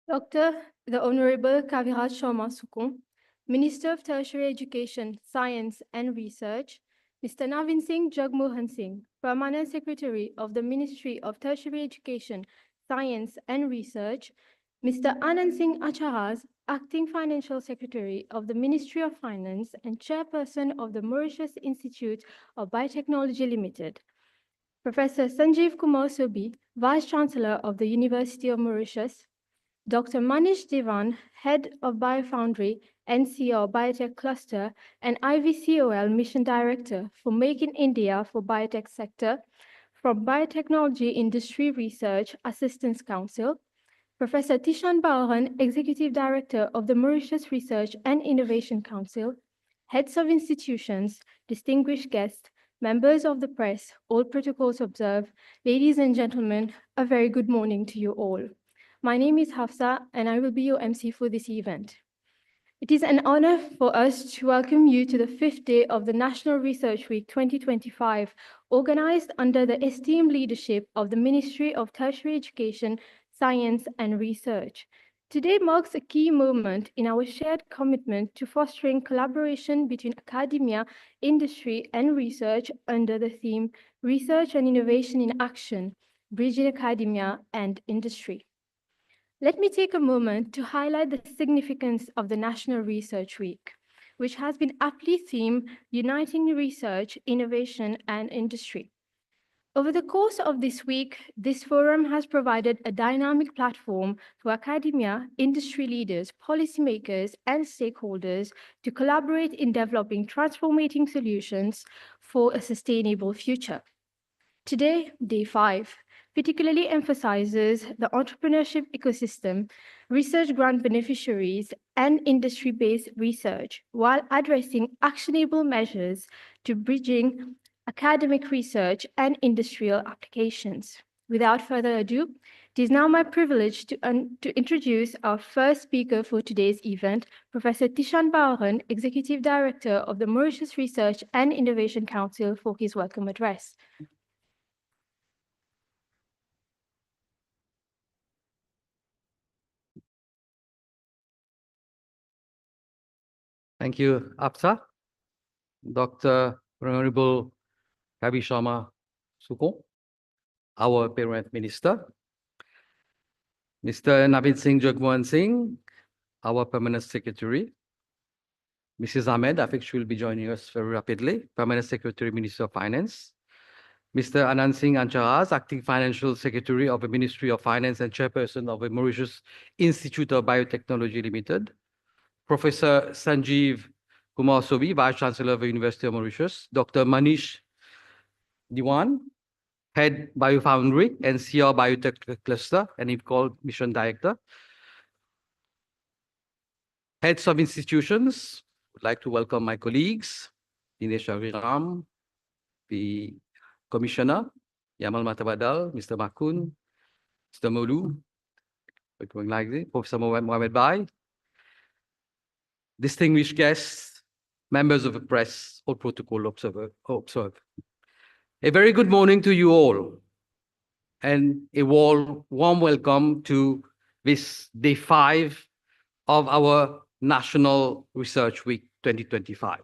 Dr. the Honorable Kaviraj Sharma Sukun, Minister of Tertiary Education, Science and Research, Mr. Navin Singh Jagmohan Singh, Permanent Secretary of the Ministry of Tertiary Education, Science and Research, Mr. Anand Singh Acharaz, Acting Financial Secretary of the Ministry of Finance and Chairperson of the Mauritius Institute of Biotechnology Limited, Professor Sanjeev Kumar Sobi, Vice Chancellor of the University of Mauritius, Dr. Manish Diwan, Head of Biofoundry, NCR Biotech Cluster, and IVCOL Mission Director for Make in India for Biotech Sector, from Biotechnology Industry Research Assistance Council, Professor Tishan Baran, Executive Director of the Mauritius Research and Innovation Council, heads of institutions, distinguished guests, members of the press, all protocols observed, ladies and gentlemen, a very good morning to you all. My name is Hafsa, and I will be your MC for this event. It is an honor for us to welcome you to the 5th day of the National Research Week 2025, organized under the esteemed leadership of the Ministry of Tertiary Education, Science and Research. Today marks a key moment in our shared commitment to fostering collaboration between academia, industry, and research under the theme Research and Innovation in Action, Bridging Academia and Industry. Let me take a moment to highlight the significance of the National Research Week, which has been aptly themed Uniting Research, Innovation, and Industry. Over the course of this week, this forum has provided a dynamic platform for academia, industry leaders, policymakers, and stakeholders to collaborate in developing transformating solutions for a sustainable future. Today, Day 5, particularly emphasizes the entrepreneurship ecosystem, research grant beneficiaries, and industry-based research, while addressing actionable measures to bridging academic research and industrial applications. Without further ado, it is now my privilege to introduce our first speaker for today's event, Professor Tishan Baran, Executive Director of the Mauritius Research and Innovation Council, for his welcome address. Thank you, Apsa. Dr. Honorable Kavi Sharma Sukon, our Parent Minister. Mr. Navin Singh Jagmohan Singh, our Permanent Secretary. Mrs. Ahmed, I think she will be joining us very rapidly, Permanent Secretary, Minister of Finance. Mr. Anand Singh Acharaz, Acting Financial Secretary of the Ministry of Finance and Chairperson of the Mauritius Institute of Biotechnology Limited. Professor Sanjeev Kumar Sobi, Vice Chancellor of the University of Mauritius. Dr. Manish Diwan, Head Biofoundry, NCR Biotech Cluster, and called Mission Director. Heads of institutions, would like to welcome my colleagues, Dinesh Aviram, the Commissioner, Yamal Matabadal, Mr. Makun, Mr. Molu, Professor Mohamed Bai, distinguished guests, members of the press, all protocol observe. A very good morning to you all, and a warm welcome to this Day 5 of our National Research Week 2025.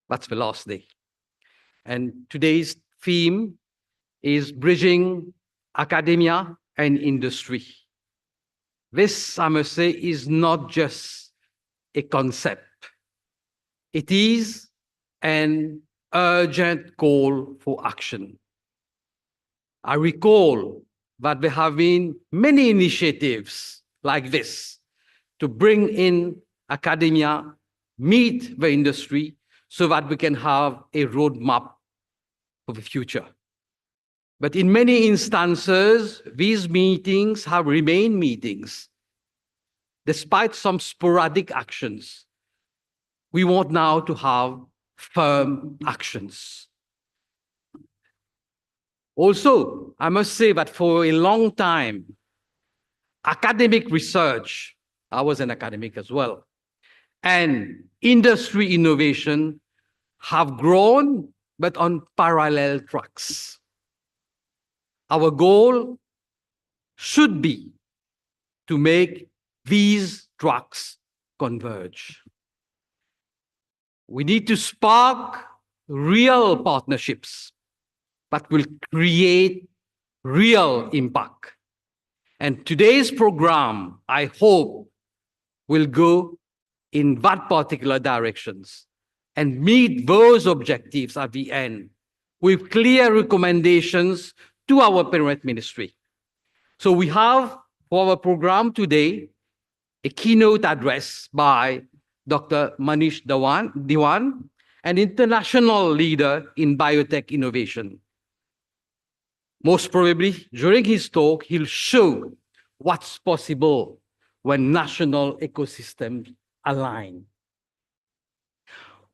That's the last day. And today's theme is Bridging Academia and Industry. This, I must say, is not just a concept. It is an urgent call for action. I recall that there have been many initiatives like this to bring in academia, meet the industry, so that we can have a roadmap for the future. But in many instances, these meetings have remained meetings. Despite some sporadic actions, we want now to have firm actions. Also, I must say that for a long time, academic research, I was an academic as well, and industry innovation have grown, but on parallel tracks. Our goal should be to make these tracks converge. We need to spark real partnerships, but will create real impact. And today's program, I hope, will go in that particular directions and meet those objectives at the end with clear recommendations to our parent ministry. So we have for our program today a keynote address by Dr. Manish Diwan, an international leader in biotech innovation. Most probably, during his talk, he'll show what's possible when national ecosystems align.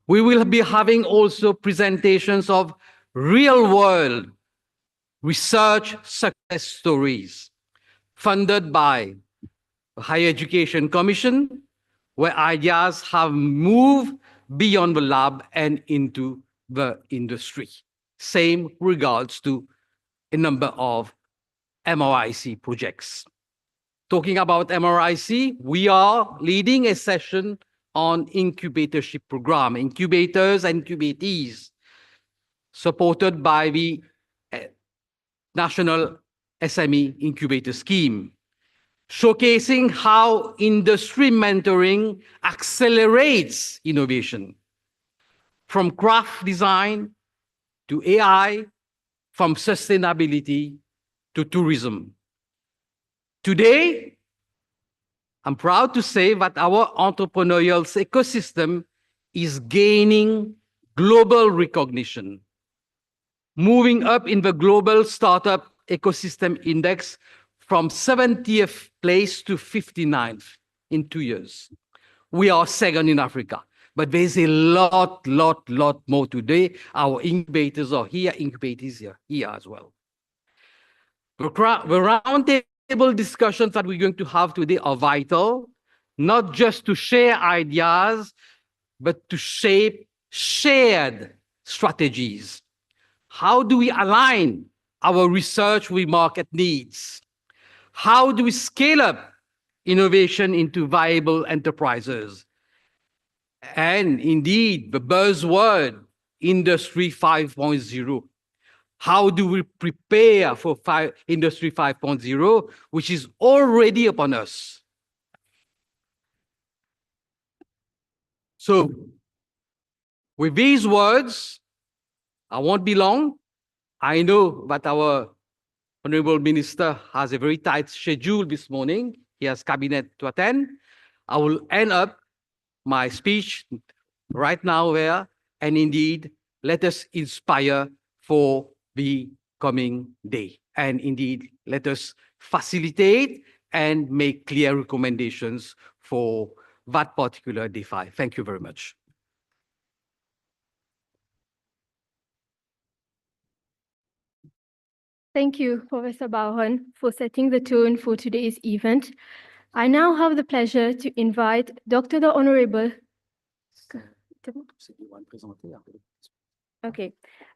We will be having also presentations of real-world research success stories funded by the Higher Education Commission, where ideas have moved beyond the lab and into the industry. Same regards to a number of MRIC projects. Talking about MRIC, we are leading a session on incubatorship program, incubators and incubatees, supported by the National SME Incubator Scheme, showcasing how industry mentoring accelerates innovation, from craft design to AI, from sustainability to tourism. Today, I'm proud to say that our entrepreneurial ecosystem is gaining global recognition, moving up in the Global Startup Ecosystem Index from 70th place to 59th in 2 years. We are second in Africa, but there's a lot more today. Our incubators are here, incubators are here as well. The roundtable discussions that we're going to have today are vital, not just to share ideas, but to shape shared strategies. How do we align our research with market needs? How do we scale up innovation into viable enterprises? And indeed, the buzzword, Industry 5.0. How do we prepare for Industry 5.0, which is already upon us? So, with these words, I won't be long. I know that our Honorable Minister has a very tight schedule this morning. He has cabinet to attend. I will end up my speech right now there, and indeed, let us inspire for the coming day. And indeed, let us facilitate and make clear recommendations for that particular DeFi. Thank you very much. Thank you, Professor Bauern, for setting the tone for today's event. I now have the pleasure to invite Dr. the Honorable. Okay,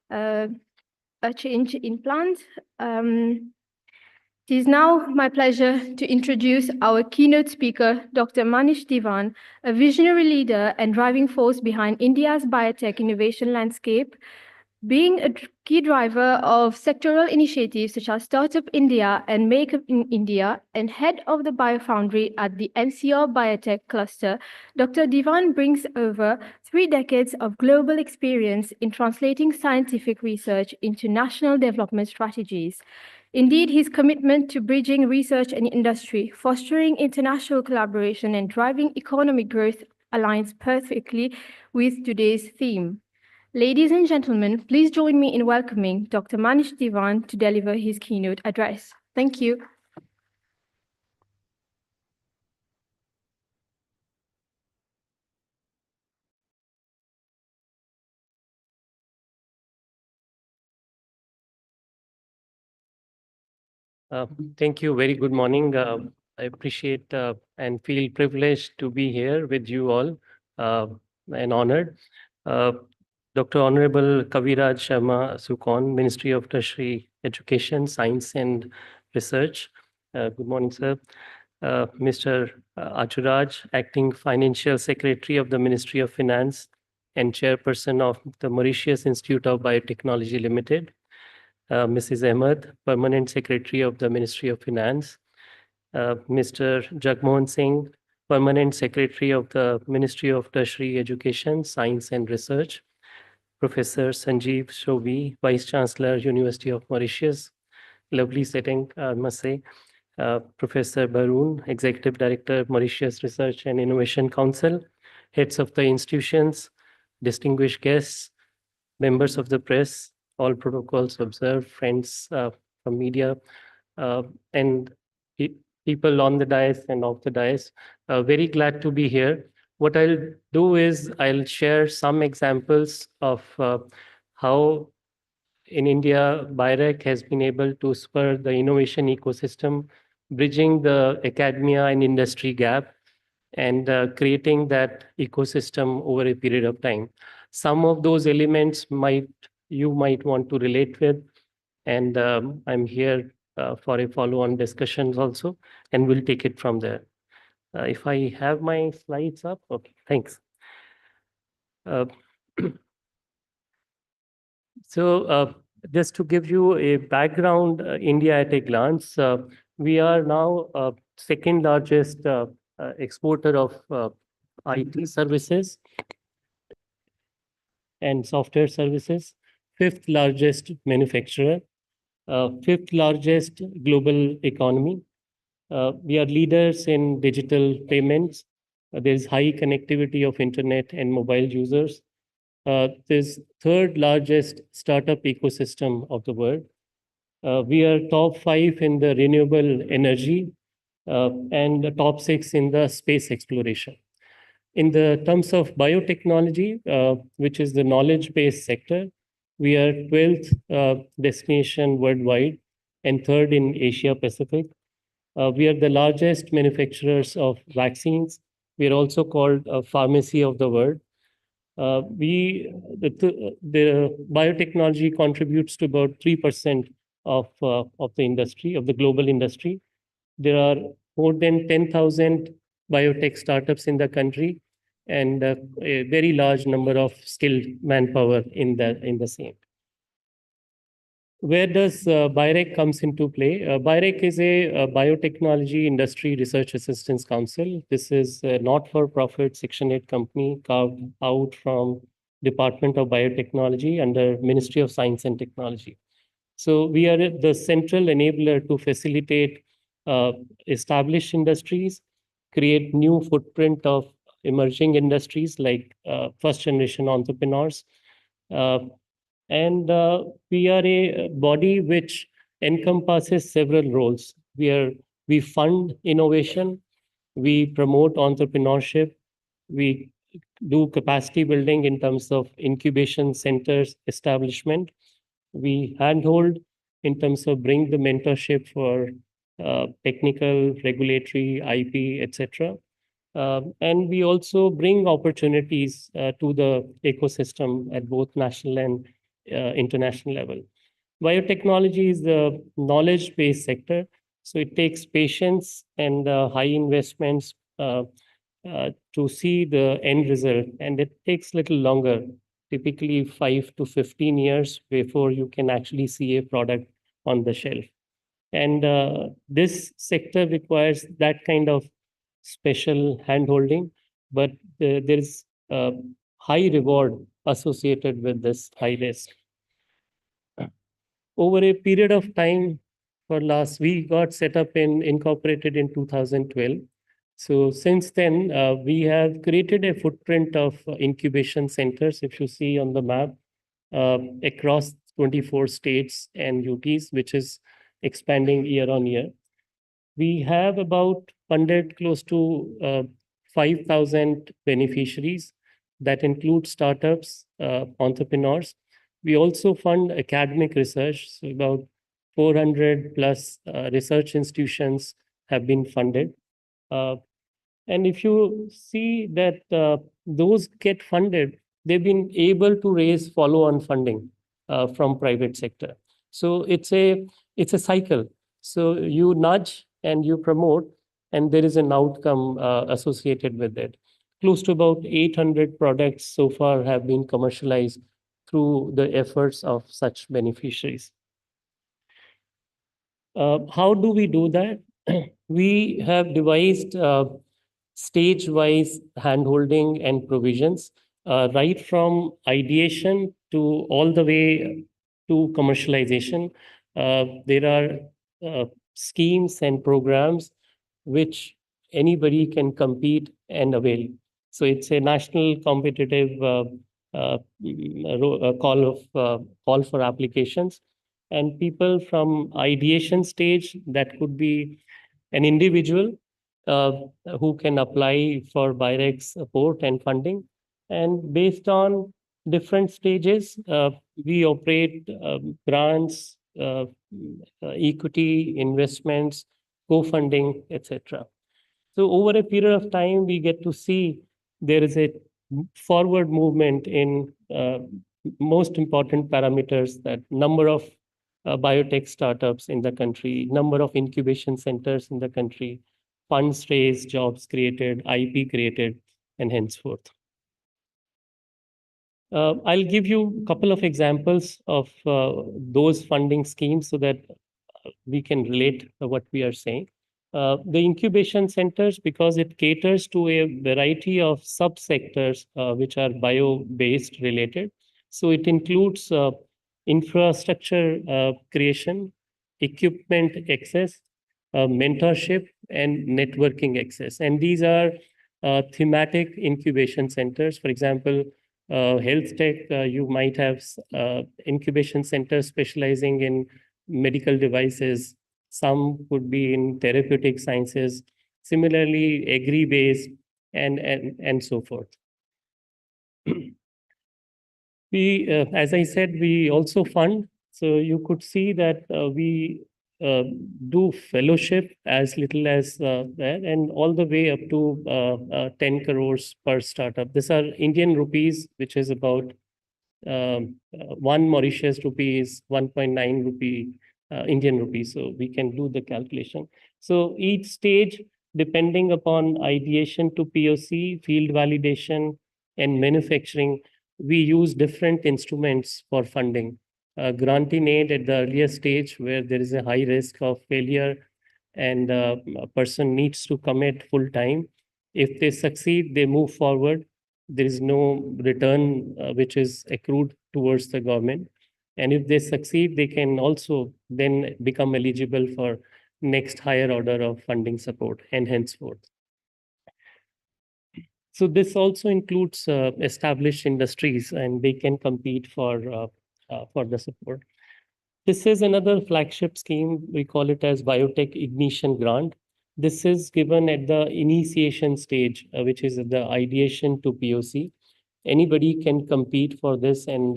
a change in plans. It is now my pleasure to introduce our keynote speaker, Dr. Manish Diwan, a visionary leader and driving force behind India's biotech innovation landscape, being a key driver of sectoral initiatives such as Startup India and Make in India, and head of the Biofoundry at the NCR Biotech Cluster, Dr. Diwan brings over 3 decades of global experience in translating scientific research into national development strategies. Indeed, his commitment to bridging research and industry, fostering international collaboration, and driving economic growth aligns perfectly with today's theme. Ladies and gentlemen, please join me in welcoming Dr. Manish Diwan to deliver his keynote address. Thank you. Thank you. Very good morning. I appreciate and feel privileged to be here with you all and honored. Dr. Honorable Kaviraj Sharma Sukon, Ministry of Tertiary Education, Science and Research. Good morning, sir. Mr. Acharaj, Acting Financial Secretary of the Ministry of Finance and Chairperson of the Mauritius Institute of Biotechnology Limited, Mrs. Ahmed, Permanent Secretary of the Ministry of Finance, Mr. Jagmohan Singh, Permanent Secretary of the Ministry of Tertiary Education, Science and Research, Professor Sanjeev Shobi, Vice Chancellor, University of Mauritius, lovely setting, I must say, Professor Baroon, Executive Director, Mauritius Research and Innovation Council, heads of the institutions, distinguished guests, members of the press, all protocols observed, friends from media, and people on the dais and off the dais. Very glad to be here. What I'll do is I'll share some examples of how in India, BIREC has been able to spur the innovation ecosystem, bridging the academia and industry gap, and creating that ecosystem over a period of time. Some of those elements you might want to relate with, and I'm here for a follow-on discussions also, and we'll take it from there. If I have my slides up, okay, thanks. So just to give you a background, India at a glance, we are now second largest exporter of IT services and software services, fifth largest manufacturer, fifth largest global economy. We are leaders in digital payments. There is high connectivity of internet and mobile users. There's third largest startup ecosystem of the world. We are top 5 in the renewable energy and the top 6 in the space exploration. In the terms of biotechnology, which is the knowledge-based sector, we are 12th destination worldwide and third in Asia Pacific. We are the largest manufacturers of vaccines. We are also called a pharmacy of the world. The biotechnology contributes to about 3% of the industry, of the global industry. There are more than 10,000 biotech startups in the country and a very large number of skilled manpower in the same. Where does BIREC comes into play? BIREC is a biotechnology industry research assistance council. This is a not-for-profit Section 8 company carved out from Department of Biotechnology under Ministry of Science and Technology. So we are the central enabler to facilitate established industries, create new footprint of emerging industries like first-generation entrepreneurs, and we are a body which encompasses several roles. We fund innovation, we promote entrepreneurship, we do capacity building in terms of incubation centers establishment, we handhold in terms of bring the mentorship for technical, regulatory, IP, etc. And we also bring opportunities to the ecosystem at both national and international level. Biotechnology is the knowledge-based sector, so it takes patience and high investments to see the end result, and it takes a little longer, typically 5 to 15 years before you can actually see a product on the shelf. And this sector requires that kind of special handholding, but there is high reward associated with this high risk. Over a period of time, we got set up incorporated in 2012. So since then, we have created a footprint of incubation centers, if you see on the map, across 24 states and UTs, which is expanding year on year. We have about funded close to 5,000 beneficiaries that include startups, entrepreneurs. We also fund academic research, so about 400 plus research institutions have been funded. And if you see that those get funded, they've been able to raise follow-on funding from private sector. So it's a cycle. So you nudge and you promote, and there is an outcome associated with it. Close to about 800 products so far have been commercialized through the efforts of such beneficiaries. How do we do that? We have devised stage-wise handholding and provisions, right from ideation to all the way to commercialization. There are schemes and programs which anybody can compete and avail. So it's a national competitive call for applications, and people from ideation stage, that could be an individual uh, who can apply for BIREX support and funding. And based on different stages, we operate grants, equity, investments, co-funding, etc. So over a period of time, we get to see there is a forward movement in most important parameters, that number of biotech startups in the country, number of incubation centers in the country, funds raised, jobs created, IP created, and henceforth. I'll give you a couple of examples of those funding schemes so that we can relate what we are saying. The incubation centers, because it caters to a variety of subsectors which are bio-based related. So it includes infrastructure creation, equipment access, mentorship, and networking access. And these are thematic incubation centers. For example, health tech, you might have incubation centers specializing in medical devices. Some could be in therapeutic sciences. Similarly, agri-based, and so forth. We, as I said, we also fund. So you could see that we do fellowship as little as that, and all the way up to 10 crores per startup. These are Indian rupees, which is about 1 Mauritius rupee is 1.9 rupee Indian rupees. So we can do the calculation. So each stage, depending upon ideation to POC, field validation, and manufacturing, we use different instruments for funding. Granting aid at the earlier stage where there is a high risk of failure and a person needs to commit full time. If they succeed, they move forward. There is no return which is accrued towards the government. And if they succeed, they can also then become eligible for next higher order of funding support and henceforth. So this also includes established industries, and they can compete for the support. This is another flagship scheme. We call it as Biotech Ignition Grant. This is given at the initiation stage, which is the ideation to POC. Anybody can compete for this and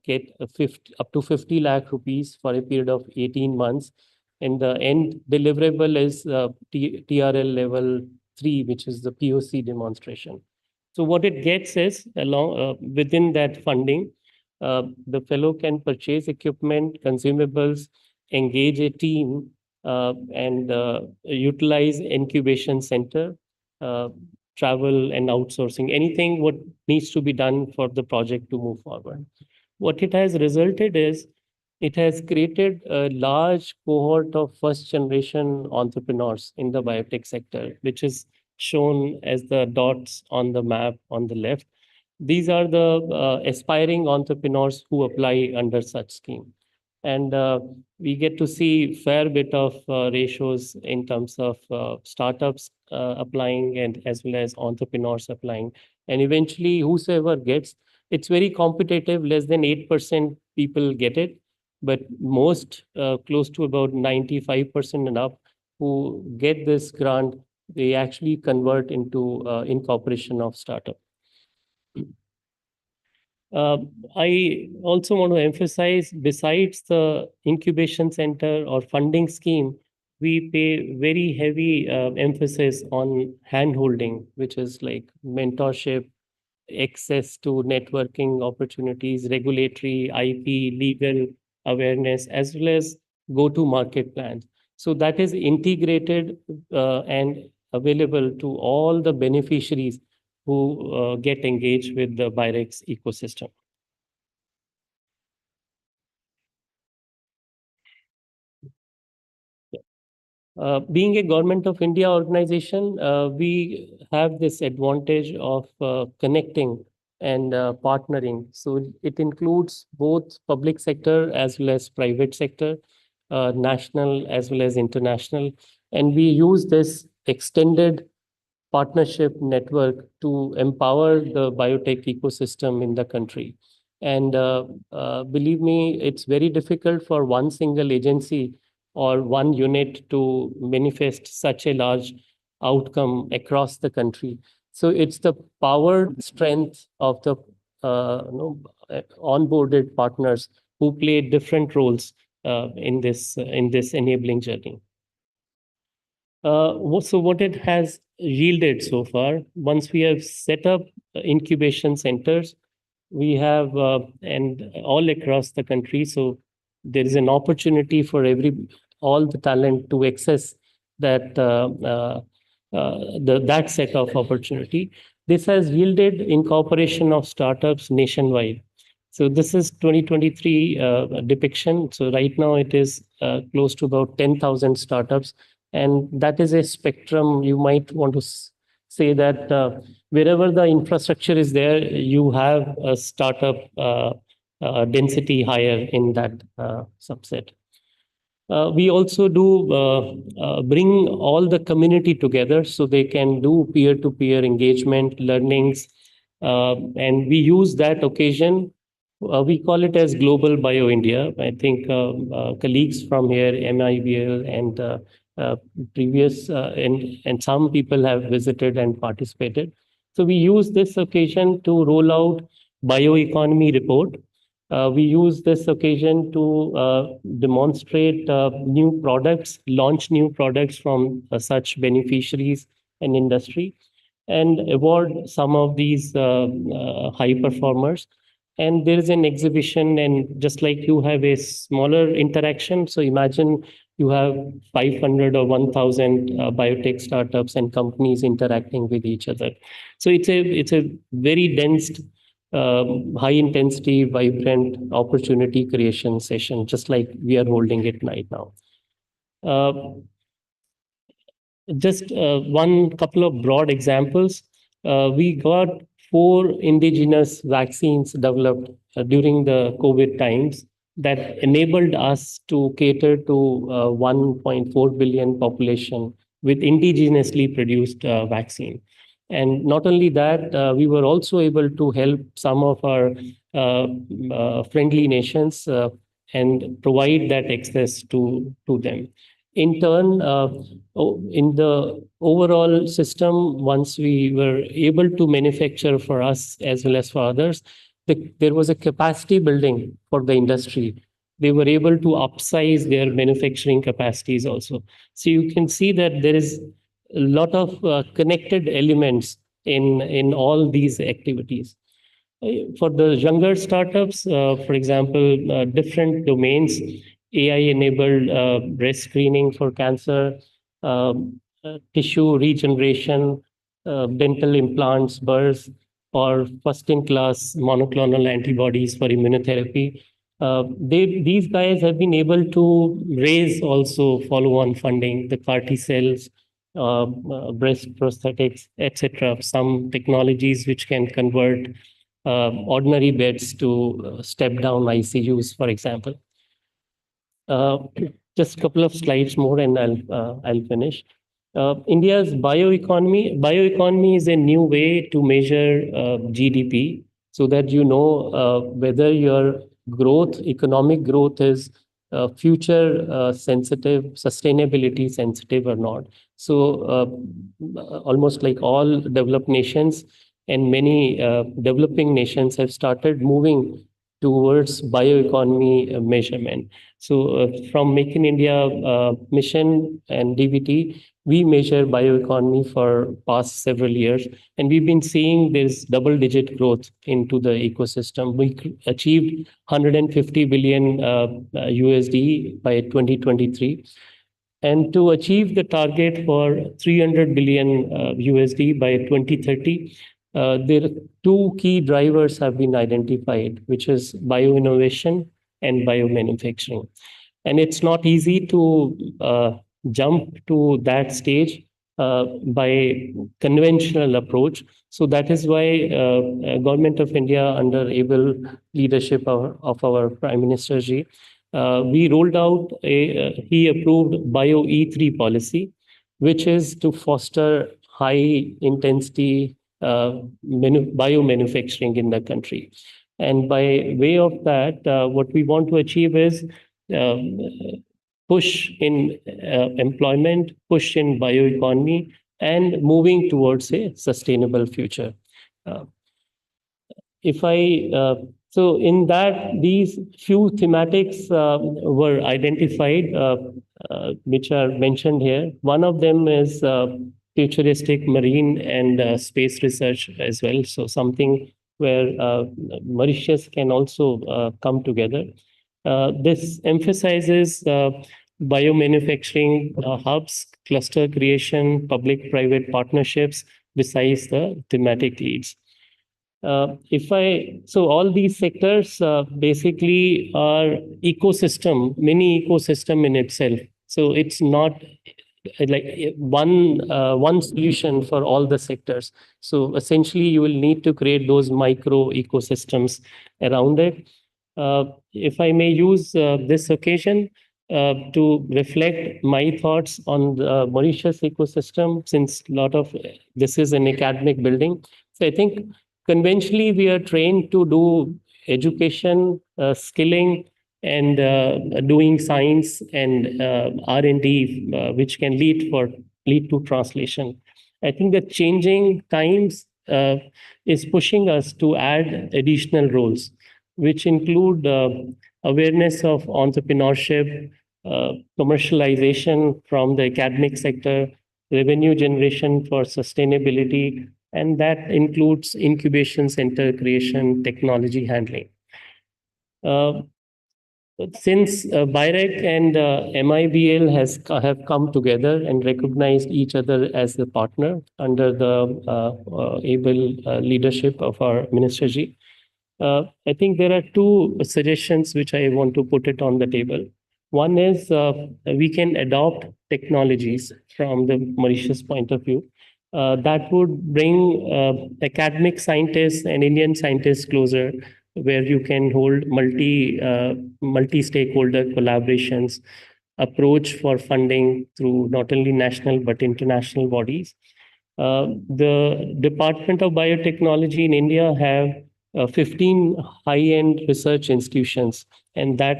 get up to 50 lakh rupees for a period of 18 months. And the end deliverable is TRL level 3, which is the POC demonstration. So what it gets is, along within that funding, the fellow can purchase equipment, consumables, engage a team, and utilize incubation center, travel and outsourcing, anything what needs to be done for the project to move forward. What it has resulted is, it has created a large cohort of first generation entrepreneurs in the biotech sector, which is shown as the dots on the map on the left. These are the aspiring entrepreneurs who apply under such scheme. And we get to see fair bit of ratios in terms of startups applying and as well as entrepreneurs applying. And eventually, whosoever gets, it's very competitive, less than 8% people get it. But most, close to about 95% and up, who get this grant, they actually convert into incorporation of startup. I also want to emphasize, besides the incubation center or funding scheme, we pay very heavy emphasis on handholding, which is like mentorship, access to networking opportunities, regulatory, IP, legal awareness, as well as go-to-market plans. So that is integrated and available to all the beneficiaries who get engaged with the BIREX ecosystem. Being a Government of India organization, we have this advantage of connecting and partnering. So it includes both public sector as well as private sector, national as well as international. And we use this extended partnership network to empower the biotech ecosystem in the country. And believe me, it's very difficult for one single agency or one unit to manifest such a large outcome across the country. So it's the power strength of the onboarded partners who play different roles in this enabling journey. So what it has yielded so far, once we have set up incubation centers, we have and all across the country. So there is an opportunity for all the talent to access that that set of opportunity. This has yielded incorporation of startups nationwide. So this is 2023 depiction. So right now it is close to about 10,000 startups. And that is a spectrum. You might want to say that wherever the infrastructure is there, you have a startup density higher in that subset. We also do bring all the community together so they can do peer-to-peer engagement, learnings, and we use that occasion. We call it as Global Bio India. I think colleagues from here, MIBL and previous and some people have visited and participated. So we use this occasion to roll out bioeconomy report. We use this occasion to demonstrate new products, launch new products from such beneficiaries and industry, and award some of these high performers. And there is an exhibition, and just like you have a smaller interaction, so imagine you have 500 or 1,000 biotech startups and companies interacting with each other. So it's a very dense, high intensity, vibrant opportunity creation session, just like we are holding it right now. Just one couple of broad examples. We got 4 indigenous vaccines developed during the COVID times that enabled us to cater to 1.4 billion population with indigenously produced vaccine. And not only that, we were also able to help some of our friendly nations and provide that access to them. In turn, in the overall system, once we were able to manufacture for us as well as for others, there was a capacity building for the industry. They were able to upsize their manufacturing capacities also. So you can see that there is a lot of connected elements in all these activities. For the younger startups, for example, different domains, AI-enabled breast screening for cancer, tissue regeneration, dental implants, burrs, or first-in-class monoclonal antibodies for immunotherapy. These guys have been able to raise also follow-on funding, the CAR T cells, breast prosthetics, etc. Some technologies which can convert ordinary beds to step-down ICUs, for example. Just a couple of slides more and I'll finish. India's bioeconomy. Bioeconomy is a new way to measure GDP so that you know whether your growth, economic growth is future sensitive, sustainability sensitive or not. So almost like all developed nations and many developing nations have started moving towards bioeconomy measurement. So from Make in India mission and DBT, we measure bioeconomy for past several years, and we've been seeing this double-digit growth into the ecosystem. We achieved 150 billion USD by 2023. And to achieve the target for 300 billion USD by 2030, there are two key drivers have been identified, which is bioinnovation and biomanufacturing. And it's not easy to jump to that stage by conventional approach. So that is why Government of India, under able leadership of our Prime Minister Ji, we rolled out he approved Bio E3 policy, which is to foster high intensity biomanufacturing in the country. And by way of that, what we want to achieve is push in employment, push in bioeconomy, and moving towards a sustainable future. So in that, these few thematics were identified, which are mentioned here. One of them is futuristic marine and space research as well. So something where Mauritius can also come together. This emphasizes biomanufacturing hubs, cluster creation, public-private partnerships, besides the thematic leads. So all these sectors basically are mini ecosystem in itself. So it's not like one solution for all the sectors. So essentially, you will need to create those micro ecosystems around it. If I may use this occasion to reflect my thoughts on the Mauritius ecosystem, since a lot of this is an academic building. So I think conventionally we are trained to do education, skilling, and doing science and R&D, which can lead to translation. I think the changing times is pushing us to add additional roles, which include awareness of entrepreneurship, commercialization from the academic sector, revenue generation for sustainability, and that includes incubation center creation, technology handling. Since BIREC and MIBL have come together and recognized each other as a partner under the able leadership of our Minister Ji, I think there are two suggestions which I want to put it on the table. One is we can adopt technologies from the Mauritius point of view that would bring academic scientists and Indian scientists closer, where you can hold multi-stakeholder collaborations, approach for funding through not only national but international bodies. The Department of Biotechnology in India have 15 high-end research institutions, and that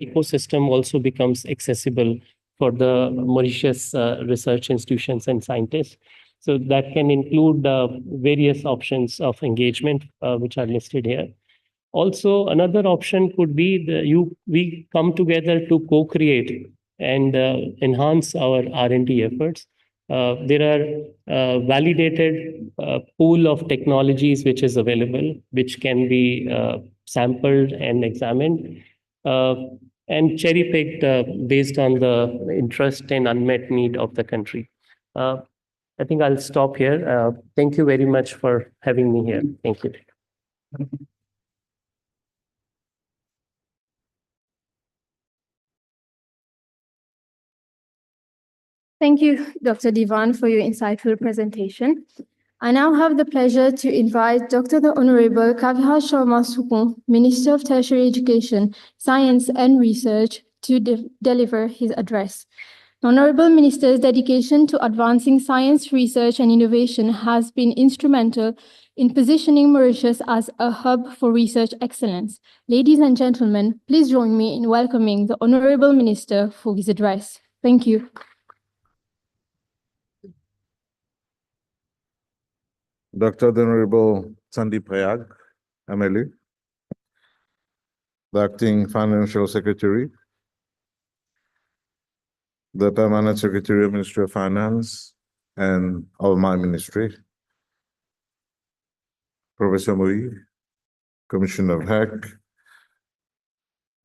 ecosystem also becomes accessible for the Mauritius research institutions and scientists. So that can include various options of engagement, which are listed here. Also, another option could be we come together to co-create and enhance our R&D efforts. There are validated pool of technologies which is available, which can be sampled and examined and cherry-picked based on the interest and unmet need of the country. I think I'll stop here. Thank you very much for having me here. Thank you. Thank you, Dr. Divan, for your insightful presentation. I now have the pleasure to invite Dr. the Honorable Kavirat Sharma Sukun, Minister of Tertiary Education, Science and Research, to deliver his address. The Honorable Minister's dedication to advancing science, research, and innovation has been instrumental in positioning Mauritius as a hub for research excellence. Ladies and gentlemen, please join me in welcoming the Honorable Minister for his address. Thank you. Dr. the Honorable Sandeep Prayag, MLA, the Acting Financial Secretary, the Permanent Secretary of Ministry of Finance and of my ministry, Professor WIEHE, Commissioner of HEC,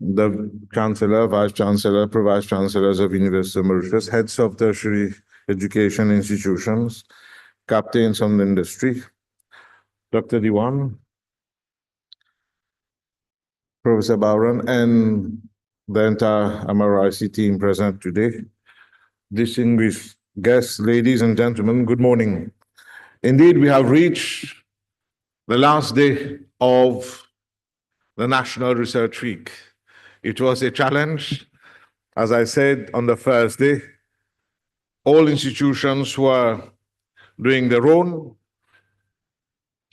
the Chancellor, Vice Chancellor, Pro-Vice Chancellors of University of Mauritius, heads of tertiary education institutions, captains from the industry, Dr. Diwan, Professor Bowron, and the entire MRIC team present today. Distinguished guests, ladies and gentlemen, good morning. Indeed, we have reached the last day of the National Research Week. It was a challenge. As I said on the first day, all institutions were doing their own,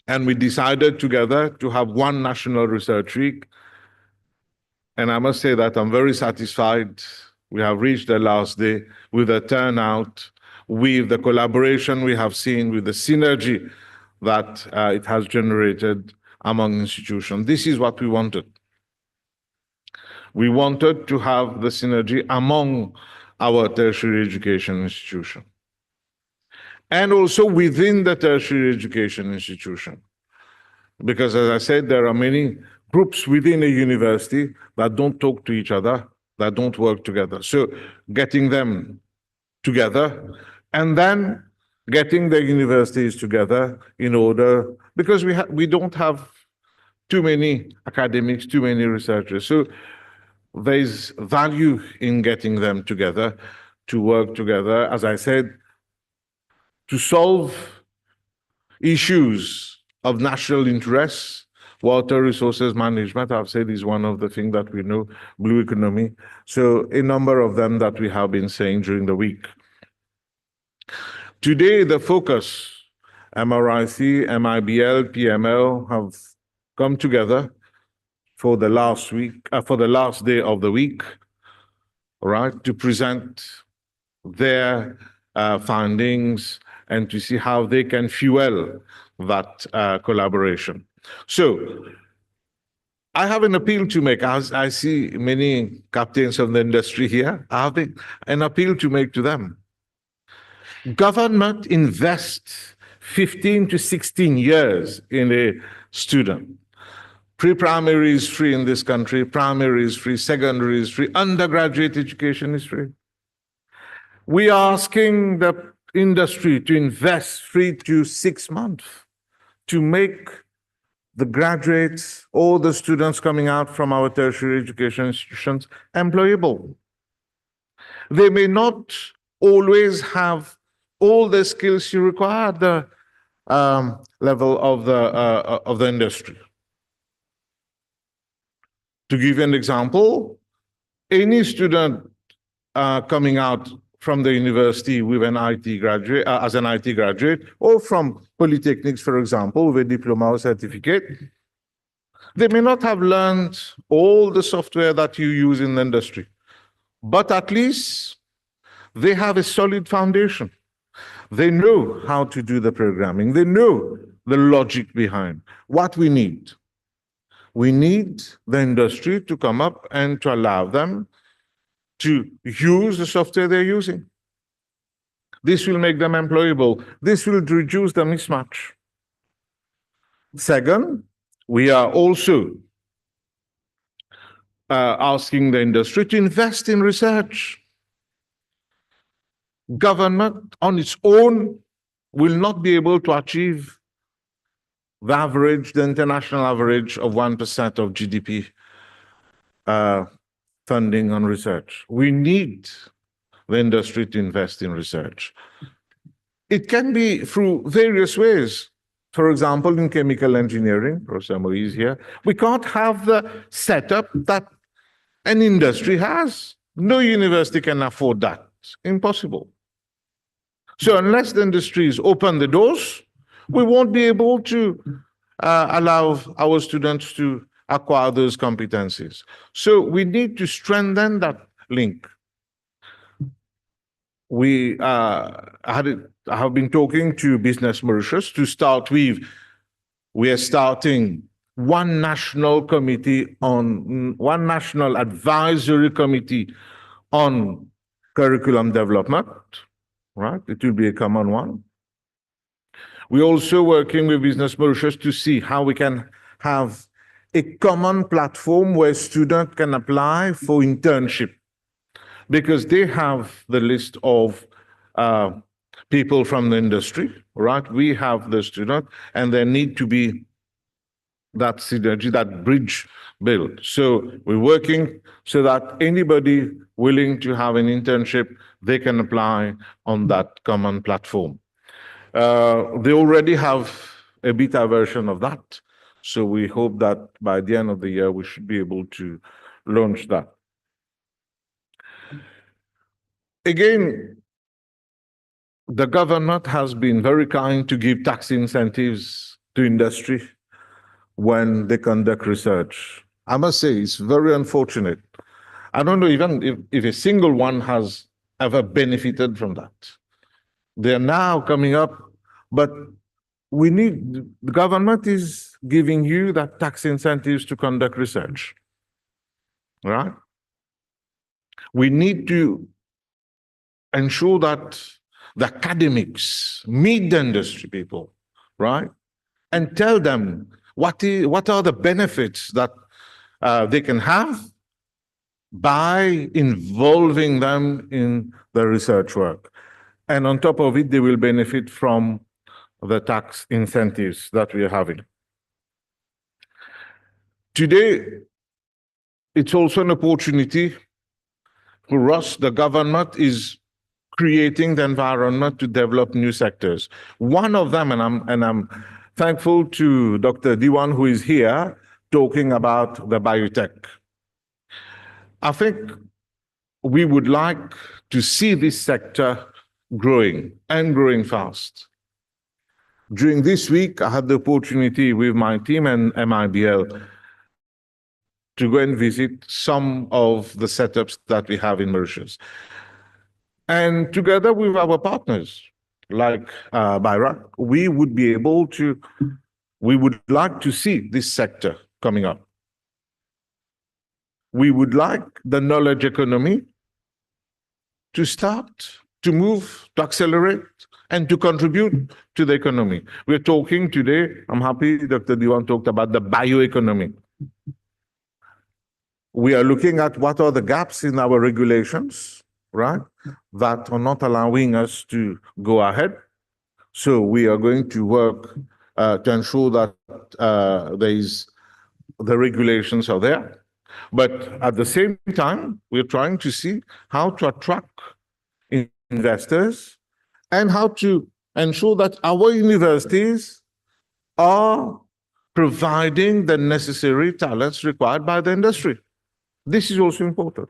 and we decided together to have one National Research Week. And I must say that I'm very satisfied. We have reached the last day with the turnout, with the collaboration we have seen, with the synergy that it has generated among institutions. This is what we wanted. We wanted to have the synergy among our tertiary education institution and also within the tertiary education institution. Because as I said, there are many groups within a university that don't talk to each other, that don't work together. So getting them together and then getting the universities together in order, because we don't have too many academics, too many researchers. So there's value in getting them together to work together, as I said, to solve issues of national interest. Water resources management, I've said, is one of the things that we know, blue economy. So a number of them that we have been saying during the week. Today, the focus, MRIC, MIBL, PML have come together for the last week, for the last day of the week, right, to present their findings and to see how they can fuel that collaboration. So I have an appeal to make. As I see many captains of the industry here, I have an appeal to make to them. Government invests 15 to 16 years in a student. Pre-primary is free in this country, primary is free, secondary is free, undergraduate education is free. We are asking the industry to invest 3 to 6 months to make the graduates or the students coming out from our tertiary education institutions employable. They may not always have all the skills you require at the level of the industry. To give you an example, any student coming out from the university with an IT graduate, as an IT graduate, or from polytechnics, for example, with a diploma or certificate, they may not have learned all the software that you use in the industry, but at least they have a solid foundation. They know how to do the programming. They know the logic behind what we need. We need the industry to come up and to allow them to use the software they're using. This will make them employable. This will reduce the mismatch. Second, we are also asking the industry to invest in research. Government on its own will not be able to achieve the average, the international average of 1% of GDP funding on research. We need the industry to invest in research. It can be through various ways. For example, in chemical engineering, Professor Maurice here, we can't have the setup that an industry has. No university can afford that. It's impossible. So unless the industries open the doors, we won't be able to allow our students to acquire those competencies. So we need to strengthen that link. We have been talking to Business Mauritius to start with. We are starting one national committee on, one national advisory committee on curriculum development, right? It will be a common one. We're also working with Business Mauritius to see how we can have a common platform where students can apply for internship, because they have the list of people from the industry, right? We have the student, and there need to be that synergy, that bridge built. So we're working so that anybody willing to have an internship, they can apply on that common platform. They already have a beta version of that. So we hope that by the end of the year, we should be able to launch that. Again, the government has been very kind to give tax incentives to industry when they conduct research. I must say, it's very unfortunate. I don't know even if a single one has ever benefited from that. They're now coming up, but the government is giving you that tax incentives to conduct research, right? We need to ensure that the academics meet the industry people, right? And tell them what are the benefits that they can have by involving them in the research work. And on top of it, they will benefit from the tax incentives that we are having. Today, it's also an opportunity for us. The government is creating the environment to develop new sectors. One of them, and I'm thankful to Dr. Diwan, who is here talking about the biotech. I think we would like to see this sector growing and growing fast. During this week, I had the opportunity with my team and MIBL to go and visit some of the setups that we have in Mauritius. And together with our partners, like BIRAC, we would like to see this sector coming up. We would like the knowledge economy to start, to move, to accelerate, and to contribute to the economy. We're talking today, I'm happy Dr. Diwan talked about the bioeconomy. We are looking at what are the gaps in our regulations, right, that are not allowing us to go ahead. So we are going to work to ensure that the regulations are there. But at the same time, we're trying to see how to attract investors and how to ensure that our universities are providing the necessary talents required by the industry. This is also important.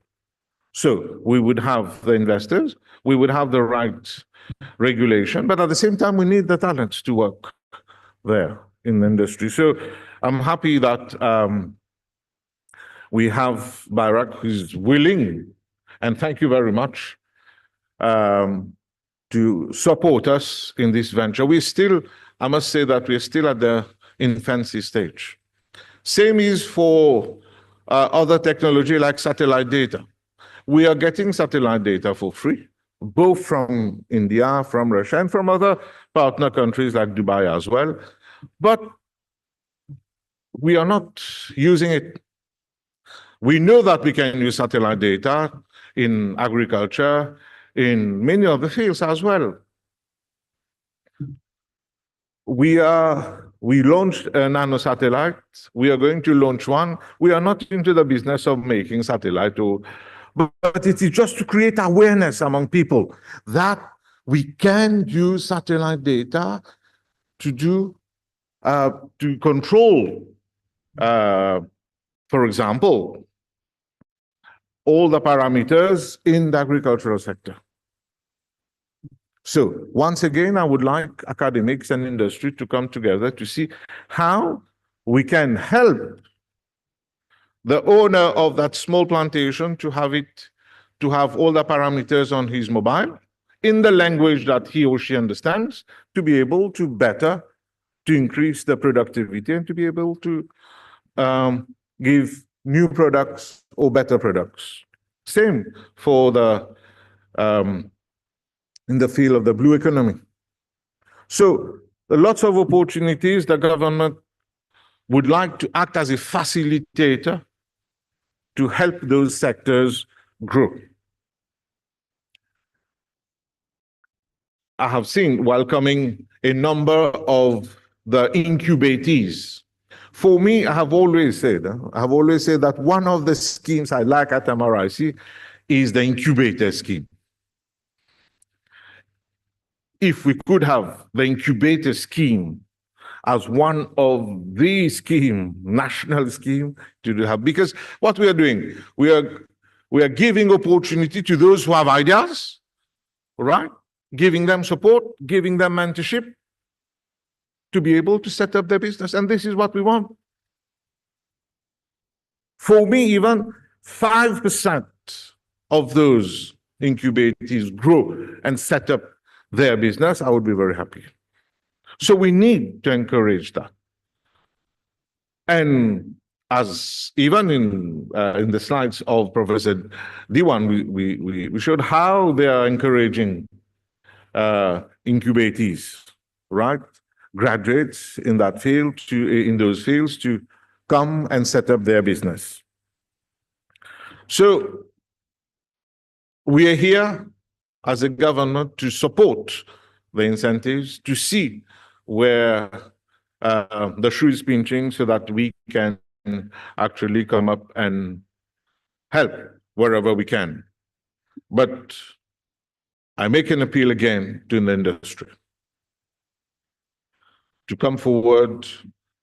So we would have the investors, we would have the right regulation, but at the same time, we need the talents to work there in the industry. So I'm happy that we have BIRAC who's willing, and thank you very much, to support us in this venture. I must say that we're still at the infancy stage. Same is for other technology like satellite data. We are getting satellite data for free, both from India, from Russia, and from other partner countries like Dubai as well. But we are not using it. We know that we can use satellite data in agriculture, in many other fields as well. We launched a nano satellite. We are going to launch one. We are not into the business of making satellite, but it is just to create awareness among people that we can use satellite data to control, for example, all the parameters in the agricultural sector. So once again, I would like academics and industry to come together to see how we can help the owner of that small plantation to have all the parameters on his mobile in the language that he or she understands, to be able to increase the productivity and to be able to give new products or better products. Same for in the field of the blue economy. So lots of opportunities. The government would like to act as a facilitator to help those sectors grow. I have seen welcoming a number of the incubatees. For me, I have always said that one of the schemes I like at MRIC is the incubator scheme. If we could have the incubator scheme as one of the national scheme to have, because what we are doing, we are giving opportunity to those who have ideas, right? Giving them support, giving them mentorship to be able to set up their business. And this is what we want. For me, even 5% of those incubators grow and set up their business, I would be very happy. So we need to encourage that. And as even in the slides of Professor Diwan, we showed how they are encouraging incubatees, right? Graduates in that field, in those fields, to come and set up their business. So we are here as a government to support the incentives, to see where the shoe is pinching, so that we can actually come up and help wherever we can. But I make an appeal again to the industry to come forward,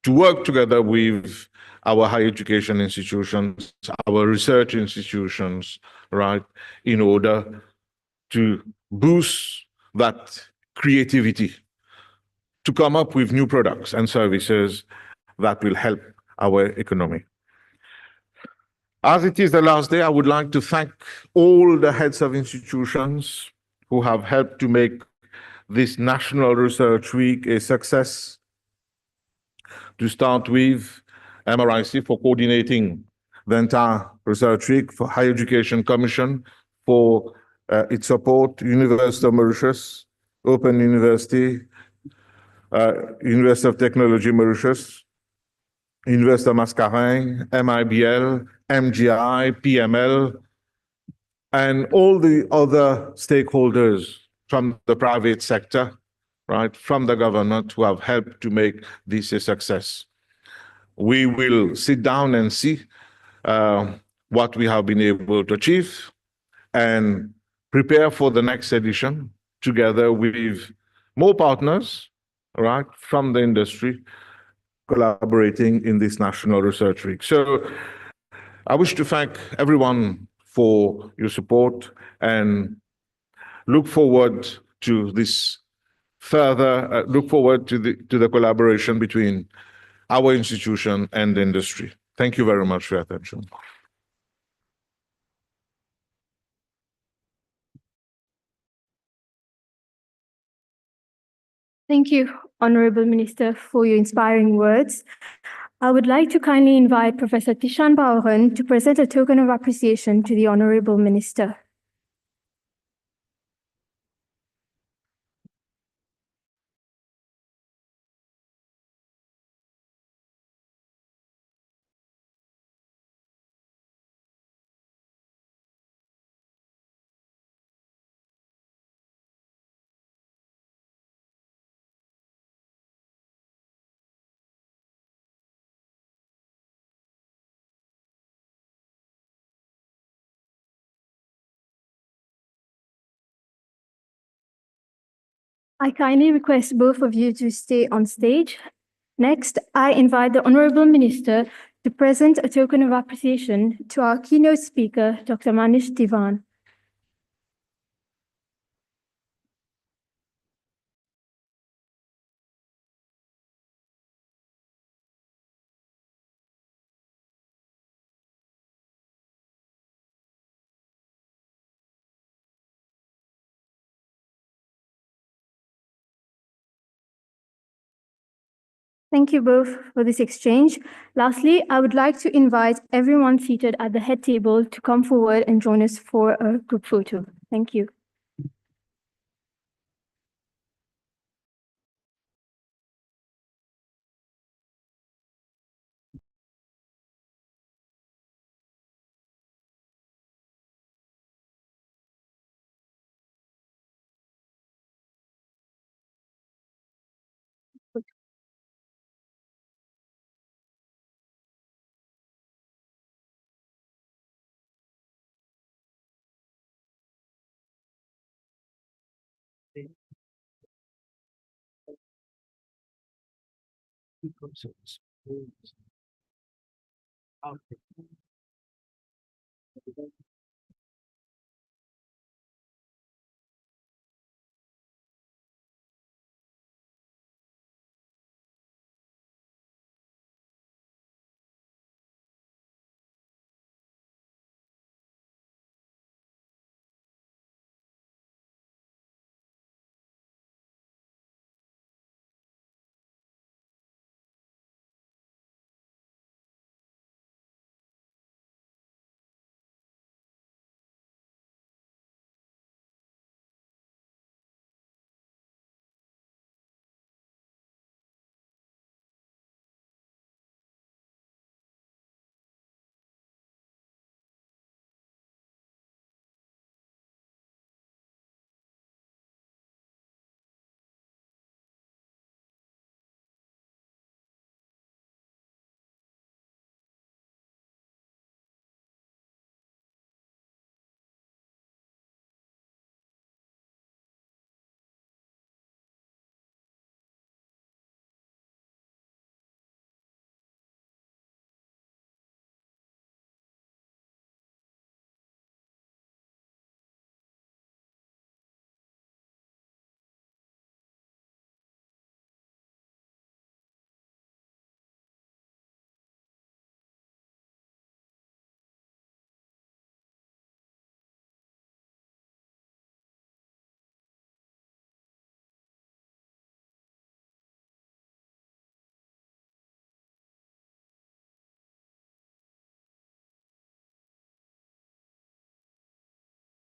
to work together with our higher education institutions, our research institutions, right, in order to boost that creativity, to come up with new products and services that will help our economy. As it is the last day, I would like to thank all the heads of institutions who have helped to make this National Research Week a success. To start with, MRIC for coordinating the entire Research Week, for Higher Education Commission for its support, University of Mauritius, Open University, University of Technology Mauritius, University of Mascarenes, MIBL, MGI, PML, and all the other stakeholders from the private sector, right, from the government, who have helped to make this a success. We will sit down and see what we have been able to achieve and prepare for the next edition together with more partners, right, from the industry, collaborating in this National Research Week. So I wish to thank everyone for your support and look forward to this further, look forward to the collaboration between our institution and the industry. Thank you very much for your attention. Thank you, Honorable Minister, for your inspiring words. I would like to kindly invite Professor Tishan Bauran to present a token of appreciation to the Honorable Minister. I kindly request both of you to stay on stage. Next, I invite the Honorable Minister to present a token of appreciation to our keynote speaker, Dr. Manish Diwan. Thank you both for this exchange. Lastly, I would like to invite everyone seated at the head table to come forward and join us for a group photo. Thank you.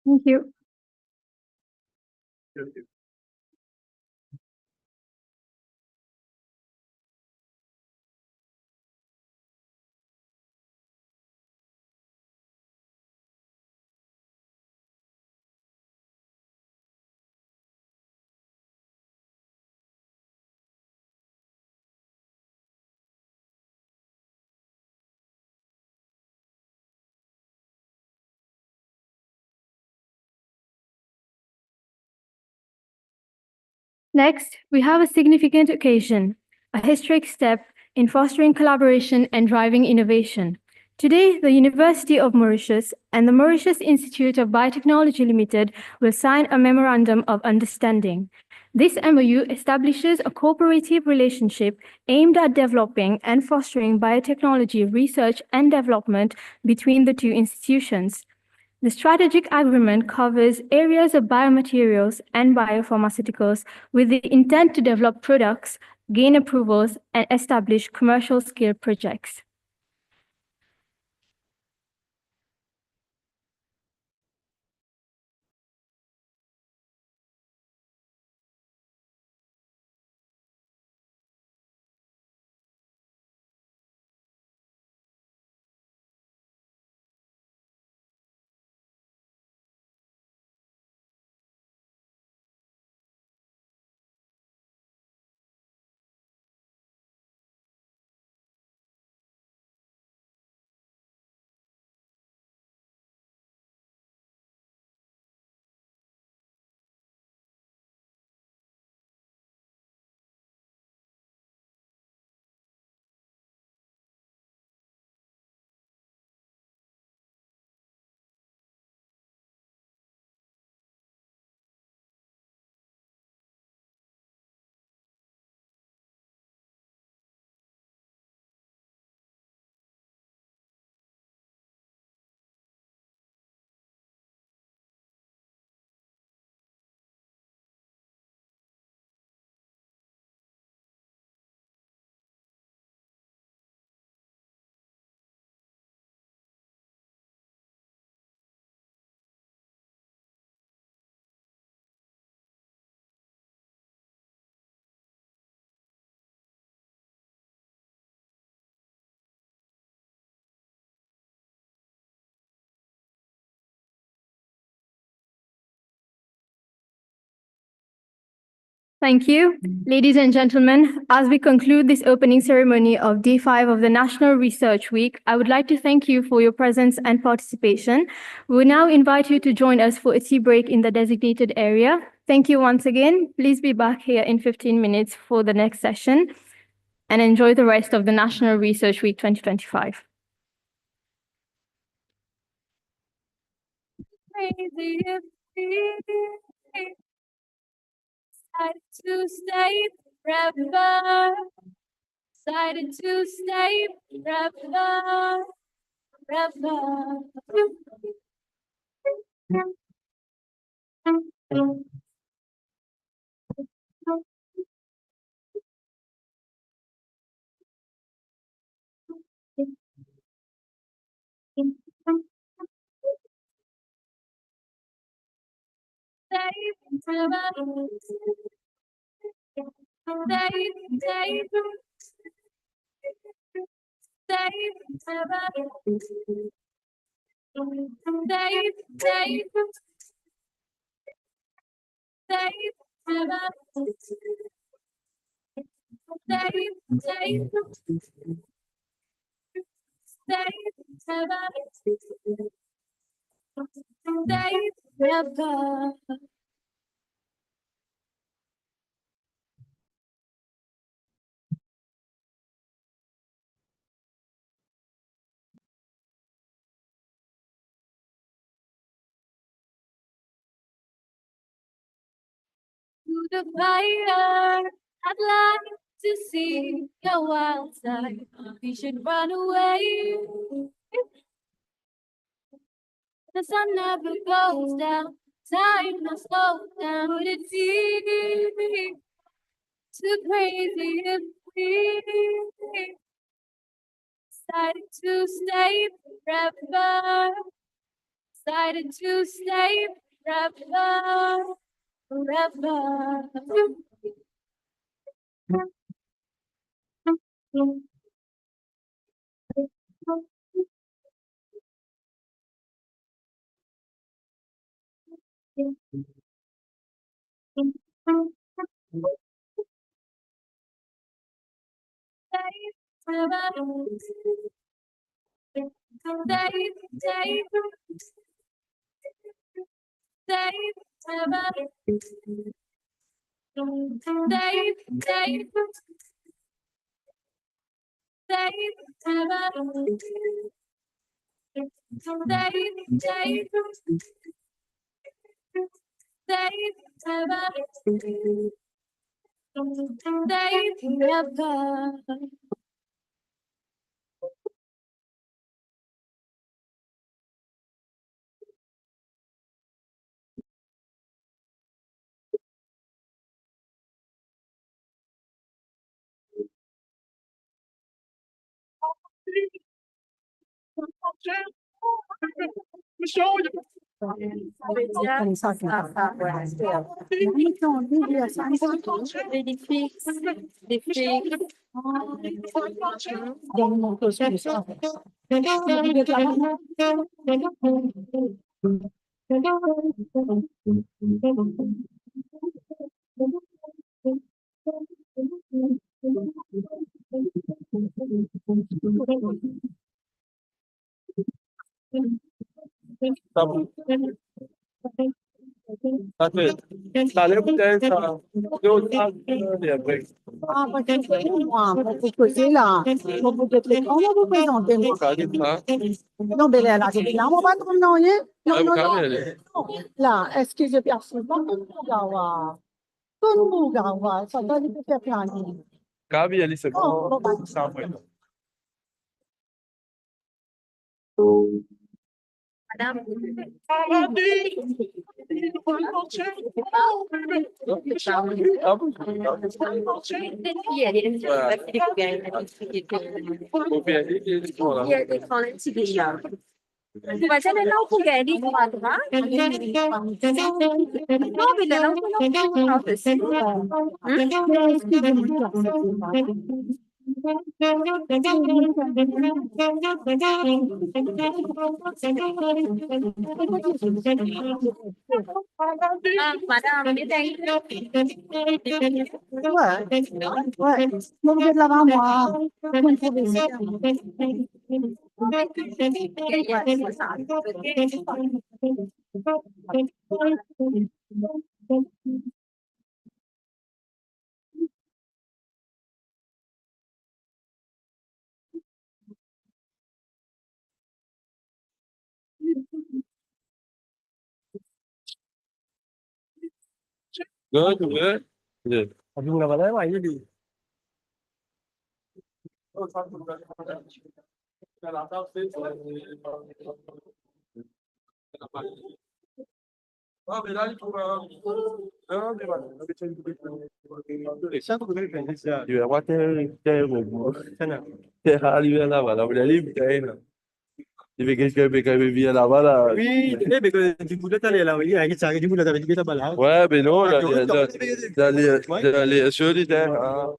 Thank you. Next, we have a significant occasion, a historic step in fostering collaboration and driving innovation. Today, the University of Mauritius and the Mauritius Institute of Biotechnology Limited will sign a memorandum of understanding. This MOU establishes a cooperative relationship aimed at developing and fostering biotechnology research and development between the two institutions. The strategic agreement covers areas of biomaterials and biopharmaceuticals with the intent to develop products, gain approvals, and establish commercial scale projects. Thank you. Ladies and gentlemen, as we conclude this opening ceremony of Day 5 of the National Research Week, I would like to thank you for your presence and participation. We will now invite you to join us for a tea break in the designated area. Thank you once again. Please be back here in 15 minutes for the next session. and enjoy the rest of the National Research Week 2025. Crazy if we decided to stay forever. Decided to stay forever. Forever. Stay forever. Stay forever. Stay forever. To the fire, I'd like to see your wild side. We should run away. The sun never goes down. Time must slow down. Would it be too crazy if we decided to stay forever? Decided to stay forever. Forever. Ah, perché moi, proprio così là, non potete come voi presentez non bene là, vediamo quanto noi, no, là, excusez personne, non gawa, non gawa, ça doit lui faire planer. Gabi ali c'est bon. Mas ele não quer ir lá, tá? Não, ele madame, Ouais, non, vous êtes là-bas, moi, vous pouvez Good, good. Good. Juga water dia hali là mà là để live cái này thì cái bia là voilà Oui, mais que du coup, là, t'as les là, oui, avec ça, du coup, là, t'avais dit que t'as pas là. ouais mais non là Ouais. les solidaires hein.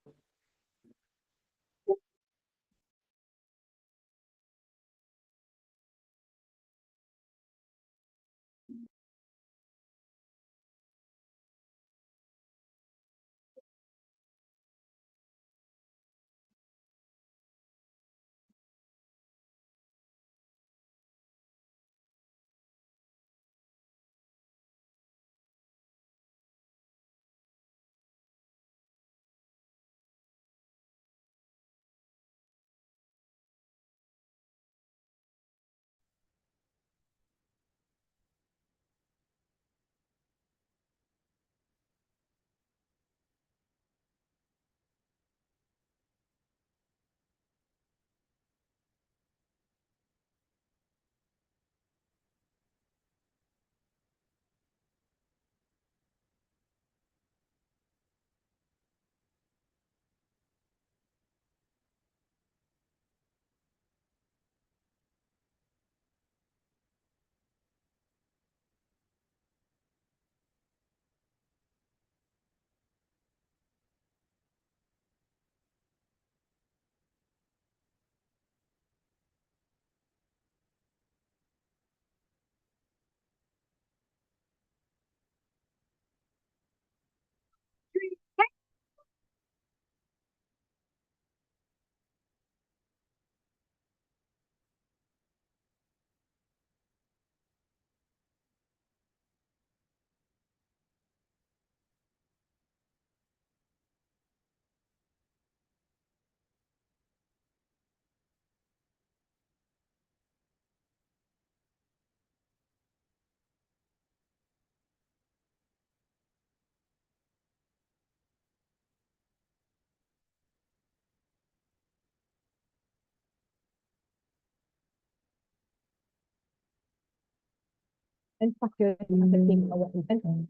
And factor affecting our invention.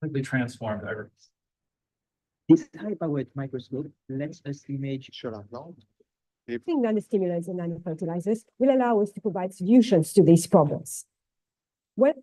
Completely transformed everything. This high-powered microscope lets us image Using nanostimulants and nanofertilizers will allow us to provide solutions to these problems. Well,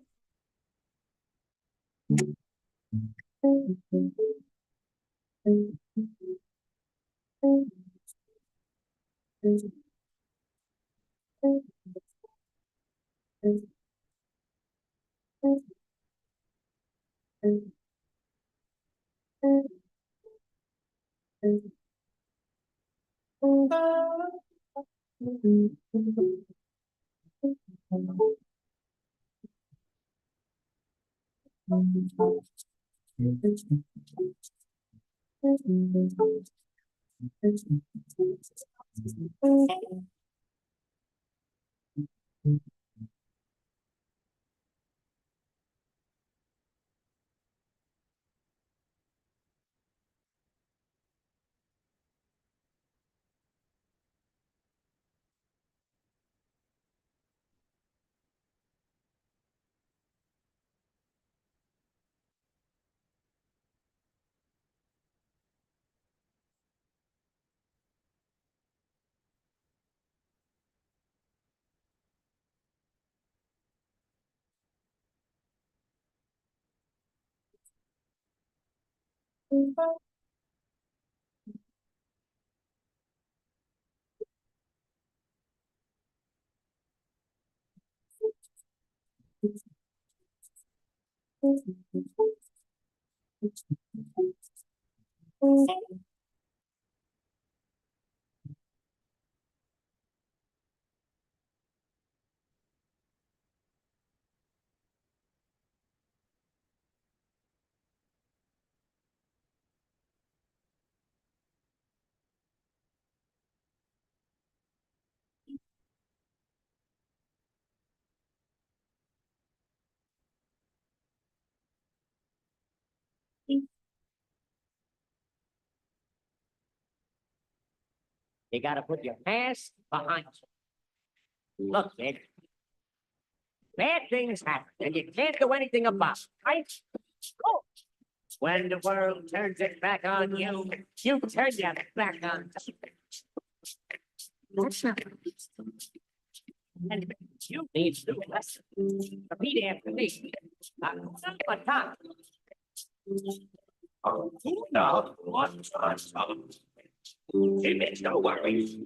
You gotta put your past behind you. Look, kid. Bad things happen, and you can't do anything about it, right? Oh. When the world turns its back on you, you turn your back on them. That's not and you need to do a lesson. Repeat after me. Hakuna Matata. Hakuna Matata. Image, no worries.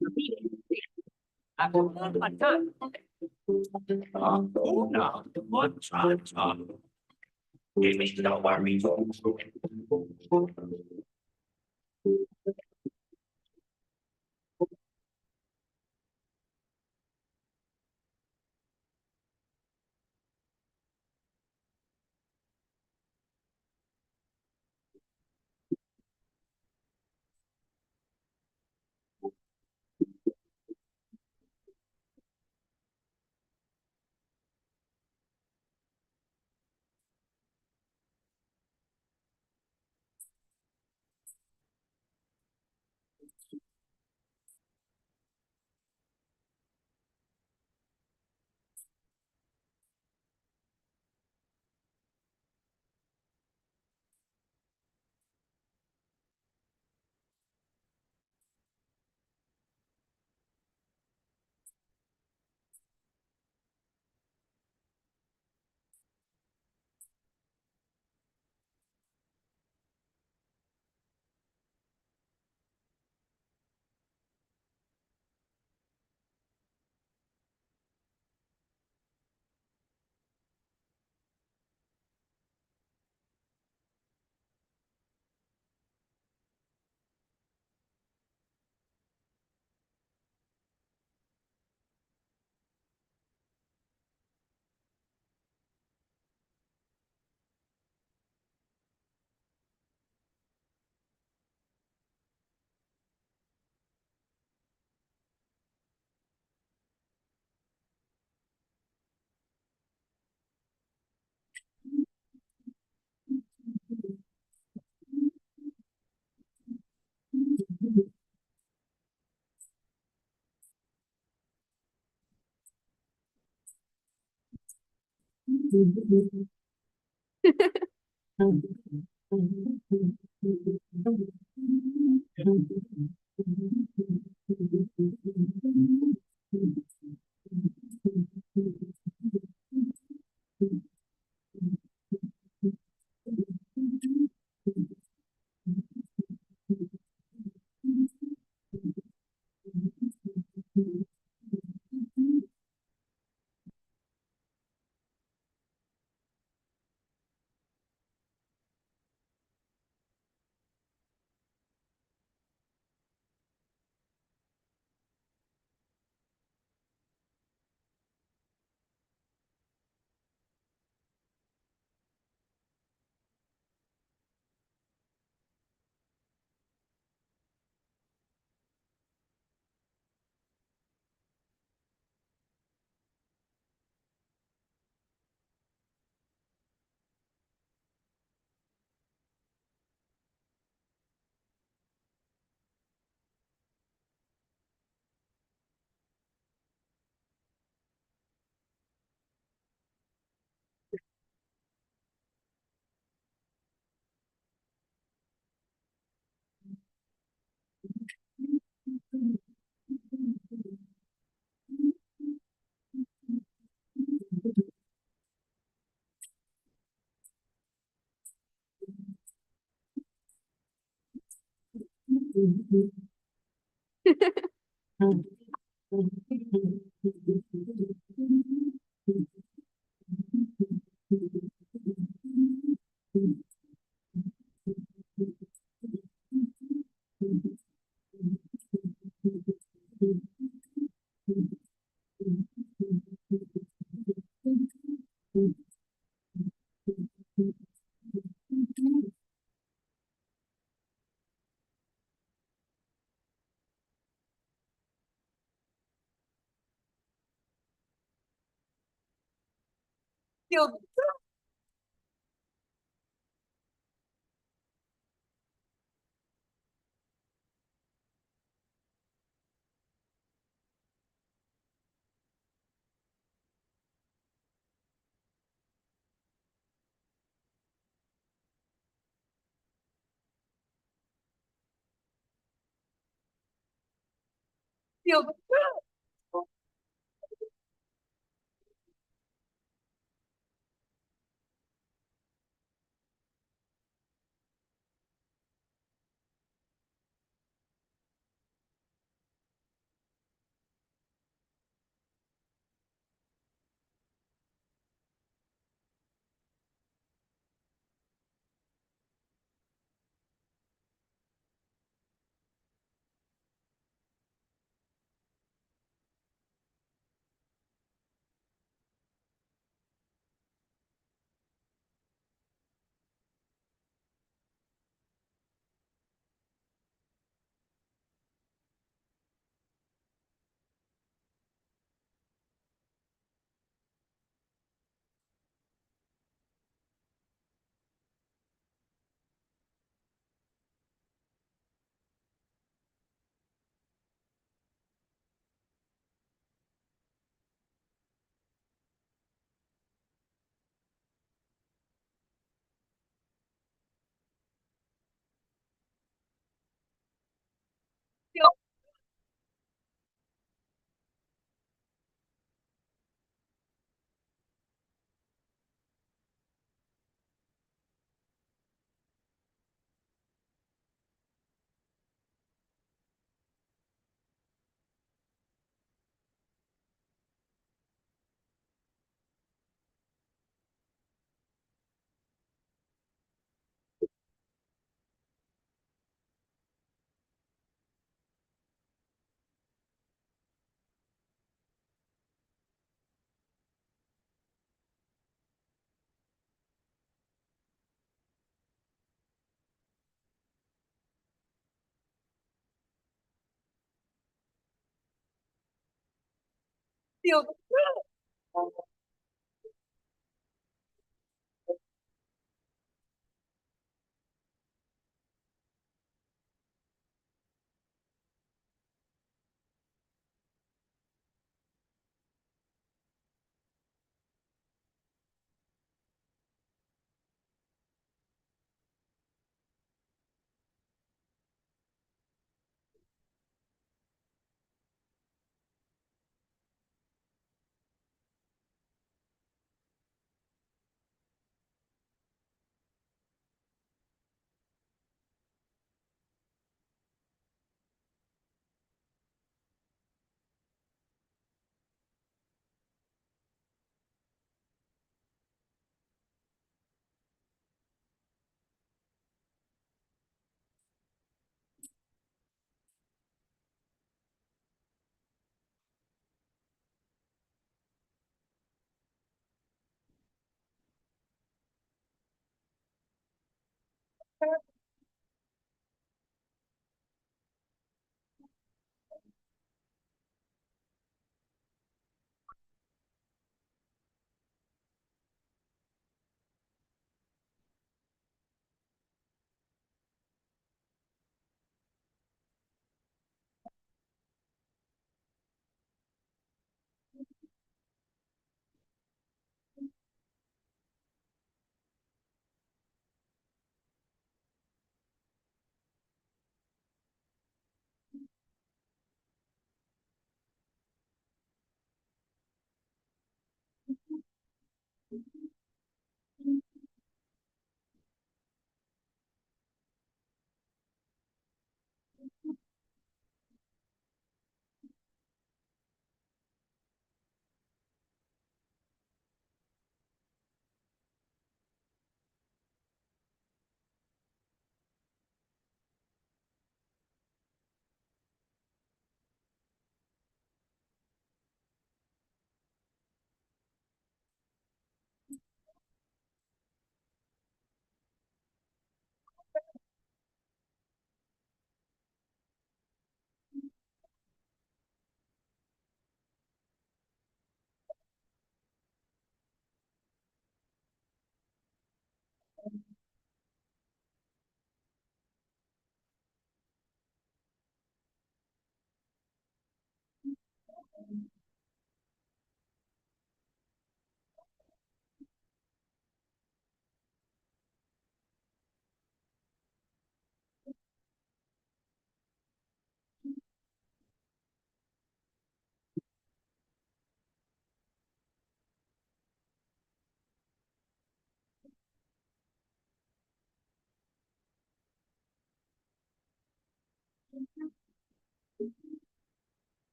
Repeat it. Hakuna Matata. Hakuna Matata. Image, no worries.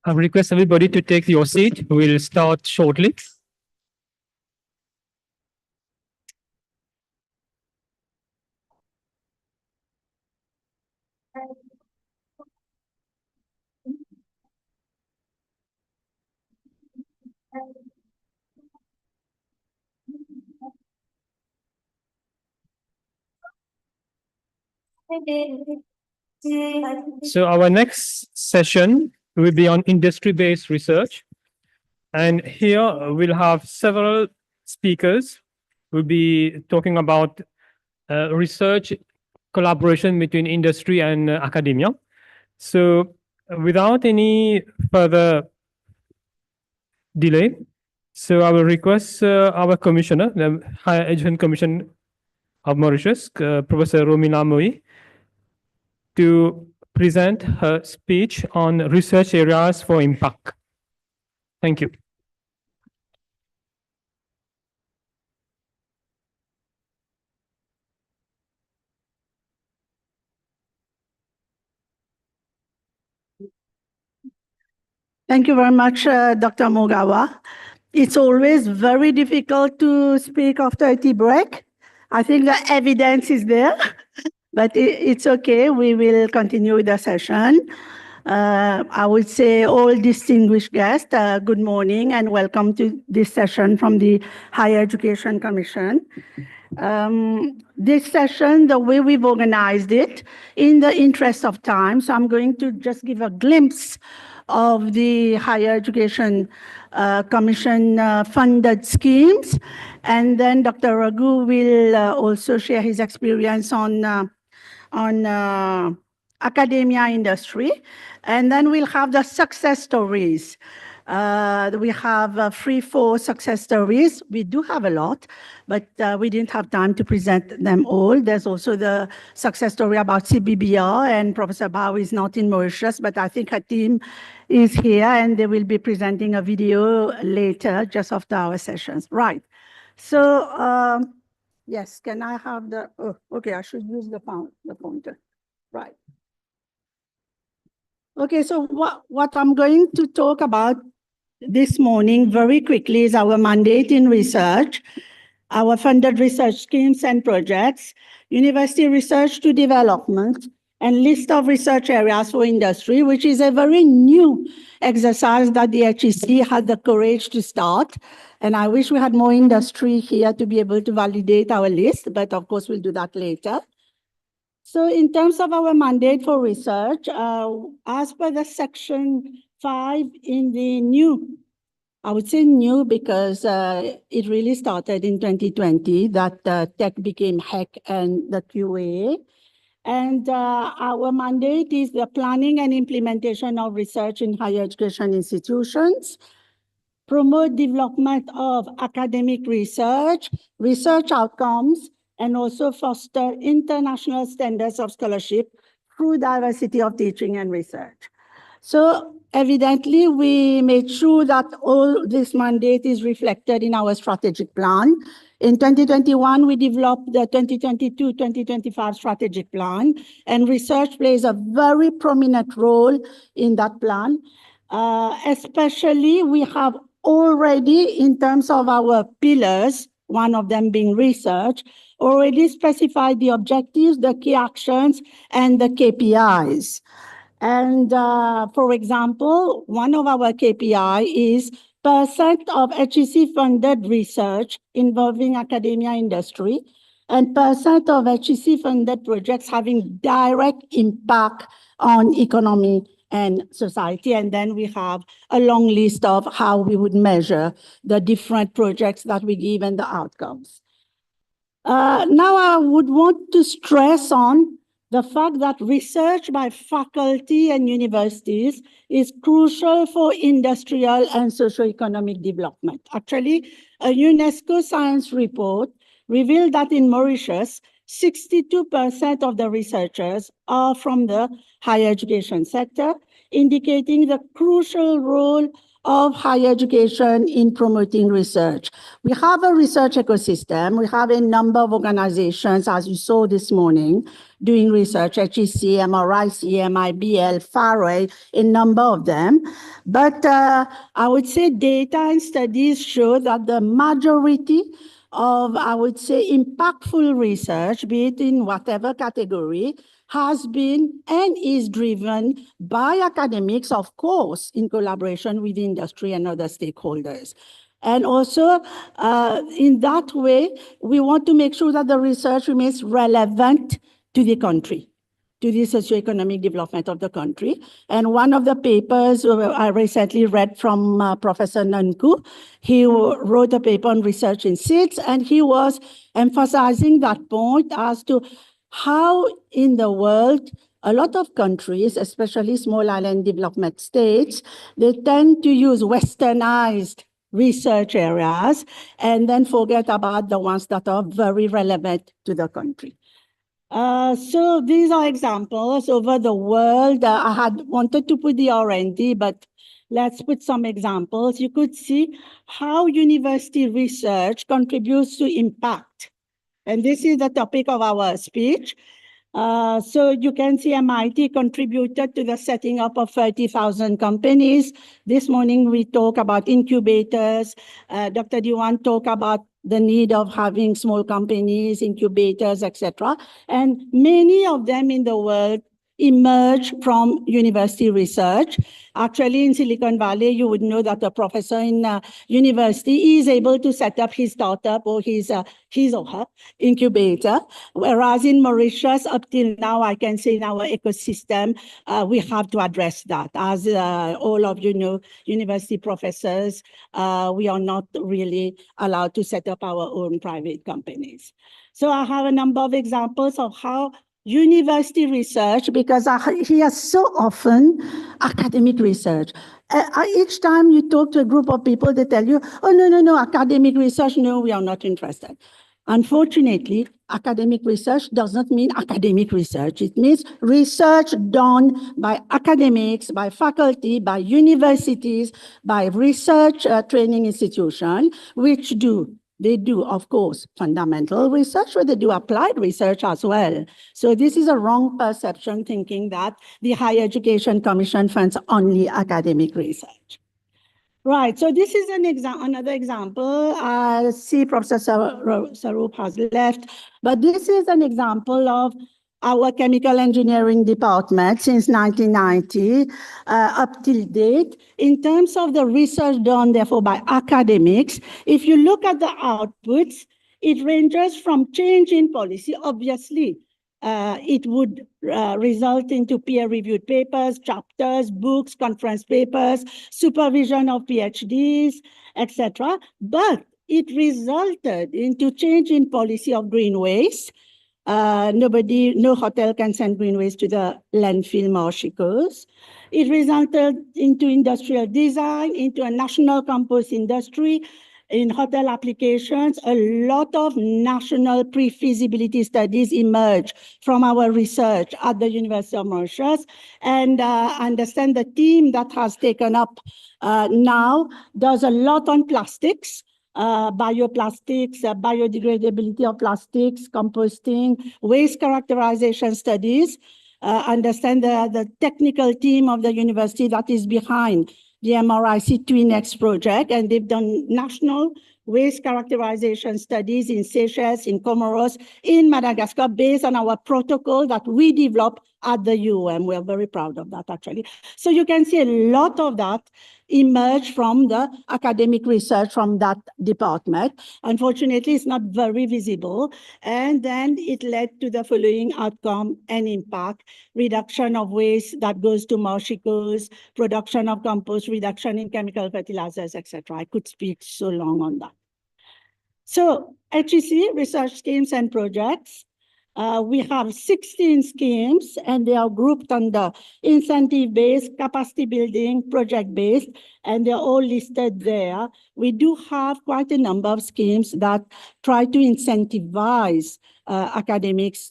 I request everybody to take your seat. We'll start shortly. So our next session will be on industry-based research. And here we'll have several speakers. We'll be talking about research collaboration between industry and academia. So without any further delay, so I will request our commissioner, the Higher Education Commission of Mauritius, Professor Romina Moi, to present her speech on research areas for impact. Thank you. Thank you very much, Dr. Mugawa. It's always very difficult to speak after a tea break. I think the evidence is there, but it's okay. We will continue with the session. I would say all distinguished guests, good morning and welcome to this session from the Higher Education Commission. This session, the way we've organized it, in the interest of time, so I'm going to just give a glimpse of the Higher Education Commission funded schemes. And then Dr. Raghu will also share his experience on academia industry. And then we'll have the success stories. We have 3-4 success stories. We do have a lot, but we didn't have time to present them all. There's also the success story about CBBR, and Professor Bao is not in Mauritius, but I think her team is here and they will be presenting a video later, just after our sessions. Right. So, yes, can I have the, oh, okay, I should use the pointer. Right. Okay, so what I'm going to talk about this morning very quickly is our mandate in research, our funded research schemes and projects, university research to development, and list of research areas for industry, which is a very new exercise that the HEC had the courage to start. And I wish we had more industry here to be able to validate our list, but of course we'll do that later. So in terms of our mandate for research, as per the section 5 in the new, I would say new because it really started in 2020 that tech became HEC and the QA. And our mandate is the planning and implementation of research in higher education institutions, promote development of academic research, research outcomes, and also foster international standards of scholarship through diversity of teaching and research. So evidently, we made sure that all this mandate is reflected in our strategic plan. In 2021, we developed the 2022-2025 strategic plan, and research plays a very prominent role in that plan. Especially, we have already, in terms of our pillars, one of them being research, already specified the objectives, the key actions, and the KPIs. And for example, one of our KPI is % of HEC-funded research involving academia industry, and % of HEC-funded projects having direct impact on economy and society. And then we have a long list of how we would measure the different projects that we give and the outcomes. Now I would want to stress on the fact that research by faculty and universities is crucial for industrial and socio-economic development. Actually, a UNESCO science report revealed that in Mauritius, 62% of the researchers are from the higher education sector, indicating the crucial role of higher education in promoting research. We have a research ecosystem. We have a number of organizations, as you saw this morning, doing research, HEC, MRIC, MIBL, FARE, a number of them. But I would say data and studies show that the majority of, I would say, impactful research, be it in whatever category, has been and is driven by academics, of course, in collaboration with industry and other stakeholders. And also, in that way, we want to make sure that the research remains relevant to the country, to the socioeconomic development of the country. And one of the papers I recently read from Professor Nanku, he wrote a paper on research in seeds, and he was emphasizing that point as to how in the world, a lot of countries, especially small island development states, they tend to use westernized research areas and then forget about the ones that are very relevant to the country. So these are examples over the world. I had wanted to put the R&D, but let's put some examples. You could see how university research contributes to impact. And this is the topic of our speech. So you can see MIT contributed to the setting up of 30,000 companies. This morning we talk about incubators. Dr. Diwan talked about the need of having small companies, incubators, etc. And many of them in the world emerge from university research. Actually, in Silicon Valley, you would know that a professor in university is able to set up his startup or his or her incubator. Whereas in Mauritius, up till now, I can say in our ecosystem, we have to address that. As all of you know, university professors, we are not really allowed to set up our own private companies. So I have a number of examples of how university research, because I hear so often academic research. Each time you talk to a group of people, they tell you, oh, no, academic research, no, we are not interested. Unfortunately, academic research does not mean academic research. It means research done by academics, by faculty, by universities, by research training institutions, which they do, of course, fundamental research, but they do applied research as well. So this is a wrong perception, thinking that the Higher Education Commission funds only academic research. Right, so this is another example. I see Professor Sarup has left, but this is an example of our chemical engineering department since 1990 up till date. In terms of the research done, therefore, by academics, if you look at the outputs, it ranges from change in policy, obviously. It would result into peer-reviewed papers, chapters, books, conference papers, supervision of PhDs, etc. But it resulted into change in policy of green waste. No hotel can send green waste to the landfill Mauritius. It resulted into industrial design, into a national compost industry. In hotel applications, a lot of national pre-feasibility studies emerge from our research at the University of Mauritius. And I understand the team that has taken up now does a lot on plastics, bioplastics, biodegradability of plastics, composting, waste characterization studies. Understand the technical team of the university that is behind the MRIC TwinX project, and they've done national waste characterization studies in Seychelles, in Comoros, in Madagascar, based on our protocol that we developed at the UM. We're very proud of that, actually. So you can see a lot of that emerge from the academic research from that department. Unfortunately, it's not very visible. And then it led to the following outcome and impact: reduction of waste that goes to Mauritius, production of compost, reduction in chemical fertilizers, etc. I could speak so long on that. So HEC, research schemes and projects. We have 16 schemes, and they are grouped under incentive-based, capacity building, project-based, and they're all listed there. We do have quite a number of schemes that try to incentivize academics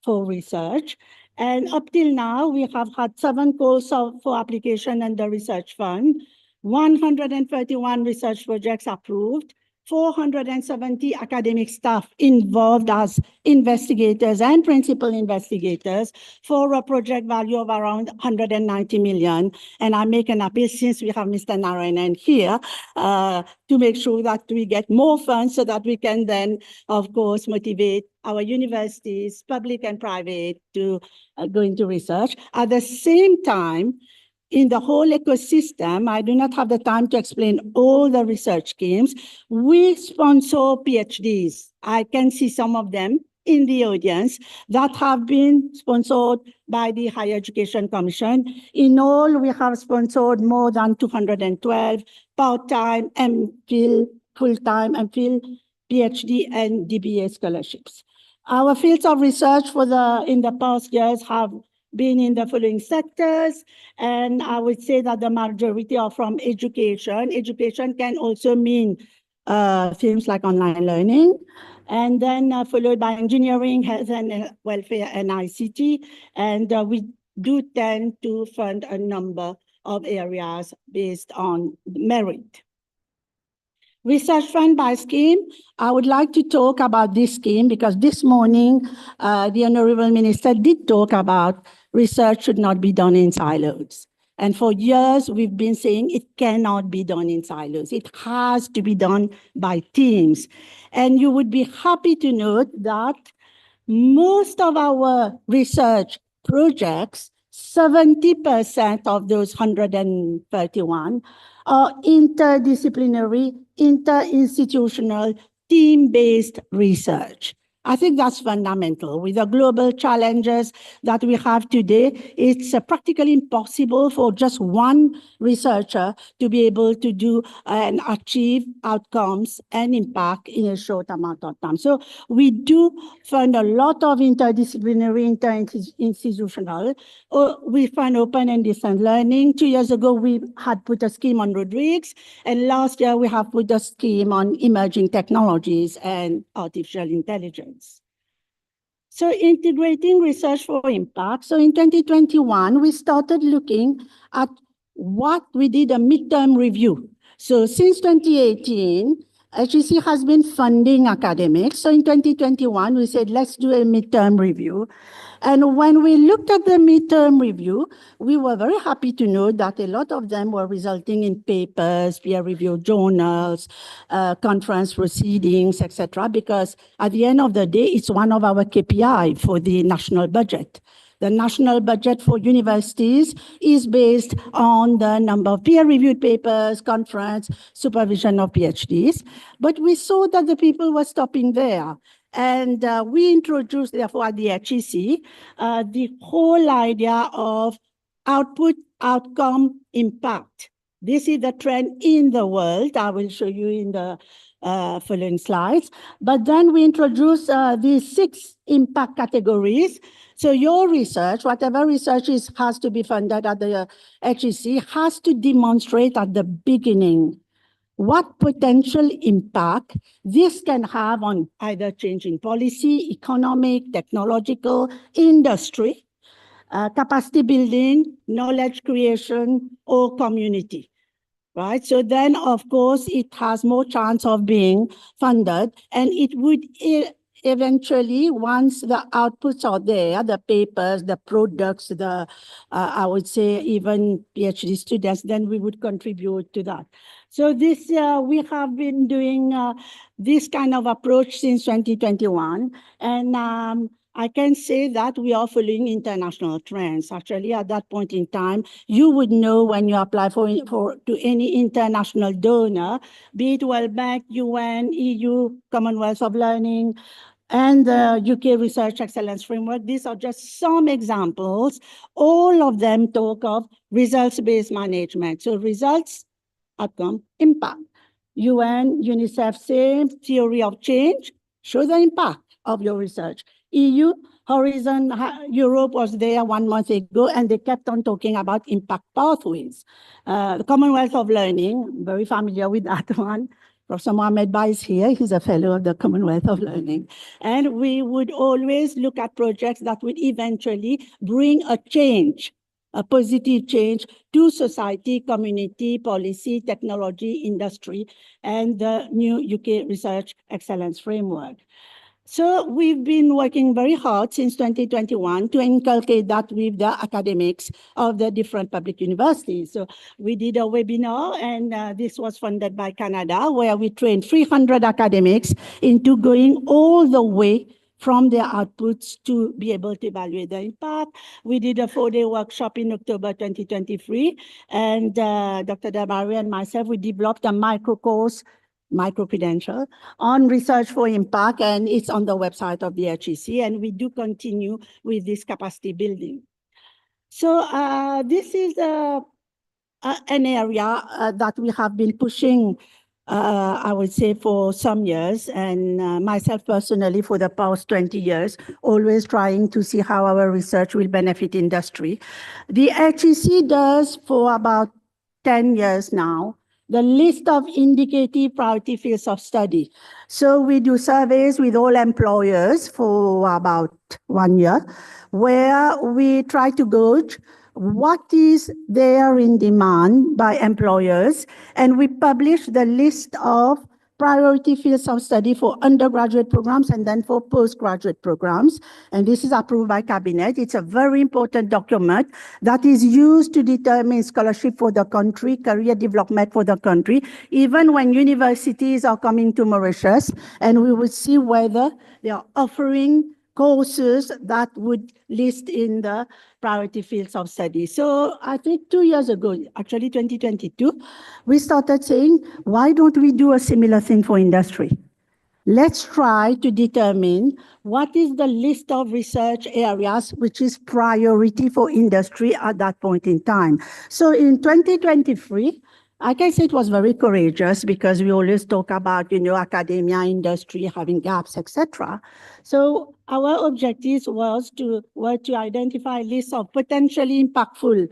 for research. And up till now, we have had 7 calls for application under research fund, 131 research projects approved, 470 academic staff involved as investigators and principal investigators for a project value of around 190 million. And I make an appeal, since we have Mr. Narayanan here, to make sure that we get more funds so that we can then, of course, motivate our universities, public and private, to go into research. At the same time, in the whole ecosystem, I do not have the time to explain all the research schemes. We sponsor PhDs. I can see some of them in the audience that have been sponsored by the Higher Education Commission. In all, we have sponsored more than 212 part-time, MPhil, full-time, MPhil, PhD, and DBA scholarships. Our fields of research in the past years have been in the following sectors, and I would say that the majority are from education. Education can also mean things like online learning, and then followed by engineering, health and welfare, and ICT. And we do tend to fund a number of areas based on merit. Research fund by scheme. I would like to talk about this scheme because this morning, the Honorable Minister did talk about research should not be done in silos. And for years, we've been saying it cannot be done in silos. It has to be done by teams. And you would be happy to note that most of our research projects, 70% of those 131 are interdisciplinary, interinstitutional, team-based research. I think that's fundamental. With the global challenges that we have today, it's practically impossible for just one researcher to be able to do and achieve outcomes and impact in a short amount of time. So we do fund a lot of interdisciplinary, interinstitutional. We fund open and distance learning. 2 years ago, we had put a scheme on Rodrigues, and last year we have put a scheme on emerging technologies and artificial intelligence. So integrating research for impact. So in 2021, we started looking at what we did a midterm review. So since 2018, HEC has been funding academics. So in 2021, we said, let's do a midterm review. And when we looked at the midterm review, we were very happy to know that a lot of them were resulting in papers, peer-reviewed journals, conference proceedings, etc. Because at the end of the day, it's one of our KPI for the national budget. The national budget for universities is based on the number of peer-reviewed papers, conference, supervision of PhDs. But we saw that the people were stopping there. And we introduced, therefore, at the HEC, the whole idea of output, outcome, impact. This is the trend in the world. I will show you in the following slides. But then we introduced these 6 impact categories. So your research, whatever research has to be funded at the HEC, has to demonstrate at the beginning what potential impact this can have on either changing policy, economic, technological, industry, capacity building, knowledge creation, or community, right? So then, of course, it has more chance of being funded, and it would eventually, once the outputs are there, the papers, the products, I would say even PhD students, then we would contribute to that. So this, we have been doing this kind of approach since 2021. And I can say that we are following international trends. Actually, at that point in time, you would know when you apply to any international donor, be it World Bank, UN, EU, Commonwealth of Learning, and the UK Research Excellence Framework. These are just some examples. All of them talk of results-based management. So results, outcome, impact. UN, UNICEF, same theory of change, show the impact of your research. EU, Horizon Europe was there 1 month ago, and they kept on talking about impact pathways. The Commonwealth of Learning, very familiar with that one. Professor Mohamed Ba is here. He's a fellow of the Commonwealth of Learning. And we would always look at projects that would eventually bring a change, a positive change to society, community, policy, technology, industry, and the new UK Research Excellence Framework. So we've been working very hard since 2021 to inculcate that with the academics of the different public universities. So we did a webinar, and this was funded by Canada, where we trained 300 academics into going all the way from their outputs to be able to evaluate the impact. We did a 4-day workshop in October 2023, and Dr. Damari and myself, we developed a micro-credential on research for impact, and it's on the website of the HEC, and we do continue with this capacity building. So this is an area that we have been pushing, I would say, for some years, and myself personally for the past 20 years, always trying to see how our research will benefit industry. The HEC does for about 10 years now the list of indicative priority fields of study. So we do surveys with all employers for about 1 year, where we try to gauge what is there in demand by employers, and we publish the list of priority fields of study for undergraduate programs and then for postgraduate programs. And this is approved by Cabinet. It's a very important document that is used to determine scholarship for the country, career development for the country, even when universities are coming to Mauritius, and we will see whether they are offering courses that would list in the priority fields of study. So I think 2 years ago, actually 2022, we started saying, why don't we do a similar thing for industry? Let's try to determine what is the list of research areas which is priority for industry at that point in time. So in 2023, I can say it was very courageous because we always talk about, academia, industry, having gaps, etc. So our objectives were to identify lists of potentially impactful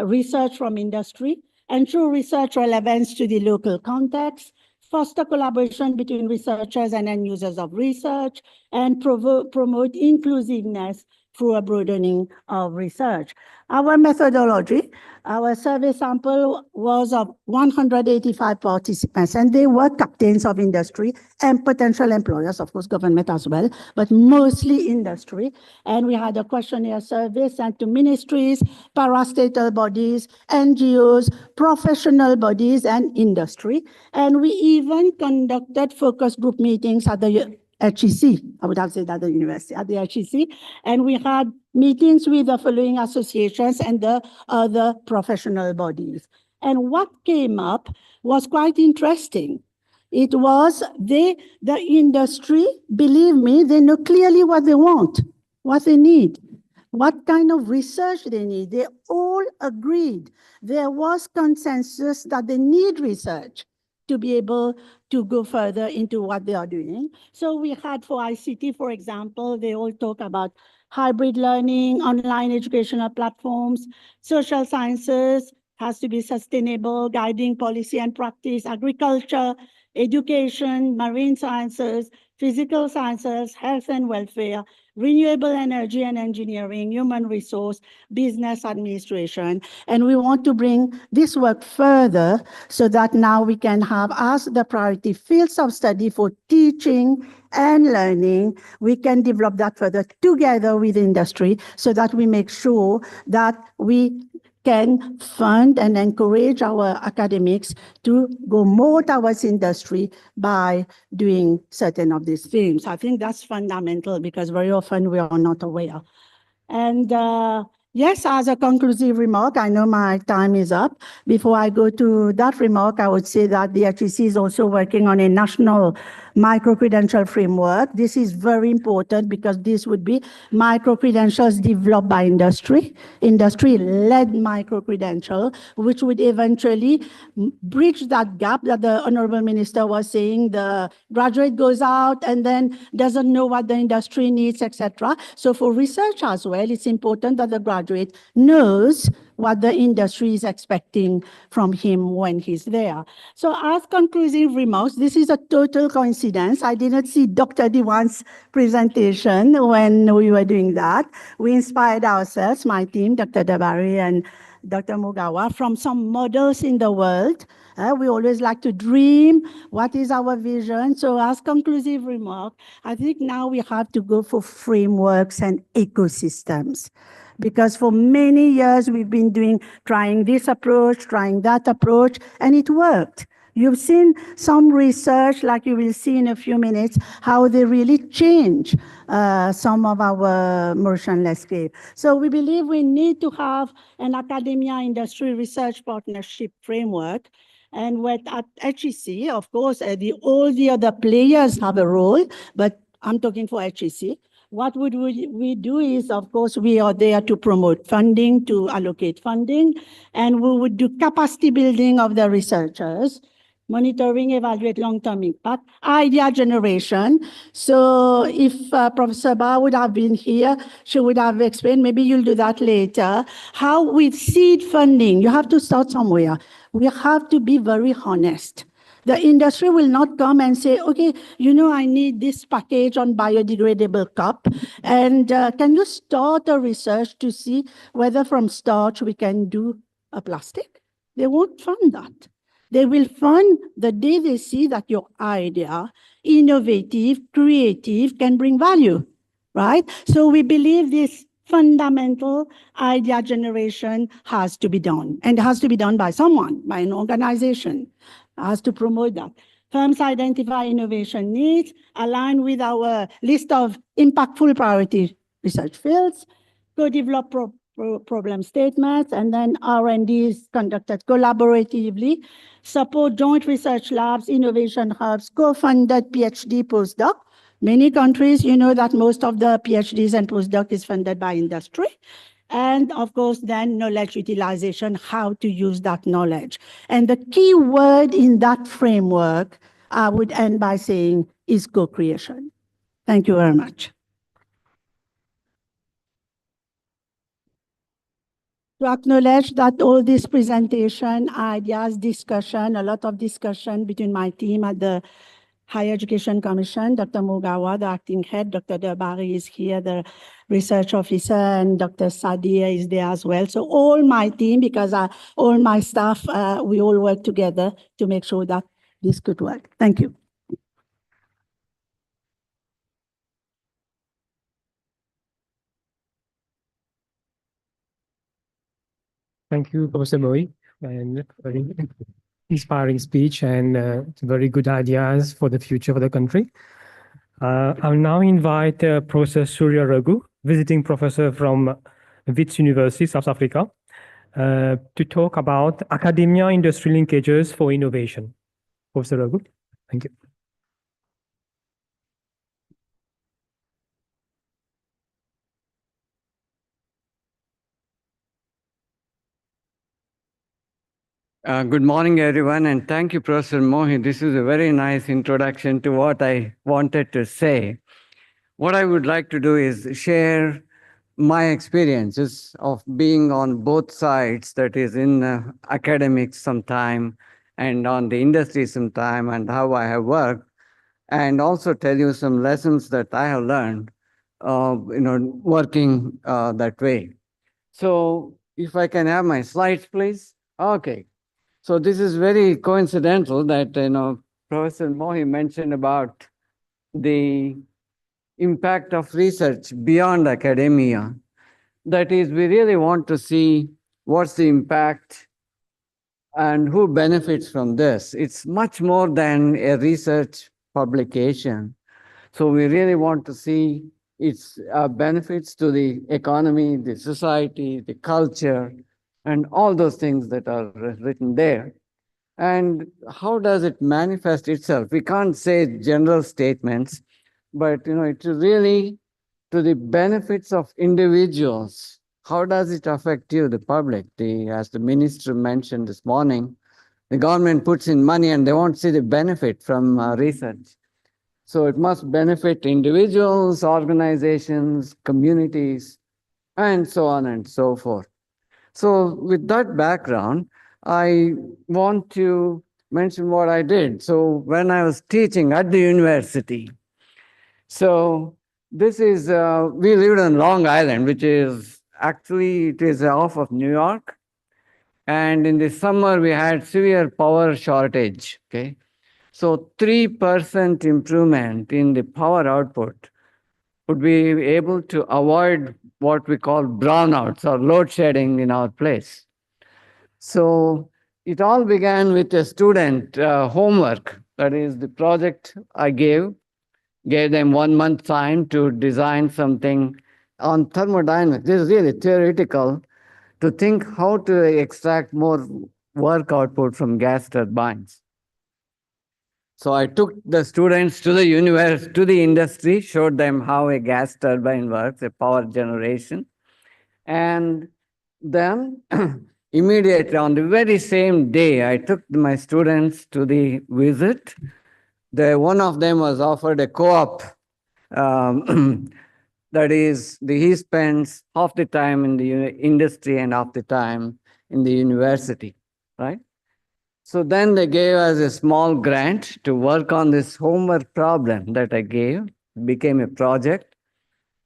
research from industry, ensure research relevance to the local context, foster collaboration between researchers and end users of research, and promote inclusiveness through a broadening of research. Our methodology, our survey sample was of 185 participants, and they were captains of industry and potential employers, of course, government as well, but mostly industry. And we had a questionnaire survey sent to ministries, parastatal bodies, NGOs, professional bodies, and industry. And we even conducted focus group meetings at the HEC, I would have said at the university, at the HEC, and we had meetings with the following associations and the other professional bodies. And what came up was quite interesting. It was the industry, believe me, they know clearly what they want, what they need, what kind of research they need. They all agreed. There was consensus that they need research to be able to go further into what they are doing. So we had for ICT, for example, they all talk about hybrid learning, online educational platforms, social sciences has to be sustainable, guiding policy and practice, agriculture, education, marine sciences, physical sciences, health and welfare, renewable energy and engineering, human resource, business administration. And we want to bring this work further so that now we can have as the priority fields of study for teaching and learning. We can develop that further together with industry so that we make sure that we can fund and encourage our academics to go more towards industry by doing certain of these things. I think that's fundamental because very often we are not aware. And yes, as a conclusive remark, I know my time is up. Before I go to that remark, I would say that the HEC is also working on a national micro-credential framework. This is very important because this would be micro-credentials developed by industry, industry-led micro-credential, which would eventually bridge that gap that the Honorable Minister was saying. The graduate goes out and then doesn't know what the industry needs, etc. So for research as well, it's important that the graduate knows what the industry is expecting from him when he's there. So as conclusive remarks, this is a total coincidence. I didn't see Dr. Diwan's presentation when we were doing that. We inspired ourselves, my team, Dr. Dabari and Dr. Mugawa, from some models in the world. We always like to dream. What is our vision? So as conclusive remark, I think now we have to go for frameworks and ecosystems. Because for many years we've been trying this approach, trying that approach, and it worked. You've seen some research, like you will see in a few minutes, how they really change some of our Mauritian landscape. So we believe we need to have an academia industry research partnership framework. And at HEC, of course, all the other players have a role, but I'm talking for HEC. What would we do is, of course, we are there to promote funding, to allocate funding, and we would do capacity building of the researchers, monitoring, evaluate long-term impact, idea generation. So if Professor Ba would have been here, she would have explained, maybe you'll do that later, how with seed funding, you have to start somewhere. We have to be very honest. The industry will not come and say, okay, I need this package on biodegradable cup. And can you start a research to see whether from starch we can do a plastic? They won't fund that. They will fund the day they see that your idea, innovative, creative, can bring value, right? So we believe this fundamental idea generation has to be done, and it has to be done by someone, by an organization, has to promote that. Firms identify innovation needs, align with our list of impactful priority research fields, co-develop problem statements, and then R&D is conducted collaboratively, support joint research labs, innovation hubs, co-funded PhD postdoc. Many countries, you know that most of the PhDs and postdoc is funded by industry. And of course, then knowledge utilization, how to use that knowledge. And the key word in that framework, I would end by saying, is co-creation. Thank you very much. To acknowledge that all this presentation, ideas, discussion, a lot of discussion between my team at the Higher Education Commission, Dr. Mugawa, the acting head, Dr. Debari is here, the research officer, and Dr. Sadia is there as well. So all my team, because all my staff, we all work together to make sure that this could work. Thank you. Thank you, Professor Moy, and very inspiring speech and very good ideas for the future of the country. I'll now invite Professor Surya Raghu, visiting professor from Wits University, South Africa, to talk about academia-industry linkages for innovation. Professor Raghu, thank you. Good morning, everyone, and thank you, Professor Mohi. This is a very nice introduction to what I wanted to say. What I would like to do is share my experiences of being on both sides, that is in academics sometime and on the industry sometime, and how I have worked, and also tell you some lessons that I have learned, working that way. So if I can have my slides, please. Okay. So this is very coincidental that, Professor Mohi mentioned about the impact of research beyond academia. That is, we really want to see what's the impact and who benefits from this. It's much more than a research publication. So we really want to see its benefits to the economy, the society, the culture, and all those things that are written there. And how does it manifest itself? We can't say general statements, but it's really to the benefits of individuals. How does it affect you, the public? As the minister mentioned this morning, the government puts in money and they won't see the benefit from research. So it must benefit individuals, organizations, communities, and so on and so forth. So with that background, I want to mention what I did. So when I was teaching at the university, so this is, we lived on Long Island, which is actually, it is off of New York. And in the summer, we had severe power shortage, okay? So 3% improvement in the power output would be able to avoid what we call brownouts or load shedding in our place. So it all began with a student homework. That is the project I gave them 1 month time to design something on thermodynamics. This is really theoretical, to think how to extract more work output from gas turbines. So I took the students to the industry, showed them how a gas turbine works, a power generation. And then immediately on the very same day, I took my students to the visit. One of them was offered a co-op. That is, he spends half the time in the industry and half the time in the university, right? So then they gave us a small grant to work on this homework problem that I gave. It became a project.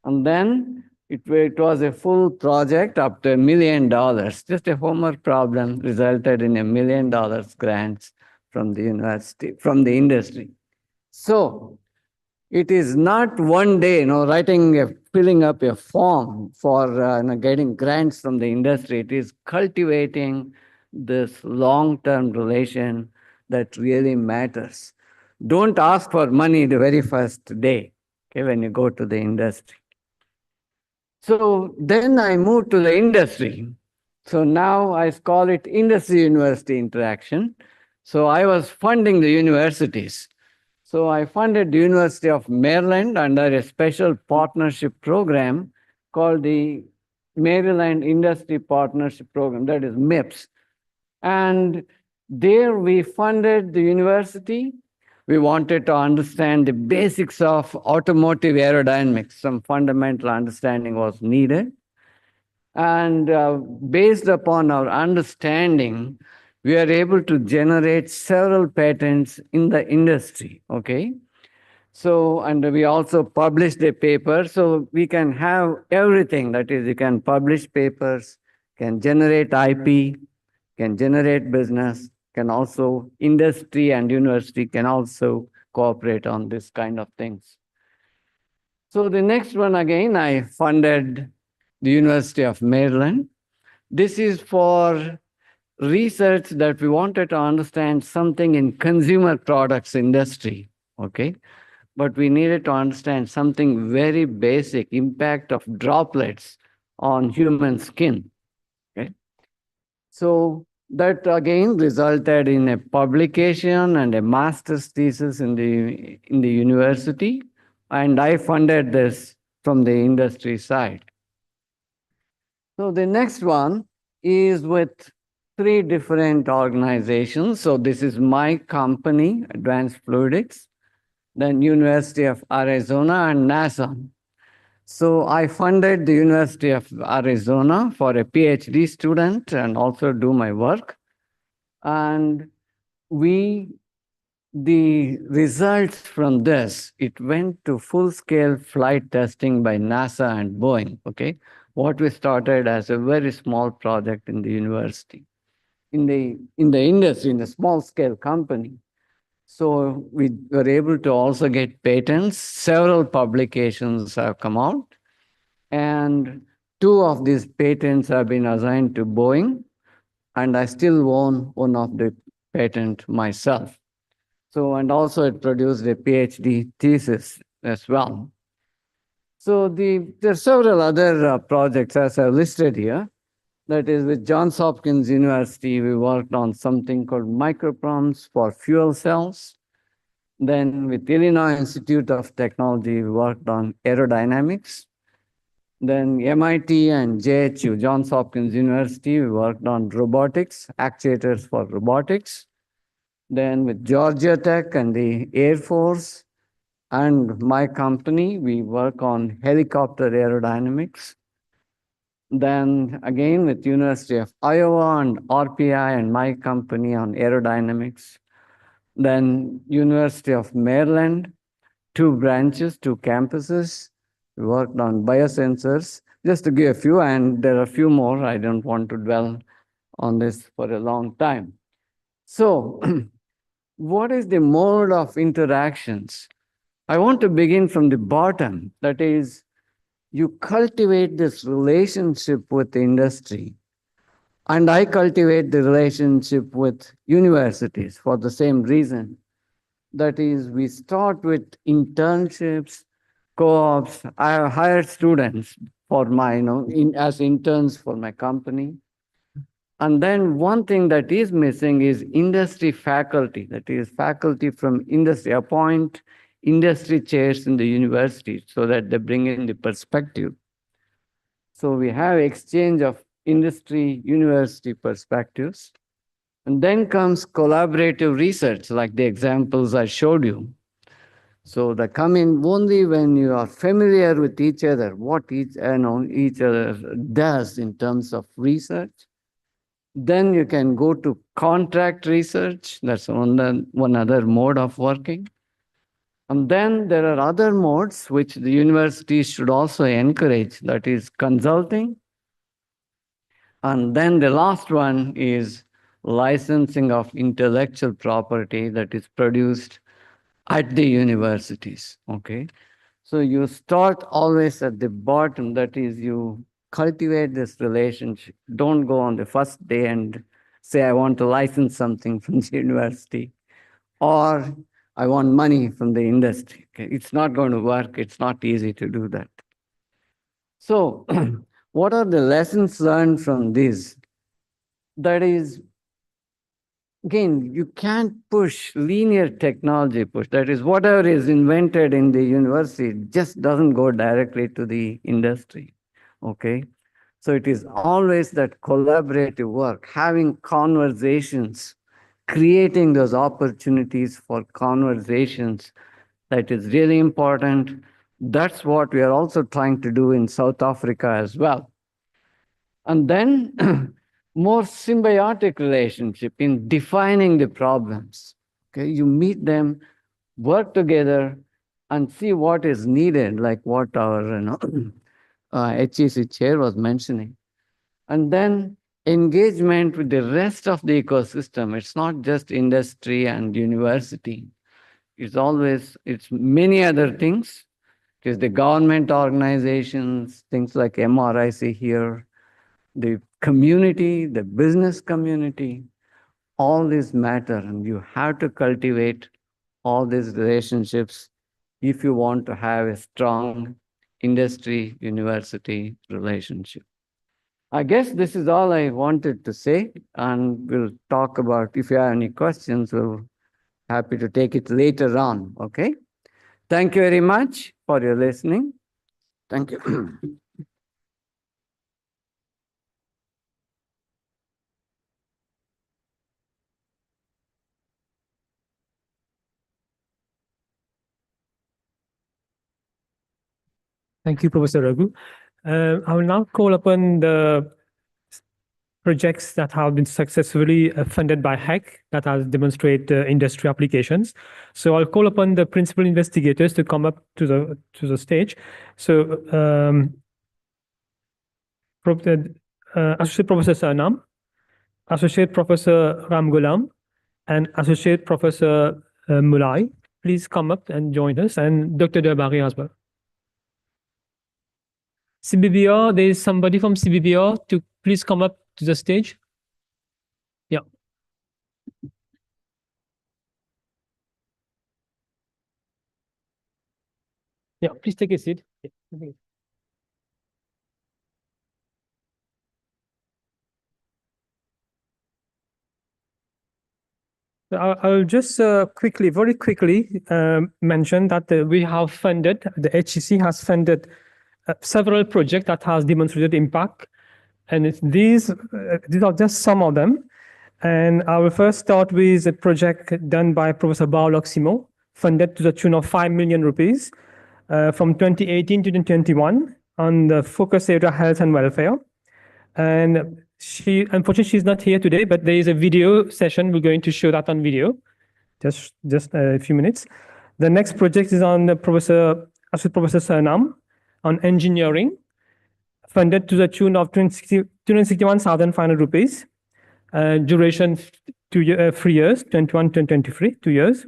And then it was a full project up to $1 million. Just a homework problem resulted in $1 million grants from the university, from the industry. So it is not one day, filling up a form for getting grants from the industry. It is cultivating this long-term relation that really matters. Don't ask for money the very first day, okay, when you go to the industry. So then I moved to the industry. So now I call it industry-university interaction. So I was funding the universities. So I funded the University of Maryland under a special partnership program called the Maryland Industry Partnership Program, that is MIPS. And there we funded the university. We wanted to understand the basics of automotive aerodynamics. Some fundamental understanding was needed. And based upon our understanding, we are able to generate several patents in the industry, okay? So, and we also published a paper, so we can have everything. That is, you can publish papers, can generate IP, can generate business, can also, industry and university can also cooperate on this kind of things. So the next one again, I funded the University of Maryland. This is for research that we wanted to understand something in consumer products industry, okay? But we needed to understand something very basic, impact of droplets on human skin, okay? So that again resulted in a publication and a master's thesis in the university, and I funded this from the industry side. So the next one is with 3 different organizations. So this is my company, Advanced Fluidics, then University of Arizona and NASA. So I funded the University of Arizona for a PhD student and also do my work. And the results from this, it went to full-scale flight testing by NASA and Boeing, okay? What we started as a very small project in the university. In the industry, in a small-scale company. So we were able to also get patents. Several publications have come out. And 2 of these patents have been assigned to Boeing. And I still own one of the patent myself. So, and also it produced a PhD thesis as well. So there are several other projects as I've listed here. That is, with Johns Hopkins University, we worked on something called micropumps for fuel cells. Then with Illinois Institute of Technology, we worked on aerodynamics. Then MIT and JHU, Johns Hopkins University, we worked on robotics, actuators for robotics. Then with Georgia Tech and the Air Force and my company, we work on helicopter aerodynamics. Then again with University of Iowa and RPI and my company on aerodynamics. Then University of Maryland, 2 branches, 2 campuses. We worked on biosensors, just to give a few, and there are a few more. I don't want to dwell on this for a long time. So what is the mode of interactions? I want to begin from the bottom. That is, you cultivate this relationship with the industry. And I cultivate the relationship with universities for the same reason. That is, we start with internships, co-ops. I have hired students for my, as interns for my company. And then one thing that is missing is industry faculty. That is, faculty from industry appoint industry chairs in the university so that they bring in the perspective. So we have exchange of industry university perspectives. And then comes collaborative research, like the examples I showed you. So they come in only when you are familiar with each other, what each other does in terms of research. Then you can go to contract research. That's one other mode of working. And then there are other modes which the universities should also encourage, that is consulting. And then the last one is licensing of intellectual property that is produced at the universities. Okay. So you start always at the bottom, that is, you cultivate this relationship. Don't go on the first day and say, I want to license something from the university, or I want money from the industry. Okay? It's not going to work. It's not easy to do that. So what are the lessons learned from this? That is, again, you can't push linear technology push. That is, whatever is invented in the university just doesn't go directly to the industry. Okay. So it is always that collaborative work, having conversations, creating those opportunities for conversations, that is really important. That's what we are also trying to do in South Africa as well. And then more symbiotic relationship in defining the problems. Okay, you meet them, work together, and see what is needed, like what our HEC chair was mentioning. And then engagement with the rest of the ecosystem. It's not just industry and university. It's many other things. It's the government organizations, things like MRIC here, the community, the business community, all these matter, and you have to cultivate all these relationships if you want to have a strong industry-university relationship. I guess this is all I wanted to say, and we'll talk about, if you have any questions, we'll happy to take it later on, okay? Thank you very much for your listening. Thank you. Thank you, Professor Raghu. I will now call upon the projects that have been successfully funded by HEC that has demonstrate industry applications. So I'll call upon the principal investigators to come up to the stage. So Associate Professor Sarnam, Associate Professor Ramgoolam, and Associate Professor Mulai, please come up and join us, and Dr. Debari as well. CBBR, there is somebody from CBBR to please come up to the stage. Yeah. Yeah, please take a seat. Yeah. I'll just very quickly mention that we have funded, the HEC has funded several projects that has demonstrated impact. And these are just some of them. And I will first start with a project done by Professor Baoloximo, funded to the tune of 5 million rupees from 2018 to 2021 on the focus area health and welfare. And unfortunately, she's not here today, but there is a video session. We're going to show that on video, just a few minutes. The next project is on the Associate Professor Sarnam on engineering, funded to the tune of 261,500 rupees. Duration 3 years, 21 to 23, 2 years.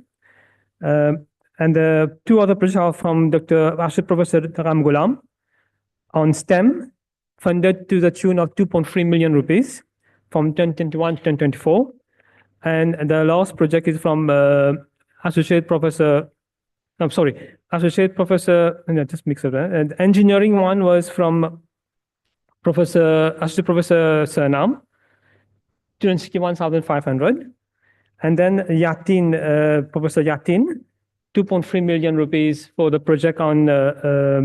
And the two other projects are from Dr. Associate Professor Ramgoolam on STEM, funded to the tune of 2.3 million rupees from 2021 to 2024. And the last project is from Associate Professor, Associate Professor, just mix it. And the engineering one was from Associate Professor Sarnam, 261,500. And then Yatin, Professor Yatin, 2.3 million rupees for the project on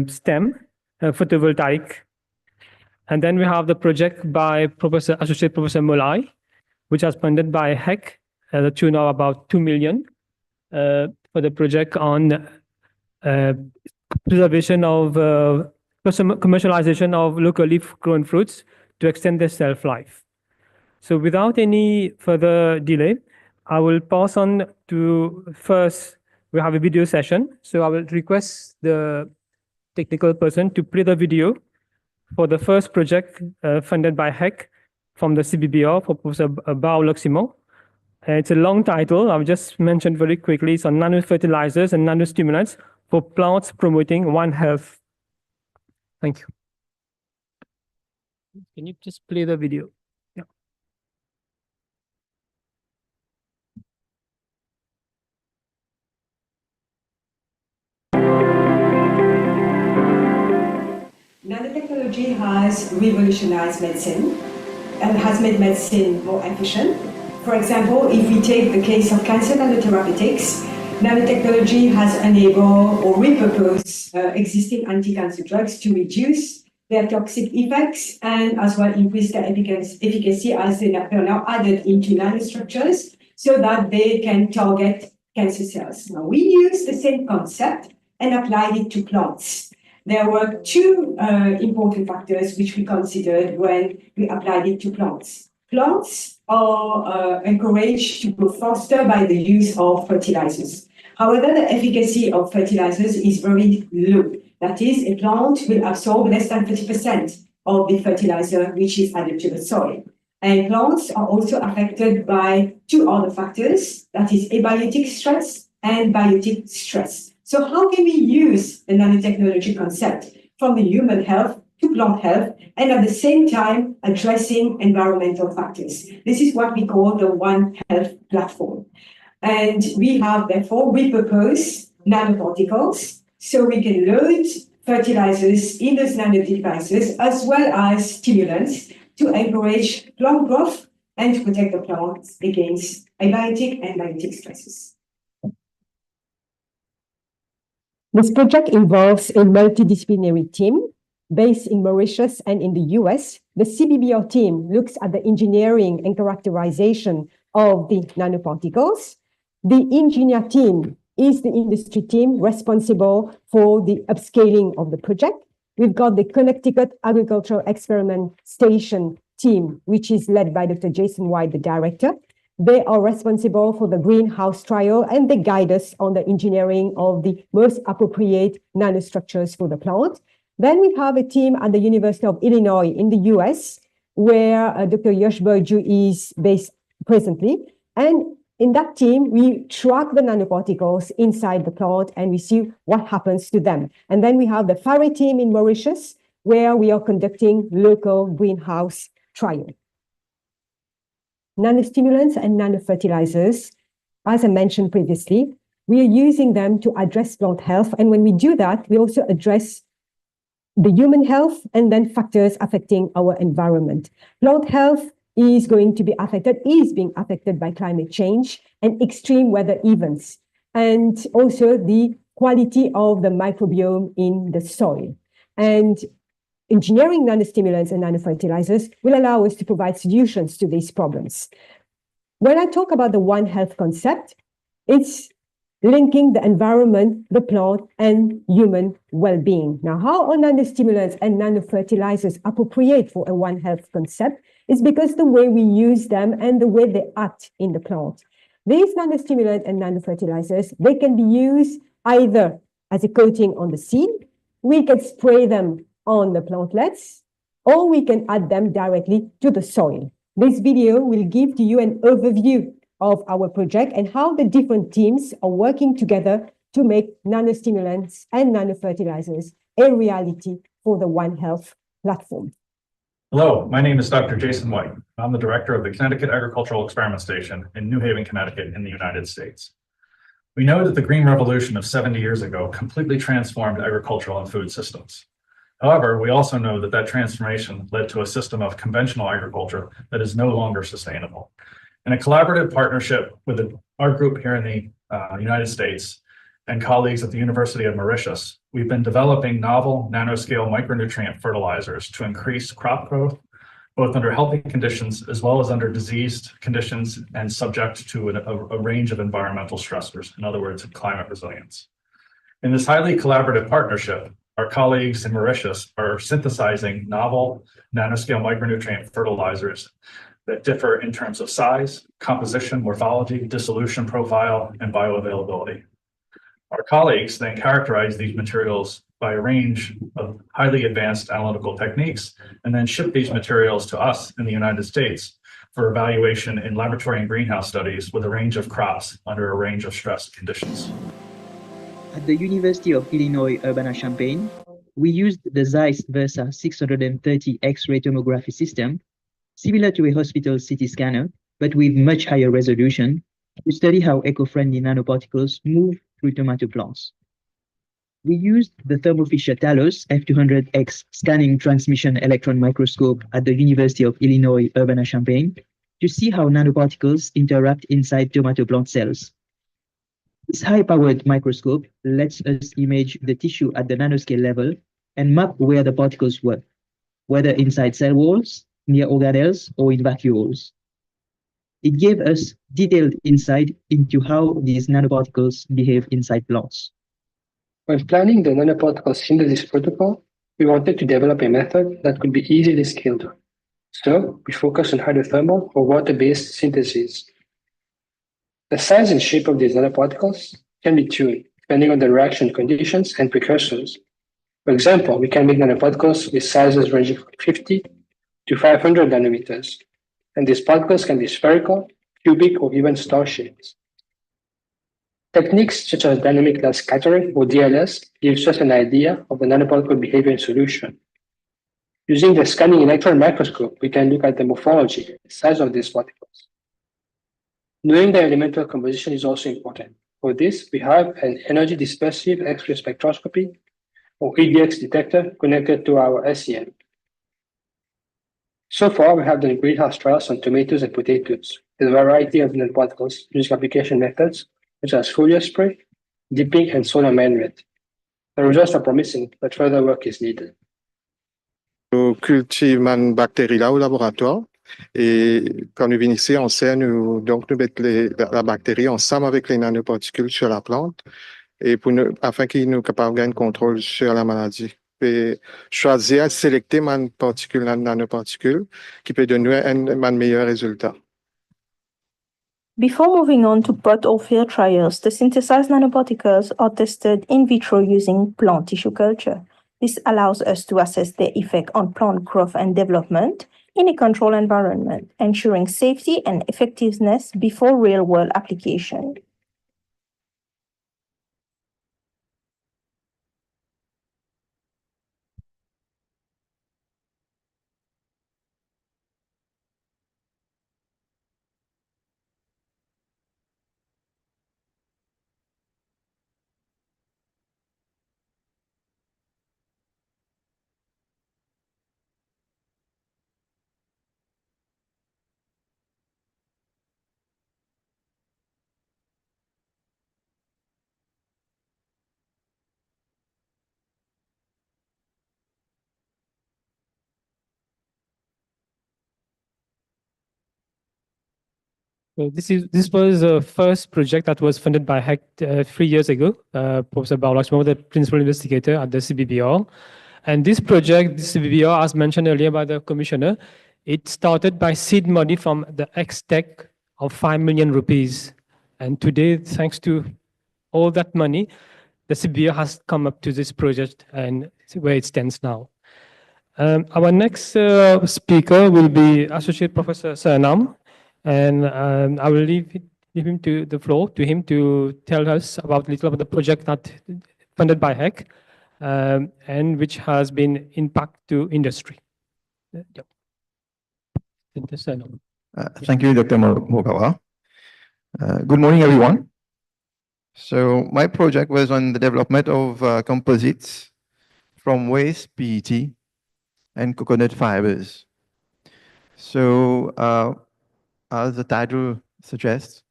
STEM, photovoltaic. And then we have the project by Associate Professor Mulai, which was funded by HEC at the tune of about 2 million for the project on preservation of commercialization of locally grown fruits to extend their shelf life. So without any further delay, I will pass on to first, we have a video session. So I will request the technical person to play the video for the first project funded by HEC from the CBBR for Professor Bao-Loximo. It's a long title. I've just mentioned very quickly. It's on nanofertilizers and nanostimulants for plants promoting One Health. Thank you. Can you just play the video? Yeah. Nanotechnology has revolutionized medicine and has made medicine more efficient. For example, if we take the case of cancer nanotherapeutics, nanotechnology has enabled or repurposed existing anti-cancer drugs to reduce their toxic effects and as well increase their efficacy as they are now added into nanostructures so that they can target cancer cells. Now, we use the same concept and applied it to plants. There were two important factors which we considered when we applied it to plants. Plants are encouraged to grow faster by the use of fertilizers. However, the efficacy of fertilizers is very low. That is, a plant will absorb less than 30% of the fertilizer which is added to the soil. And plants are also affected by two other factors, that is abiotic stress and biotic stress. So how can we use the nanotechnology concept from the human health to plant health and at the same time addressing environmental factors? This is what we call the One Health platform. And we have therefore repurposed nanoparticles so we can load fertilizers in those nano devices as well as stimulants to encourage plant growth and to protect the plants against abiotic and biotic stresses. This project involves a multidisciplinary team based in Mauritius and in the US. The CBBR team looks at the engineering and characterization of the nanoparticles. The engineer team is the industry team responsible for the upscaling of the project. We've got the Connecticut Agricultural Experiment Station team, which is led by Dr. Jason White, the director. They are responsible for the greenhouse trial and they guide us on the engineering of the most appropriate nanostructures for the plant. Then we have a team at the University of Illinois in the US, where Dr. Yash Burju is based presently. And in that team, we track the nanoparticles inside the plant and we see what happens to them. And then we have the FARE team in Mauritius, where we are conducting local greenhouse trial. Nanostimulants and nanofertilizers, as I mentioned previously, we are using them to address plant health. And when we do that, we also address the human health and then factors affecting our environment. Plant health is being affected by climate change and extreme weather events, and also the quality of the microbiome in the soil. And engineering nanostimulants and nanofertilizers will allow us to provide solutions to these problems. When I talk about the One Health concept, it's linking the environment, the plant, and human well-being. Now, how are nanostimulants and nanofertilizers appropriate for a One Health concept is because the way we use them and the way they act in the plant. These nanostimulants and nanofertilizers, they can be used either as a coating on the seed, we can spray them on the plantlets, or we can add them directly to the soil. This video will give to you an overview of our project and how the different teams are working together to make nanostimulants and nanofertilizers a reality for the One Health platform. Hello, my name is Dr. Jason White. I'm the director of the Connecticut Agricultural Experiment Station in New Haven, Connecticut in the United States. We know that the Green Revolution of 70 years ago completely transformed agricultural and food systems. However, we also know that that transformation led to a system of conventional agriculture that is no longer sustainable. In a collaborative partnership with our group here in the United States and colleagues at the University of Mauritius, we've been developing novel nanoscale micronutrient fertilizers to increase crop growth, both under healthy conditions as well as under diseased conditions and subject to a range of environmental stressors, in other words, climate resilience. In this highly collaborative partnership, our colleagues in Mauritius are synthesizing novel nanoscale micronutrient fertilizers that differ in terms of size, composition, morphology, dissolution profile, and bioavailability. Our colleagues then characterize these materials by a range of highly advanced analytical techniques, and then ship these materials to us in the United States for evaluation in laboratory and greenhouse studies with a range of crops under a range of stress conditions. At the University of Illinois Urbana-Champaign, we used the Zeiss Versa 630 X-ray tomography system, similar to a hospital CT scanner, but with much higher resolution, to study how eco-friendly nanoparticles move through tomato plants. We used the Thermo Fisher Talos F200X scanning transmission electron microscope at the University of Illinois Urbana-Champaign to see how nanoparticles interact inside tomato plant cells. This high-powered microscope lets us image the tissue at the nanoscale level and map where the particles work, whether inside cell walls, near organelles, or in vacuoles. It gave us detailed insight into how these nanoparticles behave inside plants. When planning the nanoparticle synthesis protocol, we wanted to develop a method that could be easily scaled. So we focused on hydrothermal or water-based synthesis. The size and shape of these nanoparticles can be tuned depending on the reaction conditions and precursors. For example, we can make nanoparticles with sizes ranging from 50 to 500 nanometers, and these particles can be spherical, cubic, or even star-shaped. Techniques such as dynamic lens scattering, or DLS, gives us an idea of the nanoparticle behavior in solution. Using the scanning electron microscope, we can look at the morphology, the size of these particles. Knowing their elemental composition is also important. For this, we have an energy dispersive X-ray spectroscopy, or EDX detector, connected to our SEM. So far, we have done greenhouse trials on tomatoes and potatoes with a variety of nanoparticles using application methods such as foliar spray, dipping, and solar man-made. The results are promising, but further work is needed. Nous cultivons une bactérie là au laboratoire et quand nous venons ici, on sait nous mettre la bactérie ensemble avec les nanoparticules sur la plante et afin qu'ils nous capables de gagner contrôle sur la maladie. Et choisir, sélecter une particule, nanoparticule qui peut donner un meilleur résultat. Before moving on to pot or field trials, the synthesized nanoparticles are tested in vitro using plant tissue culture. This allows us to assess their effect on plant growth and development in a controlled environment, ensuring safety and effectiveness before real-world application. So this was the first project that was funded by HEC 3 years ago. Professor Baulach was the principal investigator at the CBBR. And this project, the CBBR, as mentioned earlier by the commissioner, it started by seed money from the X-Tech of 5 million rupees. And today, thanks to all that money, the CBBR has come up to this project and where it stands now. Our next speaker will be Associate Professor Sernam. And I will leave him to the floor to him to tell us about a little about the project that funded by HEC and which has been impact to industry. Thank you, Dr. Mogawa. Good morning, everyone. So my project was on the development of composites from waste PET and coconut fibers. So as the title suggests,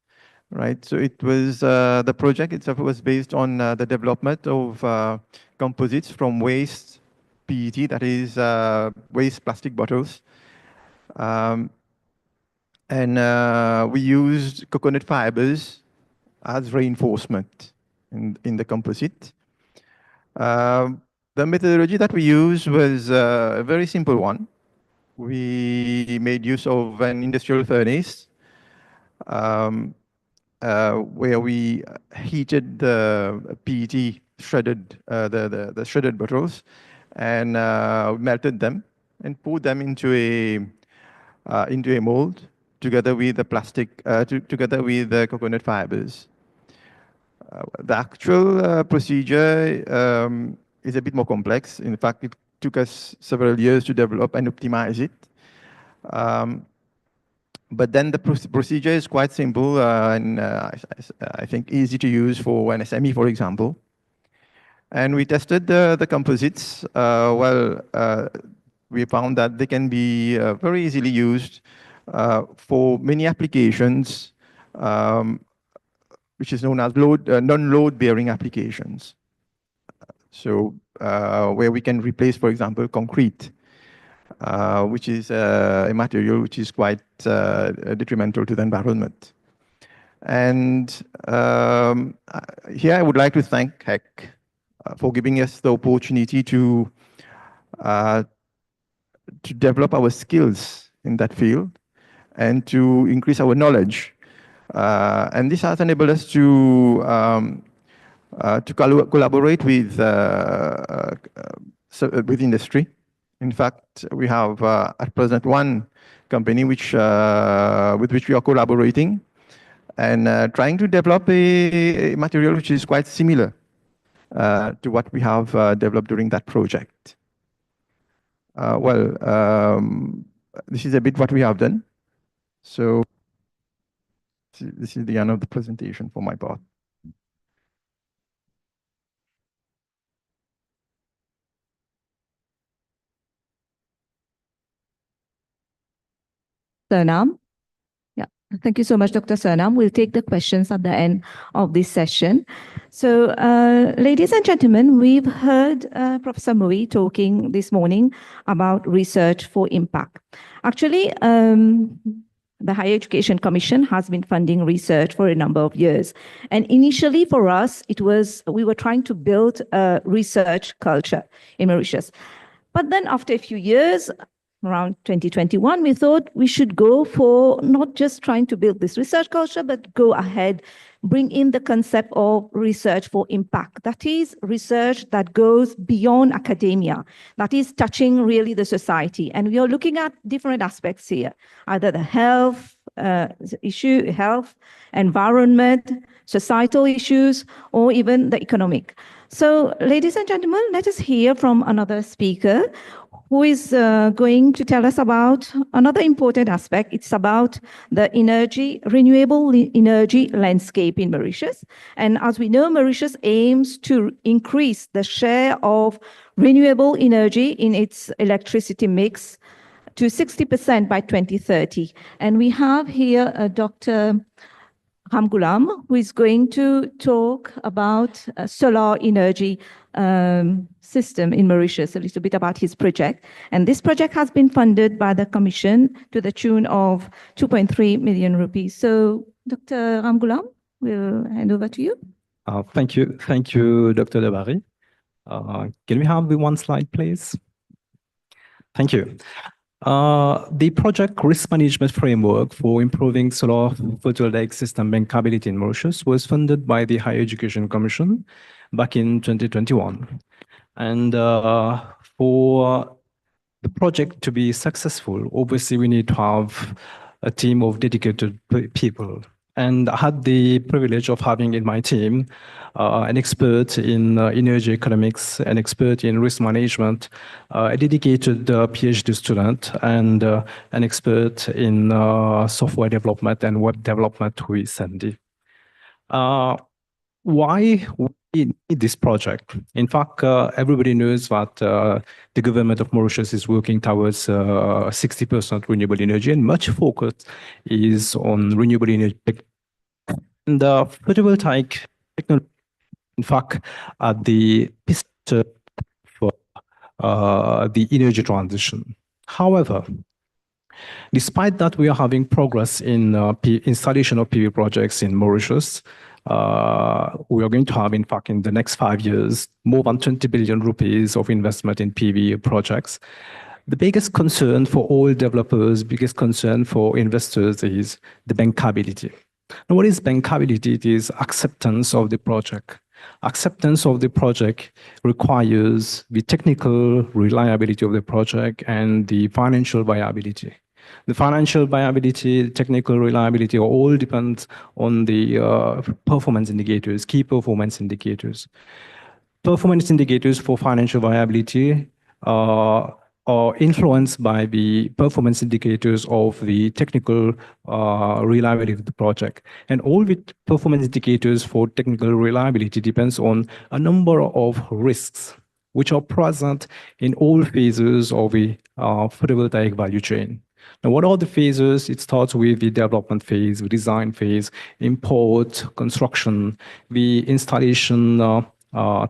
right? So it was the project itself was based on the development of composites from waste PET, that is waste plastic bottles. And we used coconut fibers as reinforcement in the composite. The methodology that we used was a very simple one. We made use of an industrial furnace where we heated the PET shredded the shredded bottles, and melted them and poured them into a mold together with the plastic, together with the coconut fibers. The actual procedure is a bit more complex. In fact, it took us several years to develop and optimize it. But then the procedure is quite simple and I think easy to use for an SME, for example. And we tested the composites. We found that they can be very easily used for many applications, which is known as non-load bearing applications. So where we can replace, for example, concrete, which is a material which is quite detrimental to the environment. And here I would like to thank HEC for giving us the opportunity to develop our skills in that field and to increase our knowledge. And this has enabled us to collaborate with industry. In fact, we have at present one company with which we are collaborating and trying to develop a material which is quite similar to what we have developed during that project. This is a bit what we have done. So this is the end of the presentation for my part. Surnam. Yeah, thank you so much, Dr. Surnam. We'll take the questions at the end of this session. So, ladies and gentlemen, we've heard Professor Mui talking this morning about research for impact. Actually, the Higher Education Commission has been funding research for a number of years. And initially for us, we were trying to build a research culture in Mauritius. But then after a few years, around 2021, we thought we should go for not just trying to build this research culture, but go ahead, bring in the concept of research for impact. That is research that goes beyond academia, that is touching really the society. And we are looking at different aspects here, either the health issue, health, environment, societal issues, or even the economic. So, ladies and gentlemen, let us hear from another speaker who is going to tell us about another important aspect. It's about the renewable energy landscape in Mauritius. And as we know, Mauritius aims to increase the share of renewable energy in its electricity mix to 60% by 2030. And we have here Dr. Ramgoolam, who is going to talk about solar energy system in Mauritius, a little bit about his project. And this project has been funded by the Commission to the tune of 2.3 million rupees. So, Dr. Ramgoolam, we'll hand over to you. Thank you. Thank you, Dr. Dabari. Can we have the one slide, please? Thank you. The project risk management framework for improving solar photovoltaic system bankability in Mauritius was funded by the Higher Education Commission back in 2021. And for the project to be successful, obviously we need to have a team of dedicated people. And I had the privilege of having in my team an expert in energy economics, an expert in risk management, a dedicated PhD student, and an expert in software development and web development, who is Sandy. Why we need this project? In fact, everybody knows that the government of Mauritius is working towards 60% renewable energy, and much focus is on renewable energy. And the photovoltaic technology, in fact, are the pistol for the energy transition. However, despite that, we are having progress in installation of PV projects in Mauritius. We are going to have, in fact, in the next 5 years, more than 20 billion rupees of investment in PV projects. The biggest concern for all developers, biggest concern for investors is the bankability. Now, what is bankability? It is acceptance of the project. Acceptance of the project requires the technical reliability of the project and the financial viability. The financial viability, technical reliability all depends on the performance indicators, key performance indicators. Performance indicators for financial viability are influenced by the performance indicators of the technical reliability of the project. And all the performance indicators for technical reliability depends on a number of risks which are present in all phases of the photovoltaic value chain. Now, what are the phases? It starts with the development phase, the design phase, import, construction, the installation,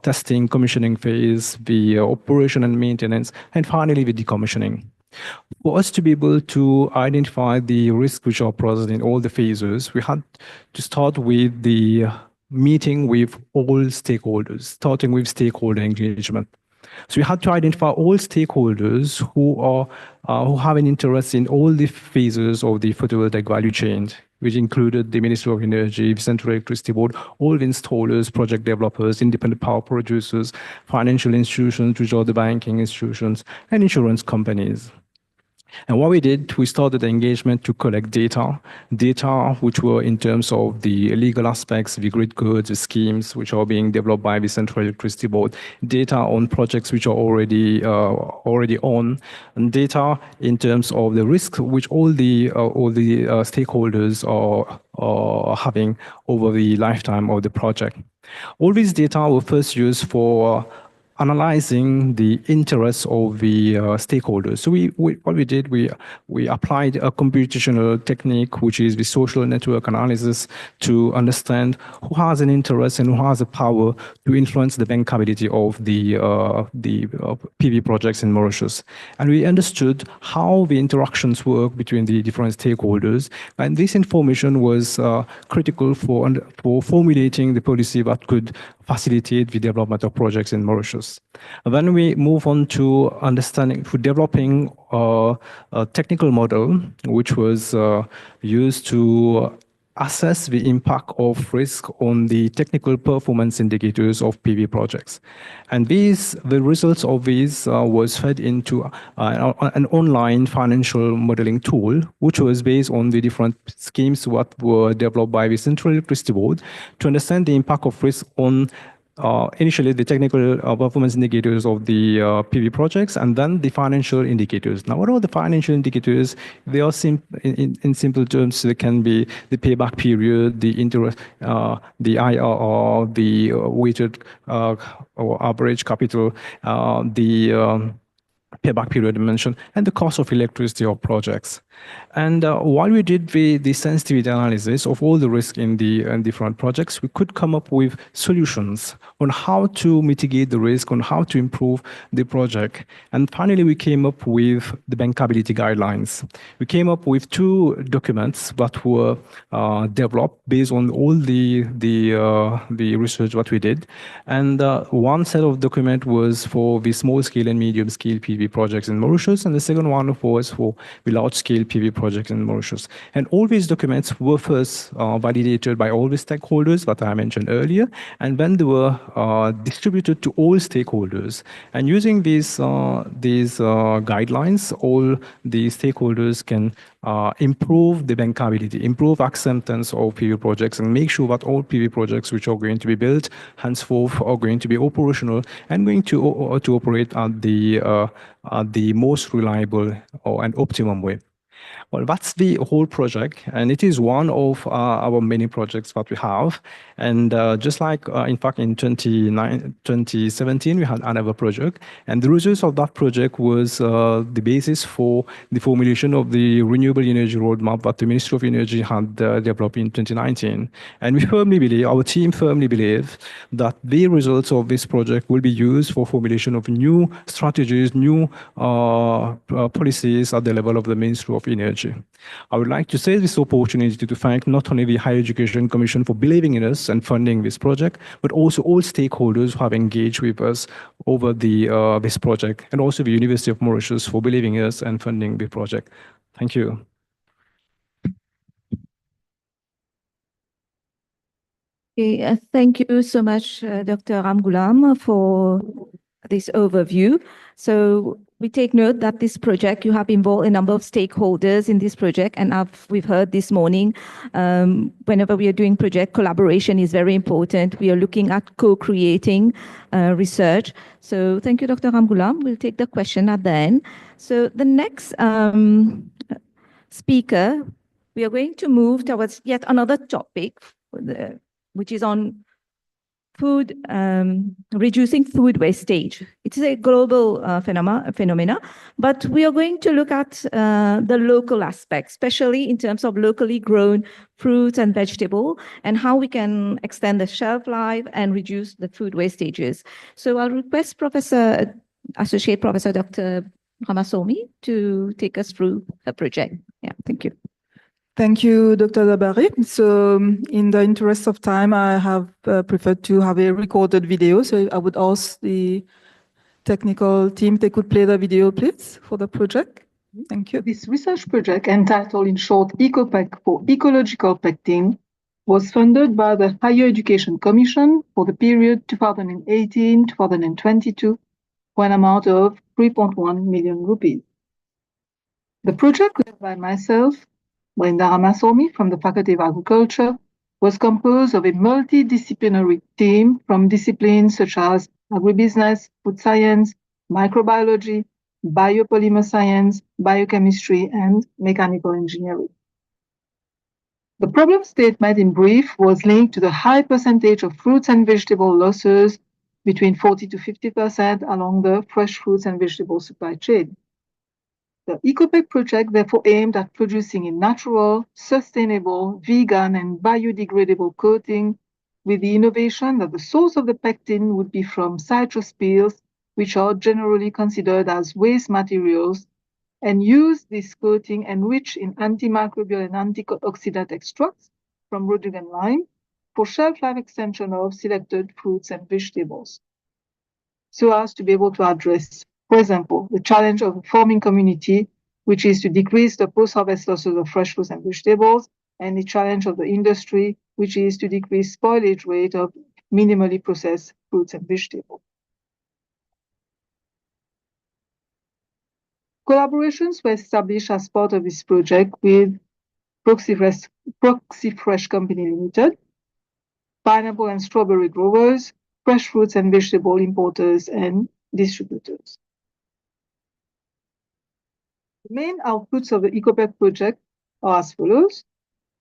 testing, commissioning phase, the operation and maintenance, and finally the decommissioning. For us to be able to identify the risks which are present in all the phases, we had to start with the meeting with all stakeholders, starting with stakeholder engagement. So we had to identify all stakeholders who have an interest in all the phases of the photovoltaic value chain, which included the Ministry of Energy, the Central Electricity Board, all the installers, project developers, independent power producers, financial institutions, which are the banking institutions, and insurance companies. And what we did, we started the engagement to collect data which were in terms of the legal aspects, the grid codes, the schemes which are being developed by the Central Electricity Board, data on projects which are already on, and data in terms of the risk which all the stakeholders are having over the lifetime of the project. All these data were first used for analyzing the interests of the stakeholders. So what we did, we applied a computational technique, which is the social network analysis, to understand who has an interest and who has the power to influence the bankability of the PV projects in Mauritius. And we understood how the interactions work between the different stakeholders. And this information was critical for formulating the policy that could facilitate the development of projects in Mauritius. And then we move on to developing a technical model, which was used to assess the impact of risk on the technical performance indicators of PV projects. And the results of these was fed into an online financial modeling tool, which was based on the different schemes that were developed by the Central Electricity Board to understand the impact of risk on initially the technical performance indicators of the PV projects, and then the financial indicators. Now, what are the financial indicators? They are in simple terms. They can be the payback period, the interest, the IRR, the weighted or average capital, the payback period mentioned, and the cost of electricity of projects. And while we did the sensitivity analysis of all the risk in the different projects, we could come up with solutions on how to mitigate the risk, on how to improve the project. And finally, we came up with the bankability guidelines. We came up with 2 documents that were developed based on all the research that we did. And one set of document was for the small scale and medium scale PV projects in Mauritius, and the second one was for the large scale PV projects in Mauritius. And all these documents were first validated by all the stakeholders that I mentioned earlier, and then they were distributed to all stakeholders. And using these guidelines, all the stakeholders can improve the bankability, improve acceptance of PV projects, and make sure that all PV projects which are going to be built henceforth are going to be operational and going to operate at the most reliable and optimum way. Well, that's the whole project, and it is one of our many projects that we have. And just like, in fact, in 2017, we had another project, and the results of that project was the basis for the formulation of the renewable energy roadmap that the Ministry of Energy had developed in 2019. And we firmly believe, our team firmly believes, that the results of this project will be used for formulation of new strategies, new policies at the level of the Ministry of Energy. I would like to take this opportunity to thank not only the Higher Education Commission for believing in us and funding this project, but also all stakeholders who have engaged with us over this project, and also the University of Mauritius for believing in us and funding the project. Thank you. Okay, thank you so much, Dr. Ramgoolam, for this overview. So we take note that this project, you have involved a number of stakeholders in this project, and we've heard this morning, whenever we are doing project, collaboration is very important. We are looking at co-creating research. So thank you, Dr. Ramgoolam. We'll take the question at the end. So the next speaker, we are going to move towards yet another topic, which is on food, reducing food wastage. It is a global phenomena, but we are going to look at the local aspects, especially in terms of locally grown fruits and vegetables, and how we can extend the shelf life and reduce the food wastages. So I'll request Associate Professor Dr. Ramasomi to take us through the project. Yeah, thank you. Thank you, Dr. Dabari. So in the interest of time, I have preferred to have a recorded video. So I would ask the technical team, they could play the video, please, for the project. Thank you. This research project, entitled in short EcoPEC for Ecological Pectin, was funded by the Higher Education Commission for the period 2018-2022 for an amount of 3.1 million rupees. The project, led by myself, Brenda Ramasomi from the Faculty of Agriculture, was composed of a multidisciplinary team from disciplines such as agribusiness, food science, microbiology, biopolymer science, biochemistry, and mechanical engineering. The problem statement in brief was linked to the high percentage of fruits and vegetable losses, between 40 to 50% along the fresh fruits and vegetable supply chain. The EcoPEC project therefore aimed at producing a natural, sustainable, vegan, and biodegradable coating, with the innovation that the source of the pectin would be from citrus peels, which are generally considered as waste materials, and use this coating enriched in antimicrobial and antioxidant extracts from rhododendron and lime for shelf life extension of selected fruits and vegetables, so as to be able to address, for example, the challenge of the farming community, which is to decrease the post-harvest losses of fresh fruits and vegetables, and the challenge of the industry, which is to decrease spoilage rate of minimally processed fruits and vegetables. Collaborations were established as part of this project with Proxifresh Company Limited, pineapple and strawberry growers, fresh fruits and vegetable importers and distributors. The main outputs of the EcoPEC project are as follows: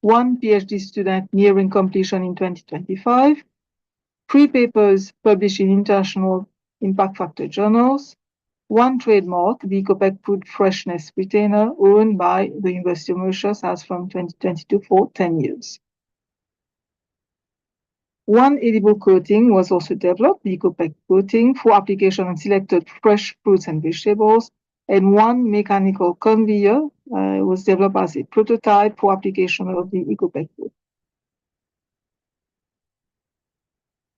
one PhD student nearing completion in 2025, 3 papers published in international impact factor journals, 1 trademark, the EcoPEC Food Freshness Retainer, owned by the University of Mauritius as from 2022 for 10 years. 1 edible coating was also developed, the EcoPEC coating, for application on selected fresh fruits and vegetables, and 1 mechanical conveyor was developed as a prototype for application of the EcoPEC coating.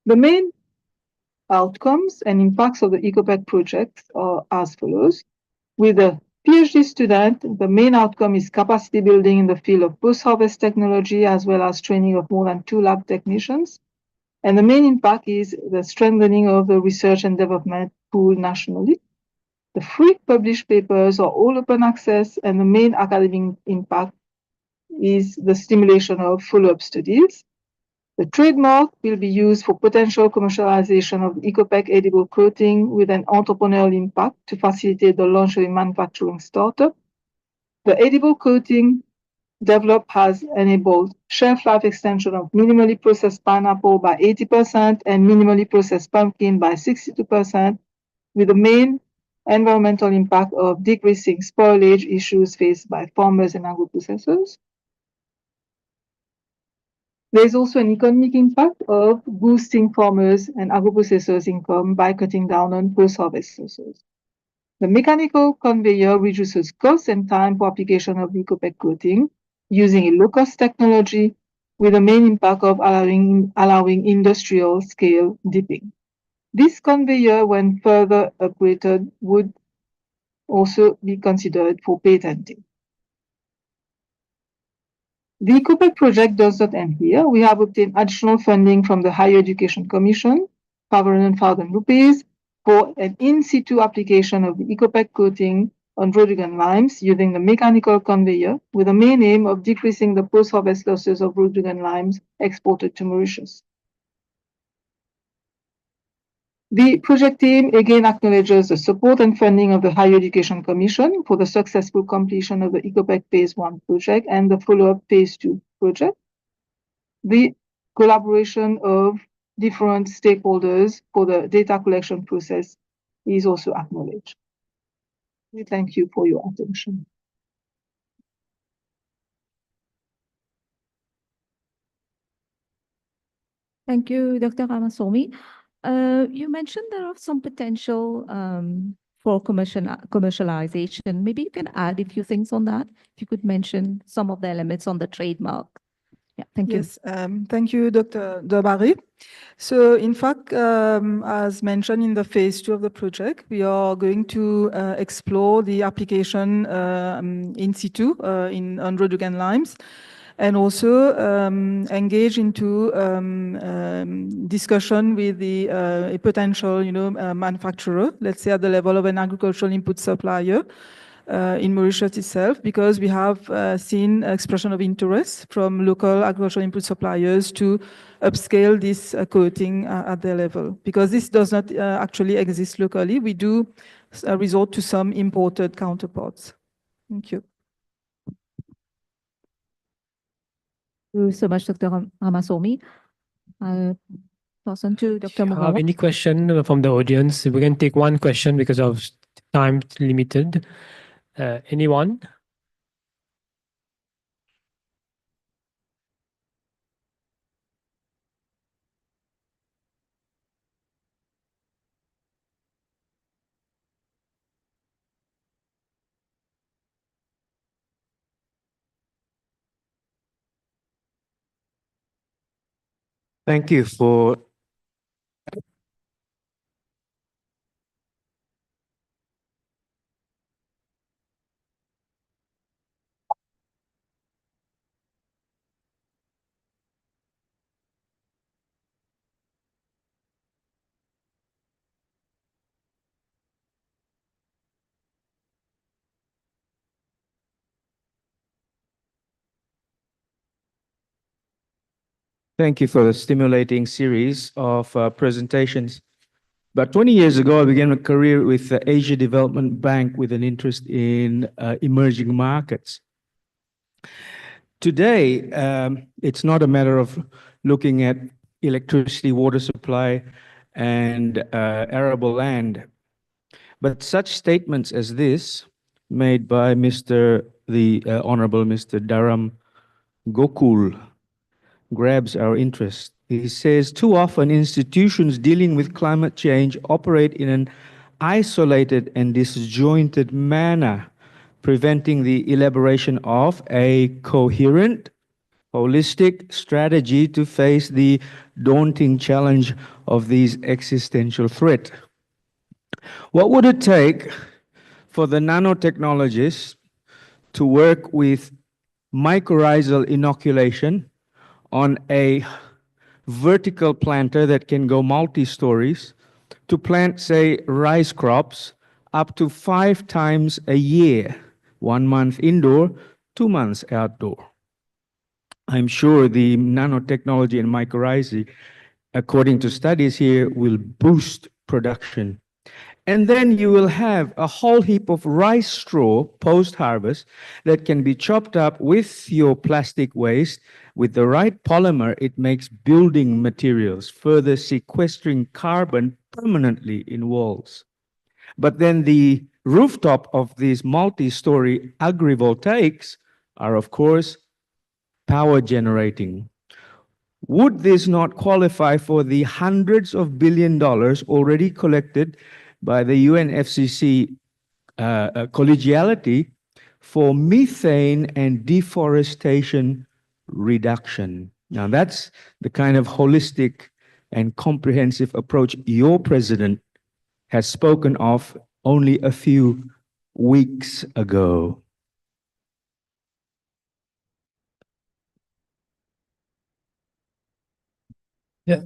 The main outcomes and impacts of the EcoPEC project are as follows. With a PhD student, the main outcome is capacity building in the field of post-harvest technology, as well as training of more than 2 lab technicians. And the main impact is the strengthening of the research and development pool nationally. The 3 published papers are all open access, and the main academic impact is the stimulation of follow-up studies. The trademark will be used for potential commercialization of EcoPEC edible coating with an entrepreneurial impact to facilitate the launch of a manufacturing startup. The edible coating developed has enabled shelf life extension of minimally processed pineapple by 80% and minimally processed pumpkin by 62%, with the main environmental impact of decreasing spoilage issues faced by farmers and agro-processors. There is also an economic impact of boosting farmers and agro-processors' income by cutting down on post-harvest losses. The mechanical conveyor reduces cost and time for application of EcoPEC coating using a low-cost technology, with the main impact of allowing industrial scale dipping. This conveyor, when further upgraded, would also be considered for patenting. The EcoPack project does not end here. We have obtained additional funding from the Higher Education Commission, 500,000 rupees, for an in-situ application of the EcoPack coating on Rhododendron limes using the mechanical conveyor with the main aim of decreasing the post-harvest losses of Rhododendron limes exported to Mauritius. The project team again acknowledges the support and funding of the Higher Education Commission for the successful completion of the EcoPack Phase 1 project and the follow-up Phase 2 project. The collaboration of different stakeholders for the data collection process is also acknowledged. We thank you for your attention. Thank you, Dr. Ramasomi. You mentioned there are some potential for commercialization. Maybe you can add a few things on that. If you could mention some of the elements on the trademark. Yeah, thank you. Yes, thank you, Dr. Dabari. So, in fact, as mentioned in the phase 2 of the project, we are going to explore the application in situ on Rhododendron limes, and also engage into discussion with the a potential, manufacturer, let's say at the level of an agricultural input supplier in Mauritius itself, because we have seen expression of interest from local agricultural input suppliers to upscale this coating at their level. Because this does not actually exist locally, we do resort to some imported counterparts. Thank you. Thank you so much, Dr. Ramasomi. Pass on to Dr. Have Mohamed. any question from the audience? We can take one question because of time limited. Anyone? Thank you for Thank you for the stimulating series of presentations. About 20 years ago, I began a career with the Asia Development Bank with an interest in emerging markets. Today, it's not a matter of looking at electricity, water supply, and arable land, but such statements as this, made by the Honorable Mr. Dharam Gokul, grabs our interest. He says, too often institutions dealing with climate change operate in an isolated and disjointed manner, preventing the elaboration of a coherent, holistic strategy to face the daunting challenge of these existential threat. What would it take for the nanotechnologists to work with mycorrhizal inoculation on a vertical planter that can go multi-stories to plant, say, rice crops up to 5 times a year, 1 month indoor, 2 months outdoor? I'm sure the nanotechnology and mycorrhizae, according to studies here, will boost production. And then you will have a whole heap of rice straw post-harvest that can be chopped up with your plastic waste. With the right polymer, it makes building materials, further sequestering carbon permanently in walls. But then the rooftop of these multi-story agrivoltaics are, of course, power generating. Would this not qualify for the hundreds of billions of dollars already collected by the UNFCCC collegiality for methane and deforestation reduction? Now, that's the kind of holistic and comprehensive approach your president has spoken of only a few weeks ago. Yeah.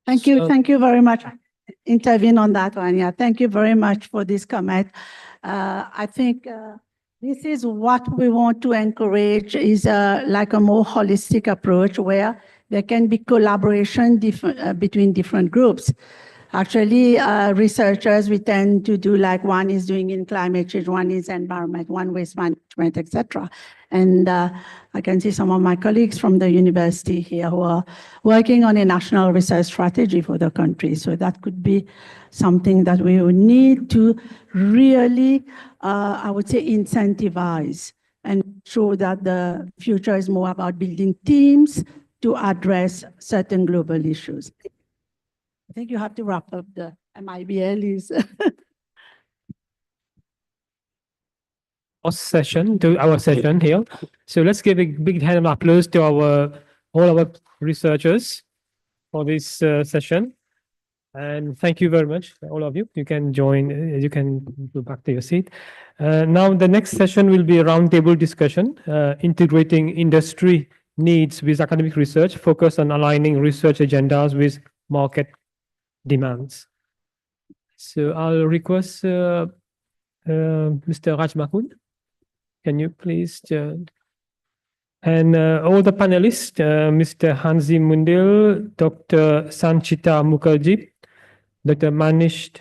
Thank you. So- Thank you very much. Intervene on that one. Yeah. Thank you very much for this comment. I think this is what we want to encourage is like a more holistic approach where there can be collaboration between different groups. Actually, researchers, we tend to do like one is doing in climate change, one is environment, one waste management, etc. And I can see some of my colleagues from the university here who are working on a national research strategy for the country. So that could be something that we would need to really, I would say, incentivize and show that the future is more about building teams to address certain global issues. I think you have to wrap up the MIBLs. Our session here. So let's give a big hand of applause to all our researchers for this session. And thank you very much, all of you. You can join, you can go back to your seat. Now the next session will be a roundtable discussion, integrating industry needs with academic research, focus on aligning research agendas with market demands. So I'll request Mr. Raj Makun. Can you please? And all the panelists, Mr. Hansi Mundil, Dr. Sanchita Mukherjee, Dr. Manish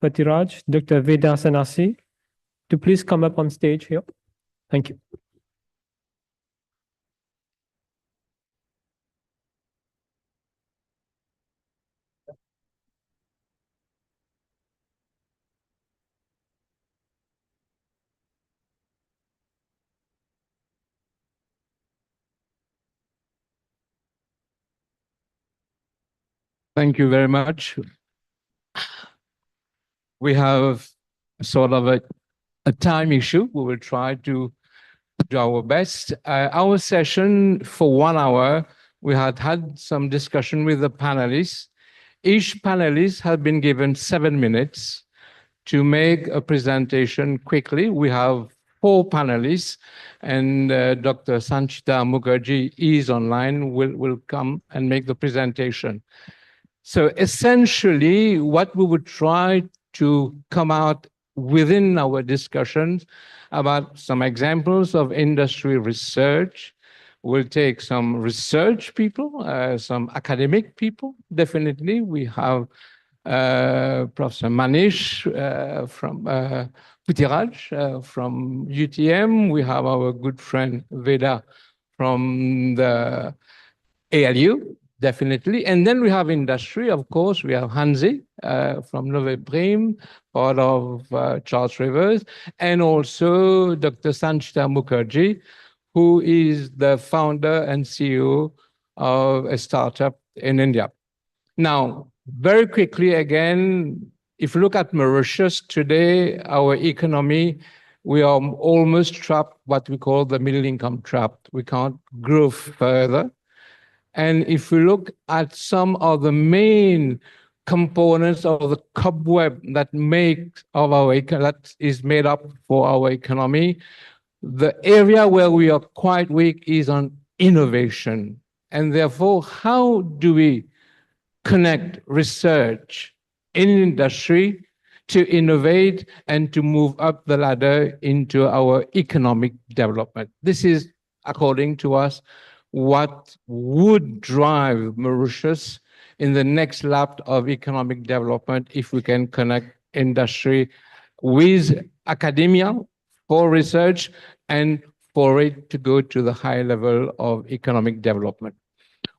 Patiraj, Dr. Veda Sanasi, to please come up on stage here. Thank you. Thank you very much. We have sort of a time issue. We will try to do our best. Our session for 1 hour, we had some discussion with the panelists. Each panelist has been given 7 minutes to make a presentation quickly. We have 4 panelists, and Dr. Sanchita Mukherjee is online, will come and make the presentation. So essentially, what we would try to come out within our discussions about some examples of industry research. We'll take some research people, some academic people, definitely. We have Professor Manish from Patiraj from UTM. We have our good friend Veda from the ALU. Definitely. And then we have industry, of course. We have Hansi from Nove Prime, part of Charles Rivers, and also Dr. Sanchita Mukherjee, who is the founder and CEO of a startup in India. Now, very quickly again, if you look at Mauritius today, our economy, we are almost trapped, what we call the middle income trap. We can't grow further. And if we look at some of the main components of the cobweb that that is made up for our economy, the area where we are quite weak is on innovation. And therefore, how do we connect research in industry to innovate and to move up the ladder into our economic development? This is, according to us, what would drive Mauritius in the next lap of economic development if we can connect industry with academia for research and for it to go to the high level of economic development.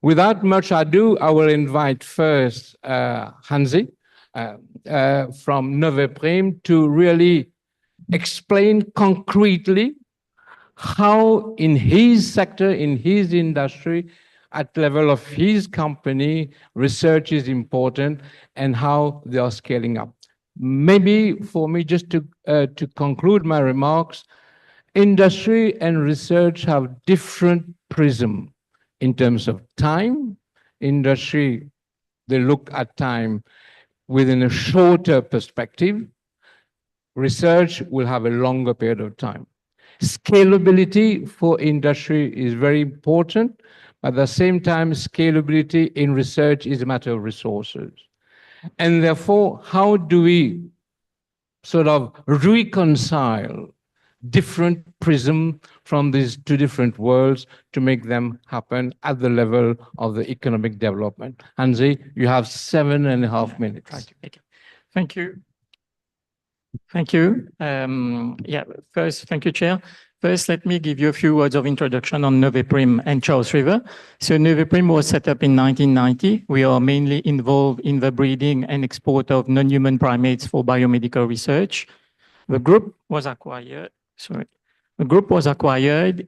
Without much ado, I will invite first Hansi from Nove Prime to really explain concretely how in his sector, in his industry, at level of his company, research is important and how they are scaling up. Maybe for me, just to conclude my remarks, industry and research have different prism in terms of time. Industry, they look at time within a shorter perspective. Research will have a longer period of time. Scalability for industry is very important, At the same time, scalability in research is a matter of resources. And therefore, how do we sort of reconcile different prism from these two different worlds to make them happen at the level of the economic development? Hansi, you have 7.5 minutes. Thank you. Thank you. First, thank you, Chair. First, let me give you a few words of introduction on Noveprim and Charles River. So Noveprim was set up in 1990. We are mainly involved in the breeding and export of non-human primates for biomedical research. The group was acquired,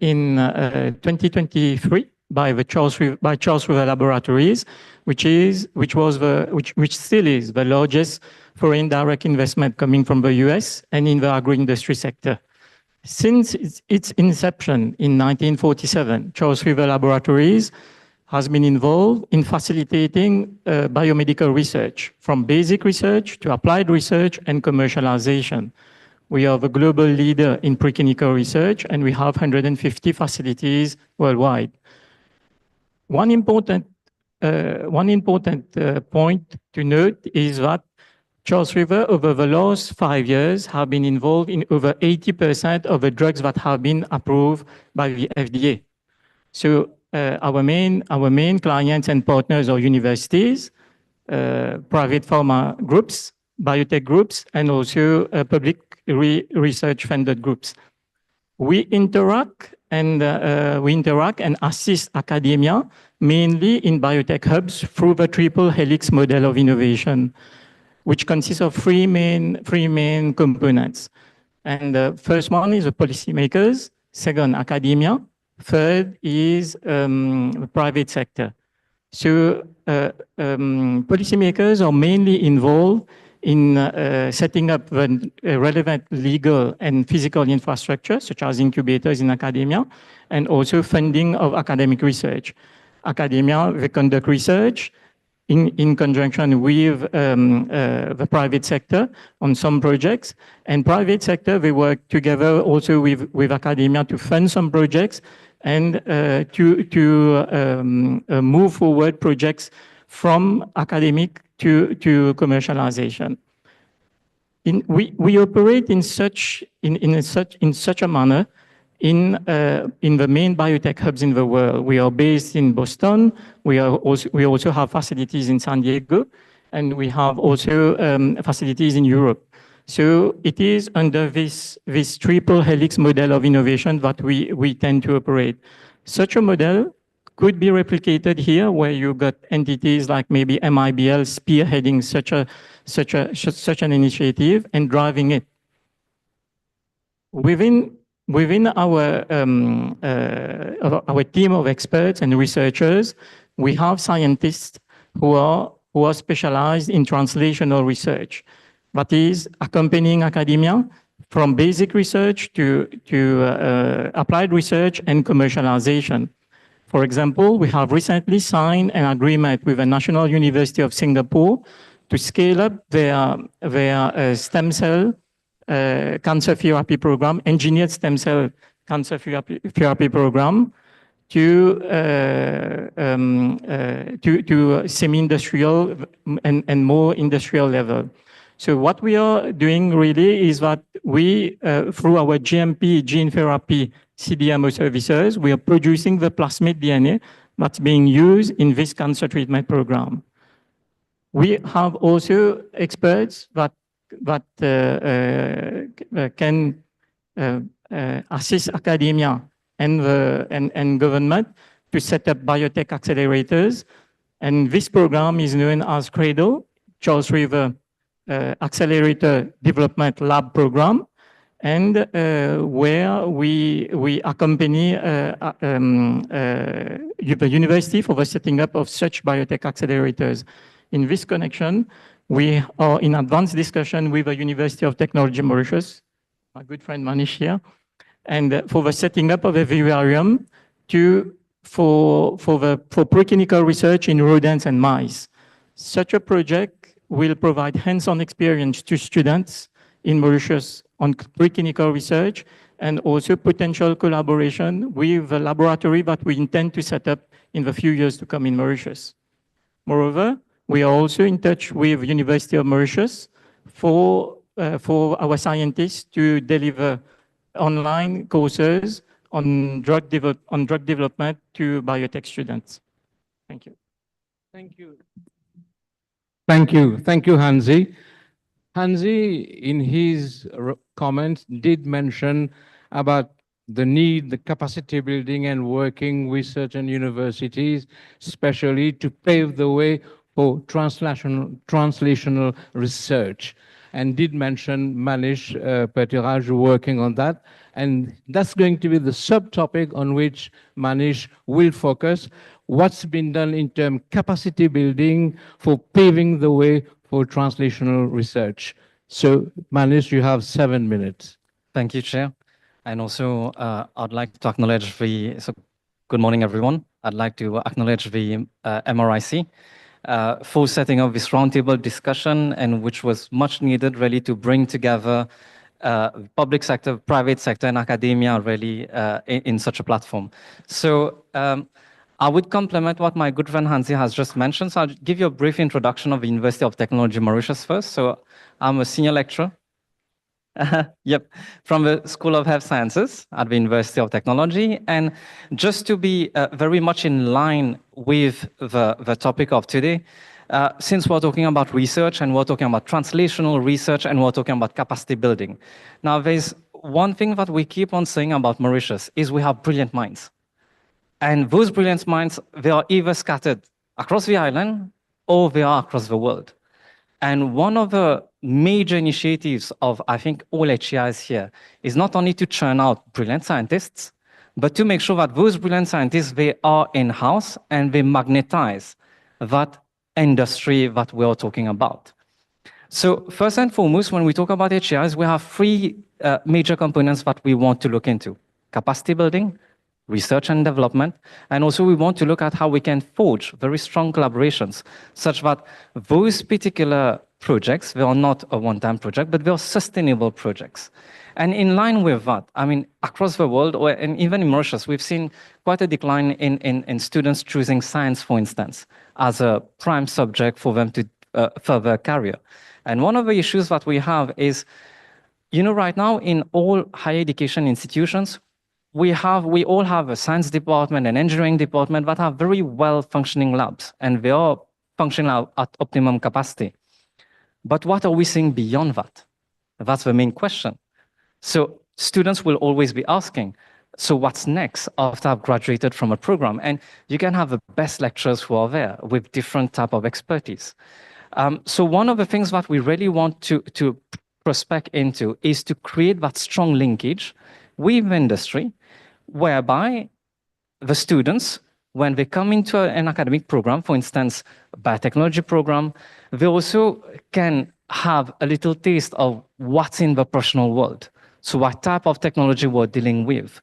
in 2023 by Charles River Laboratories, which still is the largest foreign direct investment coming from the US and in the agro-industry sector. Since its inception in 1947, Charles River Laboratories has been involved in facilitating biomedical research, from basic research to applied research and commercialization. We are the global leader in preclinical research, and we have 150 facilities worldwide. One important point to note is that Charles River, over the last 5 years, have been involved in over 80% of the drugs that have been approved by the FDA. So our main clients and partners are universities, private pharma groups, biotech groups, and also public research-funded groups. We interact and assist academia, mainly in biotech hubs, through the triple helix model of innovation, which consists of three main components. And the first one is the policymakers, second, academia, third is the private sector. So policymakers are mainly involved in setting up the relevant legal and physical infrastructure, such as incubators in academia, and also funding of academic research. Academia, they conduct research in conjunction with the private sector on some projects. And private sector, they work together also with academia to fund some projects and to move forward projects from academic to commercialization. We operate in such a manner in the main biotech hubs in the world. We are based in Boston. We also have facilities in San Diego, and we have also facilities in Europe. So it is under this triple helix model of innovation that we tend to operate. Such a model could be replicated here, where you got entities like maybe MIBL spearheading such an initiative and driving it. Within our team of experts and researchers, we have scientists who are specialized in translational research. That is, accompanying academia from basic research to applied research and commercialization. For example, we have recently signed an agreement with the National University of Singapore to scale up their stem cell cancer therapy program, engineered stem cell cancer therapy program, to semi-industrial and more industrial level. So what we are doing really is that we, through our GMP gene therapy CDMO services, we are producing the plasmid DNA that's being used in this cancer treatment program. We have also experts that can assist academia and government to set up biotech accelerators. And this program is known as CRADLE, Charles River Accelerator Development Lab Program, and where we accompany the university for the setting up of such biotech accelerators. In this connection, we are in advanced discussion with the University of Technology Mauritius, my good friend Manish here, and for the setting up of a vivarium for preclinical research in rodents and mice. Such a project will provide hands-on experience to students in Mauritius on preclinical research and also potential collaboration with a laboratory that we intend to set up in the few years to come in Mauritius. Moreover, we are also in touch with University of Mauritius for our scientists to deliver online courses on drug development to biotech students. Thank you. Thank you. Thank you. Thank you, Hansi. Hansi, in his comments, did mention about the need, the capacity building and working with certain universities, especially to pave the way for translational research, and did mention Manish Petiraj working on that. And that's going to be the subtopic on which Manish will focus. What's been done in terms of capacity building for paving the way for translational research. So, Manish, you have 7 minutes. Thank you, Chair. And also, I'd like to acknowledge good morning, everyone. I'd like to acknowledge the MRIC for setting up this roundtable discussion, and which was much needed really to bring together public sector, private sector, and academia really in such a platform. So I would complement what my good friend Hansi has just mentioned. So I'll give you a brief introduction of the University of Technology Mauritius first. So I'm a senior lecturer. From the School of Health Sciences at the University of Technology. And just to be very much in line with the topic of today, since we're talking about research and we're talking about translational research and we're talking about capacity building. Now, there's one thing that we keep on saying about Mauritius is we have brilliant minds. And those brilliant minds, they are either scattered across the island or they are across the world. And one of the major initiatives of, I think, all HEIs here is not only to churn out brilliant scientists, but to make sure that those brilliant scientists, they are in-house and they magnetize that industry that we are talking about. So first and foremost, when we talk about HEIs, we have three major components that we want to look into: capacity building, research and development, and also we want to look at how we can forge very strong collaborations such that those particular projects, they are not a one-time project, but they are sustainable projects. And in line with that, I mean, across the world, and even in Mauritius, we've seen quite a decline in students choosing science, for instance, as a prime subject for them to further career. And one of the issues that we have is, you know, right now in all higher education institutions, we all have a science department and engineering department that have very well functioning labs, and they are functioning at optimum capacity. But what are we seeing beyond that? That's the main question. So students will always be asking, so what's next after I've graduated from a program? And you can have the best lecturers who are there with different type of expertise. So one of the things that we really want to prospect into is to create that strong linkage with industry, whereby the students, when they come into an academic program, for instance, a biotechnology program, they also can have a little taste of what's in the professional world. So what type of technology we're dealing with,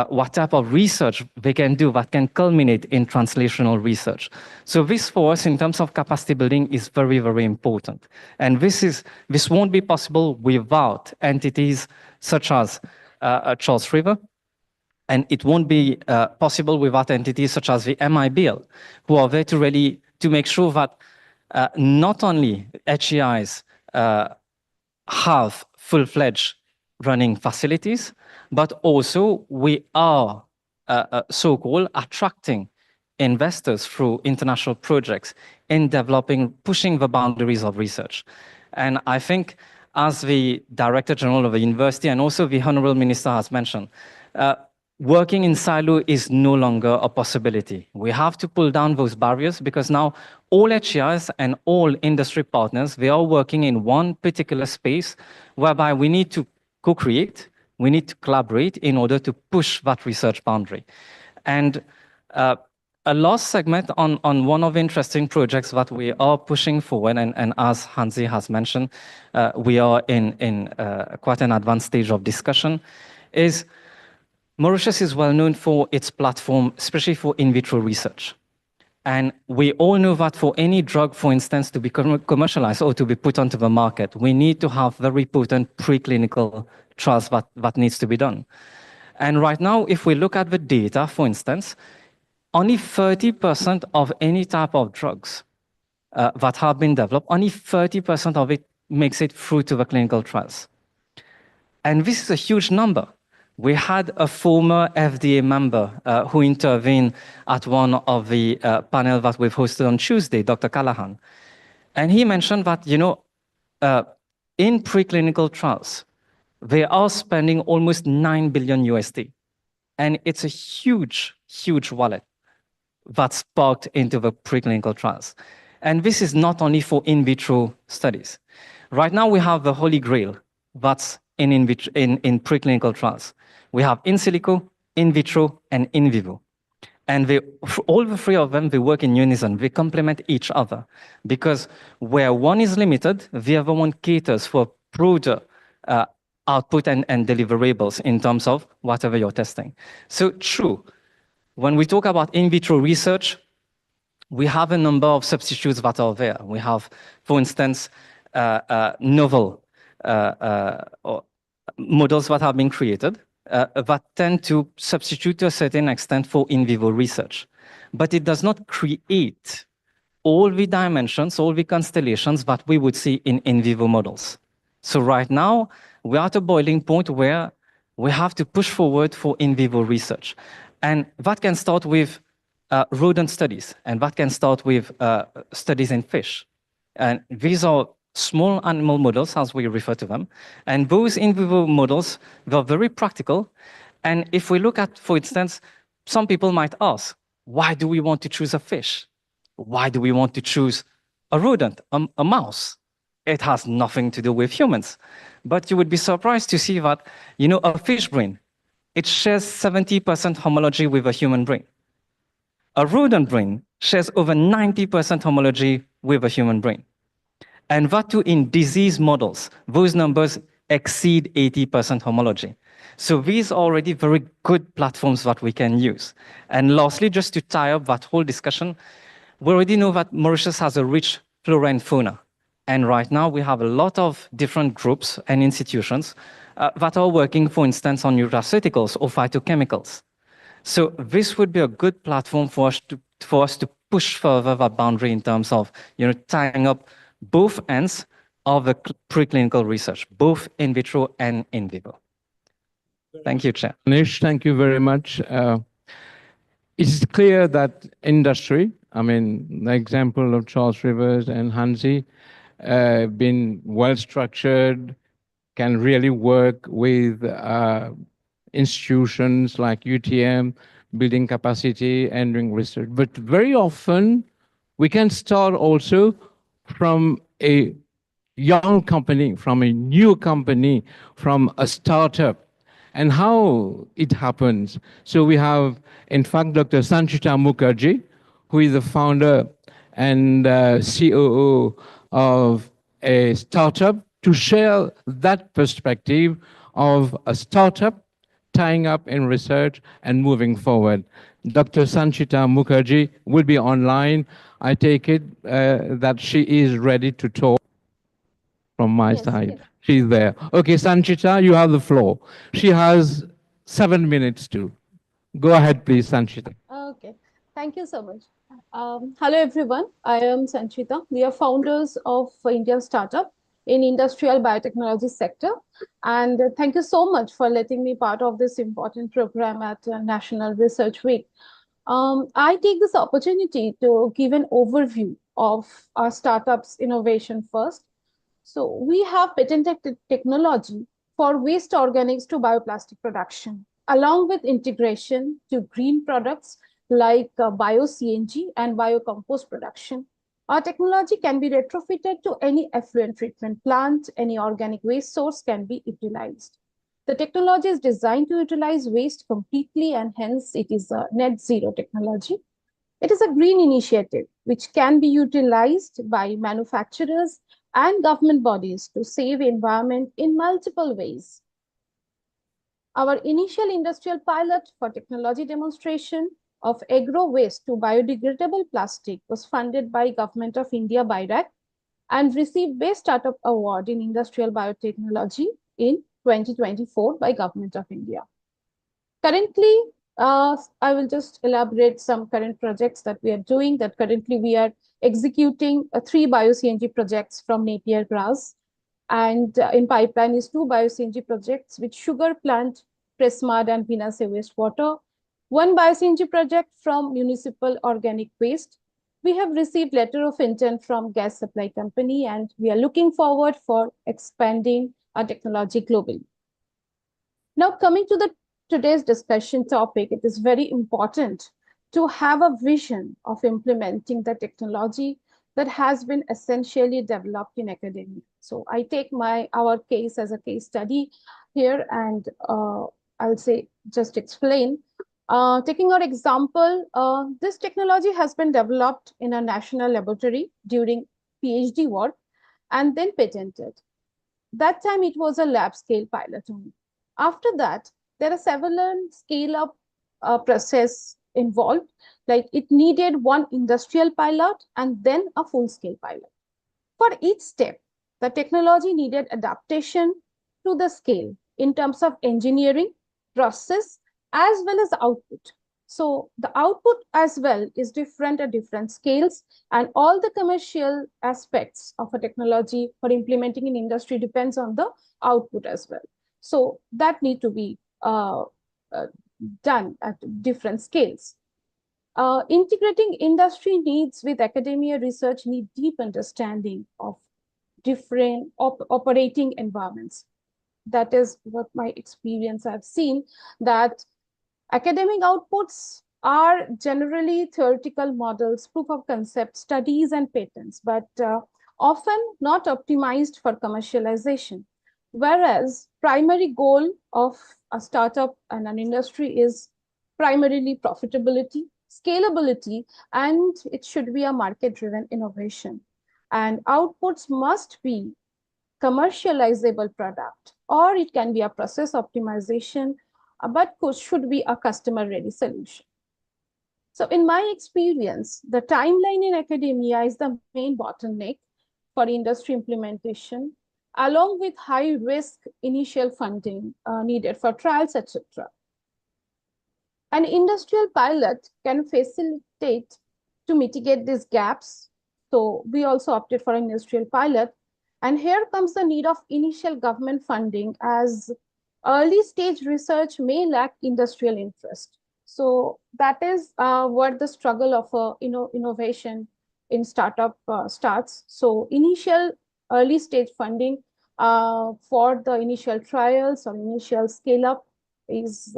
what type of research they can do that can culminate in translational research. So this for us, in terms of capacity building, is very, very important. And this won't be possible without entities such as Charles River, and it won't be possible without entities such as the MIBL, who are there to really to make sure that not only HEIs have full-fledged running facilities, but also we are so-called attracting investors through international projects in developing, pushing the boundaries of research. And I think, as the Director General of the university and also the Honorable Minister has mentioned, working in silo is no longer a possibility. We have to pull down those barriers, because now all HEIs and all industry partners, they are working in one particular space whereby we need to co-create, we need to collaborate in order to push that research boundary. And a last segment on one of the interesting projects that we are pushing forward, and as Hansi has mentioned, we are in quite an advanced stage of discussion, is Mauritius is well known for its platform, especially for in vitro research. And we all know that for any drug, for instance, to be commercialized or to be put onto the market, we need to have very potent preclinical trials that needs to be done. And right now, if we look at the data, for instance, only 30% of any type of drugs that have been developed, only 30% of it makes it through to the clinical trials. And this is a huge number. We had a former FDA member who intervened at one of the panels that we've hosted on Tuesday, Dr. Callahan. And he mentioned that, in preclinical trials, they are spending almost 9 billion USD. And it's a huge, huge wallet that's parked into the preclinical trials. And this is not only for in vitro studies. Right now, we have the Holy Grail that's in preclinical trials. We have in silico, in vitro, and in vivo. And all the three of them, they work in unison. They complement each other. Because where one is limited, the other one caters for broader output and deliverables in terms of whatever you're testing. So true, when we talk about in vitro research, we have a number of substitutes that are there. We have, for instance, novel models that have been created that tend to substitute to a certain extent for in vivo research. But it does not create all the dimensions, all the constellations that we would see in vivo models. So right now, we are at a boiling point where we have to push forward for in vivo research. And that can start with rodent studies, and that can start with studies in fish. And these are small animal models, as we refer to them. And those in vivo models, they're very practical. And if we look at, for instance, some people might ask, why do we want to choose a fish? Why do we want to choose a rodent, a mouse? It has nothing to do with humans. But you would be surprised to see that, a fish brain, it shares 70% homology with a human brain. A rodent brain shares over 90% homology with a human brain. And that too in disease models, those numbers exceed 80% homology. So these are already very good platforms that we can use. And lastly, just to tie up that whole discussion, we already know that Mauritius has a rich flora and fauna. And right now we have a lot of different groups and institutions that are working, for instance, on nutraceuticals or phytochemicals. So this would be a good platform for us to push further that boundary in terms of tying up both ends of the preclinical research, both in vitro and in vivo. Thank you, Chair. Anish, thank you very much. It's clear that industry, the example of Charles Rivers and Hansi, been well structured, can really work with institutions like UTM, building capacity and doing research. But very often, we can start also from a young company, from a new company, from a startup, and how it happens. So we have, in fact, Dr. Sanchita Mukherjee, who is the founder and COO of a startup, to share that perspective of a startup tying up in research and moving forward. Dr. Sanchita Mukherjee will be online. I take it that she is ready to talk from my side. Yes. She's there. Okay, Sanchita, you have the floor. She has 7 minutes too. Go ahead, please, Sanchita. Okay, thank you so much. Hello, everyone. I am Sanchita. We are founders of Indian startup in industrial biotechnology sector. And thank you so much for letting me part of this important program at National Research Week. I take this opportunity to give an overview of our startup's innovation first. So we have patented technology for waste organics to bioplastic production, along with integration to green products like bio-CNG and biocompost production. Our technology can be retrofitted to any effluent treatment plant, any organic waste source can be utilized. The technology is designed to utilize waste completely, and hence it is a net zero technology. It is a green initiative which can be utilized by manufacturers and government bodies to save environment in multiple ways. Our initial industrial pilot for technology demonstration of agro waste to biodegradable plastic was funded by Government of India BIRAC and received Best Startup Award in Industrial Biotechnology in 2024 by Government of India. Currently, I will just elaborate some current projects that we are doing. That currently we are executing 3 bio-CNG projects from Napier grass, and in pipeline is 2 bio-CNG projects with sugar plant, press mud and vinasse wastewater, 1 bio-CNG project from municipal organic waste. We have received letter of intent from gas supply company, and we are looking forward for expanding our technology globally. Now, coming to today's discussion topic, it is very important to have a vision of implementing the technology that has been essentially developed in academia. So I take our case as a case study here, and I'll just explain. Taking our example, this technology has been developed in a national laboratory during PhD work and then patented. That time it was a lab scale pilot only. After that, there are several scale-up process involved, like it needed 1 industrial pilot and then a full-scale pilot. For each step, the technology needed adaptation to the scale in terms of engineering, process, as well as output. So the output as well is different at different scales, and all the commercial aspects of a technology for implementing in industry depends on the output as well. So that need to be done at different scales. Integrating industry needs with academia research need deep understanding of different operating environments. That is what my experience I've seen, that academic outputs are generally theoretical models, proof of concept, studies, and patents, but often not optimized for commercialization. Whereas primary goal of a startup and an industry is primarily profitability, scalability, and it should be a market-driven innovation. And outputs must be commercializable product, or it can be a process optimization, but should be a customer-ready solution. So in my experience, the timeline in academia is the main bottleneck for industry implementation, along with high-risk initial funding needed for trials, etc. An industrial pilot can facilitate to mitigate these gaps. So we also opted for an industrial pilot. And here comes the need of initial government funding, as early stage research may lack industrial interest. So that is what the struggle of innovation in startup starts. So initial early stage funding for the initial trials or initial scale up is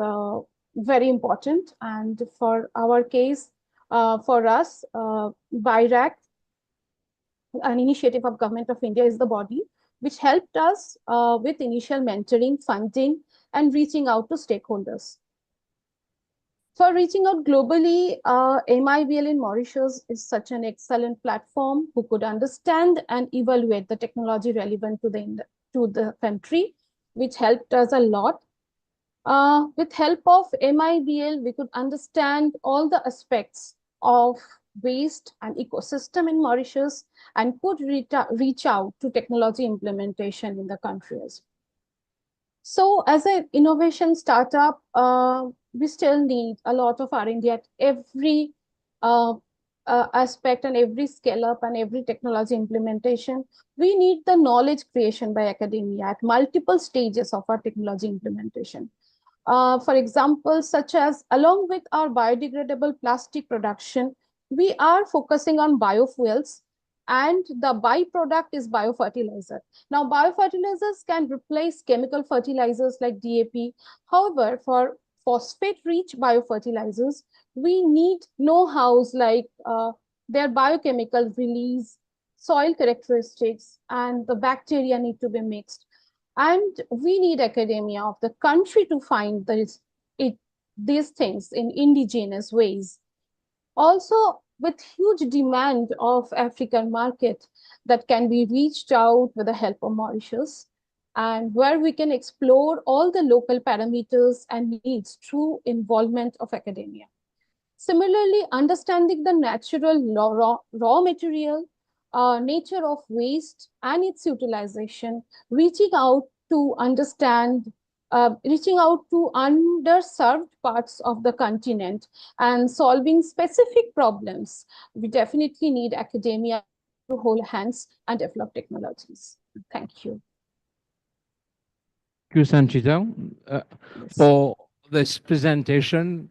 very important. And for our case, for us, BIRAC, an initiative of Government of India, is the body which helped us with initial mentoring, funding, and reaching out to stakeholders. For reaching out globally, MIBL in Mauritius is such an excellent platform who could understand and evaluate the technology relevant to the country, which helped us a lot. With help of MIBL, we could understand all the aspects of waste and ecosystem in Mauritius and could reach out to technology implementation in the country as well. So as an innovation startup, we still need a lot of R&D at every aspect and every scale up and every technology implementation. We need the knowledge creation by academia at multiple stages of our technology implementation. For example, such as along with our biodegradable plastic production, we are focusing on biofuels, and the byproduct is biofertilizer. Now, biofertilizers can replace chemical fertilizers like DAP. However, for phosphate-rich biofertilizers, we need know-hows like their biochemical release, soil characteristics, and the bacteria need to be mixed. And we need academia of the country to find these things in indigenous ways. Also, with huge demand of African market that can be reached out with the help of Mauritius, and where we can explore all the local parameters and needs through involvement of academia. Similarly, understanding the natural raw material, nature of waste and its utilization, reaching out to understand, reaching out to underserved parts of the continent and solving specific problems, we definitely need academia to hold hands and develop technologies. Thank you. Thank you, Sanchita, for this presentation.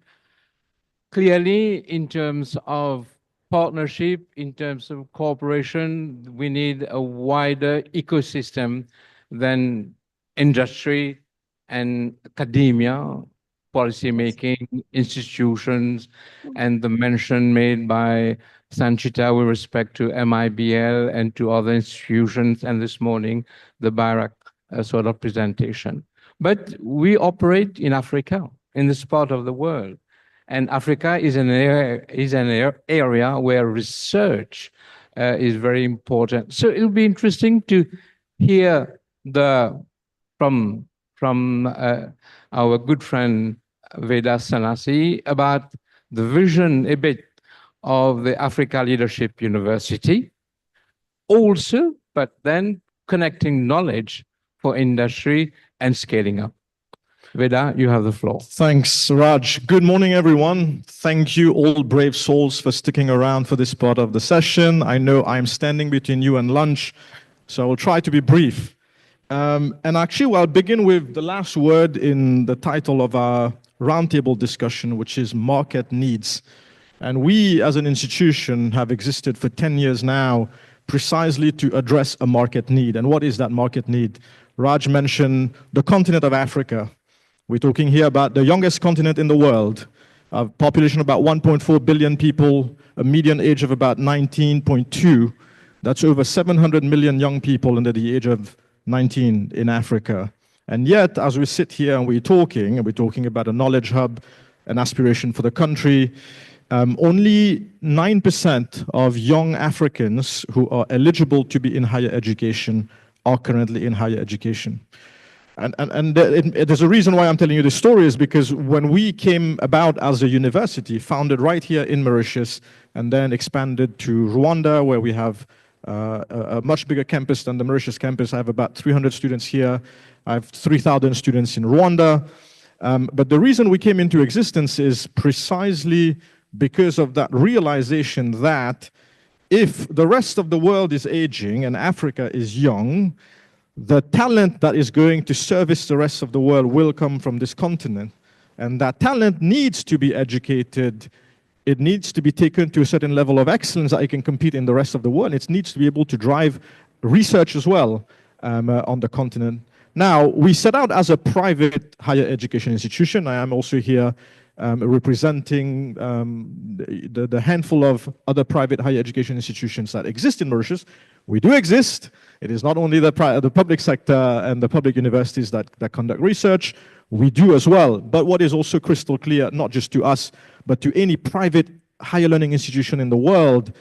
Clearly, in terms of partnership, in terms of cooperation, we need a wider ecosystem than industry and academia, policymaking, institutions, and the mention made by Sanchita with respect to MIBL and to other institutions, and this morning, the BIRAC sort of presentation. But we operate in Africa, in this part of the world. And Africa is an area where research is very important. So it'll be interesting to hear from our good friend Veda Sanasi about the vision a bit of the Africa Leadership University, also, but then connecting knowledge for industry and scaling up. Veda, you have the floor. Thanks, Raj. Good morning, everyone. Thank you, all brave souls, for sticking around for this part of the session. I know I'm standing between you and lunch, so I will try to be brief. And actually, I'll begin with the last word in the title of our roundtable discussion, which is market needs. And we, as an institution, have existed for 10 years now, precisely to address a market need. And what is that market need? Raj mentioned the continent of Africa. We're talking here about the youngest continent in the world, a population of about 1.4 billion people, a median age of about 19.2. That's over 700 million young people under the age of 19 in Africa. And yet, as we sit here and we're talking about a knowledge hub, an aspiration for the country, only 9% of young Africans who are eligible to be in higher education are currently in higher education. And there's a reason why I'm telling you this story is because when we came about as a university, founded right here in Mauritius, and then expanded to Rwanda, where we have a much bigger campus than the Mauritius campus. I have about 300 students here. I have 3,000 students in Rwanda. But the reason we came into existence is precisely because of that realization that if the rest of the world is aging and Africa is young, the talent that is going to service the rest of the world will come from this continent. And that talent needs to be educated. It needs to be taken to a certain level of excellence that it can compete in the rest of the world. It needs to be able to drive research as well on the continent. Now, we set out as a private higher education institution. I am also here representing the handful of other private higher education institutions that exist in Mauritius. We do exist. It is not only the public sector and the public universities that conduct research. We do as well. But what is also crystal clear, not just to us, but to any private higher learning institution in the world,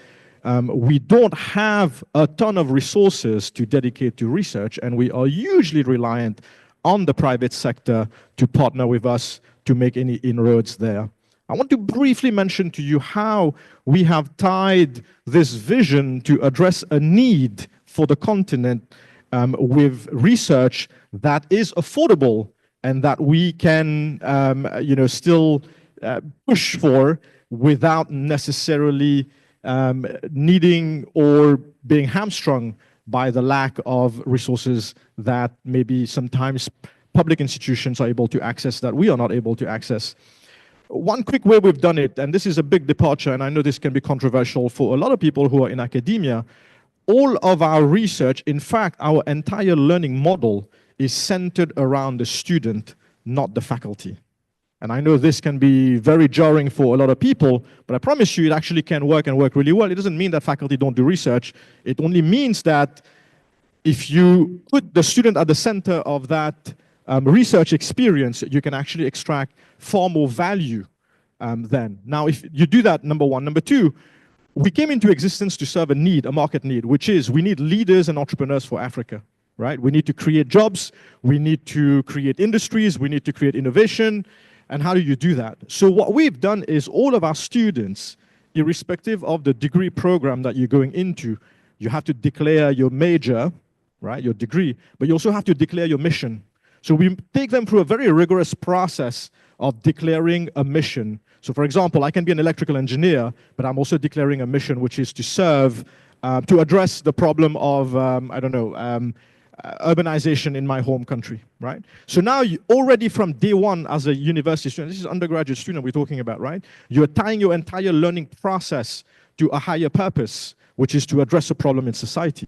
we don't have a ton of resources to dedicate to research, and we are usually reliant on the private sector to partner with us to make any inroads there. I want to briefly mention to you how we have tied this vision to address a need for the continent with research that is affordable and that we can still push for without necessarily needing or being hamstrung by the lack of resources that maybe sometimes public institutions are able to access that we are not able to access. One quick way we've done it, and this is a big departure, and I know this can be controversial for a lot of people who are in academia, all of our research, in fact, our entire learning model is centered around the student, not the faculty. And I know this can be very jarring for a lot of people, but I promise you it actually can work and work really well. It doesn't mean that faculty don't do research. It only means that if you put the student at the center of that research experience, you can actually extract far more value then. Now, if you do that, number one. Number two, we came into existence to serve a need, a market need, which is we need leaders and entrepreneurs for Africa, right? We need to create jobs. We need to create industries. We need to create innovation. And how do you do that? So what we've done is all of our students, irrespective of the degree program that you're going into, you have to declare your major right? Your degree, but you also have to declare your mission. So we take them through a very rigorous process of declaring a mission. So for example, I can be an electrical engineer, but I'm also declaring a mission, which is to serve, to address the problem of, urbanization in my home country, right? So now you, already from day one as a university student, this is undergraduate student we're talking about, right? You're tying your entire learning process to a higher purpose, which is to address a problem in society.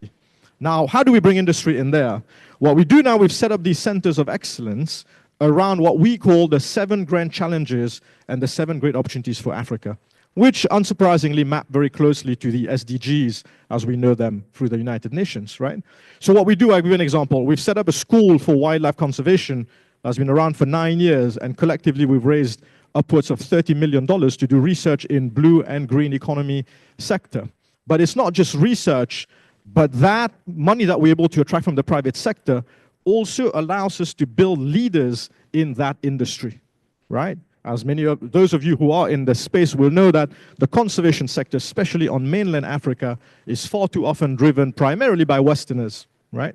Now, how do we bring industry in there? What we do now, we've set up these centers of excellence around what we call the 7 grand challenges and the 7 great opportunities for Africa, which unsurprisingly map very closely to the SDGs as we know them through the United Nations, right? So what we do, I'll give you an example. We've set up a school for wildlife conservation that's been around for 9 years, and collectively we've raised upwards of $30 million to do research in blue and green economy sector. But it's not just research, but that money that we're able to attract from the private sector also allows us to build leaders in that industry, right? As many of those of you who are in the space will know that the conservation sector, especially on mainland Africa, is far too often driven primarily by Westerners, right?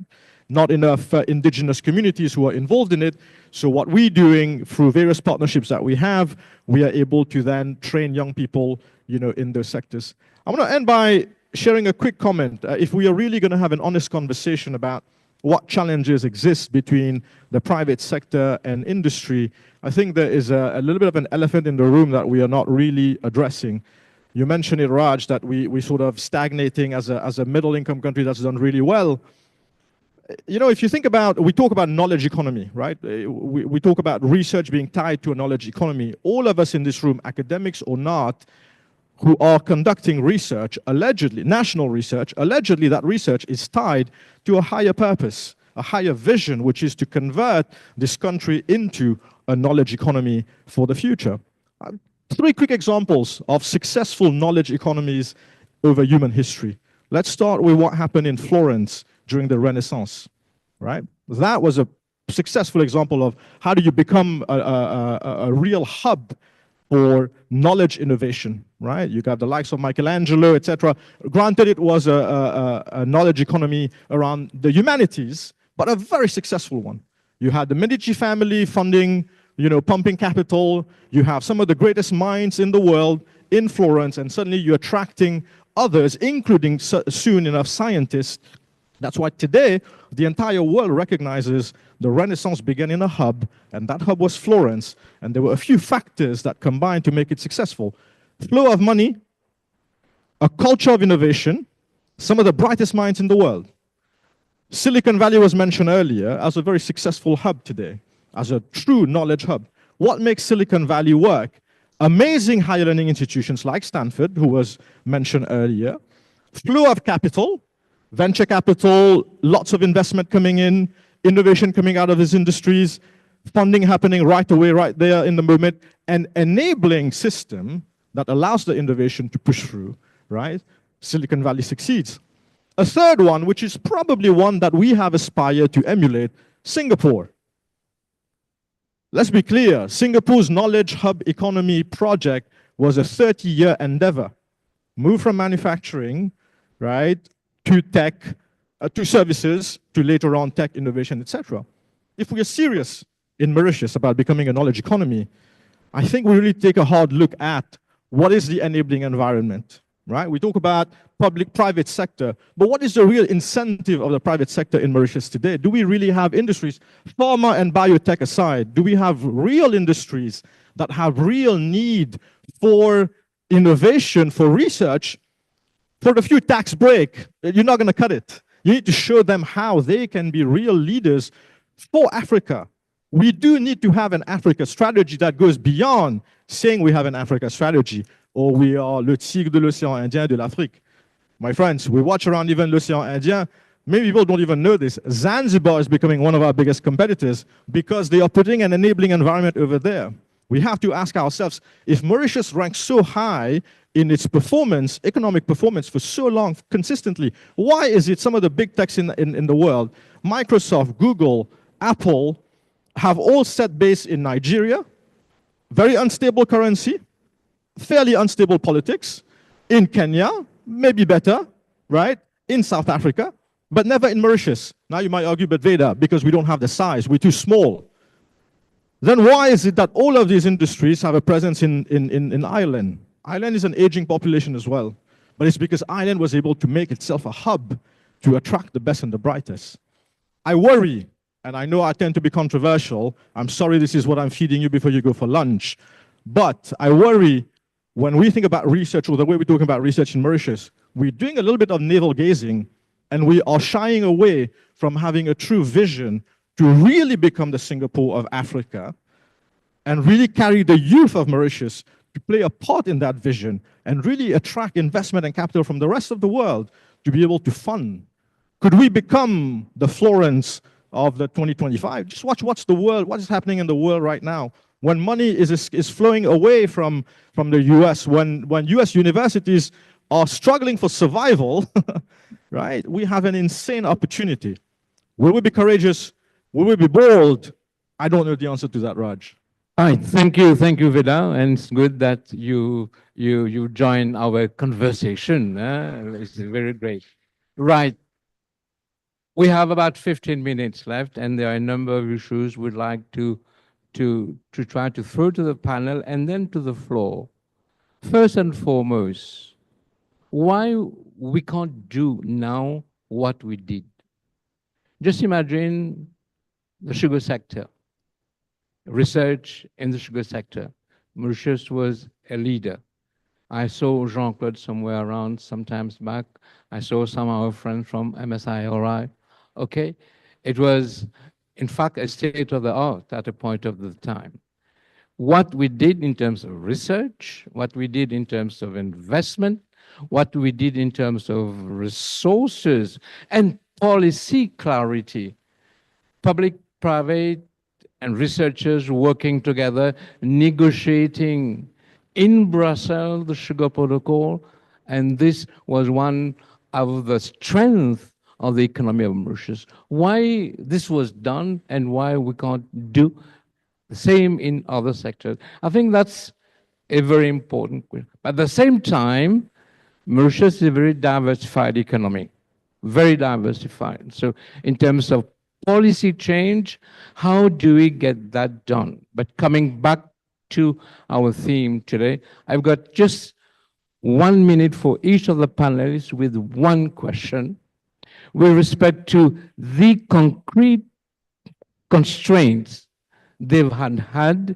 Not enough indigenous communities who are involved in it. So what we're doing through various partnerships that we have, we are able to then train young people, in those sectors. I want to end by sharing a quick comment. If we are really going to have an honest conversation about what challenges exist between the private sector and industry, I think there is a little bit of an elephant in the room that we are not really addressing. You mentioned it, Raj, that we sort of stagnating as a middle-income country that's done really well. If you think about, we talk about knowledge economy, right? We talk about research being tied to a knowledge economy. All of us in this room, academics or not, who are conducting research, allegedly, national research, allegedly that research is tied to a higher purpose, a higher vision, which is to convert this country into a knowledge economy for the future. 3 quick examples of successful knowledge economies over human history. Let's start with what happened in Florence during the Renaissance, right? That was a successful example of how do you become a real hub for knowledge innovation, right? You got the likes of Michelangelo, etc. Granted, it was a knowledge economy around the humanities, but a very successful one. You had the Medici family funding, pumping capital. You have some of the greatest minds in the world in Florence, and suddenly you're attracting others, including soon enough scientists. That's why today, the entire world recognizes the Renaissance began in a hub, and that hub was Florence, and there were a few factors that combined to make it successful. Flow of money, a culture of innovation, some of the brightest minds in the world. Silicon Valley was mentioned earlier as a very successful hub today, as a true knowledge hub. What makes Silicon Valley work? Amazing higher learning institutions like Stanford, who was mentioned earlier. Flow of capital, venture capital, lots of investment coming in, innovation coming out of these industries, funding happening right away, right there in the moment, an enabling system that allows the innovation to push through, right? Silicon Valley succeeds. A third one, which is probably one that we have aspired to emulate, Singapore. Let's be clear, Singapore's Knowledge Hub Economy project was a 30-year endeavor. Move from manufacturing, right, to tech, to services, to later on tech innovation, etc. If we are serious in Mauritius about becoming a knowledge economy, I think we really take a hard look at what is the enabling environment, right? We talk about public-private sector, but what is the real incentive of the private sector in Mauritius today? Do we really have industries, pharma and biotech aside, do we have real industries that have real need for innovation, for research? For the few tax break, you're not going to cut it. You need to show them how they can be real leaders for Africa. We do need to have an Africa strategy that goes beyond saying we have an Africa strategy, or we are le tigre de l'océan Indien de l'Afrique. My friends, we watch around even l'océan Indien. Many people don't even know this. Zanzibar is becoming one of our biggest competitors because they are putting an enabling environment over there. We have to ask ourselves, if Mauritius ranks so high in its performance, economic performance for so long, consistently, why is it some of the big techs in the world, Microsoft, Google, Apple, have all set base in Nigeria, very unstable currency, fairly unstable politics, in Kenya, maybe better, right? In South Africa, but never in Mauritius. Now you might argue, but Veda, because we don't have the size, we're too small. Then why is it that all of these industries have a presence in Ireland? Ireland is an aging population as well, but it's because Ireland was able to make itself a hub to attract the best and the brightest. I worry, and I know I tend to be controversial. I'm sorry this is what I'm feeding you before you go for lunch. But I worry when we think about research, or the way we're talking about research in Mauritius, we're doing a little bit of navel gazing, and we are shying away from having a true vision to really become the Singapore of Africa and really carry the youth of Mauritius to play a part in that vision and really attract investment and capital from the rest of the world to be able to fund. Could we become the Florence of the 2025? Just watch what is happening in the world right now. When money is flowing away from the US, when US universities are struggling for survival, right? We have an insane opportunity. Will we be courageous? Will we be bold? I don't know the answer to that, Raj. All right, thank you, Vida, and it's good that you join our conversation. It's very great. Right, we have about 15 minutes left, and there are a number of issues we'd like to try to throw to the panel and then to the floor. First and foremost, why we can't do now what we did? Just imagine the sugar sector, research in the sugar sector. Mauritius was a leader. I saw Jean-Claude somewhere around sometimes back. I saw some of our friends from MSIRI. Okay, it was, in fact, a state of the art at a point of the time. What we did in terms of research, what we did in terms of investment, what we did in terms of resources and policy clarity, public, private, and researchers working together, negotiating in Brussels the sugar protocol, and this was one of the strengths of the economy of Mauritius. Why this was done and why we can't do the same in other sectors. I think that's a very important question. At the same time, Mauritius is a very diversified economy, very diversified. So in terms of policy change, how do we get that done? But coming back to our theme today, I've got just 1 minute for each of the panelists with one question with respect to the concrete constraints they've had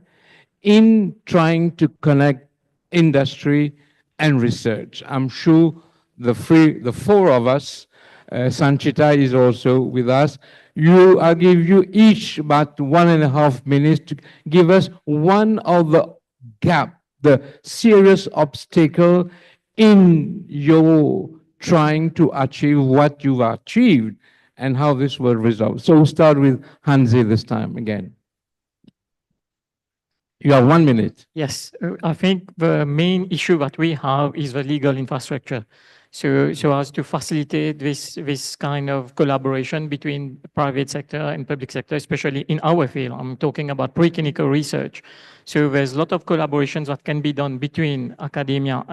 in trying to connect industry and research. I'm sure the four of us, Sanchita is also with us. I'll give you each about 1.5 minutes to give us one of the gap, the serious obstacle in your trying to achieve what you've achieved and how this will resolve. So we'll start with Hansi this time again. You have 1 minute. Yes, I think the main issue that we have is the legal infrastructure. So as to facilitate this kind of collaboration between the private sector and public sector, especially in our field. I'm talking about preclinical research. So there's a lot of collaborations that can be done between academia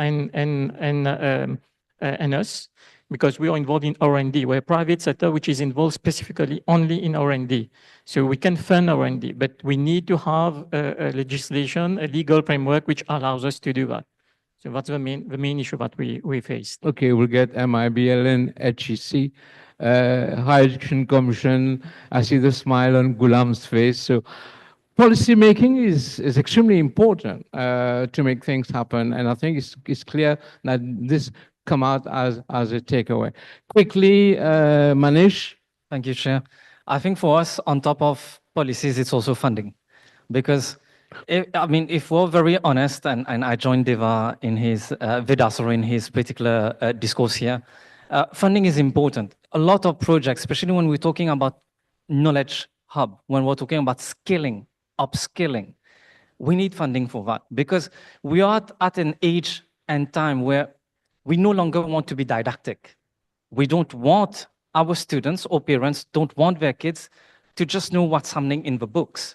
and us, because we are involved in R&D. We're a private sector which is involved specifically only in R&D. So we can fund R&D, but we need to have a legislation, a legal framework which allows us to do that. So that's the main issue that we faced. Okay, we'll get MIBLN, HEC, Higher Education Commission. I see the smile on Ghulam's face. So policy making is extremely important to make things happen. And I think it's clear that this come out as a takeaway. Quickly, Manish. Thank you, Chair. I think for us, on top of policies, it's also funding. Because, if we're very honest, and I joined Deva in his, Vida, in his particular discourse here, funding is important. A lot of projects, especially when we're talking about knowledge hub, when we're talking about skilling, upskilling, we need funding for that. Because we are at an age and time where we no longer want to be didactic. We don't want our students or parents don't want their kids to just know what's happening in the books.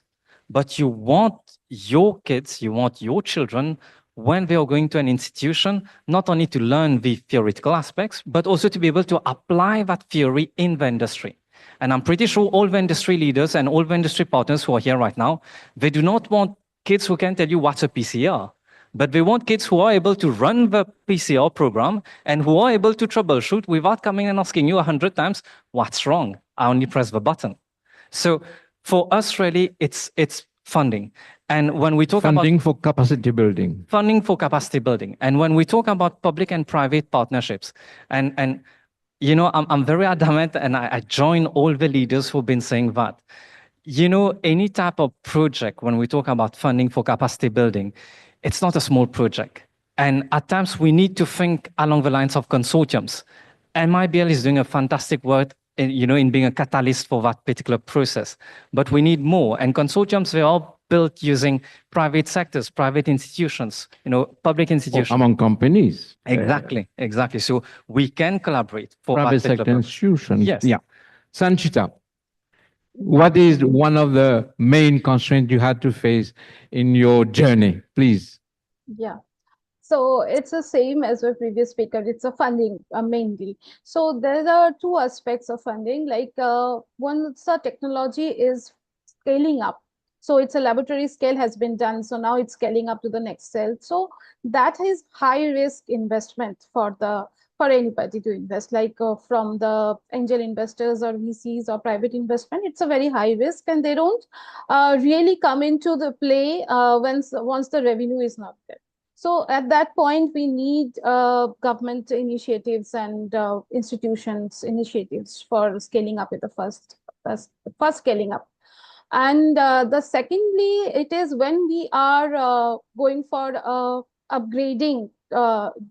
But you want your kids, you want your children when they are going to an institution, not only to learn the theoretical aspects, but also to be able to apply that theory in the industry. And I'm pretty sure all the industry leaders and all the industry partners who are here right now, they do not want kids who can tell you what's a PCR, but they want kids who are able to run the PCR program and who are able to troubleshoot without coming and asking you 100 times, what's wrong? I only press the button. So for us, really, it's funding. And when we talk funding for capacity building. Funding for capacity building. And when we talk about public and private partnerships, and you know, I'm very adamant, and I join all the leaders who've been saying that. You know, any type of project, when we talk about funding for capacity building, it's not a small project. And at times we need to think along the lines of consortiums. And MIBL is doing a fantastic work in being a catalyst for that particular process. But we need more. And consortiums, they are built using private sectors, private institutions, public institutions. Among companies. Exactly, exactly. So we can collaborate for private sector institutions. Yes. Yeah. Sanchita, what is one of the main constraints you had to face in your journey, please? Yeah. So it's the same as the previous speaker. It's a funding mainly. So there are two aspects of funding. Like once the technology is scaling up, so it's a laboratory scale has been done. So now it's scaling up to the next cell. So that is high risk investment for anybody to invest, like from the angel investors or VCs or private investment. It's a very high risk, and they don't really come into the play once the revenue is not there. So at that point, we need government initiatives and institutions initiatives for scaling up with the first scaling up. And the secondly, it is when we are going for upgrading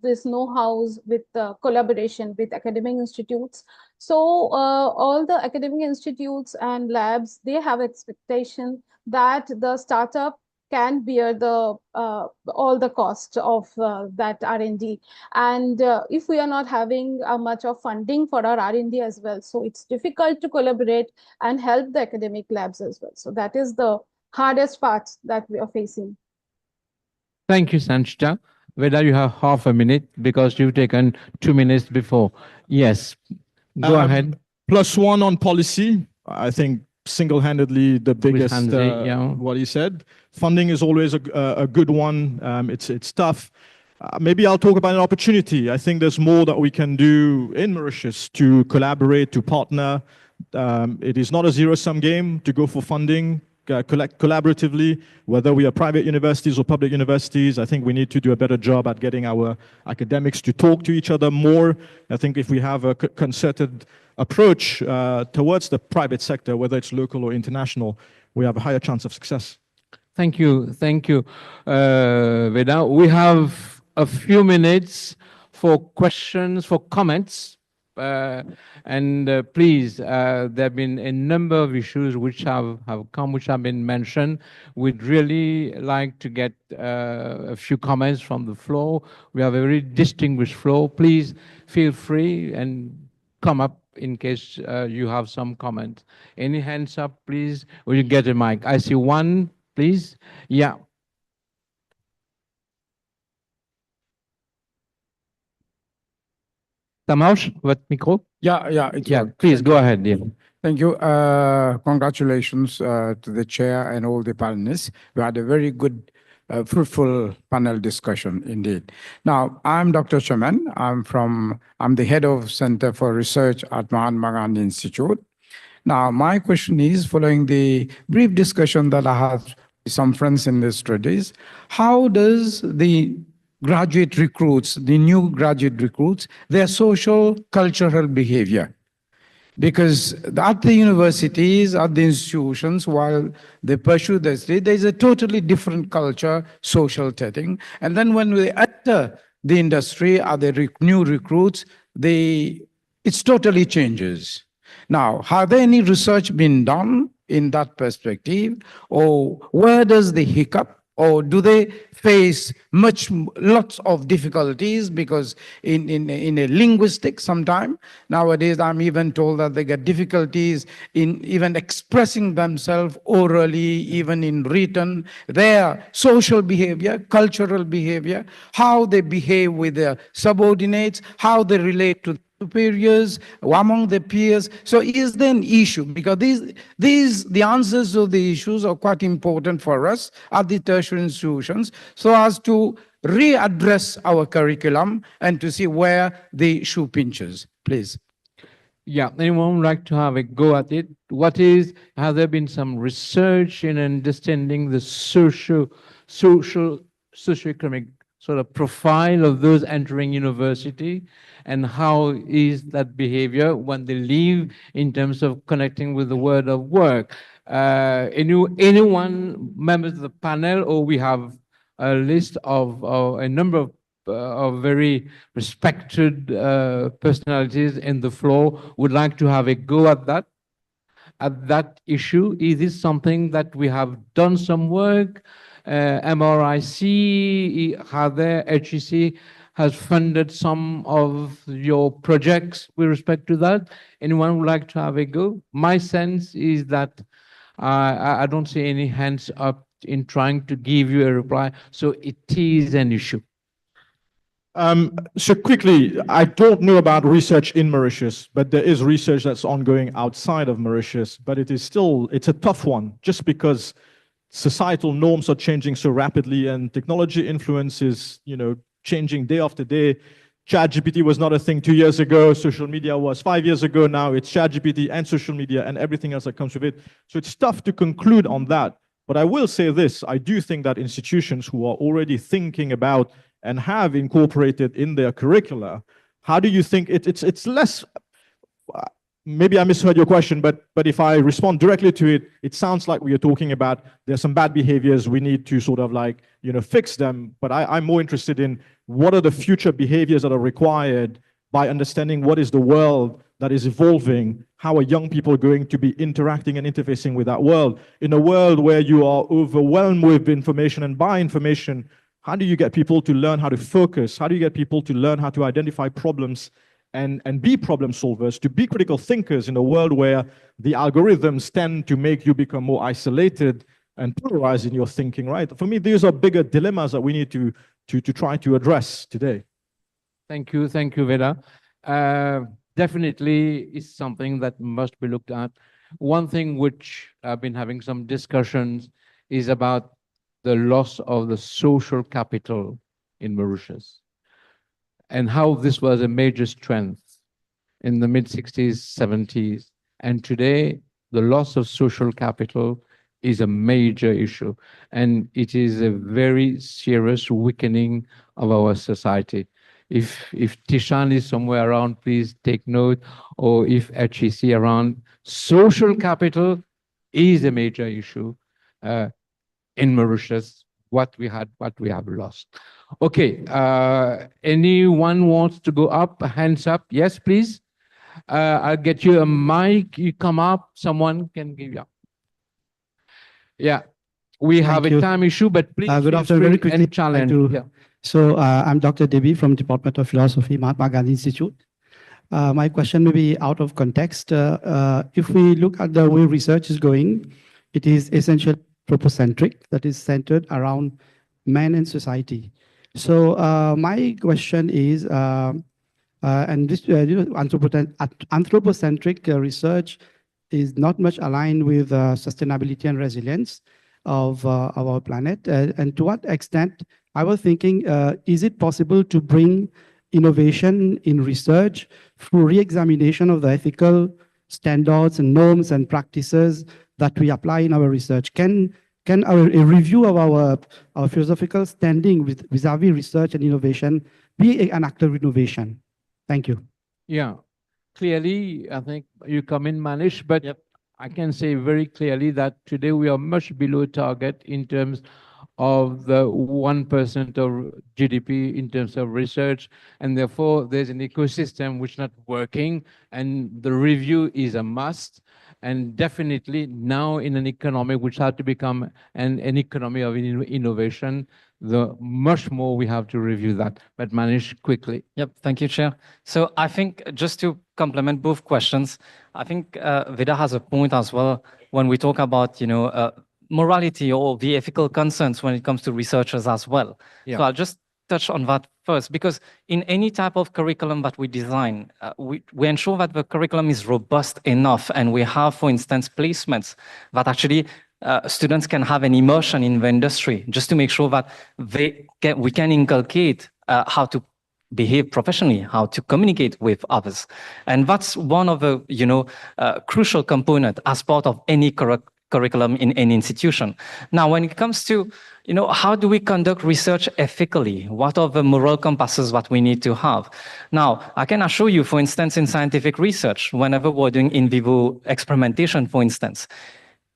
this know-hows with collaboration with academic institutes. So all the academic institutes and labs, they have expectation that the startup can bear all the cost of that R&D. And if we are not having much of funding for our R&D as well, so it's difficult to collaborate and help the academic labs as well. So that is the hardest part that we are facing. Thank you, Sanchita. Whether you have half a minute because you've taken 2 minutes before. Yes, go ahead. +1 on policy. I think single-handedly the biggest, yeah. what he said. Funding is always a good one. It's tough. Maybe I'll talk about an opportunity. I think there's more that we can do in Mauritius to collaborate, to partner. It is not a zero-sum game to go for funding. Collect collaboratively, whether we are private universities or public universities. I think we need to do a better job at getting our academics to talk to each other more. I think if we have a concerted approach towards the private sector, whether it's local or international, we have a higher chance of success. Thank you. Thank you, Veda. We have a few minutes for questions, for comments. Please, there have been a number of issues which have come, which have been mentioned. We'd really like to get a few comments from the floor. We have a very distinguished floor. Please feel free and come up in case you have some comments. Any hands up, please? Will you get a mic? I see one, please. Yeah. Tamaush, what micro? Yeah, please go ahead. Yeah. Thank you. Congratulations to the chair and all the panelists. We had a very good, fruitful panel discussion indeed. Now, I'm Dr. Chaman. I'm the head of Center for Research at Mahatma Gandhi Institute. Now, my question is, following the brief discussion that I had with some friends in the studies, how does the graduate recruits, the new graduate recruits, their social, cultural behavior? Because at the universities, at the institutions, while they pursue their study, there's a totally different culture, social setting. And then when they enter the industry, are the new recruits, it totally changes. Now, have there any research been done in that perspective? Or where does the hiccup or do they face lots of difficulties? Because in a linguistic sometime, nowadays I'm even told that they get difficulties in even expressing themselves orally, even in written, their social behavior, cultural behavior, how they behave with their subordinates, how they relate to superiors, among their peers. So is there an issue? Because the answers to the issues are quite important for us at the tertiary institutions, so as to readdress our curriculum and to see where the shoe pinches. Please. Yeah, anyone would like to have a go at it? Have there been some research in understanding the socioeconomic sort of profile of those entering university, and how is that behavior when they leave in terms of connecting with the world of work? Anyone, members of the panel, or we have a list of a number of very respected personalities in the floor would like to have a go at that issue? Is this something that we have done some work? MRIC, HEC has funded some of your projects with respect to that. Anyone would like to have a go? My sense is that I don't see any hands up in trying to give you a reply. So it is an issue. So quickly, I don't know about research in Mauritius, but there is research that's ongoing outside of Mauritius, but it's a tough one, just because societal norms are changing so rapidly and technology influence is, changing day after day. ChatGPT was not a thing 2 years ago. Social media was 5 years ago. Now it's ChatGPT and social media and everything else that comes with it. So it's tough to conclude on that. But I will say this, I do think that institutions who are already thinking about and have incorporated in their curricula, how do you think it's less, maybe I misheard your question, but if I respond directly to it, it sounds like we are talking about there's some bad behaviors, we need to sort of like, fix them. But I'm more interested in what are the future behaviors that are required by understanding what is the world that is evolving, how are young people going to be interacting and interfacing with that world? In a world where you are overwhelmed with information and by information, how do you get people to learn how to focus? How do you get people to learn how to identify problems and be problem solvers, to be critical thinkers in a world where the algorithms tend to make you become more isolated and polarized in your thinking, right? For me, these are bigger dilemmas that we need to try to address today. Thank you, Veda. Definitely is something that must be looked at. One thing which I've been having some discussions is about the loss of the social capital in Mauritius, and how this was a major strength in the mid-60s, 70s. And today, the loss of social capital is a major issue. And it is a very serious weakening of our society. If Tishan is somewhere around, please take note, or if HEC around, social capital is a major issue in Mauritius, what we have lost. Okay, anyone wants to go up? Hands up. Yes, please. I'll get you a mic. You come up. Someone can give you. Yeah, we have a time issue, but please. Good afternoon. Very quickly, challenge. Yeah. So I'm Dr. Devi from Department of Philosophy, Mahatma Gandhi Institute. My question may be out of context. If we look at the way research is going, it is essentially anthropocentric, that is centered around man and society. So my question is, and this anthropocentric research is not much aligned with sustainability and resilience of our planet. And to what extent, I was thinking, is it possible to bring innovation in research through re-examination of the ethical standards and norms and practices that we apply in our research? Can a review of our philosophical standing vis-a-vis research and innovation be an act of innovation? Thank you. Yeah, clearly, I think you come in, Manish, but I can say very clearly that today we are much below target in terms of the 1% of GDP in terms of research, and therefore there's an ecosystem which is not working, and the review is a must. And definitely now in an economy which had to become an economy of innovation, the much more we have to review that. But Manish, quickly. Yep, thank you, Chair. So I think just to complement both questions, I think Vida has a point as well when we talk about, morality or the ethical concerns when it comes to researchers as well. Yeah. So I'll just touch on that first, because in any type of curriculum that we design, we ensure that the curriculum is robust enough, and we have, for instance, placements that actually students can have an immersion in the industry, just to make sure that we can inculcate how to behave professionally, how to communicate with others. And that's one of the, crucial component as part of any curriculum in any institution. Now, when it comes to, how do we conduct research ethically? What are the moral compasses that we need to have? Now, I can assure you, for instance, in scientific research, whenever we're doing in vivo experimentation, for instance,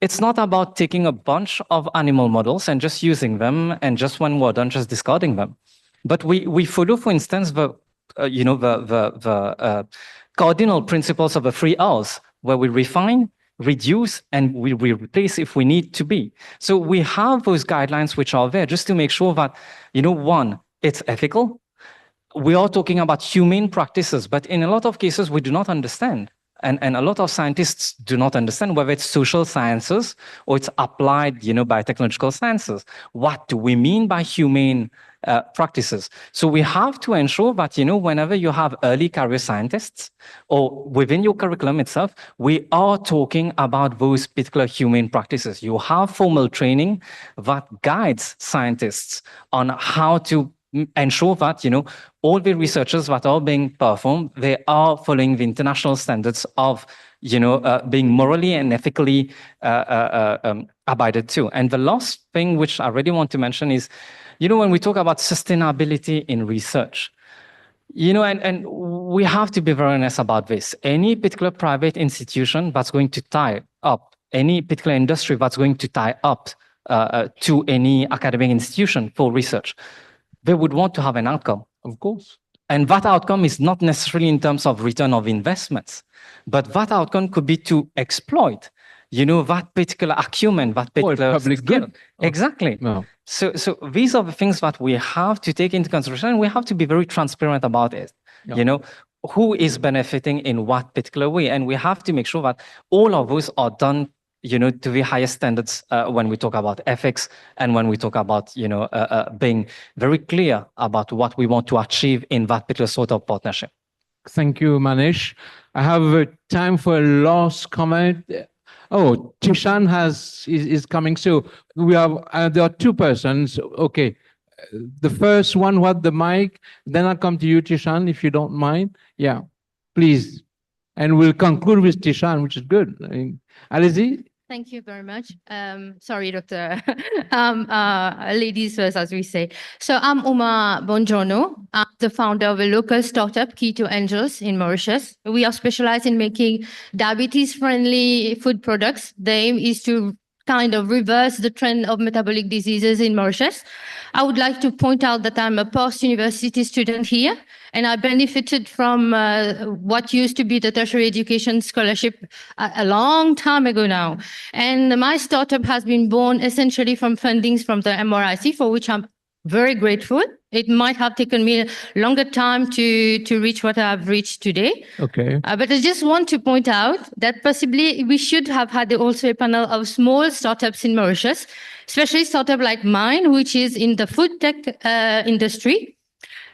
it's not about taking a bunch of animal models and just using them, and just when we're done, just discarding them. But we follow, for instance, the cardinal principles of the 3 R's, where we refine, reduce, and we replace if we need to be. So we have those guidelines which are there just to make sure that, one, it's ethical. We are talking about humane practices, but in a lot of cases, we do not understand. And a lot of scientists do not understand whether it's social sciences or it's applied, biotechnological sciences. What do we mean by humane practices? So we have to ensure that, whenever you have early career scientists or within your curriculum itself, we are talking about those particular humane practices. You have formal training that guides scientists on how to ensure that, all the researchers that are being performed, they are following the international standards of, being morally and ethically abided to. And the last thing which I really want to mention is, when we talk about sustainability in research, and we have to be very honest about this. Any particular private institution that's going to tie up, any particular industry that's going to tie up to any academic institution for research, they would want to have an outcome. Of course. And that outcome is not necessarily in terms of return of investments, but that outcome could be to exploit, that particular acumen, that particular public skill. good. Exactly. No. So these are the things that we have to take into consideration, and we have to be very transparent about it. Yeah. Who is benefiting in what particular way, and we have to make sure that all of those are done to the highest standards when we talk about ethics, and when we talk about, being very clear about what we want to achieve in that particular sort of partnership. Thank you, Manish. I have time for a last comment. Oh, Tishan is coming. So we have, there are 2 persons. Okay. The first one who had the mic, then I'll come to you, Tishan, if you don't mind. Yeah, please. And we'll conclude with Tishan, which is good. Alizi? Thank you very much. Sorry, Doctor. Ladies first, as we say. So I'm Uma Bongiorno. I'm the founder of a local startup, Keto Angels, in Mauritius. We are specialized in making diabetes-friendly food products. The aim is to kind of reverse the trend of metabolic diseases in Mauritius. I would like to point out that I'm a post-university student here, and I benefited from what used to be the tertiary education scholarship a long time ago now. And my startup has been born essentially from fundings from the MRIC, for which I'm very grateful. It might have taken me a longer time to reach what I've reached today. Okay. But I just want to point out that possibly we should have had also a panel of small startups in Mauritius, especially startup like mine, which is in the food tech industry,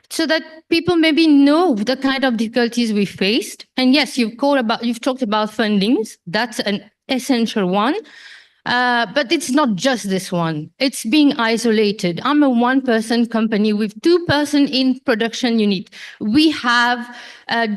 so that people maybe know the kind of difficulties we faced. And yes, you've talked about fundings. That's an essential one. But it's not just this one. It's being isolated. I'm a 1-person company with 2-person in production unit. We have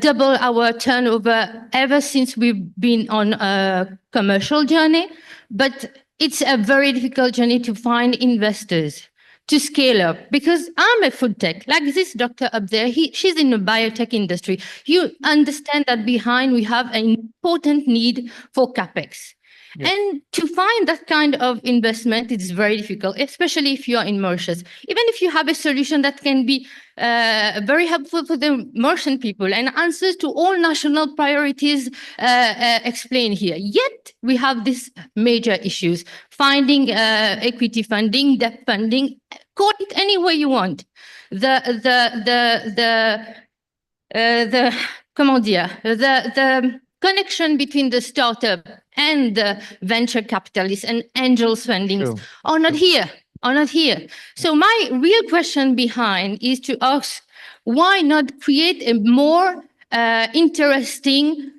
doubled our turnover ever since we've been on a commercial journey. But it's a very difficult journey to find investors to scale up, because I'm a food tech, like this doctor up there, she's in the biotech industry. You understand that behind we have an important need for CapEx. And to find that kind of investment, it's very difficult, especially if you are in Mauritius. Even if you have a solution that can be very helpful for the Mauritian people and answers to all national priorities explained here. Yet we have these major issues, finding equity funding, debt funding, call it any way you want. The connection between the startup and the venture capitalists and angels fundings are not here. So my real question behind is to ask, why not create a more interesting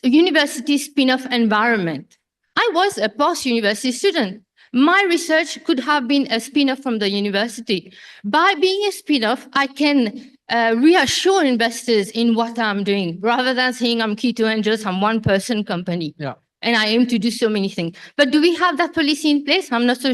university spin-off environment? I was a post-university student. My research could have been a spin-off from the university. By being a spin-off, I can reassure investors in what I'm doing, rather than saying I'm Keto Angels, I'm one-person company. And I aim to do so many things. But do we have that policy in place? I'm not so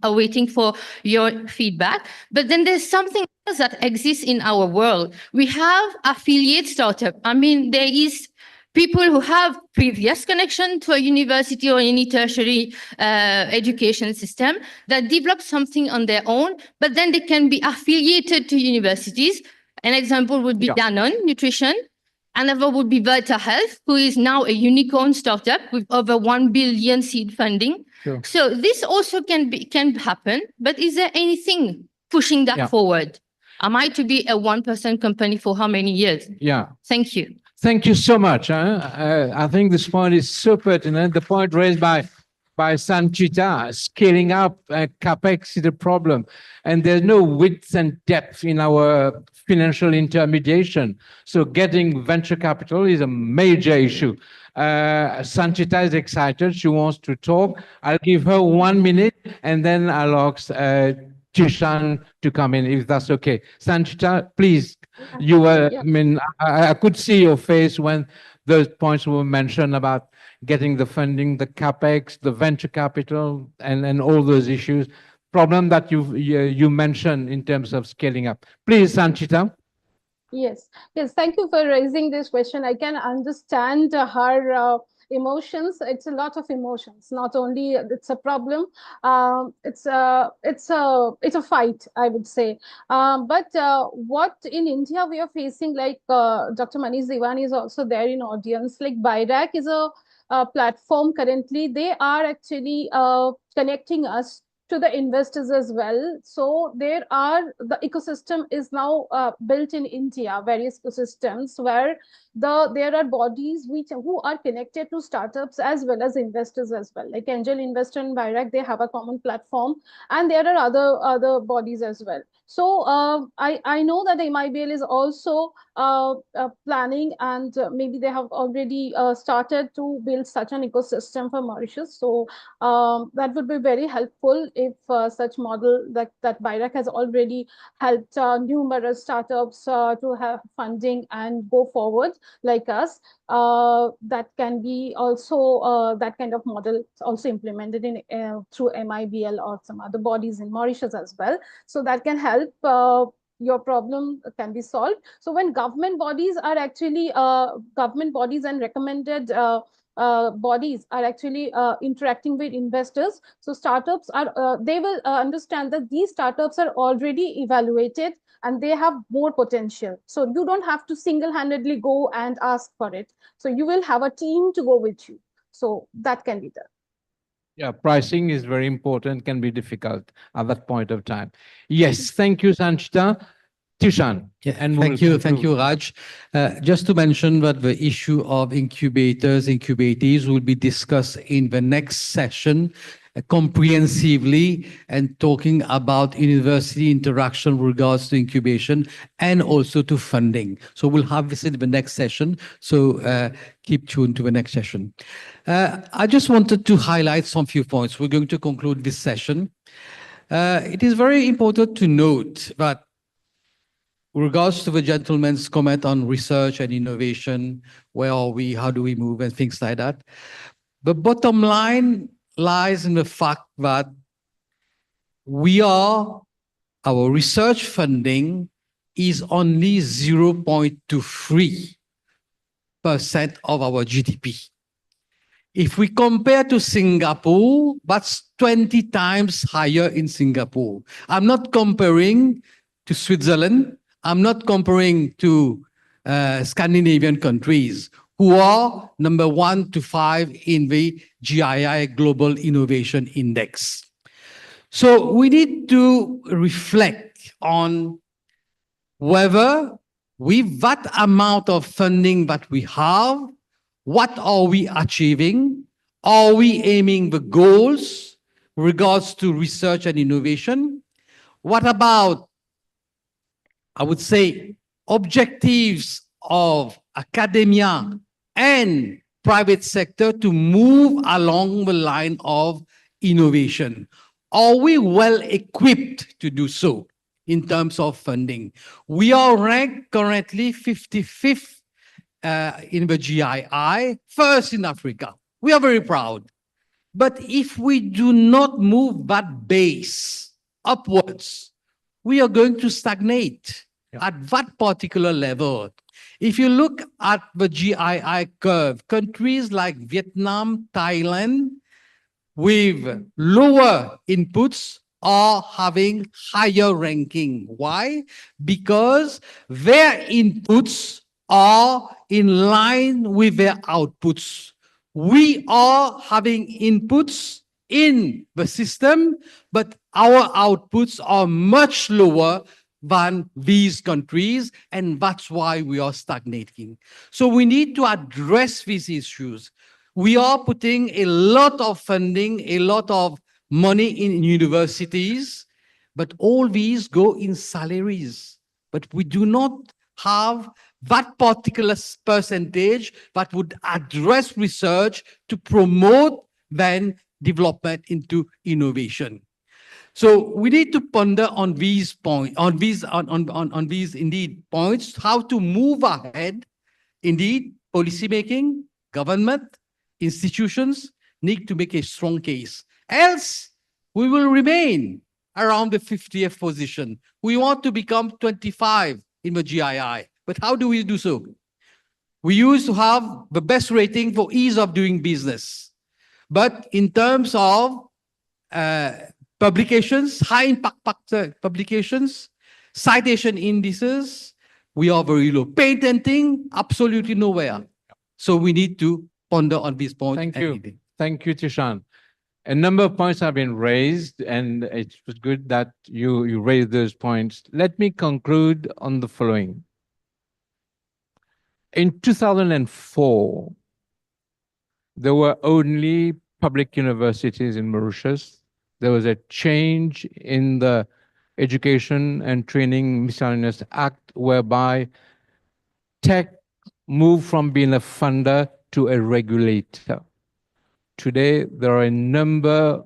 waiting for your feedback. But then there's something else that exists in our world. We have affiliate startup. I mean, there is people who have previous connection to a university or any tertiary education system that develop something on their own, but then they can be affiliated to universities. An example would be Danone Nutrition. Another would be Vita Health, who is now a unicorn startup with over 1 billion seed funding. So this also can happen, but is there anything pushing that forward? Am I to be a one-person company for how many years? Thank you. Thank you so much. I think this point is so pertinent. The point raised by Sanchita, scaling up CapEx is a problem. And there's no width and depth in our financial intermediation. So getting venture capital is a major issue. Sanchita is excited. She wants to talk. I'll give her 1 minute and then I'll ask Tishan to come in, if that's okay. Sanchita, please. You were, I mean, I could see your face when those points were mentioned about getting the funding, the CapEx, the venture capital, and all those issues. Problem that you mentioned in terms of scaling up. Please, Sanchita. Yes, thank you for raising this question. I can understand her emotions. It's a lot of emotions. Not only it's a problem, it's a fight, I would say. But what in India we are facing, like Dr. Manish Divani is also there in audience. Like BIRAC is a platform currently. They are actually connecting us to the investors as well. So the ecosystem is now built in India, various ecosystems where there are bodies who are connected to startups as well as investors as well. Like Angel Investor and BIRAC, they have a common platform, and there are other bodies as well. So I know that MIBL is also planning, and maybe they have already started to build such an ecosystem for Mauritius. So that would be very helpful if such model that BIRAC has already helped numerous startups to have funding and go forward like us. That can be also that kind of model also implemented in through MIBL or some other bodies in Mauritius as well. So that can help your problem can be solved. So when government bodies are actually government bodies and recommended bodies are actually interacting with investors, so startups are they will understand that these startups are already evaluated and they have more potential. So you don't have to single-handedly go and ask for it. So you will have a team to go with you. So that can be done. Yeah, pricing is very important, can be difficult at that point of time. Yes, thank you, Sanchita. Tishan. Yeah, and thank you, Raj. Just to mention that the issue of incubatees will be discussed in the next session comprehensively, and talking about university interaction with regards to incubation and also to funding. So we'll have this in the next session. So keep tuned to the next session. I just wanted to highlight some few points. We're going to conclude this session. It is very important to note that with regards to the gentleman's comment on research and innovation, where are we, how do we move, and things like that, the bottom line lies in the fact that our research funding is only 0.23% of our GDP. If we compare to Singapore, that's 20 times higher in Singapore. I'm not comparing to Switzerland. I'm not comparing to Scandinavian countries who are number 1 to 5 in the GII Global Innovation Index. So we need to reflect on whether with that amount of funding that we have, what are we achieving? Are we aiming the goals regards to research and innovation? What about, I would say, objectives of academia and private sector to move along the line of innovation? Are we well equipped to do so in terms of funding? We are ranked currently 55th in the GII, first in Africa. We are very proud. But if we do not move that base upwards, we are going to stagnate at that particular level. If you look at the GII curve, countries like Vietnam, Thailand, with lower inputs are having higher ranking. Why? Because their inputs are in line with their outputs. We are having inputs in the system, but our outputs are much lower than these countries, and that's why we are stagnating. So we need to address these issues. We are putting a lot of funding, a lot of money in universities, but all these go in salaries. But we do not have that particular percentage that would address research to promote then development into innovation. So we need to ponder on these points, on these indeed points, how to move ahead. Indeed, policymaking, government, institutions need to make a strong case. Else, we will remain around the 50th position. We want to become 25 in the GII. But how do we do so? We used to have the best rating for ease of doing business. But in terms of publications, high impact publications, citation indices, we are very low. Patenting, absolutely nowhere. So we need to ponder on these points. Thank you. Thank you, Tishan. A number of points have been raised, and it was good that you raised those points. Let me conclude on the following. In 2004, there were only public universities in Mauritius. There was a change in the Education and Training Miscellaneous Act, whereby tech moved from being a funder to a regulator. Today, there are a number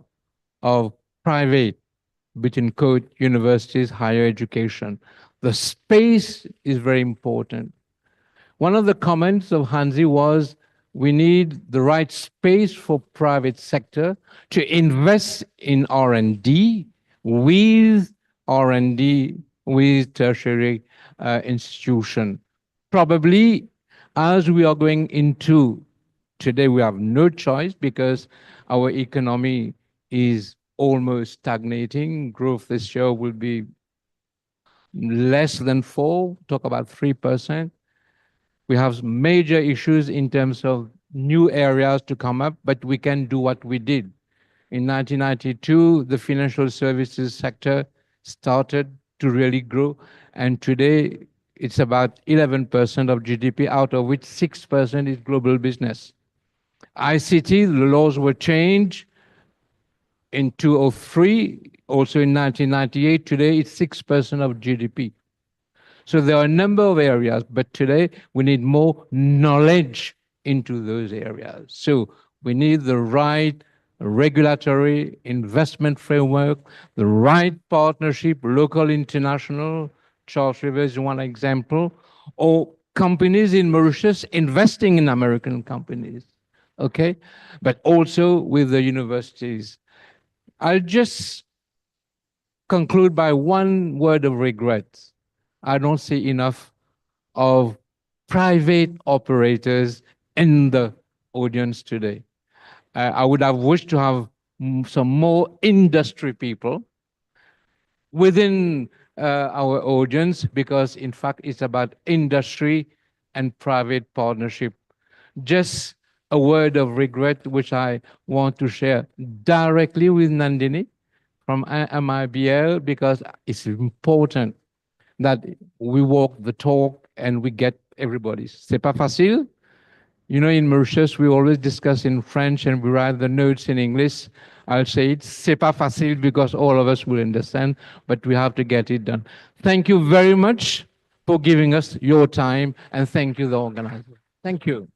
of private, between quote, universities, higher education. The space is very important. One of the comments of Hansi was, we need the right space for private sector to invest in R&D with tertiary institution. Probably, as we are going into today, we have no choice because our economy is almost stagnating. Growth this year will be less than 4%, talk about 3%. We have major issues in terms of new areas to come up, but we can do what we did. In 1992, the financial services sector started to really grow, and today it's about 11% of GDP, out of which 6% is global business. ICT, the laws were changed in 2003, also in 1998. Today, it's 6% of GDP. So there are a number of areas, but today we need more knowledge into those areas. So we need the right regulatory investment framework, the right partnership, local, international. Charles River is one example, or companies in Mauritius investing in American companies, okay? But also with the universities. I'll just conclude by one word of regret. I don't see enough of private operators in the audience today. I would have wished to have some more industry people within our audience, because in fact it's about industry and private partnership. Just a word of regret, which I want to share directly with Nandini from MIBL, because it's important that we walk the talk and we get everybody. C'est pas facile. You know, in Mauritius, we always discuss in French and we write the notes in English. I'll say it, c'est pas facile, because all of us will understand, but we have to get it done. Thank you very much for giving us your time, and thank you, the organizer. Thank you.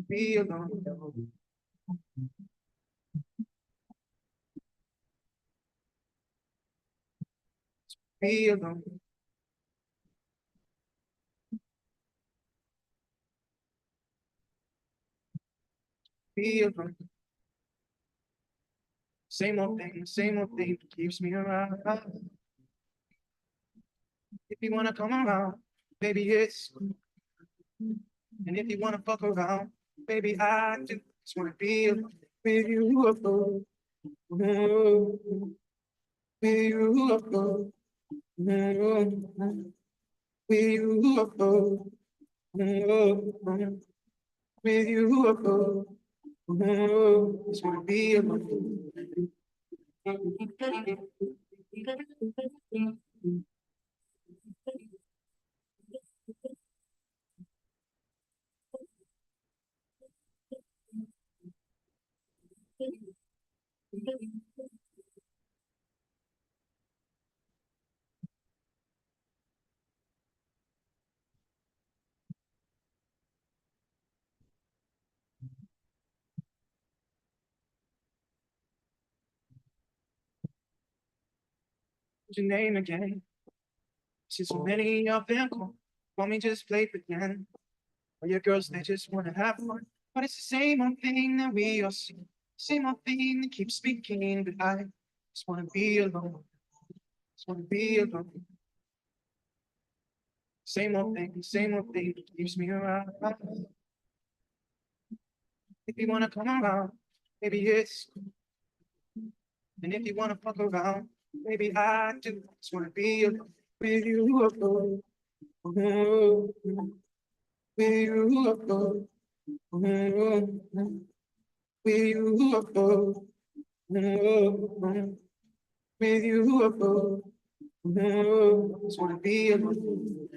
Be alone. Be alone. Be alone. Same old thing keeps me around. If you wanna come around, baby, it's cool. And if you wanna fuck around, baby, I do just wanna be alone with you alone. With you alone. With you alone. With you alone. Just wanna be alone. What's your name again? See so many of them want me just play pretend. All your girls, they just wanna have fun. But it's the same old thing that we all see. Same old thing that keeps speaking, but I just wanna be alone. Just wanna be alone. Same old thing that keeps me around. If you wanna come around, maybe it's cool. And if you wanna fuck around, maybe I do. Just wanna be alone with you alone. With you alone. With you alone. With you alone. Just wanna be alone.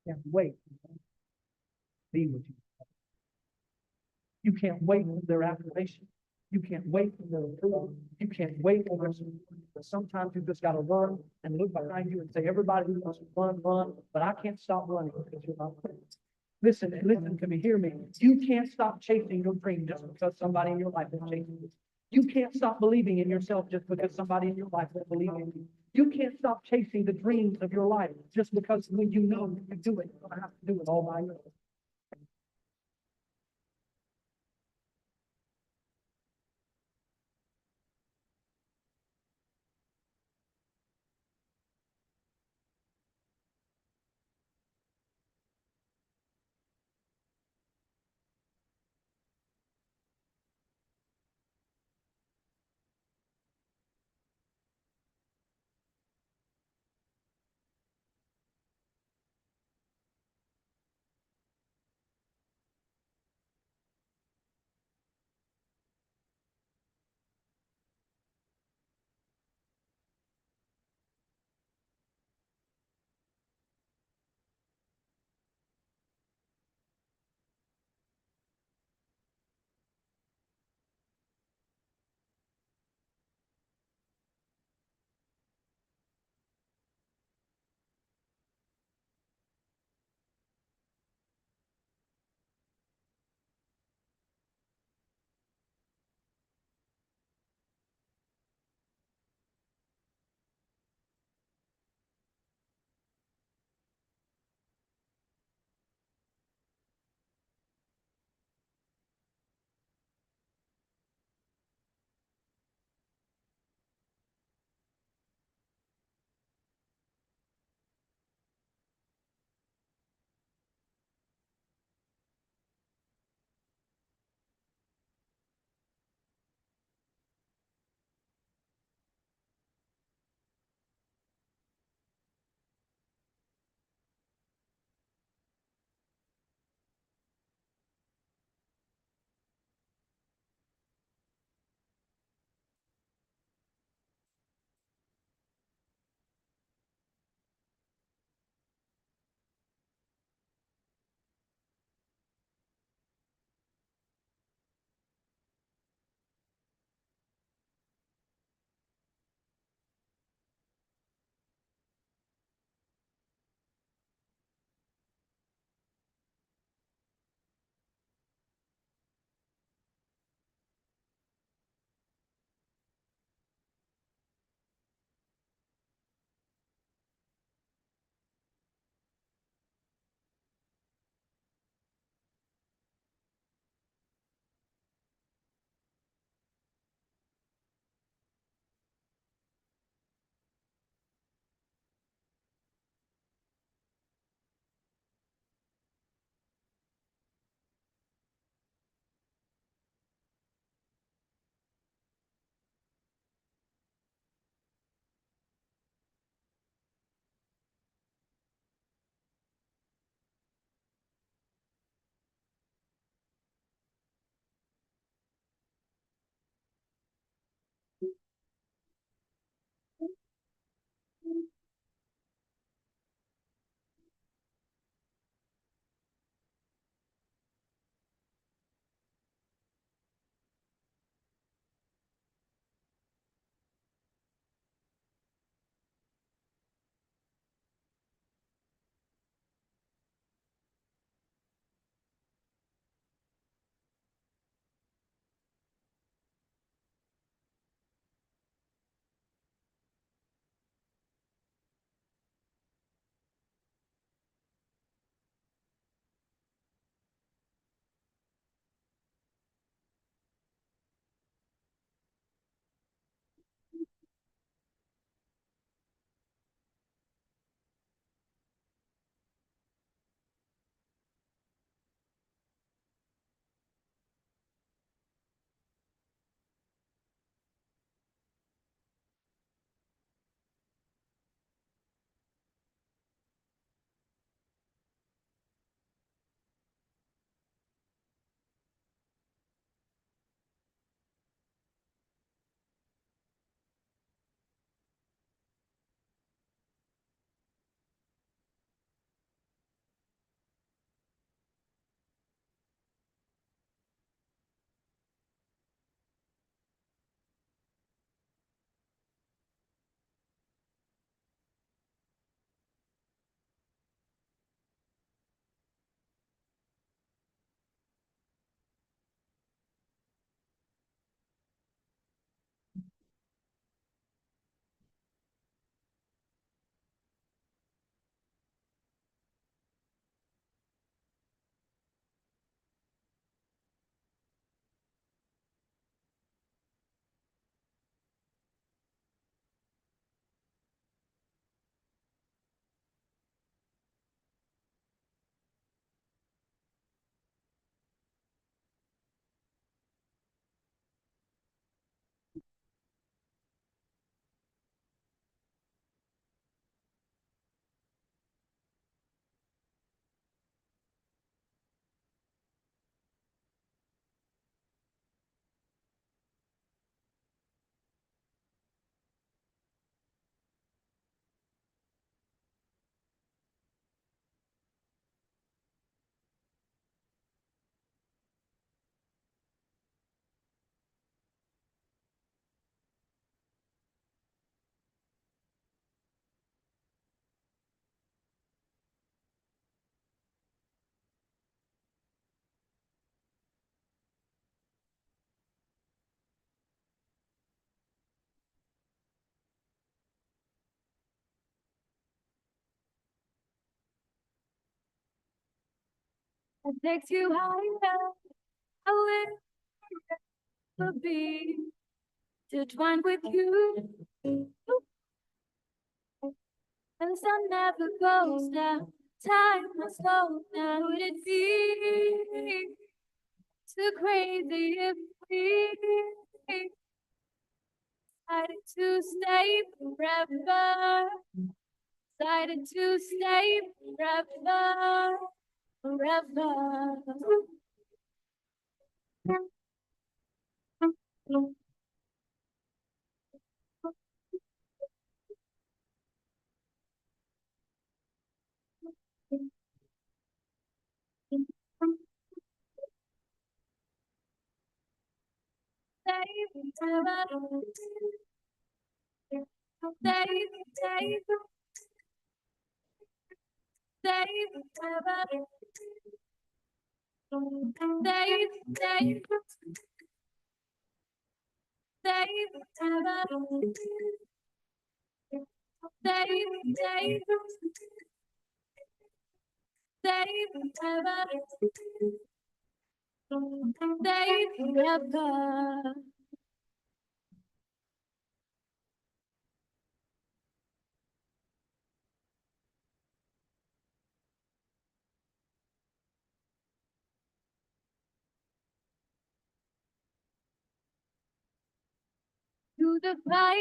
Can't wait. Be with you. You can't wait for their affirmation. You can't wait for their approval. You can't wait for their support. But sometimes you just got to run and look behind you and say, everybody who wants to run, run, but I can't stop running because you're not friends. Listen to me, hear me. You can't stop chasing your dream just because somebody in your life is chasing you. You can't stop believing in yourself just because somebody in your life will believe in you. You can't stop chasing the dreams of your life just because when you know you do it, you're gonna have to do it all by yourself. that takes you higher. I will never be intertwined with you. And the sun never goes down. Time must slow down. Would it be too crazy if we decided to stay forever? Decided to stay forever, forever. To the fire,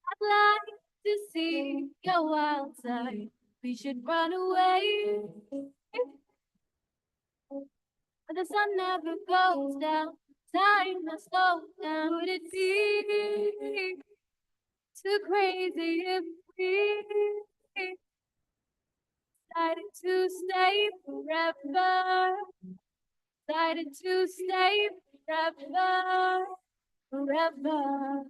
I'd like to see your wild side. We should run away. But the sun never goes down. Time must slow down. Would it be too crazy if we decided to stay forever? Decided to stay forever, forever.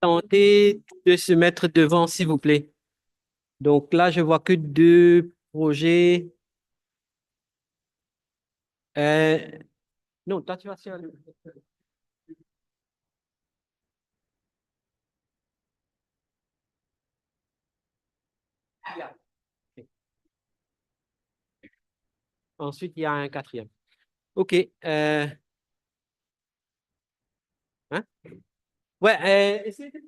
Tentez de se mettre devant, s'il vous plaît. Donc là, je vois que 2 projets. Non, toi, tu vas sur le... Ensuite, il y a un 4e. OK. Hein? Ouais, essayez de...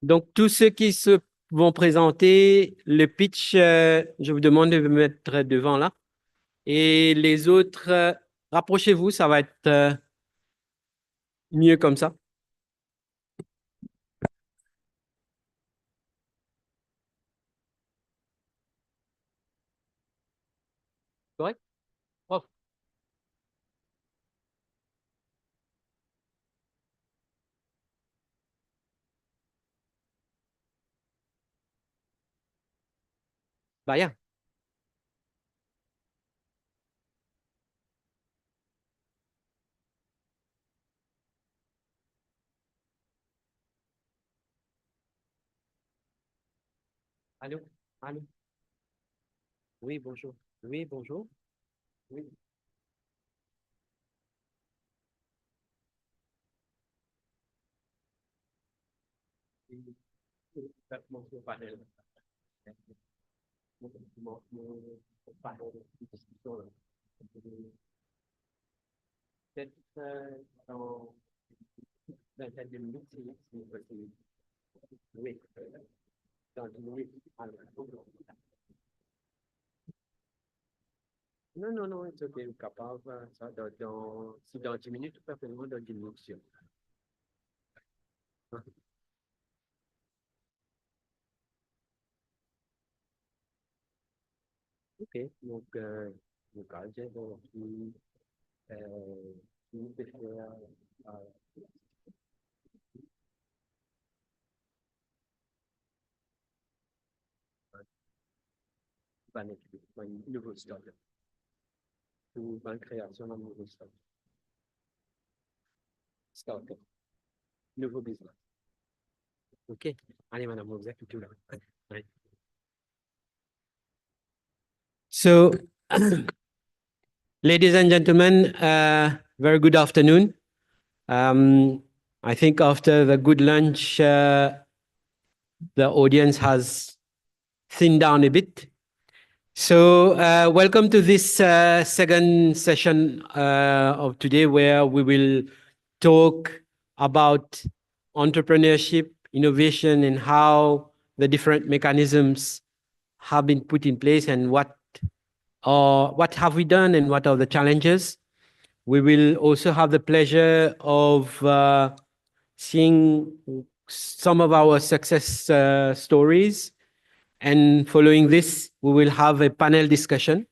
Donc, tous ceux qui se vont présenter le pitch, je vous demande de vous mettre devant là. Et les autres, rapprochez-vous, ça va être mieux comme ça. Correct? Prof. Vaya. Allô? Allô? Oui, bonjour. Oui, bonjour. Oui. Peut-être dans une vingtaine de minutes, si possible. Oui, dans 10 minutes. Non, non, non, c'est OK, capable. Ça, si dans 10 minutes, parfaitement dans 10 minutes. Sûr. OK, donc, j'ai donc, peut faire un nouveau stock. Ou une création d'un nouveau stock. Stock. Nouveau business. OK. Allez, madame, vous êtes tout là. Ouais. So, ladies and gentlemen, very good afternoon. I think after the good lunch, the audience has thinned down a bit. So, welcome to this second session of today, where we will talk about entrepreneurship, innovation, and how the different mechanisms have been put in place, and what have we done and what are the challenges. We will also have the pleasure of seeing some of our success stories. And following this, we will have a panel discussion.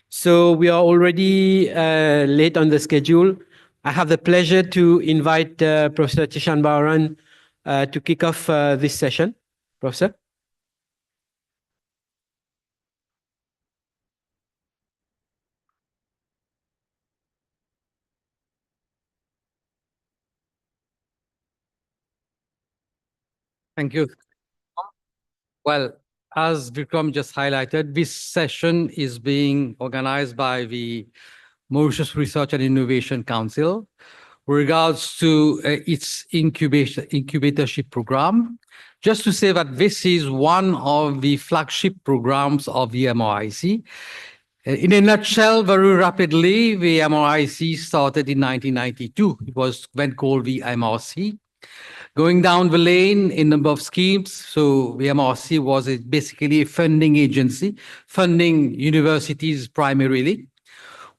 So we are already late on the schedule. I have the pleasure to invite Professor Tishan Baran to kick off this session. Professor. Thank you. Well, as Vikram just highlighted, this session is being organized by the Mauritius Research and Innovation Council with regards to its incubatorship program. Just to say that this is one of the flagship programs of the MRIC. In a nutshell, very rapidly, the MRIC started in 1992. It was then called the MRC. Going down the lane in number of schemes, so VMRC was basically a funding agency, funding universities primarily.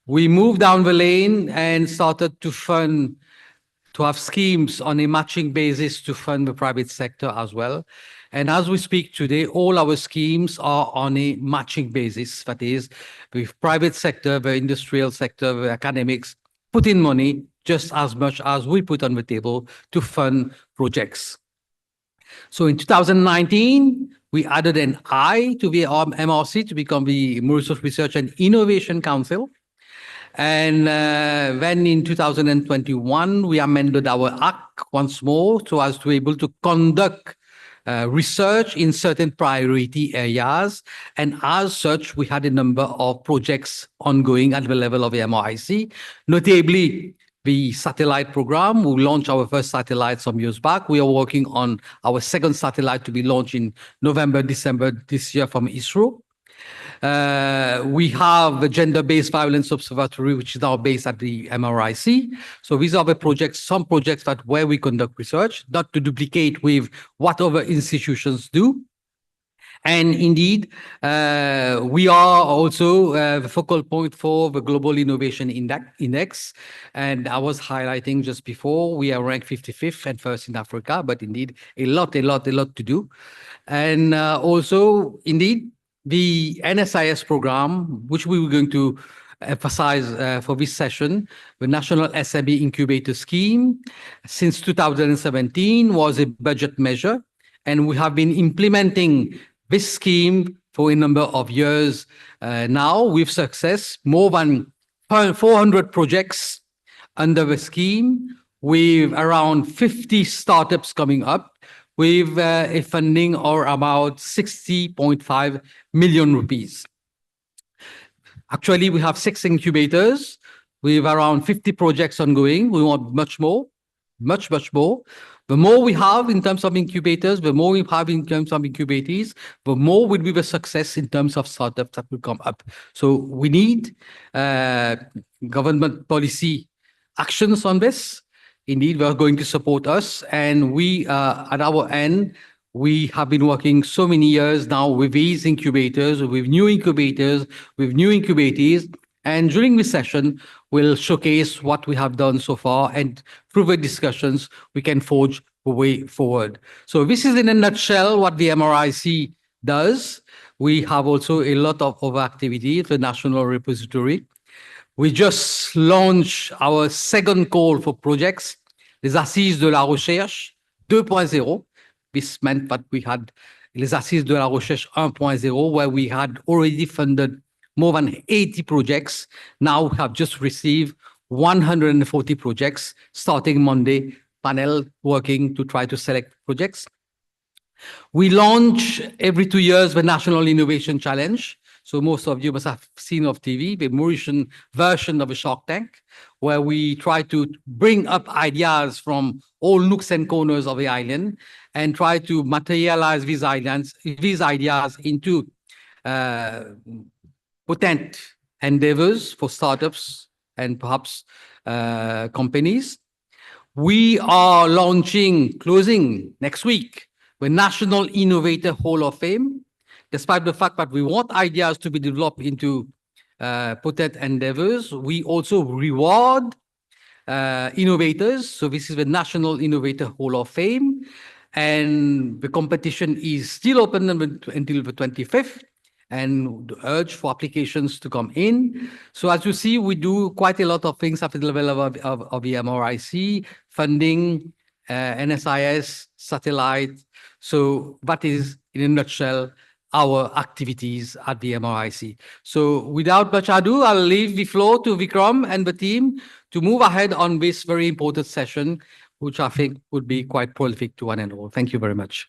We moved down the lane and started to have schemes on a matching basis to fund the private sector as well. And as we speak today, all our schemes are on a matching basis. That is, the private sector, the industrial sector, the academics put in money just as much as we put on the table to fund projects. So in 2019, we added an I to the MRC to become the Mauritius Research and Innovation Council. And then in 2021, we amended our act once more so as to be able to conduct research in certain priority areas. And as such, we had a number of projects ongoing at the level of the MRIC, notably the satellite program. We launched our first satellite some years back. We are working on our second satellite to be launched in November, December this year from ISRO. We have the Gender-Based Violence Observatory, which is now based at the MRIC. So these are the projects, some projects that where we conduct research, not to duplicate with what other institutions do. And indeed, we are also the focal point for the Global Innovation Index. And I was highlighting just before, we are ranked 55th and first in Africa, but indeed a lot to do. And also, indeed, the NSIS program, which we were going to emphasize for this session, the National SME Incubator Scheme, since 2017 was a budget measure, and we have been implementing this scheme for a number of years now with success, more than 400 projects under the scheme, with around 50 startups coming up, with a funding of about 60.5 million rupees. Actually, we have 6 incubators with around 50 projects ongoing. We want much more, much more. The more we have in terms of incubators, the more we have in terms of incubatees, the more will be the success in terms of startups that will come up. So we need government policy actions on this. Indeed, they are going to support us. And we, at our end, we have been working so many years now with these incubators, with new incubators, with new incubatees. And during this session, we'll showcase what we have done so far. And through the discussions, we can forge a way forward. So this is in a nutshell what the MRIC does. We have also a lot of other activities, the National Repository. We just launched our second call for projects, les Assises de la Recherche 2.0. This meant that we had les Assises de la Recherche 1.0, where we had already funded more than 80 projects. Now we have just received 140 projects, starting Monday, panel working to try to select projects. We launch every 2 years the National Innovation Challenge. So most of you must have seen on TV, the Mauritian version of a Shark Tank, where we try to bring up ideas from all nooks and corners of the island and try to materialize these ideas into potent endeavors for startups and perhaps companies. We are closing next week, the National Innovator Hall of Fame. Despite the fact that we want ideas to be developed into potent endeavors, we also reward innovators. So this is the National Innovator Hall of Fame. And the competition is still open until the 25th, and the urge for applications to come in. So as you see, we do quite a lot of things at the level of the MRIC, funding, NSIS, satellite. So that is, in a nutshell, our activities at the MRIC. So without much ado, I'll leave the floor to Vikram and the team to move ahead on this very important session, which I think would be quite prolific to one and all. Thank you very much.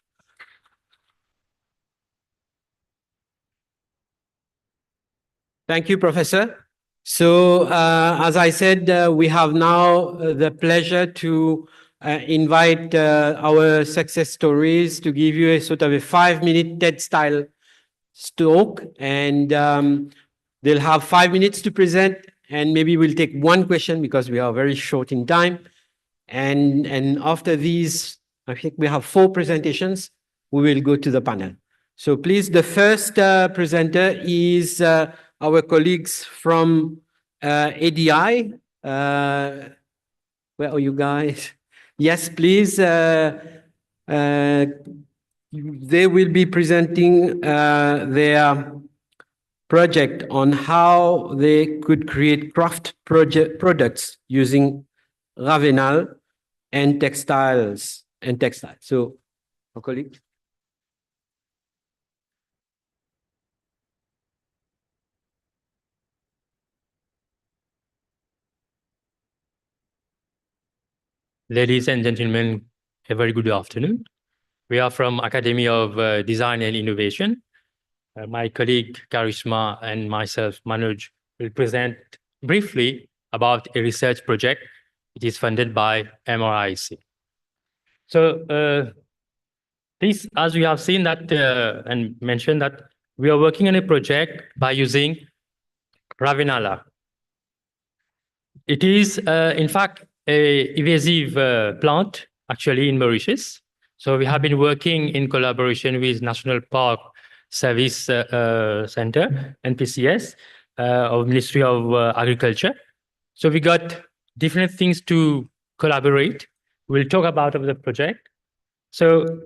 Thank you, Professor. So, as I said, we have now the pleasure to invite our success stories to give you a sort of a 5-minute TED-style talk, and they'll have 5 minutes to present, and maybe we'll take one question because we are very short in time. And after these I think we have 4 presentations. We will go to the panel. So please, the first presenter is our colleagues from ADI. Where are you guys? Yes, please. They will be presenting their project on how they could create craft products using ravenal and textiles. So, our colleague. Ladies and gentlemen, a very good afternoon. We are from Academy of Design and Innovation. My colleague Karishma and myself, Manoj, will present briefly about a research project. It is funded by MRIC. So this, as we have seen that and mentioned that we are working on a project by using Ravenala. It is, in fact, a invasive plant, actually, in Mauritius. So we have been working in collaboration with National Park Service Center, NPCS, of Ministry of Agriculture. So we got different things to collaborate. We'll talk about the project. So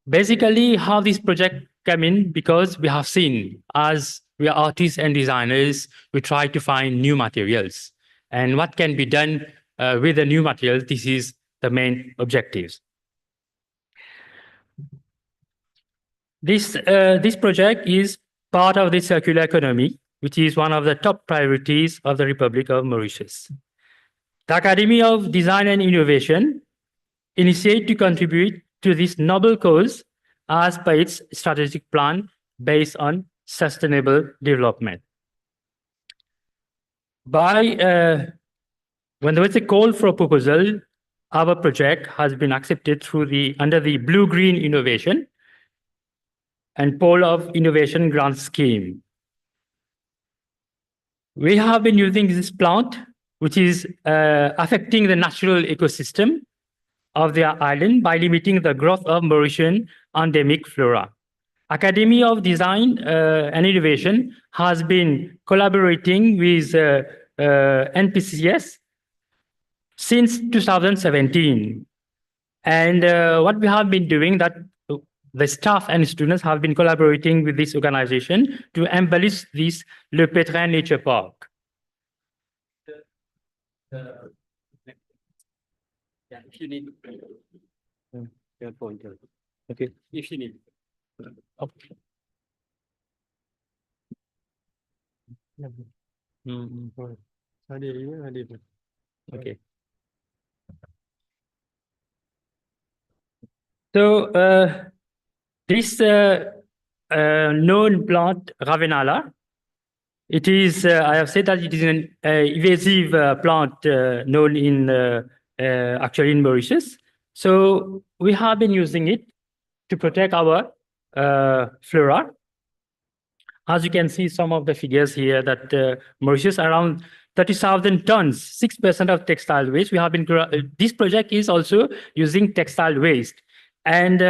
basically, how this project came in, because we have seen, as we are artists and designers, we try to find new materials. And what can be done with the new materials, this is the main objectives. This project is part of the circular economy, which is one of the top priorities of the Republic of Mauritius. The Academy of Design and Innovation initiated to contribute to this noble cause as per its strategic plan based on sustainable development. When there was a call for a proposal, our project has been accepted through under the Blue-Green Innovation and Pole of Innovation Grant Scheme. We have been using this plant, which is affecting the natural ecosystem of their island by limiting the growth of Mauritian endemic flora. Academy of Design and Innovation has been collaborating with NPCS since 2017. And what we have been doing, that the staff and students have been collaborating with this organization to embellish this Le Pétrin Nature Park. Yeah, if you need your pointer. Okay, if you need. Okay. Okay. So this known plant, Ravenala, it is, I have said that it is an invasive plant known in actually in Mauritius. So we have been using it to protect our flora. As you can see, some of the figures here that Mauritius around 30,000 tons, 6% of textile waste. We have been, this project is also using textile waste. And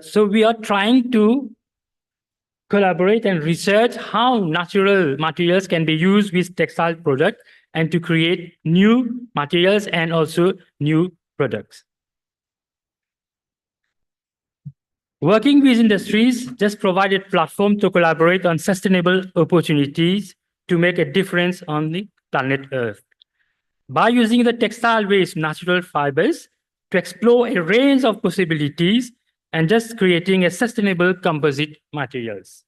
so we are trying to collaborate and research how natural materials can be used with textile products and to create new materials and also new products. Working with industries just provided platform to collaborate on sustainable opportunities to make a difference on the planet Earth. By using the textile waste natural fibers to explore a range of possibilities and just creating a sustainable composite materials.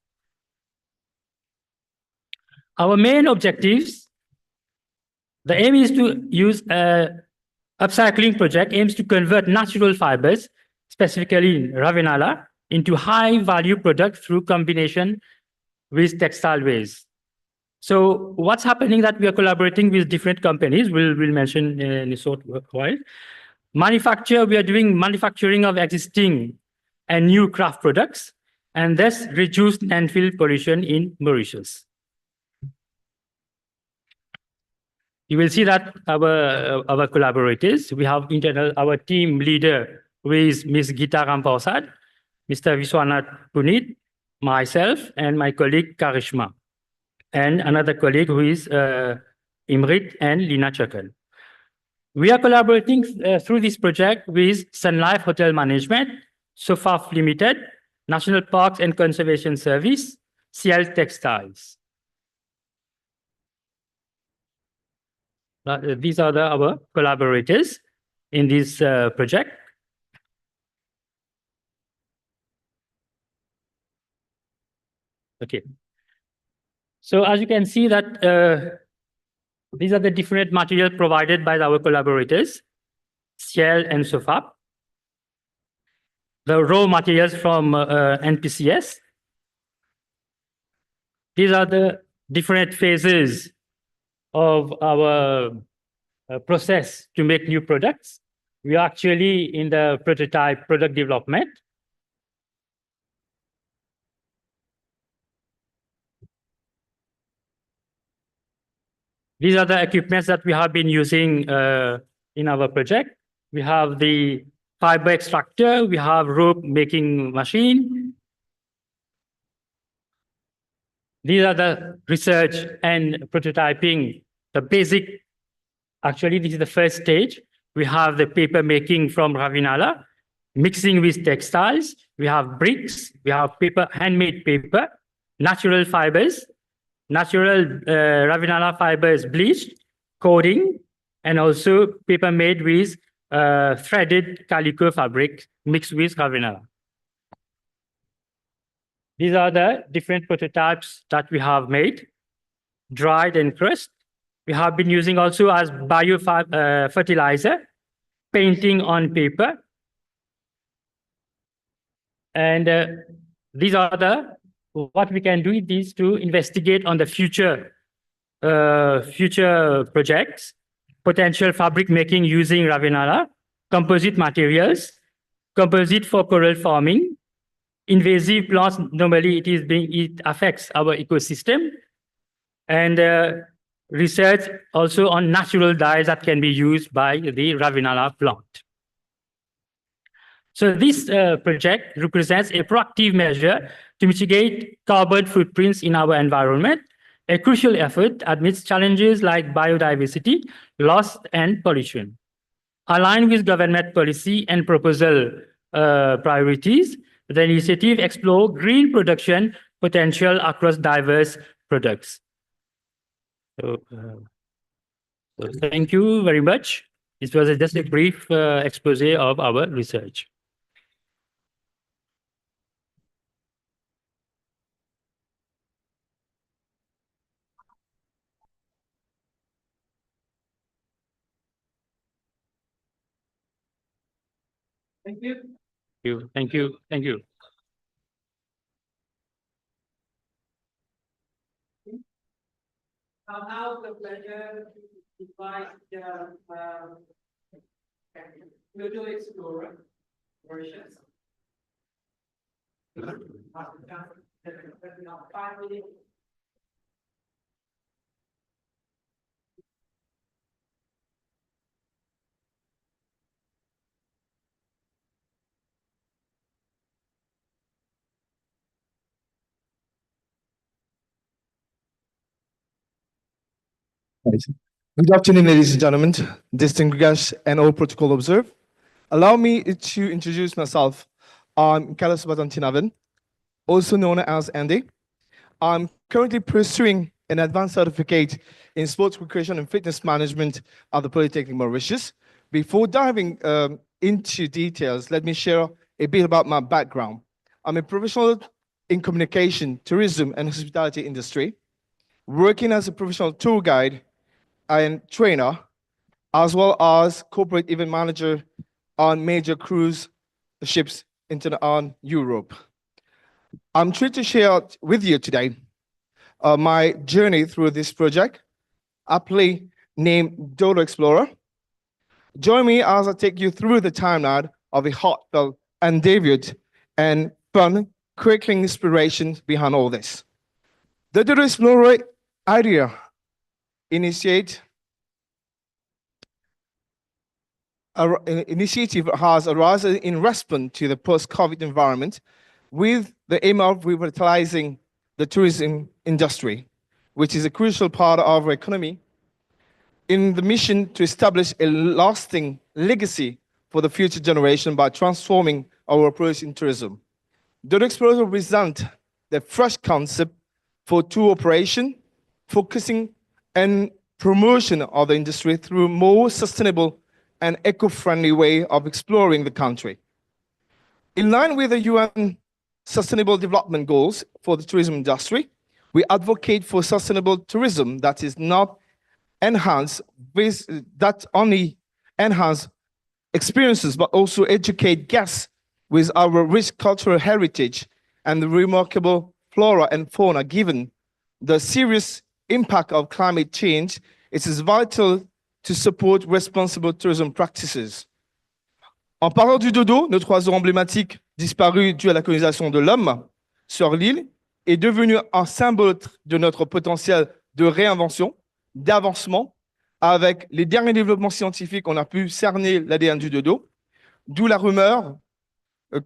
Our main objectives, the aim is to use upcycling project aims to convert natural fibers, specifically Ravenala, into high-value products through combination with textile waste. So what's happening that we are collaborating with different companies, we'll mention in a short while. Manufacture, we are doing manufacturing of existing and new craft products, and thus reduce landfill pollution in Mauritius. you will see that our collaborators, we have our team leader, who is Ms. Geeta Ramparsad, Mr. Viswanath Punit, myself, and my colleague Karishma, and another colleague who is Imrit and Lina Chakal. We are collaborating through this project with Sun Life Hotel Management, SOFAF Limited, National Parks and Conservation Service, CL Textiles. These are our collaborators in this project. Okay. So as you can see that these are the different materials provided by our collaborators, Ciel and SOFAP. The raw materials from NPCS. These are the different phases of our process to make new products. We are actually in the prototype product development. These are the equipments that we have been using in our project. We have the fiber extractor, we have rope making machine. These are the research and prototyping, the basic. Actually, this is the first stage. We have the paper making from Ravinala, mixing with textiles. We have bricks, we have paper, handmade paper, natural fibers, natural Ravinala fibers bleached, coding, and also paper made with threaded calico fabric mixed with Ravinala. These are the different prototypes that we have made, dried and crushed. We have been using also as fertilizer, painting on paper. And these are what we can do is to investigate on the future projects, potential fabric making using Ravinala, composite materials, composite for coral farming, invasive plants. Normally it affects our ecosystem, and research also on natural dyes that can be used by the Ravinala plant. So this project represents a proactive measure to mitigate carbon footprints in our environment, a crucial effort amidst challenges like biodiversity, loss, and pollution. Aligned with government policy and proposal priorities, the initiative explores green production potential across diverse products. So thank you very much. This was just a brief expose of our research. Thank you. Thank you. Thank you. Now the pleasure to invite Global Explorer, Mauritius. 5 minutes. Good afternoon, ladies and gentlemen, distinguished guests, and all protocol observed. Allow me to introduce myself. I'm Carlos Batantinaven, also known as Andy. I'm currently pursuing an advanced certificate in sports, recreation, and fitness management at the Polytechnic Mauritius. Before diving into details, let me share a bit about my background. I'm a professional in communication, tourism, and hospitality industry, working as a professional tour guide and trainer, as well as corporate event manager on major cruise ships on Europe. I'm thrilled to share with you today my journey through this project, aptly named Dodo Explorer. Join me as I take you through the timeline of a heartfelt endeavor and fun, crackling inspiration behind all this. The Dodo Explorer idea initiated initiative has arisen in response to the post-COVID environment with the aim of revitalizing the tourism industry, which is a crucial part of our economy, in the mission to establish a lasting legacy for the future generation by transforming our approach in tourism. The Explorer represents the fresh concept for tour operation, focusing on promotion of the industry through more sustainable and eco-friendly way of exploring the country. In line with the UN Sustainable Development Goals for the tourism industry, we advocate for sustainable tourism that is not enhanced with that only enhance experiences, but also educate guests with our rich cultural heritage and the remarkable flora and fauna. Given the serious impact of climate change, it is vital to support responsible tourism practices. En parlant du dodo, notre oiseau emblématique disparu dû à la colonisation de l'homme sur l'île est devenu un symbole de notre potentiel de réinvention, d'avancement. Avec les derniers développements scientifiques, on a pu cerner l'ADN du dodo, d'où la rumeur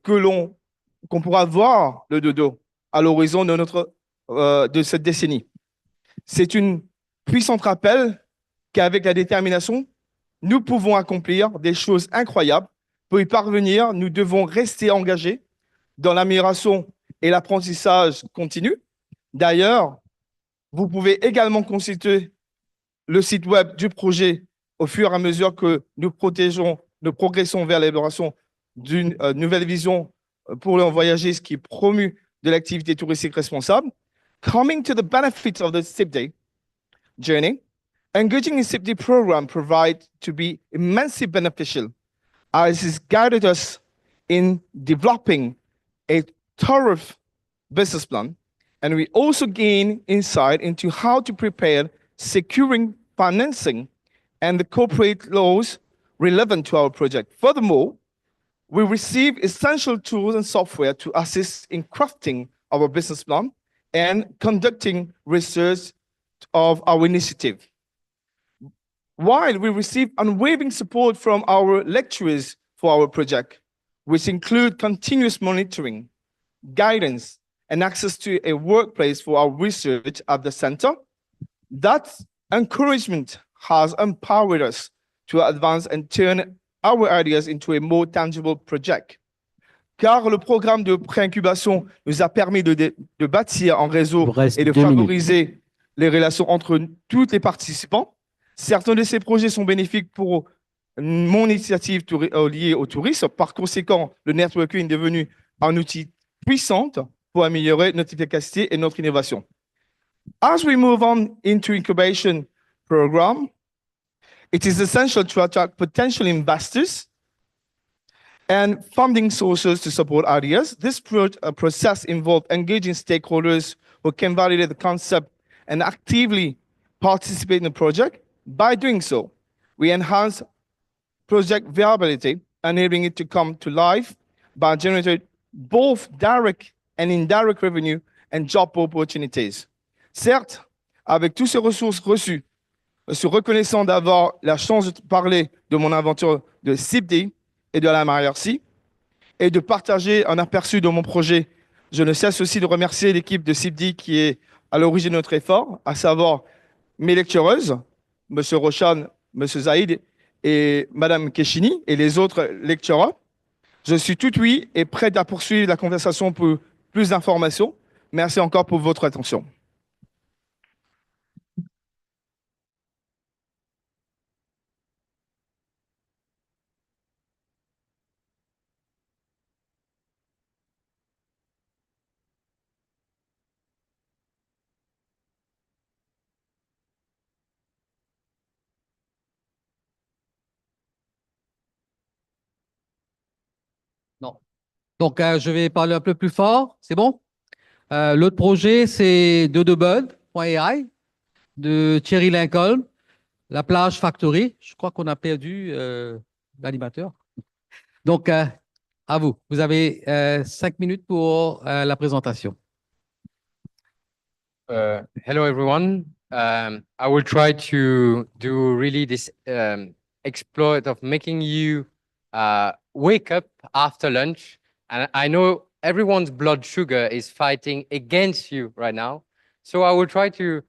qu'on pourra voir le dodo à l'horizon de cette décennie. C'est une puissante rappel qu'avec la détermination, nous pouvons accomplir des choses incroyables. Pour y parvenir, nous devons rester engagés dans l'amélioration et l'apprentissage continu. D'ailleurs, vous pouvez également consulter le site web du projet au fur et à mesure que nous progressons vers l'élaboration d'une nouvelle vision pour les voyageurs qui promue de l'activité touristique responsable. Coming to the benefits of the SIPD journey, engaging in SIPD program provides to be immensely beneficial as it guided us in developing a thorough business plan, and we also gain insight into how to prepare securing financing and the corporate laws relevant to our project. Furthermore, we receive essential tools and software to assist in crafting our business plan and conducting research of our initiative. While we receive unwavering support from our lecturers for our project, which include continuous monitoring, guidance, and access to a workplace for our research at the center, that encouragement has empowered us to advance and turn our ideas into a more tangible project. Car le programme de pré-incubation nous a permis de bâtir un réseau et de favoriser les relations entre tous les participants. Certains de ces projets sont bénéfiques pour mon initiative liée au tourisme. Par conséquent, le networking est devenu un outil puissant pour améliorer notre efficacité et notre innovation. As we move on into incubation program, it is essential to attract potential investors and funding sources to support ideas. This process involves engaging stakeholders who can validate the concept and actively participate in the project. By doing so, we enhance project viability, enabling it to come to life by generating both direct and indirect revenue and job opportunities. Certes, avec toutes ces ressources reçues, je suis reconnaissant d'avoir la chance de parler de mon aventure de SIPD et de la Mauritius et de partager un aperçu de mon projet. Je ne cesse aussi de remercier l'équipe de SIPD qui est à l'origine de notre effort, à savoir mes lectureuses, M. Roshan, M. Zaïd et Mme Keshini et les autres lectureurs. Je suis tout oui et prêt à poursuivre la conversation pour plus d'informations. Merci encore pour votre attention. Non. Donc, je vais parler un peu plus fort. C'est bon? L'autre projet, c'est dodobud.ai de Thierry Lincoln, la plage Factory. Je crois qu'on a perdu l'animateur. Donc, à vous. Vous avez 5 minutes pour la présentation. Hello, everyone. I will try to do really this exploit of making you wake up after lunch. And I know everyone's blood sugar is fighting against you right now. So I will try to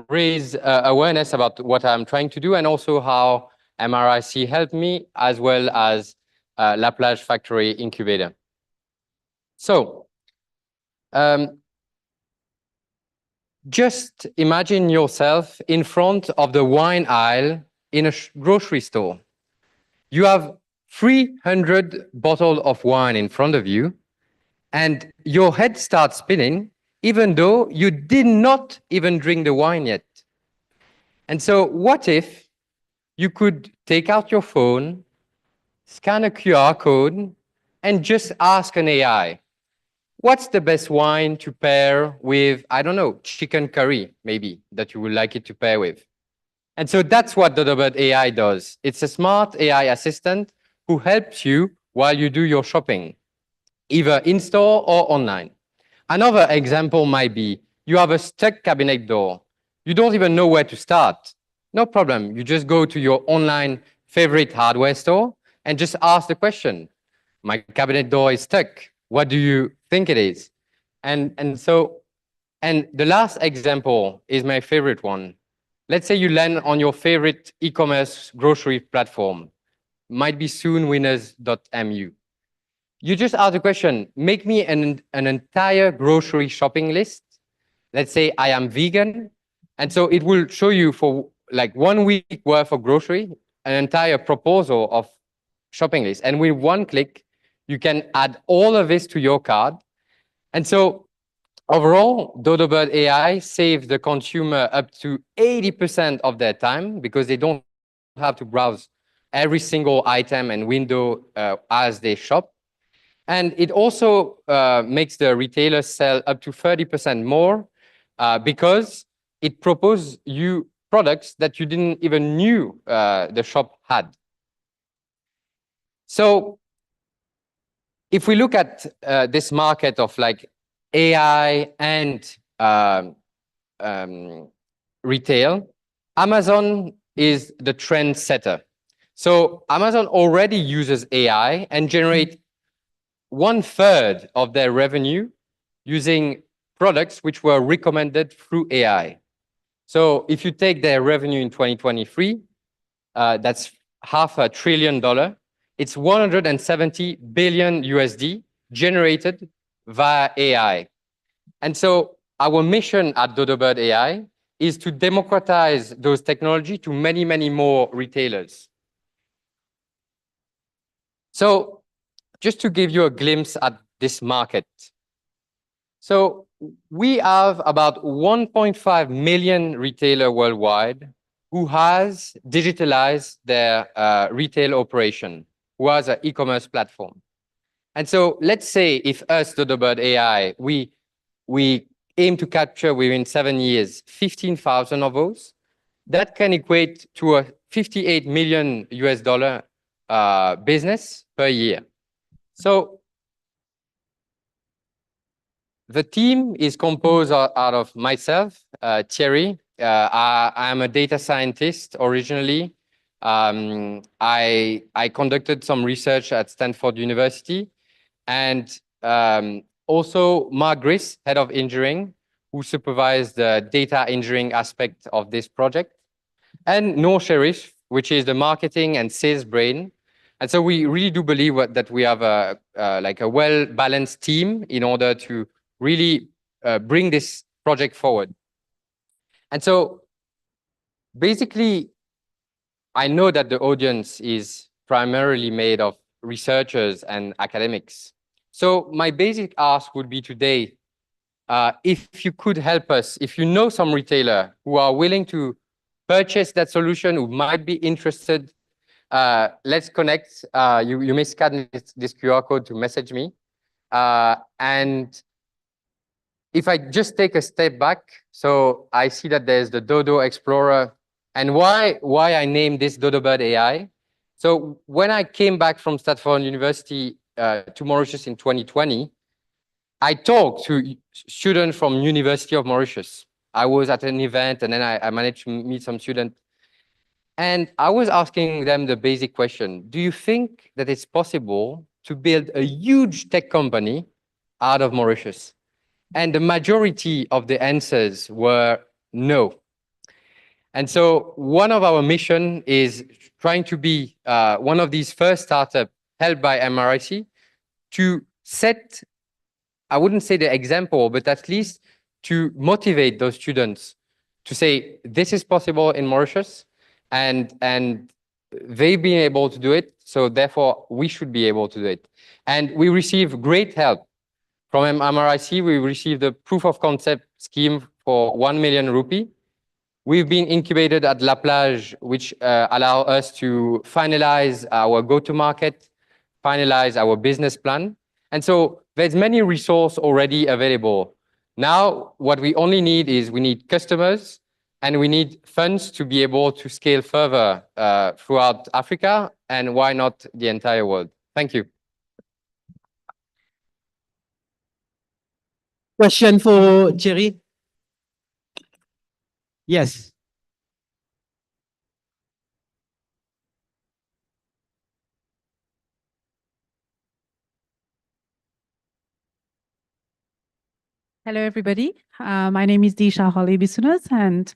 raise awareness about what I'm trying to do and also how MRIC helped me, as well as La Plage Factory Incubator. So just imagine yourself in front of the wine aisle in a grocery store. You have 300 bottles of wine in front of you, and your head starts spinning, even though you did not even drink the wine yet. And so what if you could take out your phone, scan a QR code, and just ask an AI, what's the best wine to pair with, I don't know, chicken curry, maybe, that you would like it to pair with? And so that's what DodoBird AI does. It's a smart AI assistant who helps you while you do your shopping, either in-store or online. Another example might be, you have a stuck cabinet door. You don't even know where to start. No problem. You just go to your online favorite hardware store and just ask the question, my cabinet door is stuck. What do you think it is? And the last example is my favorite one. Let's say you land on your favorite e-commerce grocery platform, might be soon winners.mu. You just ask the question, make me an entire grocery shopping list. Let's say I am vegan. And so it will show you for like 1 week worth of grocery, an entire proposal of shopping list. And with one click, you can add all of this to your cart. And so overall, DodoBird AI saves the consumer up to 80% of their time because they don't have to browse every single item and window as they shop. And it also makes the retailers sell up to 30% more because it proposes you products that you didn't even knew the shop had. So if we look at this market of like AI and retail, Amazon is the trend setter. So Amazon already uses AI and generates 1/3 of their revenue using products which were recommended through AI. So if you take their revenue in 2023, that's $500 billion. It's 170 billion USD generated via AI. And so our mission at DodoBird AI is to democratize those technology to many, many more retailers. So just to give you a glimpse at this market. So we have about 1.5 million retailers worldwide who has digitalized their retail operation, who has an e-commerce platform. And so let's say if us, DodoBird AI, we aim to capture within 7 years, 15,000 of those, that can equate to a $58 million business per year. So the team is composed out of myself, Thierry. I am a data scientist originally. I conducted some research at Stanford University, and also Mark Gris, head of engineering, who supervised the data engineering aspect of this project, and Noor Sherif, which is the marketing and sales brain. And so we really do believe that we have like a well-balanced team in order to really bring this project forward. And so basically, I know that the audience is primarily made of researchers and academics. So my basic ask would be today, if you could help us, if you know some retailer who are willing to purchase that solution, who might be interested, let's connect. You may scan this QR code to message me. And if I just take a step back, so I see that there's the Dodo Explorer. And why I named this DodoBird AI? So when I came back from Stanford University to Mauritius in 2020, I talked to students from University of Mauritius. I was at an event and then I managed to meet some students. And I was asking them the basic question, do you think that it's possible to build a huge tech company out of Mauritius? And the majority of the answers were no. And so one of our mission is trying to be one of these first startups helped by MRIC to set, I wouldn't say the example, but at least to motivate those students to say, this is possible in Mauritius, and they've been able to do it, so therefore we should be able to do it. And we receive great help from MRIC. We received a proof of concept scheme for 1 million rupee. We've been incubated at La Plage, which allow us to finalize our go-to-market, finalize our business plan. And so there's many resources already available. Now, what we only need is we need customers and we need funds to be able to scale further throughout Africa and why not the entire world. Thank you. Question for Thierry? Yes. Hello, everybody. My name is Disha Holly Bisunas, and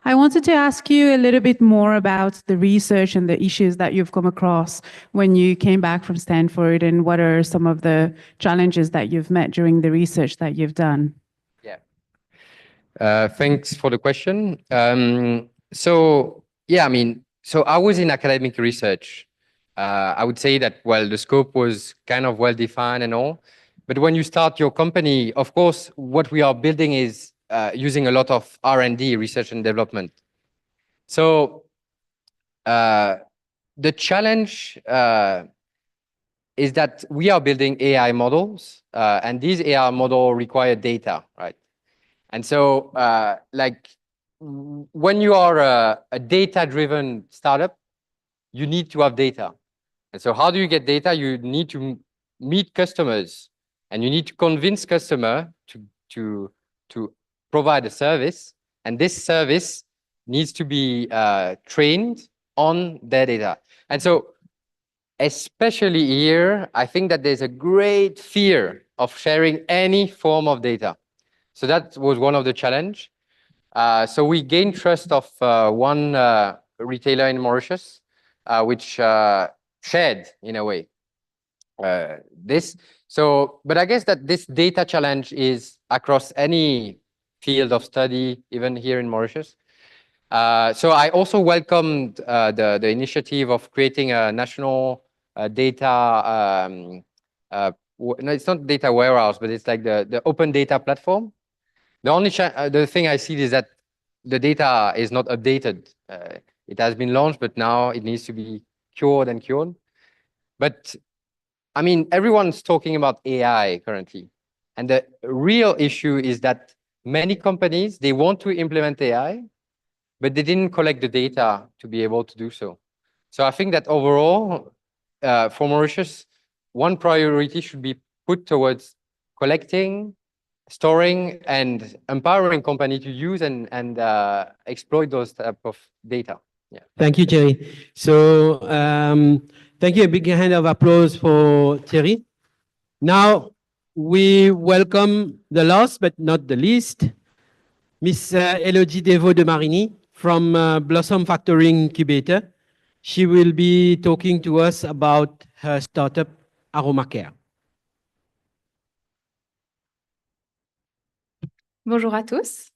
I wanted to ask you a little bit more about the research and the issues that you've come across when you came back from Stanford, and what are some of the challenges that you've met during the research that you've done? Yeah. Thanks for the question. So I was in academic research. I would say that, well, the scope was kind of well defined and all. But when you start your company, of course, what we are building is using a lot of R&D, research and development. So the challenge is that we are building AI models, and these AI models require data, right? And so when you are a data-driven startup, you need to have data. And so how do you get data? You need to meet customers, and you need to convince customer to provide a service, and this service needs to be trained on their data. And so especially here, I think that there's a great fear of sharing any form of data. So that was one of the challenge. So we gained trust of one retailer in Mauritius, which shared in a way this. So, but I guess that this data challenge is across any field of study, even here in Mauritius. So I also welcomed the initiative of creating a national data, no, it's not data warehouse, but it's like the open data platform. The only the thing I see is that the data is not updated. It has been launched, but now it needs to be cured and cured. But I mean, everyone's talking about AI currently. And the real issue is that many companies, they want to implement AI, but they didn't collect the data to be able to do so. So I think that overall, for Mauritius, one priority should be put towards collecting, storing, and empowering companies to use and exploit those type of data. Yeah. Thank you, Thierry. So thank you. A big hand of applause for Thierry. Now we welcome the last but not the least, Miss Elodie Deveau de Marigny from Blossom Factory Incubator. She will be talking to us about her startup, AromaCare. Bonjour à tous.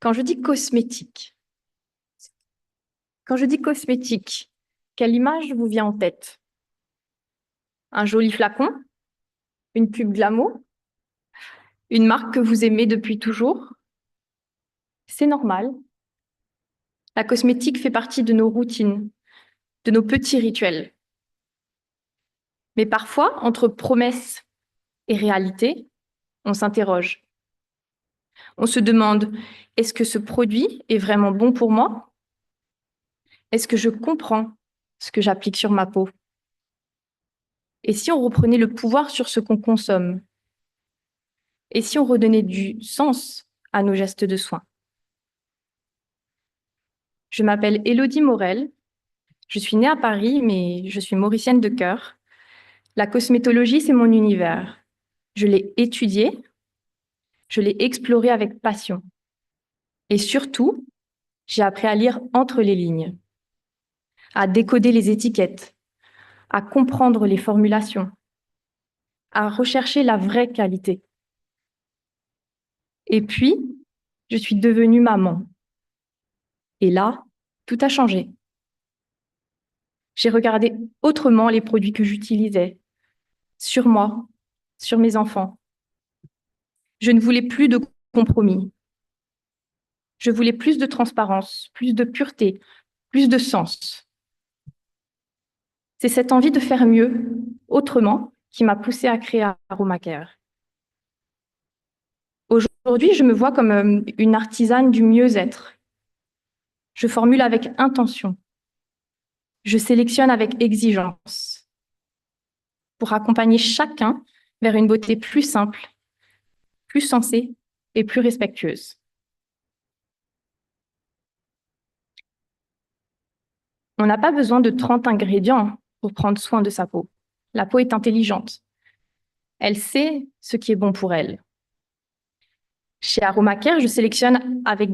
Quand je dis cosmétique, quelle image vous vient en tête? Un joli flacon? Une pub glamour? Une marque que vous aimez depuis toujours? C'est normal. La cosmétique fait partie de nos routines, de nos petits rituels. Mais parfois, entre promesses et réalité, on s'interroge. On se demande, est-ce que ce produit est vraiment bon pour moi? Est-ce que je comprends ce que j'applique sur ma peau? Et si on reprenait le pouvoir sur ce qu'on consomme? Et si on redonnait du sens à nos gestes de soins? Je m'appelle Élodie Morel. Je suis née à Paris, mais je suis mauricienne de cœur. La cosmétologie, c'est mon univers. Je l'ai étudiée, je l'ai explorée avec passion. Et surtout, j'ai appris à lire entre les lignes, à décoder les étiquettes, à comprendre les formulations, à rechercher la vraie qualité. Et puis, je suis devenue maman. Et là, tout a changé. J'ai regardé autrement les produits que j'utilisais, sur moi, sur mes enfants. Je ne voulais plus de compromis. Je voulais plus de transparence, plus de pureté, plus de sens. C'est cette envie de faire mieux, autrement, qui m'a poussée à créer AromaCare. Aujourd'hui, je me vois comme une artisane du mieux-être. Je formule avec intention. Je sélectionne avec exigence pour accompagner chacun vers une beauté plus simple, plus sensée et plus respectueuse. On n'a pas besoin de 30 ingrédients pour prendre soin de sa peau. La peau est intelligente. Elle sait ce qui est bon pour elle. Chez AromaCare, je sélectionne avec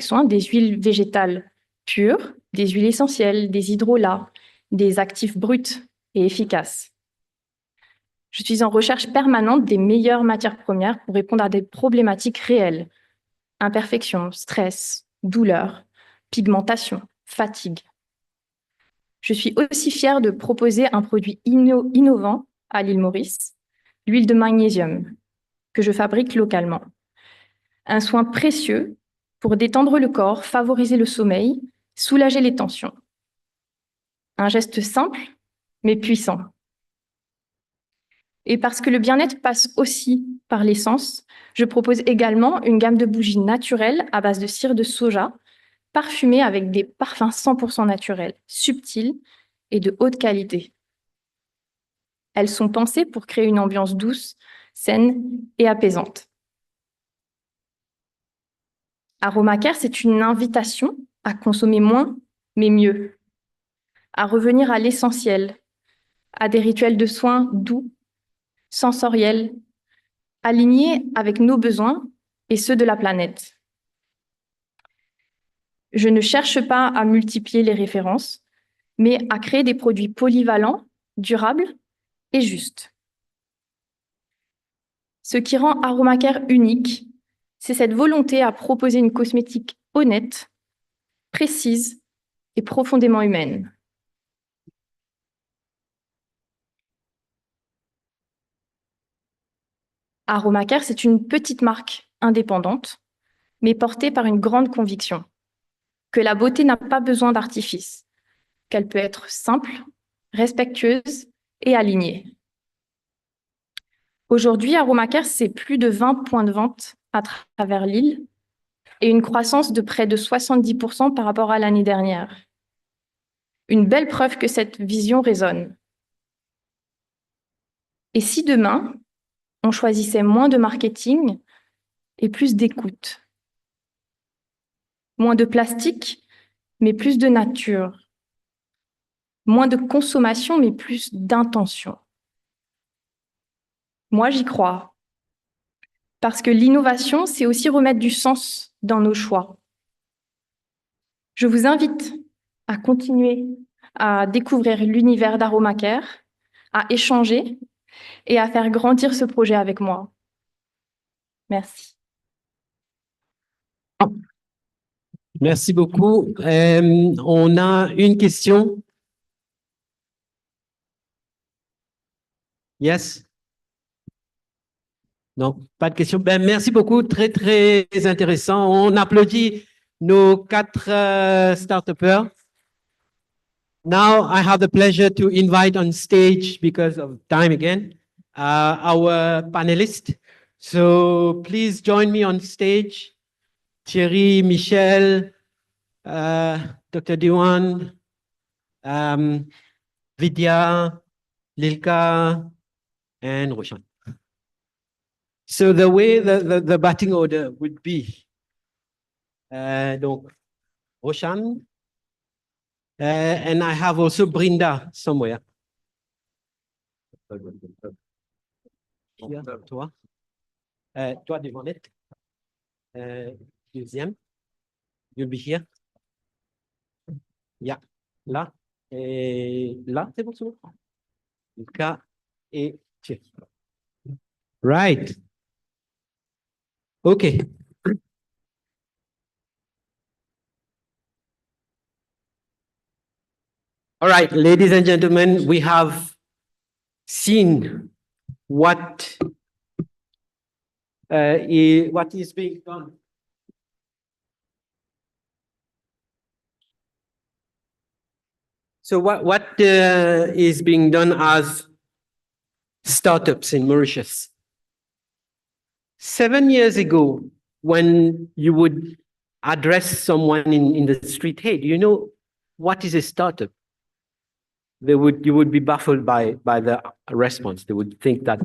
soin des huiles végétales pures, des huiles essentielles, des hydrolats, des actifs bruts et efficaces. Je suis en recherche permanente des meilleures matières premières pour répondre à des problématiques réelles: imperfections, stress, douleurs, pigmentation, fatigue. Je suis aussi fière de proposer un produit innovant à l'île Maurice, l'huile de magnésium, que je fabrique localement. Un soin précieux pour détendre le corps, favoriser le sommeil, soulager les tensions. Un geste simple, mais puissant. Et parce que le bien-être passe aussi par l'essence, je propose également une gamme de bougies naturelles à base de cire de soja, parfumées avec des parfums 100% naturels, subtils et de haute qualité. Elles sont pensées pour créer une ambiance douce, saine et apaisante. AromaCare, c'est une invitation à consommer moins, mais mieux, à revenir à l'essentiel, à des rituels de soins doux, sensoriels, alignés avec nos besoins et ceux de la planète. Je ne cherche pas à multiplier les références, mais à créer des produits polyvalents, durables et justes. Ce qui rend AromaCare unique, c'est cette volonté à proposer une cosmétique honnête, précise et profondément humaine. AromaCare, c'est une petite marque indépendante, mais portée par une grande conviction, que la beauté n'a pas besoin d'artifice, qu'elle peut être simple, respectueuse et alignée. Aujourd'hui, AromaCare, c'est plus de 20 points de vente à travers l'île et une croissance de près de 70% par rapport à l'année dernière. Une belle preuve que cette vision résonne. Et si demain, on choisissait moins de marketing et plus d'écoute? Moins de plastique, mais plus de nature. Moins de consommation, mais plus d'intention. Moi, j'y crois. Parce que l'innovation, c'est aussi remettre du sens dans nos choix. Je vous invite à continuer à découvrir l'univers d'AromaCare, à échanger et à faire grandir ce projet avec moi. Merci. Merci beaucoup. On a une question. Yes? Non, pas de question. Ben, merci beaucoup, très, très intéressant. On applaudit nos 4 start-upers. Now, I have the pleasure to invite on stage, because of time again, our panelists. So please join me on stage. Thierry, Michel, Dr. Diwan, Vidya, Lilka, and Roshan. So the way the batting order would be, donc, Roshan. And I have also Brinda somewhere. Here, toi. Toi devant net. Deuxième. You'll be here. Yeah. Là. Et là, c'est bon, c'est bon. Lucas et Thierry. Right. Okay. All right, ladies and gentlemen, we have seen what is being done. So what is being done as startups in Mauritius? 7 years ago, when you would address someone in the street, hey, do you know what is a startup? You would be baffled by the response. They would think that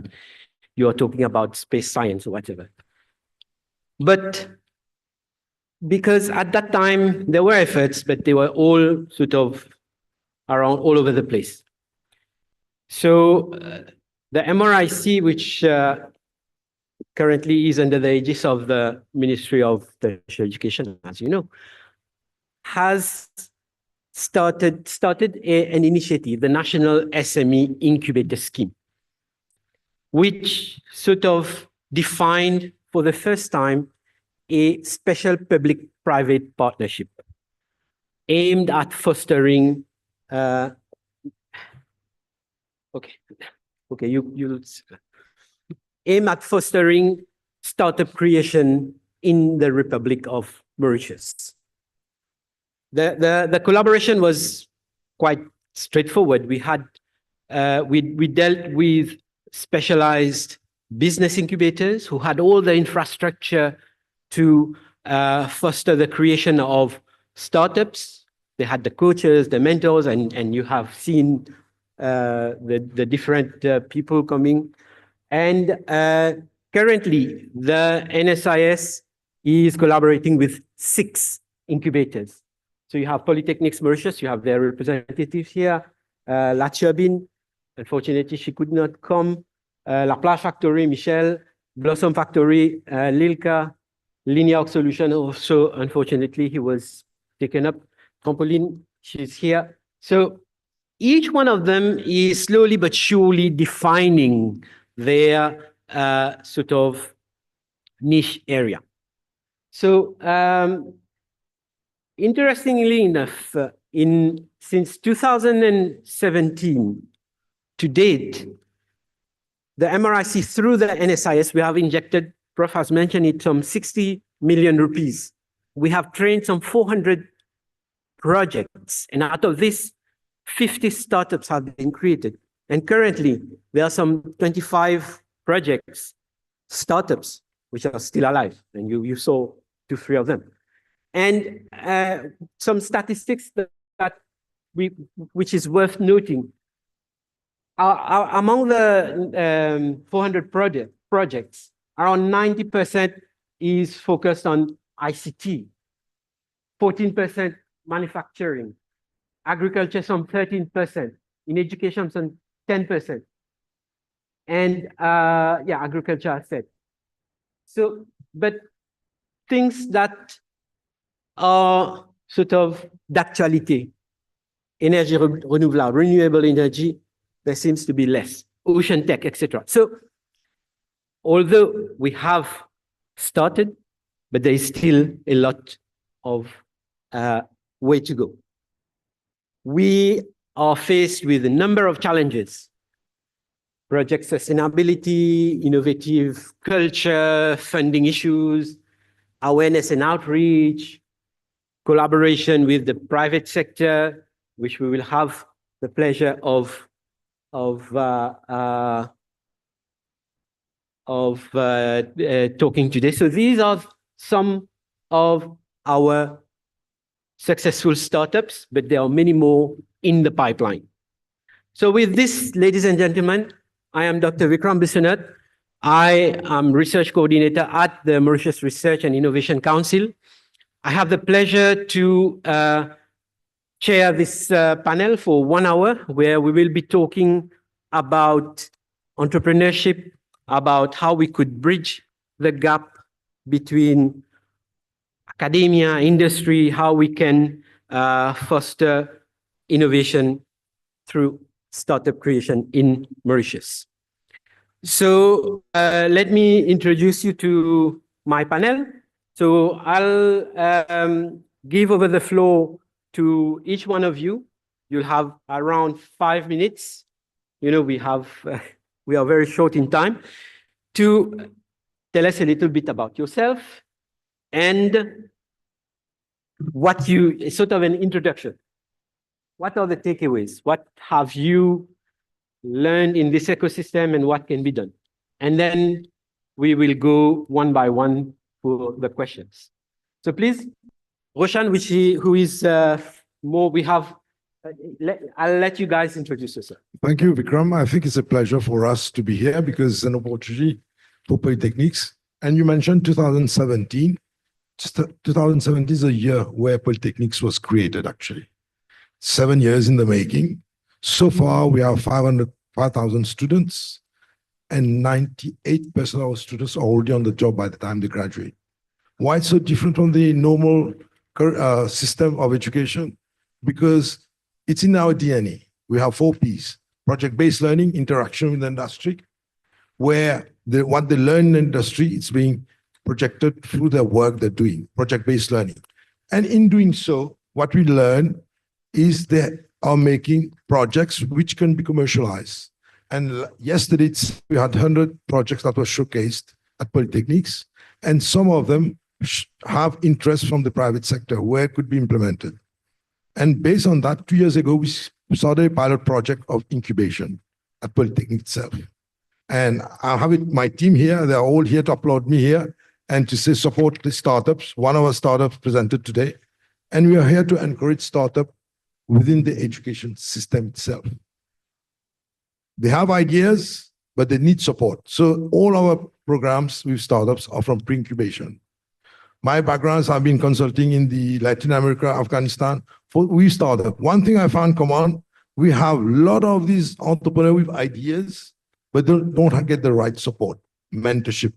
you are talking about space science or whatever. But because at that time there were efforts, but they were all sort of around all over the place. So the MRIC, which currently is under the aegis of the Ministry of Tertiary Education, as you know, has started an initiative, the National SME Incubator Scheme, which sort of defined for the first time a special public-private partnership aimed at fostering aim at fostering startup creation in the Republic of Mauritius. The collaboration was quite straightforward. We had we dealt with specialized business incubators who had all the infrastructure to foster the creation of startups. They had the coaches, the mentors, and you have seen the different people coming. And currently, the NSIS is collaborating with 6 incubators. So you have Polytechnics Mauritius, you have their representatives here. La Turbine, unfortunately, she could not come. La Plage Factory, Michel. Blossom Factory, Lilka. Linear Solution, also, unfortunately, he was taken up. Trampoline, she's here. So each one of them is slowly but surely defining their sort of niche area. So interestingly enough, since 2017 to date, the MRIC through the NSIS, we have injected, Prof has mentioned it, some 60 million rupees. We have trained some 400 projects, and out of this, 50 startups have been created. And currently, there are some 25 projects, startups, which are still alive. And you saw 2, 3 of them. And some statistics which is worth noting. Among the 400 projects, around 90% is focused on ICT, 14% manufacturing, agriculture some 13%, in education some 10%, and agriculture I said. So, but things that are sort of d'actualité, energy renewable, renewable energy, there seems to be less, ocean tech, etc. So, although we have started, but there is still a lot of way to go. We are faced with a number of challenges: project sustainability, innovative culture, funding issues, awareness and outreach, collaboration with the private sector, which we will have the pleasure of talking today. So these are some of our successful startups, but there are many more in the pipeline. So with this, ladies and gentlemen, I am Dr. Vikram Biswanath. I am research coordinator at the Mauritius Research and Innovation Council. I have the pleasure to chair this panel for 1 hour, where we will be talking about entrepreneurship, about how we could bridge the gap between academia, industry, how we can foster innovation through startup creation in Mauritius. So let me introduce you to my panel. So I'll give over the floor to each one of you. You'll have around 5 minutes. You know, we are very short in time, to tell us a little bit about yourself and what you, sort of an introduction. What are the takeaways? What have you learned in this ecosystem and what can be done? And then we will go one by one for the questions. So please, Roshan, who is more, we have, I'll let you guys introduce yourself. Thank you, Vikram. I think it's a pleasure for us to be here because it's an opportunity for polytechnics. And you mentioned 2017. 2017 is a year where polytechnics was created, actually. 7 years in the making. So far, we have 5,000 students, and 98% of our students are already on the job by the time they graduate. Why it's so different from the normal system of education? Because it's in our DNA. We have 4 Ps: project-based learning, interaction with the industry, where what they learn in the industry, it's being projected through the work they're doing, project-based learning. And in doing so, what we learn is they are making projects which can be commercialized. And yesterday, we had 100 projects that were showcased at polytechnics, and some of them have interest from the private sector where it could be implemented. And based on that, 2 years ago, we started a pilot project of incubation at Polytechnic itself. And I have my team here. They're all here to applaud me here and to say support the startups. One of our startups presented today. And we are here to encourage startup within the education system itself. They have ideas, but they need support. So all our programs with startups are from pre-incubation. My backgrounds have been consulting in the Latin America, Afghanistan for we startup. One thing I found common, we have a lot of these entrepreneurs with ideas, but they don't get the right support, mentorship.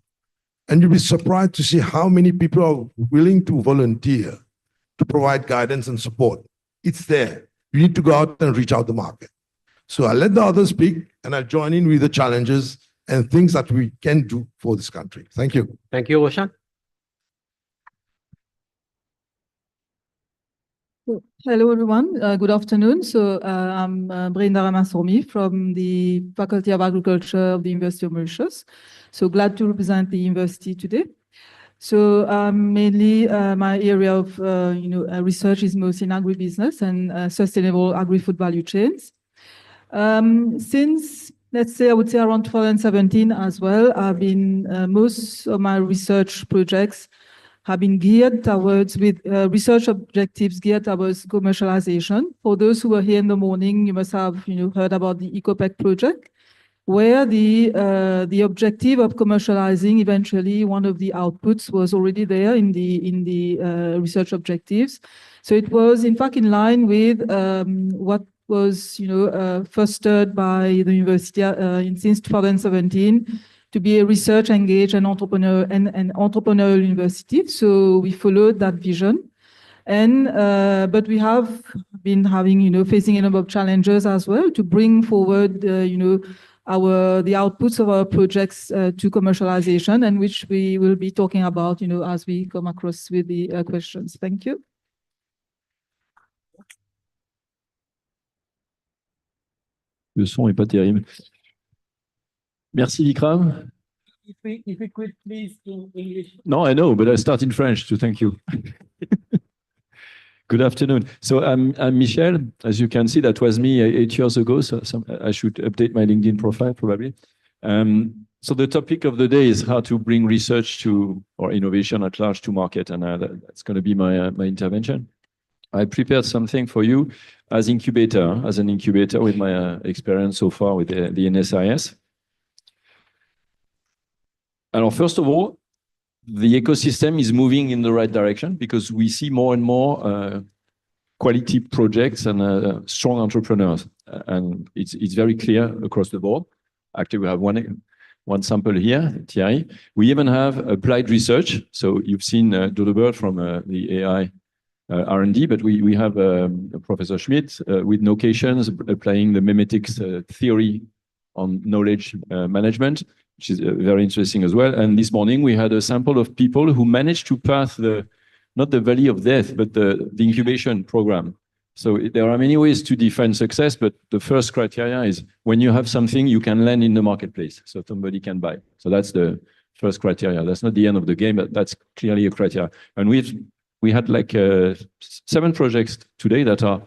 And you'll be surprised to see how many people are willing to volunteer to provide guidance and support. It's there. You need to go out and reach out the market. So I'll let the others speak and I'll join in with the challenges and things that we can do for this country. Thank you. Thank you, Roshan. Hello, everyone. Good afternoon. So I'm Brenda Ramasourmi from the Faculty of Agriculture of the University of Mauritius. So glad to represent the university today. So mainly my area of research is mostly in agribusiness and sustainable agri-food value chains. Since, let's say, I would say around 2017 as well, I've been, most of my research projects have been geared towards with research objectives geared towards commercialization. For those who were here in the morning, you must have heard about the EcoPEC project, where the objective of commercializing eventually one of the outputs was already there in the research objectives. So it was in fact in line with what was fostered by the university since 2017. To be a research engaged and entrepreneurial university. So we followed that vision. And but we have been having, facing a number of challenges as well to bring forward, the outputs of our projects to commercialization, and which we will be talking about, as we come across with the questions. Thank you. Le son est pas terrible. Merci, Vikram. If we could please in English. No, I know, but I start in French, so thank you. Good afternoon. So I'm Michel. As you can see, that was me 8 years ago, so I should update my LinkedIn profile probably. So the topic of the day is how to bring research to, or innovation at large to market, and that's going to be my intervention. I prepared something for you as an incubator with my experience so far with the NSIS. Alors, first of all, the ecosystem is moving in the right direction because we see more and more quality projects and strong entrepreneurs. And it's very clear across the board. Actually, we have one sample here, Thierry. We even have applied research. So you've seen Dodo Bird from the AI R&D, but we have Professor Schmidt with Nocations applying the memetics theory on knowledge management, which is very interesting as well. And this morning we had a sample of people who managed to pass not the valley of death, but the incubation program. So there are many ways to define success, but the first criteria is when you have something you can land in the marketplace, so somebody can buy. So that's the first criteria. That's not the end of the game, but that's clearly a criteria. And we had like 7 projects today that are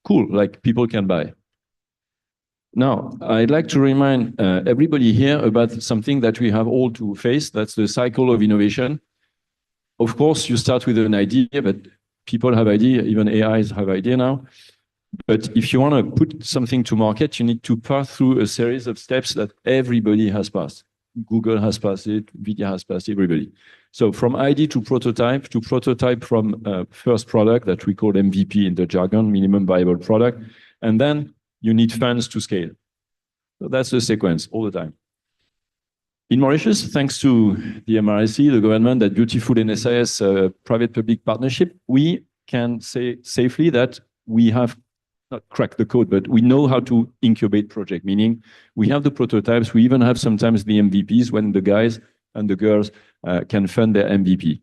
cool, like people can buy. Now, I'd like to remind everybody here about something that we have all to face. That's the cycle of innovation. Of course, you start with an idea, but people have idea, even AIs have idea now. But if you want to put something to market, you need to pass through a series of steps that everybody has passed. Google has passed it, NVIDIA has passed it, everybody. So from idea to prototype from first product that we call MVP in the jargon, minimum viable product. And then you need funds to scale. So that's the sequence all the time. In Mauritius, thanks to the MRSC, the government, that beautiful NSIS private-public partnership, we can say safely that we have not cracked the code, but we know how to incubate project, meaning we have the prototypes, we even have sometimes the MVPs when the guys and the girls can fund their MVP.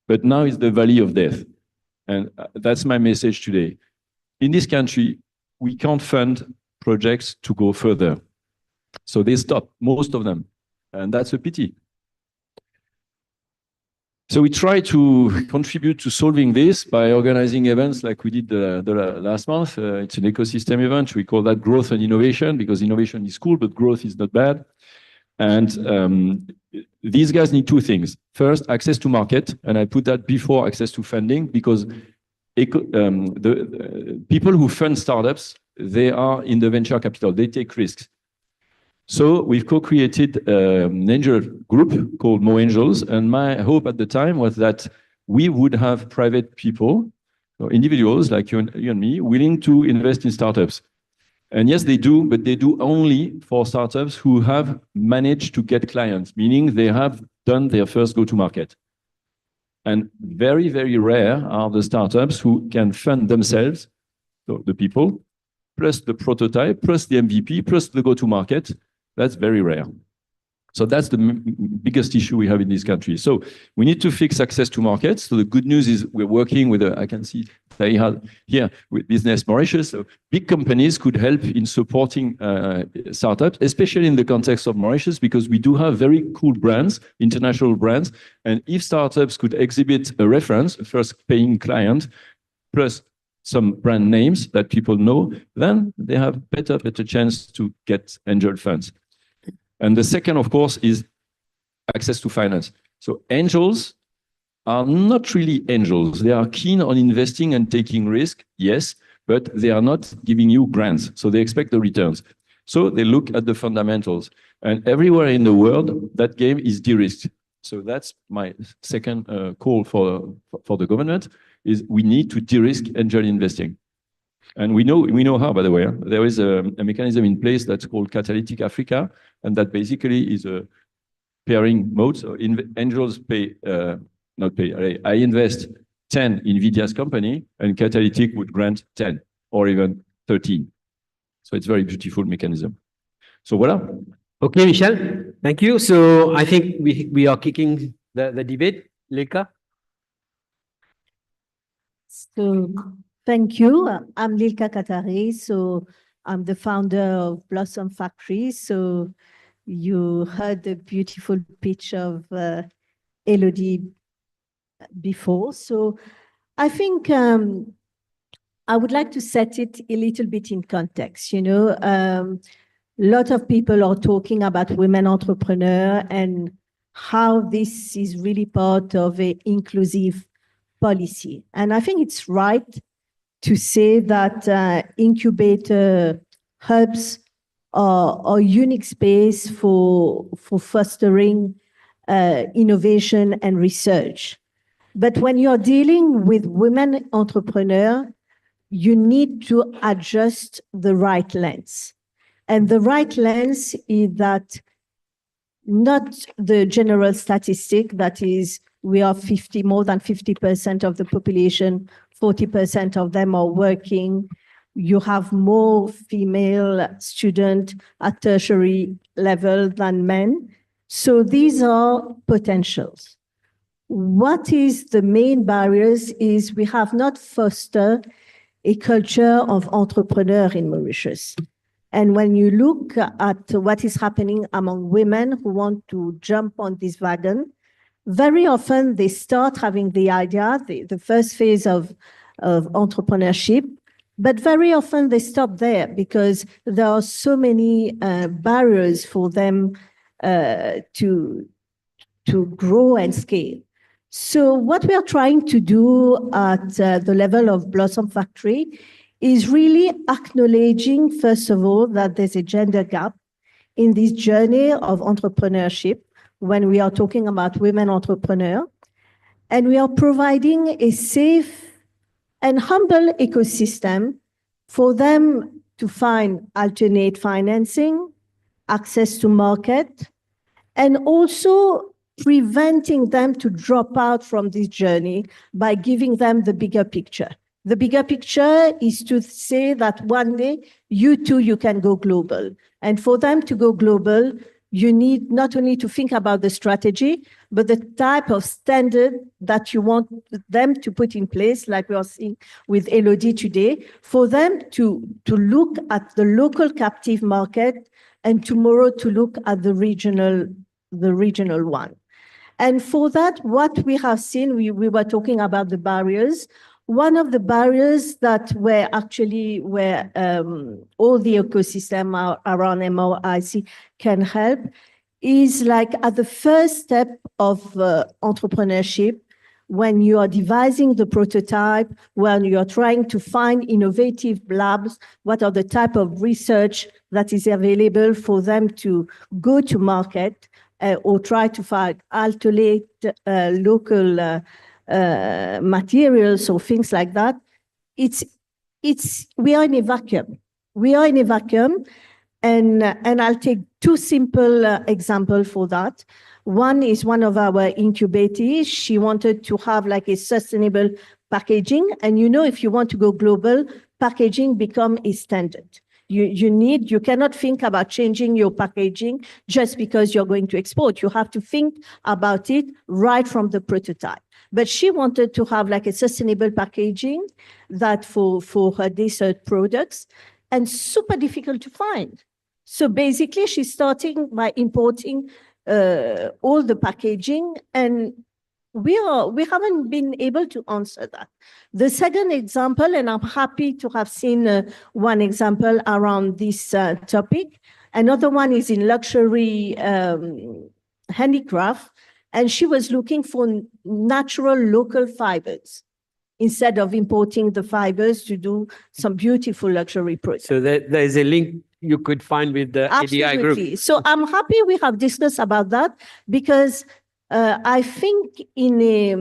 But now it's the valley of death. And that's my message today. In this country, we can't fund projects to go further. So they stop, most of them. And that's a pity. So we try to contribute to solving this by organizing events like we did the last month. It's an ecosystem event. We call that growth and innovation because innovation is cool, but growth is not bad. And these guys need 2 things. First, access to market. And I put that before access to funding because the people who fund startups, they are in the venture capital. They take risks. So we've co-created an angel group called Mo Angels. And my hope at the time was that we would have private people, or individuals like you and me, willing to invest in startups. And yes, they do, but they do only for startups who have managed to get clients, meaning they have done their first go-to-market. And very, very rare are the startups who can fund themselves, so the people, plus the prototype, plus the MVP, plus the go-to-market. That's very rare. So that's the biggest issue we have in this country. So we need to fix access to markets. So the good news is we're working with, I can see they have here with Business Mauritius. So big companies could help in supporting startups, especially in the context of Mauritius, because we do have very cool brands, international brands. And if startups could exhibit a reference, a first paying client, plus some brand names that people know, then they have better chance to get angel funds. And the second, of course, is access to finance. So angels are not really angels. They are keen on investing and taking risk, yes, but they are not giving you grants. So they expect the returns. So they look at the fundamentals. And everywhere in the world, that game is de-risked. So that's my second call for the government, is we need to de-risk angel investing. And we know how, by the way. There is a mechanism in place that's called Catalytic Africa, and that basically is a pairing mode. So angels I invest 10 in NVIDIA's company, and Catalytic would grant 10 or even 13. So it's a very beautiful mechanism. So voila. Okay, Michel, thank you. So I think we are kicking the debate. Lilka? So thank you. I'm Lilka Katari. So I'm the founder of Blossom Factory. So you heard the beautiful pitch of Elodie before. So I think I would like to set it a little bit in context. You know, a lot of people are talking about women entrepreneurs and how this is really part of an inclusive policy. And I think it's right to say that incubator hubs are unique space for fostering innovation and research. But when you're dealing with women entrepreneurs, you need to adjust the right lens. And the right lens is that not the general statistic that is we are more than 50% of the population, 40% of them are working. You have more female students at tertiary level than men. So these are potentials. What is the main barriers is we have not fostered a culture of entrepreneur in Mauritius. And when you look at what is happening among women who want to jump on this wagon, very often they start having the idea, the first phase of entrepreneurship, but very often they stop there because there are so many barriers for them to grow and scale. So what we are trying to do at the level of Blossom Factory is really acknowledging, first of all, that there's a gender gap in this journey of entrepreneurship when we are talking about women entrepreneurs. And we are providing a safe and humble ecosystem for them to find alternate financing, access to market, and also preventing them to drop out from this journey by giving them the bigger picture. The bigger picture is to say that one day, you too, you can go global. And for them to go global, you need not only to think about the strategy, but the type of standard that you want them to put in place, like we are seeing with Elodie today, for them to look at the local captive market and tomorrow to look at the regional one. And for that, what we have seen, we were talking about the barriers. One of the barriers that were actually where all the ecosystem around MRIC can help is like at the first step of entrepreneurship, when you are devising the prototype, when you are trying to find innovative labs, what are the type of research that is available for them to go to market or try to find alternate local materials or things like that. We are in a vacuum. We are in a vacuum, and I'll take two simple examples for that. One is one of our incubators. She wanted to have like a sustainable packaging, and you know, if you want to go global, packaging become a standard. You cannot think about changing your packaging just because you're going to export. You have to think about it right from the prototype. But she wanted to have like a sustainable packaging that for her dessert products, and super difficult to find. So basically she's starting by importing all the packaging, and we haven't been able to answer that. The second example, and I'm happy to have seen one example around this topic. Another one is in luxury handicraft, and she was looking for natural local fibers instead of importing the fibers to do some beautiful luxury products. So there is a link you could find with the ADI group. So I'm happy we have discussed about that, because I think in a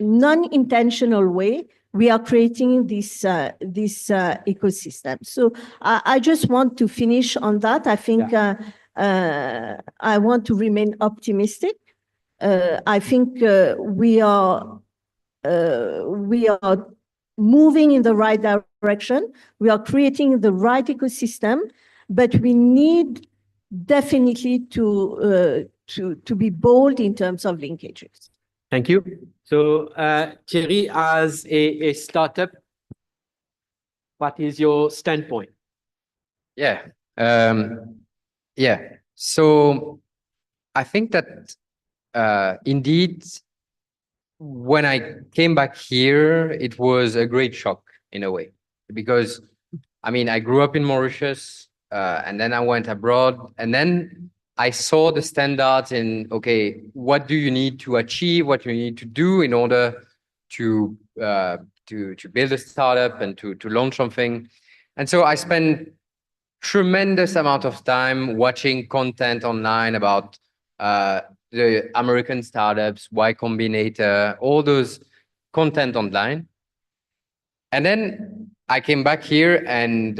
non-intentional way, we are creating this ecosystem. So I just want to finish on that. I think I want to remain optimistic. I think we are moving in the right direction. We are creating the right ecosystem, but we need definitely to be bold in terms of linkages. Thank you. So Thierry, as a startup, what is your standpoint? Yeah. So I think that indeed, when I came back here, it was a great shock in a way, because I mean, I grew up in Mauritius, and then I went abroad, and then I saw the standards in, okay, what do you need to achieve? What do you need to do in order to build a startup and to launch something? And so I spent tremendous amount of time watching content online about the American startups, Y Combinator, all those content online. And then I came back here and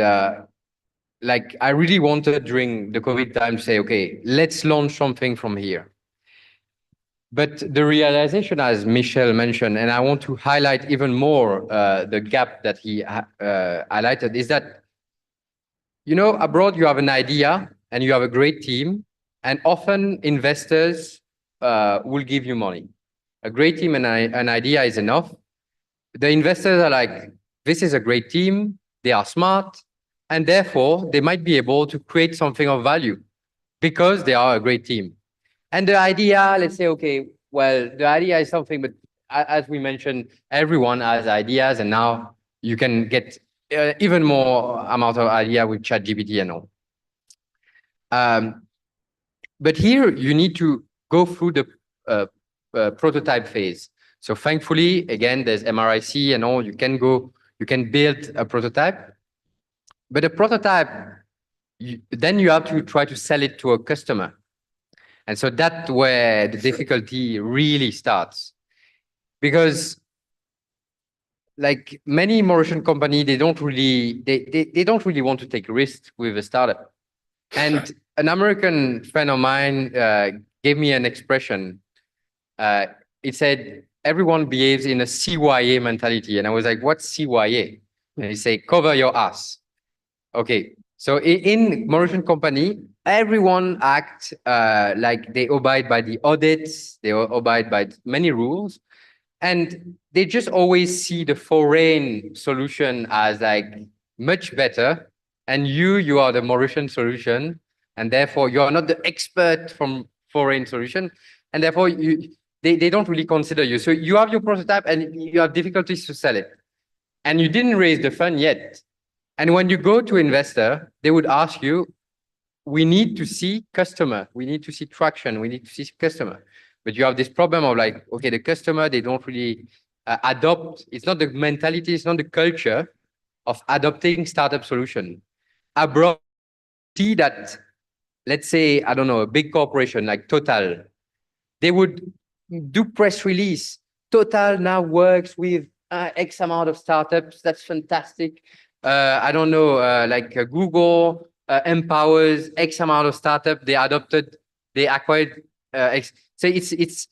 like I really wanted during the COVID time to say, okay, let's launch something from here. But the realization, as Michel mentioned, and I want to highlight even more the gap that he highlighted, is that, you know, abroad you have an idea and you have a great team, and often investors will give you money. A great team and an idea is enough. The investors are like, this is a great team, they are smart, and therefore they might be able to create something of value because they are a great team. And the idea, let's say, okay, well, the idea is something, but as we mentioned, everyone has ideas, and now you can get even more amount of idea with ChatGPT and all. But here you need to go through the prototype phase. So thankfully, again, there's MRIC and all, you can build a prototype. But a prototype, then you have to try to sell it to a customer. And so that's where the difficulty really starts. Because like many Mauritian companies, they don't really want to take risks with a startup. And an American friend of mine gave me an expression. It said, everyone behaves in a CYA mentality. And I was like, what's CYA? And he said, cover your ass. Okay, so in Mauritian company, everyone acts like they abide by the audits, they abide by many rules, and they just always see the foreign solution as like much better. And you are the Mauritian solution, and therefore you are not the expert from foreign solution, and therefore they don't really consider you. So you have your prototype and you have difficulties to sell it, and you didn't raise the fund yet. And when you go to investor, they would ask you, we need to see customer, we need to see traction, we need to see customer. But you have this problem of like, okay, the customer, they don't really adopt. It's not the mentality, it's not the culture of adopting startup solution. Abroad, see that, let's say, I don't know, a big corporation like Total, they would do press release. Total now works with X amount of startups. That's fantastic. I don't know, like Google empowers X amount of startup. They adopted, they acquired X. So it's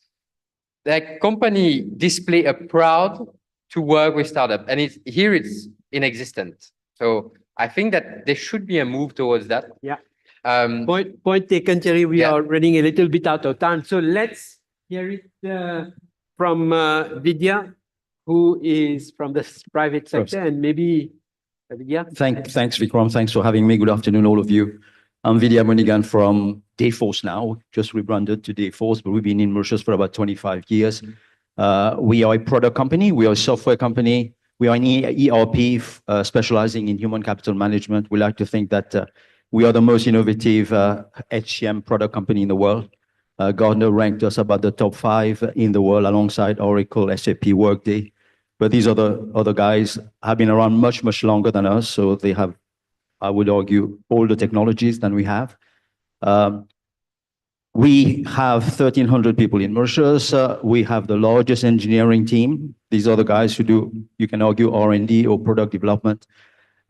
like company display a proud to work with startup, and here it's inexistent. So I think that there should be a move towards that. Yeah. Point taken, Thierry. We are running a little bit out of time. So let's hear it from Vidya, who is from the private sector, and maybe Vidya. Thanks, Vikram. Thanks for having me. Good afternoon, all of you. I'm Vidya Monigan from Dayforce now, just rebranded to Dayforce, but we've been in Mauritius for about 25 years. We are a product company. We are a software company. We are an ERP specializing in human capital management. We like to think that we are the most innovative HCM product company in the world. Gartner ranked us about the top 5 in the world alongside Oracle, SAP, Workday. But these other guys have been around much, much longer than us. So they have, I would argue, all the technologies than we have. We have 1,300 people in Mauritius. We have the largest engineering team. These are the guys who do, you can argue, R&D or product development.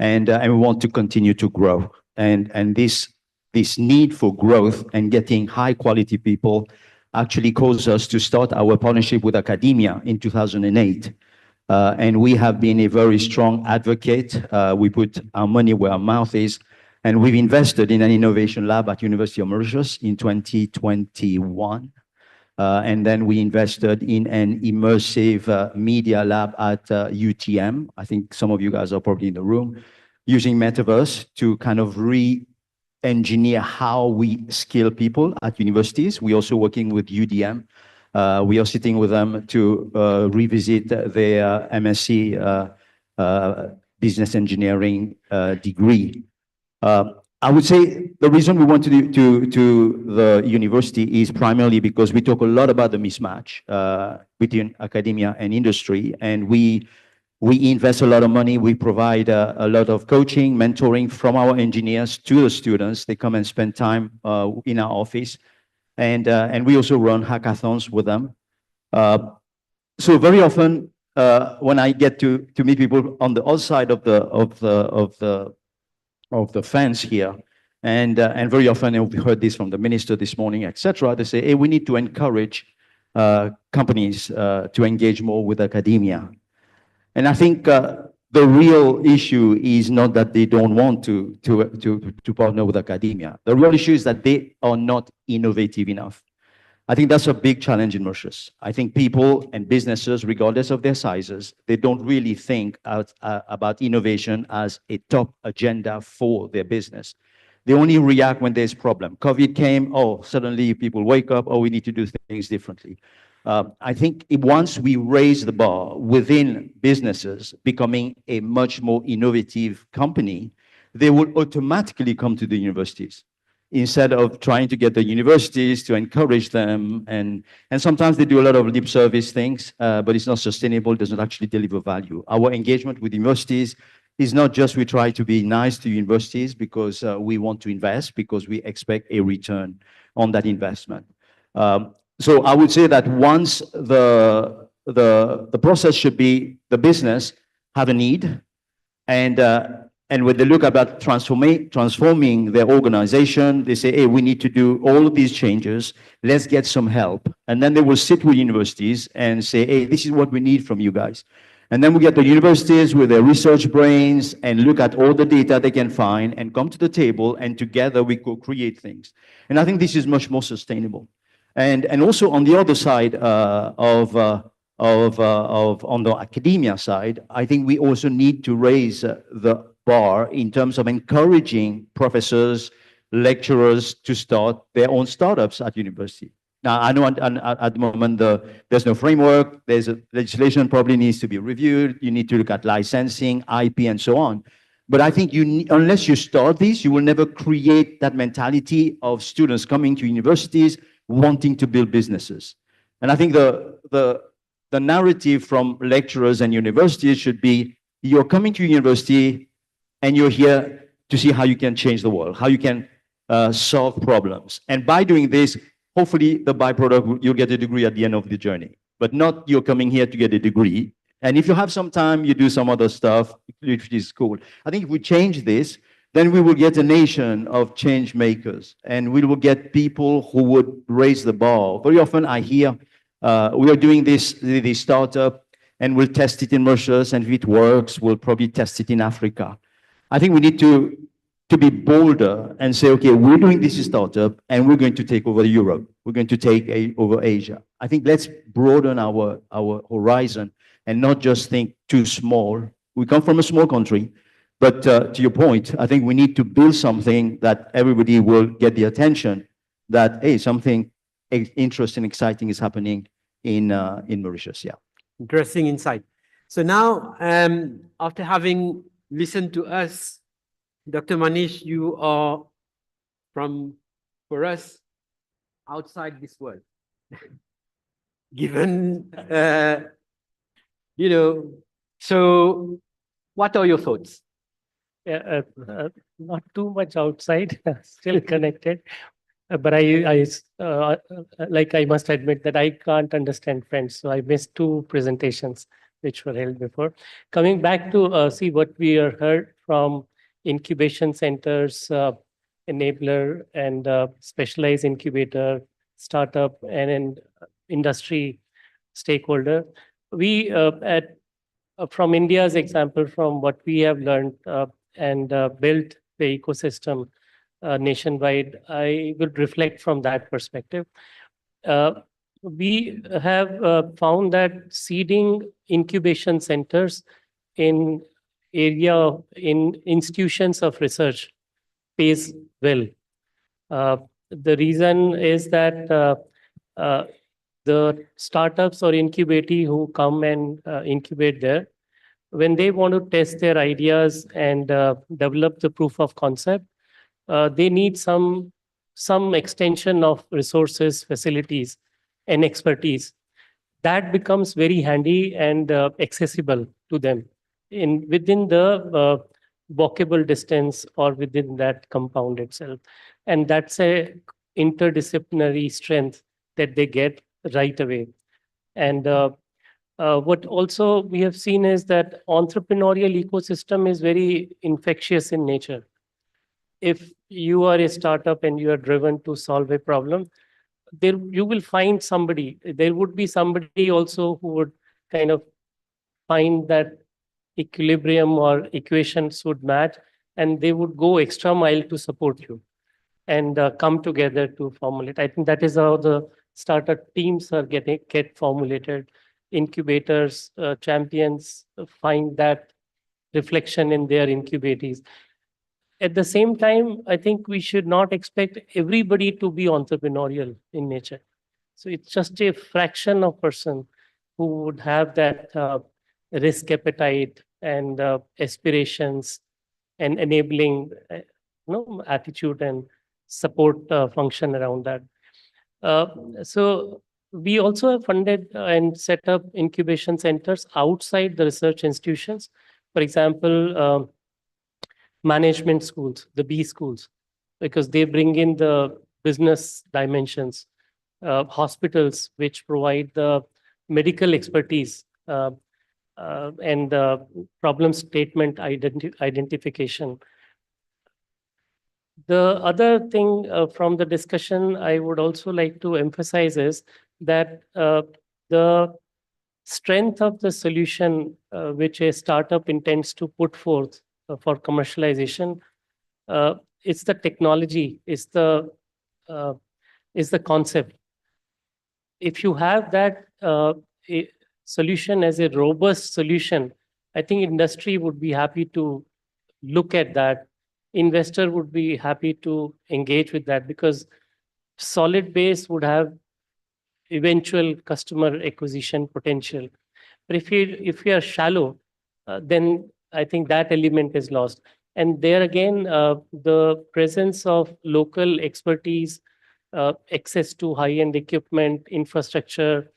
And we want to continue to grow. And this need for growth and getting high quality people actually caused us to start our partnership with academia in 2008. And we have been a very strong advocate. We put our money where our mouth is. And we've invested in an innovation lab at University of Mauritius in 2021. And then we invested in an immersive media lab at UTM. I think some of you guys are probably in the room, using metaverse to kind of re-engineer how we skill people at universities. We're also working with UDM. We are sitting with them to revisit their MSc business engineering degree. I would say the reason we went to the university is primarily because we talk a lot about the mismatch between academia and industry, and we invest a lot of money. We provide a lot of coaching, mentoring from our engineers to the students. They come and spend time in our office. And we also run hackathons with them. So very often, when I get to meet people on the outside of the fence here, and very often, and we heard this from the minister this morning, etc. They say, "Hey, we need to encourage companies to engage more with academia." And I think the real issue is not that they don't want to partner with academia. The real issue is that they are not innovative enough. I think that's a big challenge in Mauritius. I think people and businesses, regardless of their sizes, they don't really think about innovation as a top agenda for their business. They only react when there's problem. COVID came, oh, suddenly people wake up, oh, we need to do things differently. I think once we raise the bar within businesses becoming a much more innovative company, they will automatically come to the universities instead of trying to get the universities to encourage them. And sometimes they do a lot of lip service things, but it's not sustainable, doesn't actually deliver value. Our engagement with universities is not just we try to be nice to universities because we want to invest, because we expect a return on that investment. So I would say that once the process should be the business have a need, and when they look about transforming their organization, they say, hey, we need to do all of these changes. Let's get some help. And then they will sit with universities and say, hey, this is what we need from you guys. And then we get the universities with their research brains and look at all the data they can find and come to the table, and together we co-create things. And I think this is much more sustainable. And also on the other side on the academia side, I think we also need to raise the bar in terms of encouraging professors, lecturers to start their own startups at university. Now, I know at the moment there's no framework, there's a legislation probably needs to be reviewed, you need to look at licensing, IP, and so on. But I think unless you start this, you will never create that mentality of students coming to universities wanting to build businesses. And I think the narrative from lecturers and universities should be, you're coming to university and you're here to see how you can change the world, how you can solve problems. And by doing this, hopefully the byproduct, you'll get a degree at the end of the journey, but not you're coming here to get a degree. And if you have some time, you do some other stuff, which is cool. I think if we change this, then we will get a nation of change makers, and we will get people who would raise the bar. Very often I hear, we are doing this startup and we'll test it in Mauritius, and if it works, we'll probably test it in Africa. I think we need to be bolder and say, okay, we're doing this startup and we're going to take over Europe. We're going to take over Asia. I think let's broaden our horizon and not just think too small. We come from a small country, but to your point, I think we need to build something that everybody will get the attention that, hey, something interesting, exciting is happening in Mauritius. Yeah. Interesting insight. So now, after having listened to us, Dr. Manish, you are for us, outside this world. Given, so what are your thoughts? Yeah, not too much outside, still connected. But I must admit that I can't understand French, so I missed 2 presentations which were held before. Coming back to see what we heard from incubation centers, enabler and specialized incubator, startup, and industry stakeholder. We from India's example, from what we have learned and built the ecosystem nationwide, I would reflect from that perspective. We have found that seeding incubation centers in institutions of research pays well. The reason is that the startups or incubatee who come and incubate there, when they want to test their ideas and develop the proof of concept, they need some extension of resources, facilities, and expertise. That becomes very handy and accessible to them within the walkable distance or within that compound itself. And that's a interdisciplinary strength that they get right away. And what also we have seen is that entrepreneurial ecosystem is very infectious in nature. If you are a startup and you are driven to solve a problem, there you will find somebody. There would be somebody also who would kind of find that equilibrium or equations would match, and they would go extra mile to support you and come together to formulate. I think that is how the startup teams are get formulated. Incubators, champions find that reflection in their incubatees. At the same time, I think we should not expect everybody to be entrepreneurial in nature. So it's just a fraction of person who would have that risk appetite and aspirations and enabling attitude and support function around that. So we also have funded and set up incubation centers outside the research institutions. For example, management schools, the B schools, because they bring in the business dimensions, hospitals, which provide the medical expertise and problem statement identification. The other thing from the discussion I would also like to emphasize is that the strength of the solution which a startup intends to put forth for commercialization, it's the technology, it's the concept. If you have that a solution as a robust solution, I think industry would be happy to look at that. Investor would be happy to engage with that, because solid base would have eventual customer acquisition potential. But if you are shallow, then I think that element is lost. And there again, the presence of local expertise, access to high-end equipment, infrastructure,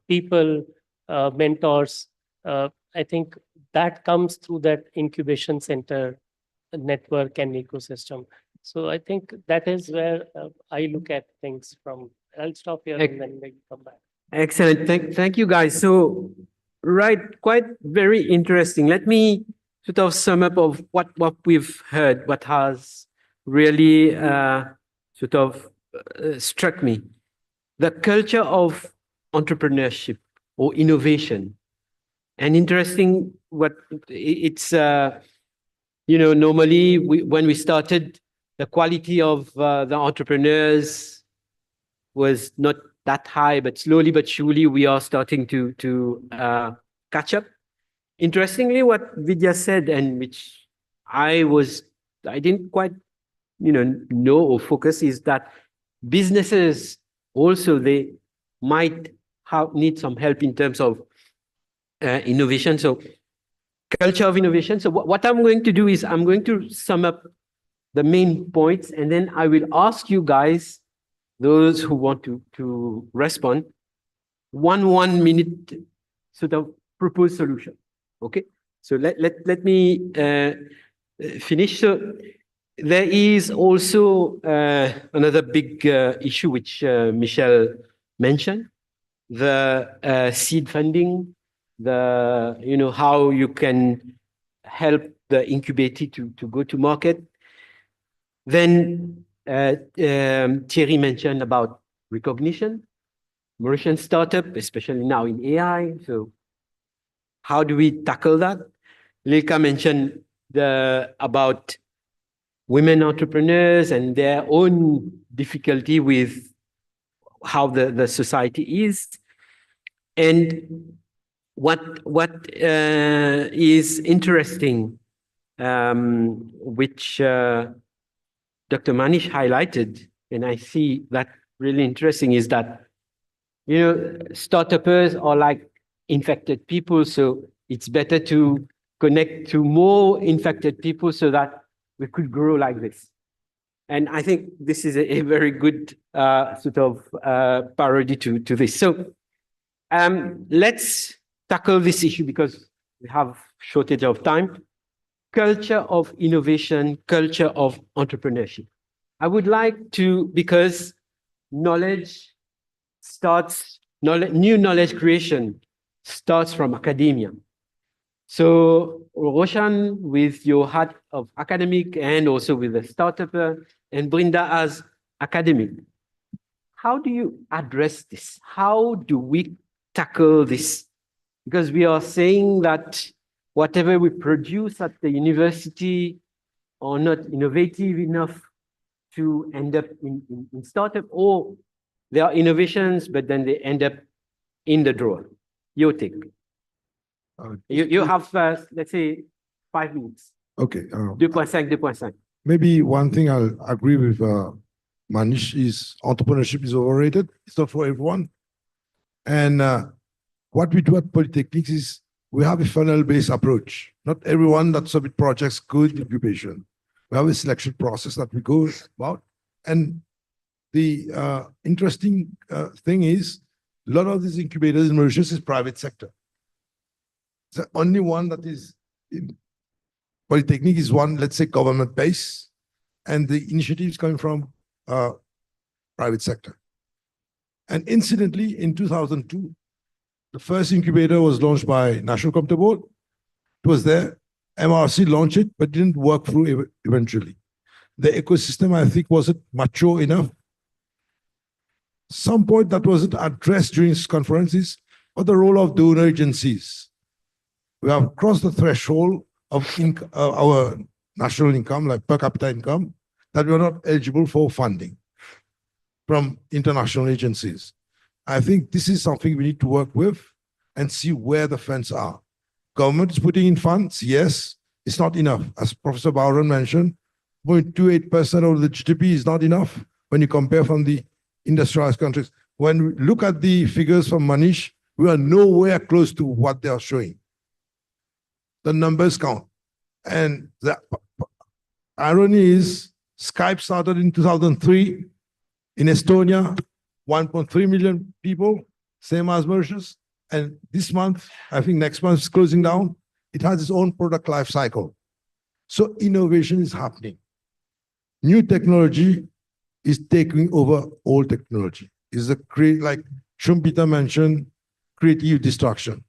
people, mentors, I think that comes through that incubation center network and ecosystem. So I think that is where I look at things from. I'll stop here and then maybe come back. Excellent. Thank you, guys. So, right, quite very interesting. Let me sort of sum up of what we've heard, what has really sort of struck me. The culture of entrepreneurship or innovation. And interesting, what it's, normally when we started, the quality of the entrepreneurs was not that high, but slowly but surely we are starting to catch up. Interestingly, what Vidya said, and which I didn't quite know or focus, is that businesses also, they might need some help in terms of innovation. So culture of innovation. So what I'm going to do is I'm going to sum up the main points, and then I will ask you guys, those who want to respond, one minute sort of proposed solution. Okay, so let me finish. So there is also another big issue which Michelle mentioned, the seed funding, the how you can help the incubator to go to market. Then Thierry mentioned about recognition, Mauritian startup, especially now in AI. So how do we tackle that? Lilka mentioned about women entrepreneurs and their own difficulty with how the society is. And what is interesting, which Dr. Manish highlighted, and I see that really interesting, is that startuppers are like infected people, so it's better to connect to more infected people so that we could grow like this. And I think this is a very good sort of parody to this. So let's tackle this issue because we have shortage of time. Culture of innovation, culture of entrepreneurship. I would like to, because knowledge starts, new knowledge creation starts from academia. So Roshan, with your hat of academic and also with a startup, and Brinda as academic, how do you address this? How do we tackle this? Because we are saying that whatever we produce at the university are not innovative enough to end up in startup, or there are innovations, but then they end up in the drawer. Your take. You have, let's say, 5 minutes. Okay. 2.5. Maybe one thing I'll agree with Manish is entrepreneurship is overrated. It's not for everyone. And what we do at Polytechnics is we have a funnel-based approach. Not everyone that submit projects go into incubation. We have a selection process that we go about. And the interesting thing is, a lot of these incubators in Mauritius is private sector. The only one that is in Polytechnic is one, let's say, government-based, and the initiatives coming from private sector. And incidentally, in 2002, the first incubator was launched by National Computer Board. It was there. MRC launched it, but didn't work through eventually. The ecosystem, I think, wasn't mature enough. Some point that wasn't addressed during this conference is what the role of donor agencies. We have crossed the threshold of our national income, like per capita income, that we are not eligible for funding from international agencies. I think this is something we need to work with and see where the funds are. Government is putting in funds, yes, it's not enough. As Professor Bowron mentioned, 0.28% of the GDP is not enough when you compare from the industrialized countries. When we look at the figures from Manish, we are nowhere close to what they are showing. The numbers count. And the irony is, Skype started in 2003 in Estonia, 1.3 million people, same as Mauritius. And this month, I think next month is closing down. It has its own product life cycle. So innovation is happening. New technology is taking over old technology. It's like Shumpita mentioned, creative destruction.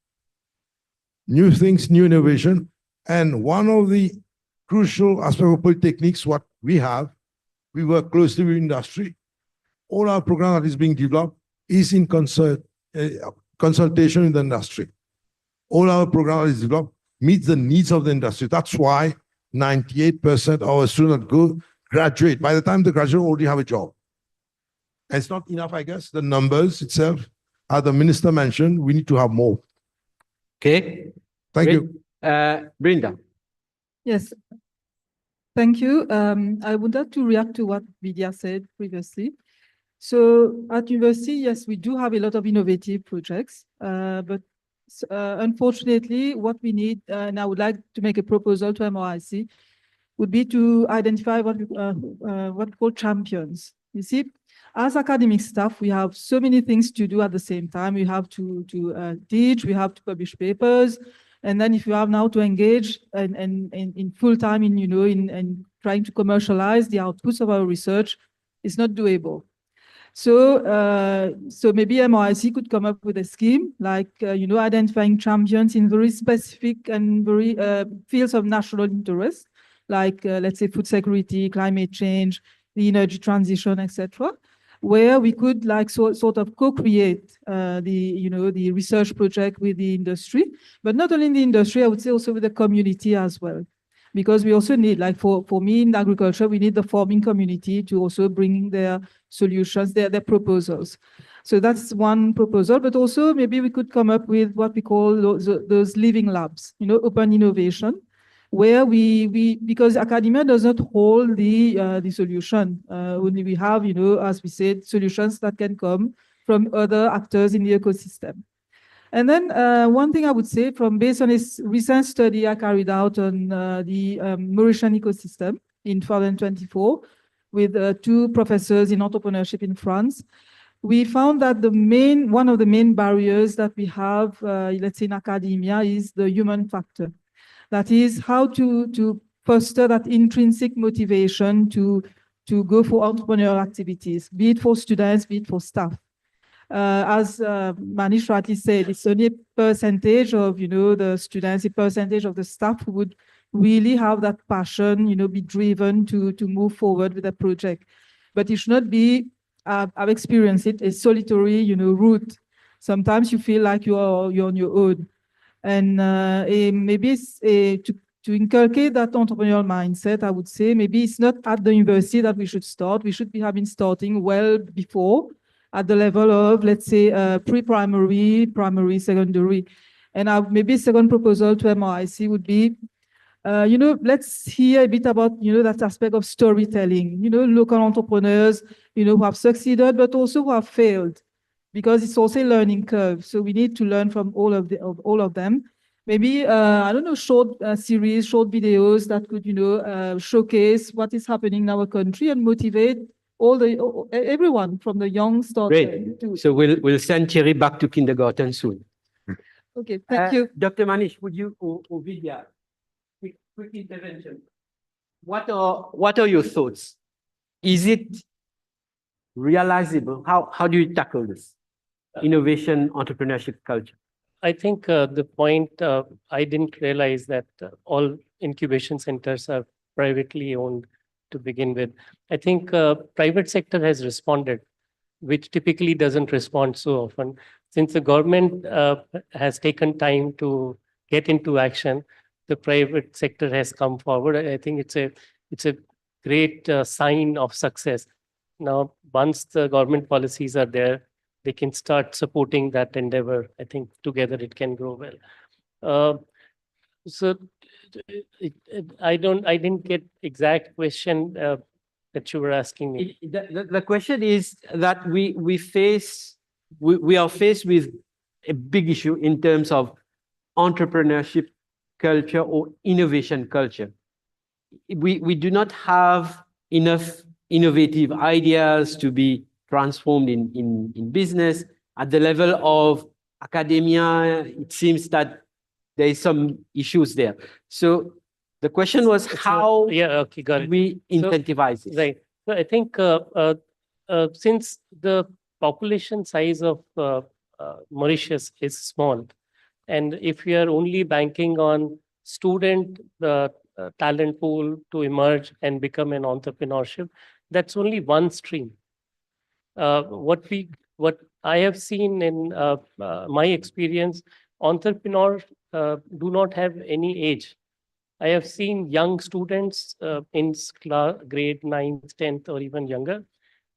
New things, new innovation. And one of the crucial aspects of Polytechnics, what we have, we work closely with industry. All our program that is being developed is in consultation with the industry. All our program that is developed meets the needs of the industry. That's why 98% of our students graduate. By the time they graduate, already have a job. And it's not enough, I guess. The numbers itself, as the minister mentioned, we need to have more. Okay. Thank you. Brinda. Yes. Thank you. I would like to react to what Vidya said previously. So at university, yes, we do have a lot of innovative projects, but unfortunately, what we need, and I would like to make a proposal to MRIC, would be to identify what we call champions. You see, as academic staff, we have so many things to do at the same time. We have to teach, we have to publish papers, and then if you have now to engage in full time in trying to commercialize the outputs of our research, it's not doable. So, so maybe MRIC could come up with a scheme like identifying champions in very specific and very fields of national interest, like let's say food security, climate change, the energy transition, etc., where we could like sort of co-create the research project with the industry, but not only in the industry, I would say also with the community as well. Because we also need, like for me in agriculture, we need the farming community to also bring their solutions, their proposals. So that's one proposal, but also maybe we could come up with what we call those living labs, open innovation, where because academia does not hold the solution. Only we have, as we said, solutions that can come from other actors in the ecosystem. And then one thing I would say, based on a recent study I carried out on the Mauritian ecosystem in 2024 with 2 professors in entrepreneurship in France, we found that one of the main barriers that we have, let's say in academia, is the human factor. That is how to foster that intrinsic motivation to to go for entrepreneurial activities, be it for students, be it for staff. As Manish rightly said, it's only a percentage of, the students, a percentage of the staff who would really have that passion, be driven to move forward with a project. But it should not be, I've experienced it, a solitary, route. Sometimes you feel like you're on your own. And maybe to inculcate that entrepreneurial mindset, I would say maybe it's not at the university that we should start. We should be starting well before, at the level of, let's say, pre-primary, primary, secondary. And maybe second proposal to MRIC would be, let's hear a bit about, that aspect of storytelling, local entrepreneurs, who have succeeded, but also who have failed, because it's also a learning curve. So we need to learn from all of them. Maybe, I don't know, short series, short videos that could, showcase what is happening in our country and motivate everyone from the young starter. Great. So we'll send Thierry back to kindergarten soon. Okay, thank you. Dr. Manish, would you, or Vidya, quick intervention. What are your thoughts? Is it realizable? How do you tackle this? Innovation, entrepreneurship culture. I think the point, I didn't realize that all incubation centers are privately owned to begin with. I think private sector has responded, which typically doesn't respond so often. Since the government has taken time to get into action, the private sector has come forward. I think it's a great sign of success. Now, once the government policies are there, they can start supporting that endeavor. I think together it can grow well. So I didn't get exact question that you were asking me. The question is that we are faced with a big issue in terms of entrepreneurship culture or innovation culture. We do not have enough innovative ideas to be transformed in business. At the level of academia, it seems that there is some issues there. So the question was how we incentivize it. Right. So I think since the population size of Mauritius is small, and if we are only banking on student talent pool to emerge and become an entrepreneurship, that's only one stream. What I have seen in my experience, entrepreneurs do not have any age. I have seen young students in grade 9th, 10th, or even younger.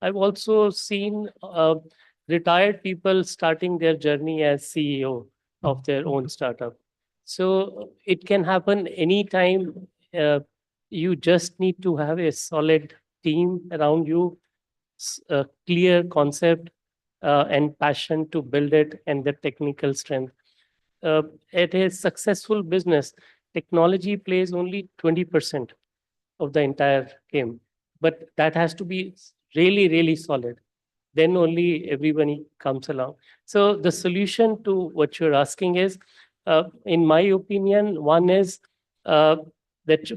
I've also seen retired people starting their journey as CEO of their own startup. So it can happen anytime. You just need to have a solid team around you, a clear concept and passion to build it, and the technical strength. At a successful business, technology plays only 20% of the entire game, but that has to be really, really solid. Then only everybody comes along. So the solution to what you're asking is, in my opinion, one is that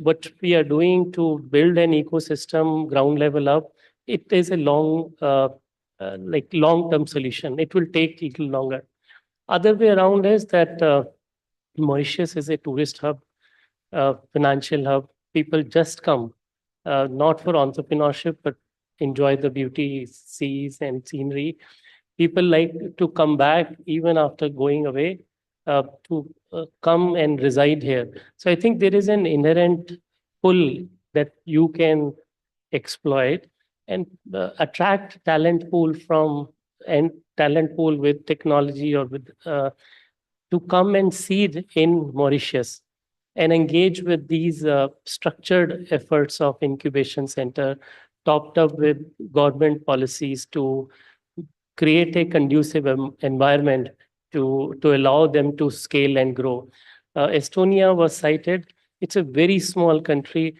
what we are doing to build an ecosystem ground level up, it is a long-term solution. It will take a little longer. Other way around is that Mauritius is a tourist hub, financial hub. People just come, not for entrepreneurship, but enjoy the beauty, seas and scenery. People like to come back even after going away to come and reside here. So I think there is an inherent pull that you can exploit and attract talent pool with technology or with to come and seed in Mauritius and engage with these structured efforts of incubation center, topped up with government policies to create a conducive environment to allow them to scale and grow. Estonia was cited. It's a very small country.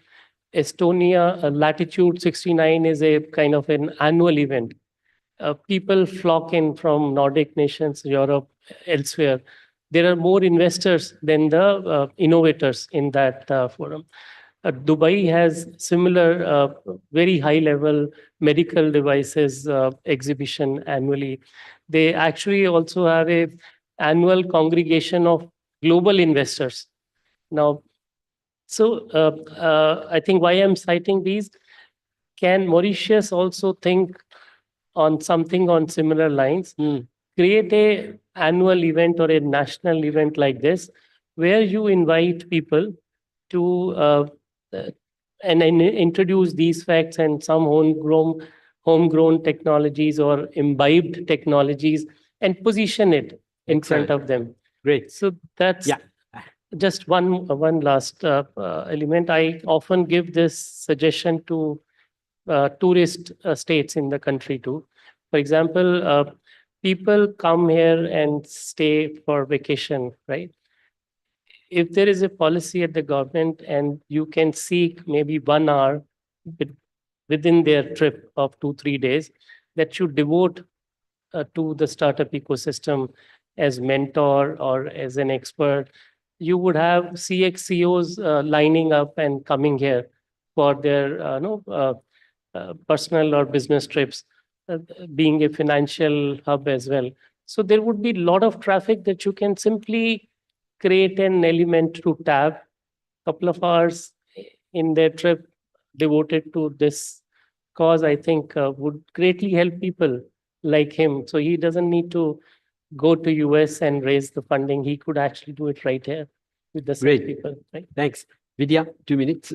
Estonia, Latitude 69 is a kind of an annual event. People flock in from Nordic nations, Europe, elsewhere. There are more investors than the innovators in that forum. Dubai has similar very high level medical devices exhibition annually. They actually also have a annual congregation of global investors. Now, so I think why I'm citing these, can Mauritius also think on something on similar lines? Create a annual event or a national event like this, where you invite people to and introduce these facts and some homegrown technologies or imbibed technologies and position it in front of them. Great. So that's just one last element. I often give this suggestion to tourist states in the country too. For example, people come here and stay for vacation, right? If there is a policy at the government and you can seek maybe 1 hour within their trip of 2-3 days that you devote to the startup ecosystem as mentor or as an expert, you would have CXCOs lining up and coming here for their personal or business trips, being a financial hub as well. So there would be a lot of traffic that you can simply create an element to tap, couple of hours in their trip devoted to this cause, I think would greatly help people like him. So he doesn't need to go to US and raise the funding. He could actually do it right here with the same people. Right? Thanks. Vidya, 2 minutes.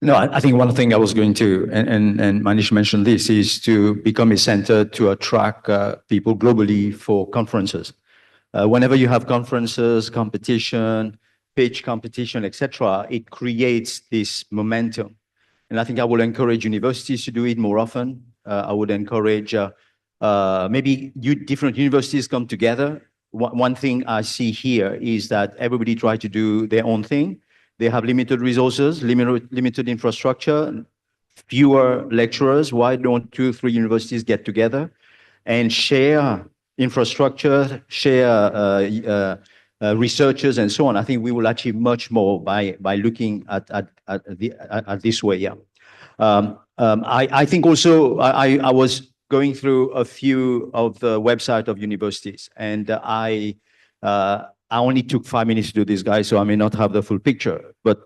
No, I think one thing I was going to, and Manish mentioned this, is to become a center to attract people globally for conferences. Whenever you have conferences, competition, pitch competition, etc., it creates this momentum. And I think I will encourage universities to do it more often. I would encourage maybe different universities come together. One thing I see here is that everybody tries to do their own thing. They have limited resources, limited infrastructure, fewer lecturers. Why don't 2-3 universities get together and share infrastructure, share researchers, and so on? I think we will achieve much more by looking at this way. Yeah. I think also I was going through a few of the website of universities, and I only took 5 minutes to do this, guys, so I may not have the full picture. But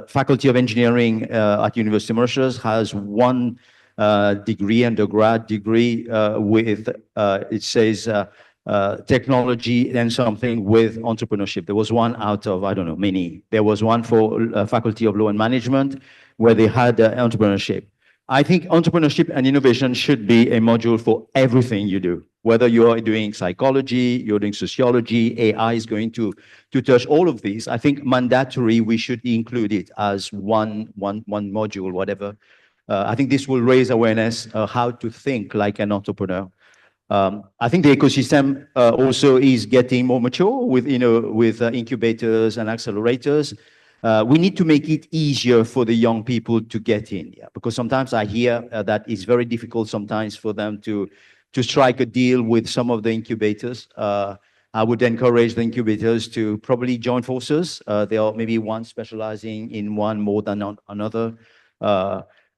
Faculty of Engineering at University of Mauritius has one degree, undergrad degree, with, it says, technology and something with entrepreneurship. There was one out of, I don't know, many. There was one for Faculty of Law and Management where they had entrepreneurship. I think entrepreneurship and innovation should be a module for everything you do. Whether you're doing psychology, you're doing sociology, AI is going to touch all of these. I think mandatory, we should include it as one module, whatever. I think this will raise awareness how to think like an entrepreneur. I think the ecosystem also is getting more mature with incubators and accelerators. We need to make it easier for the young people to get in, because sometimes I hear that it's very difficult sometimes for them to strike a deal with some of the incubators. I would encourage the incubators to probably join forces. There are maybe one specializing in one more than another.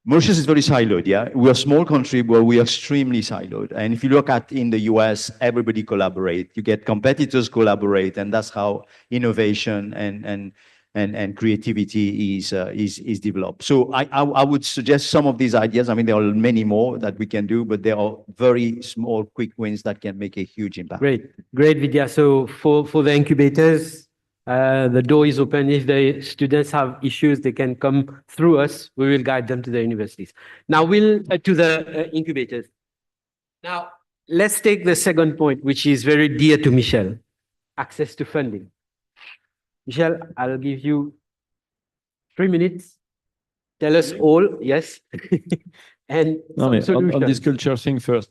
Mauritius is very siloed, yeah? We're a small country, but we are extremely siloed. And if you look at in the US, everybody collaborate. You get competitors collaborate, and that's how innovation and creativity is developed. So I would suggest some of these ideas. I mean, there are many more that we can do, but there are very small, quick wins that can make a huge impact. Great, Vidya. So for the incubators, the door is open. If the students have issues, they can come through us. We will guide them to the universities. Now we'll to the incubators. Now let's take the second point, which is very dear to Michel: access to funding. Michel, I'll give you 3 minutes. Tell us all, yes. And on this culture thing first.